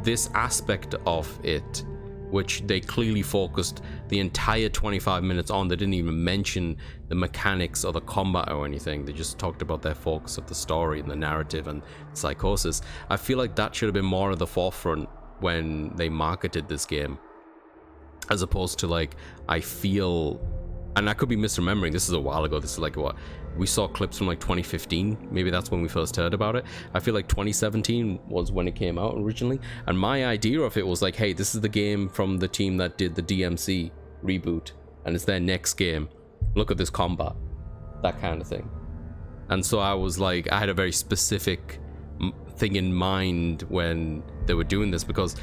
this aspect of it, which they clearly focused the entire 25 minutes on, they didn't even mention the mechanics or the combat or anything, they just talked about their focus of the story and the narrative and psychosis. I feel like that should have been more at the forefront when they marketed this game, as opposed to, like, I feel, and I could be misremembering, this is a while ago, this is like, what, we saw clips from like 2015, maybe that's when we first heard about it. I feel like 2017 was when it came out originally, and my idea of it was like, hey, this is the game from the team that did the DMC reboot, and it's their next game, look at this combat, that kind of thing. And so I was like, I had a very specific thing in mind when they were doing this, because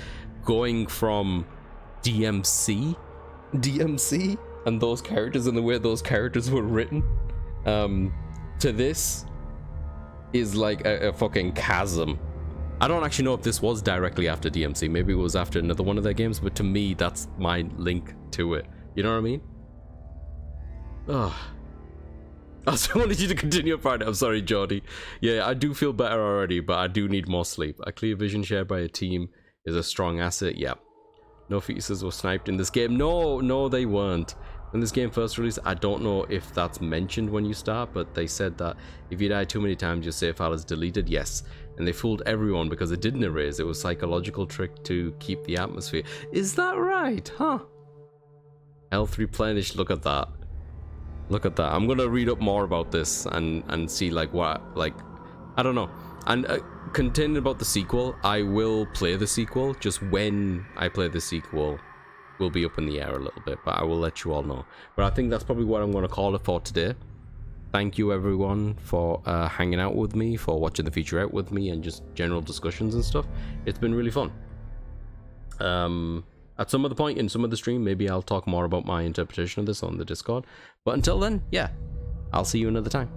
going from DMC and those characters and the way those characters were written to this is like a fucking chasm. I don't actually know if this was directly after DMC, maybe it was after another one of their games, but to me that's my link to it, you know what I mean? Ugh. I just wanted you to continue on Friday. I'm sorry, Jordy. Yeah, I do feel better already, but I do need more sleep. A clear vision shared by a team is a strong asset. Yeah. No fetuses were sniped in this game. No, they weren't. When this game first released, I don't know if that's mentioned when you start, but they said that if you die too many times, your save file is deleted. Yes. And they fooled everyone because it didn't erase. It was a psychological trick to keep the atmosphere. Is that right? Huh? Health replenished. Look at that. Look at that. I'm gonna read up more about this and see like what, like, I don't know. And contending about the sequel, I will play the sequel. Just when I play the sequel will be up in the air a little bit, but I will let you all know. But I think that's probably what I'm gonna call it for today. Thank you everyone for hanging out with me, for watching the feature out with me, and just general discussions and stuff. It's been really fun. At some other point in some of the stream, maybe I'll talk more about my interpretation of this on the Discord. But until then, yeah, I'll see you another time.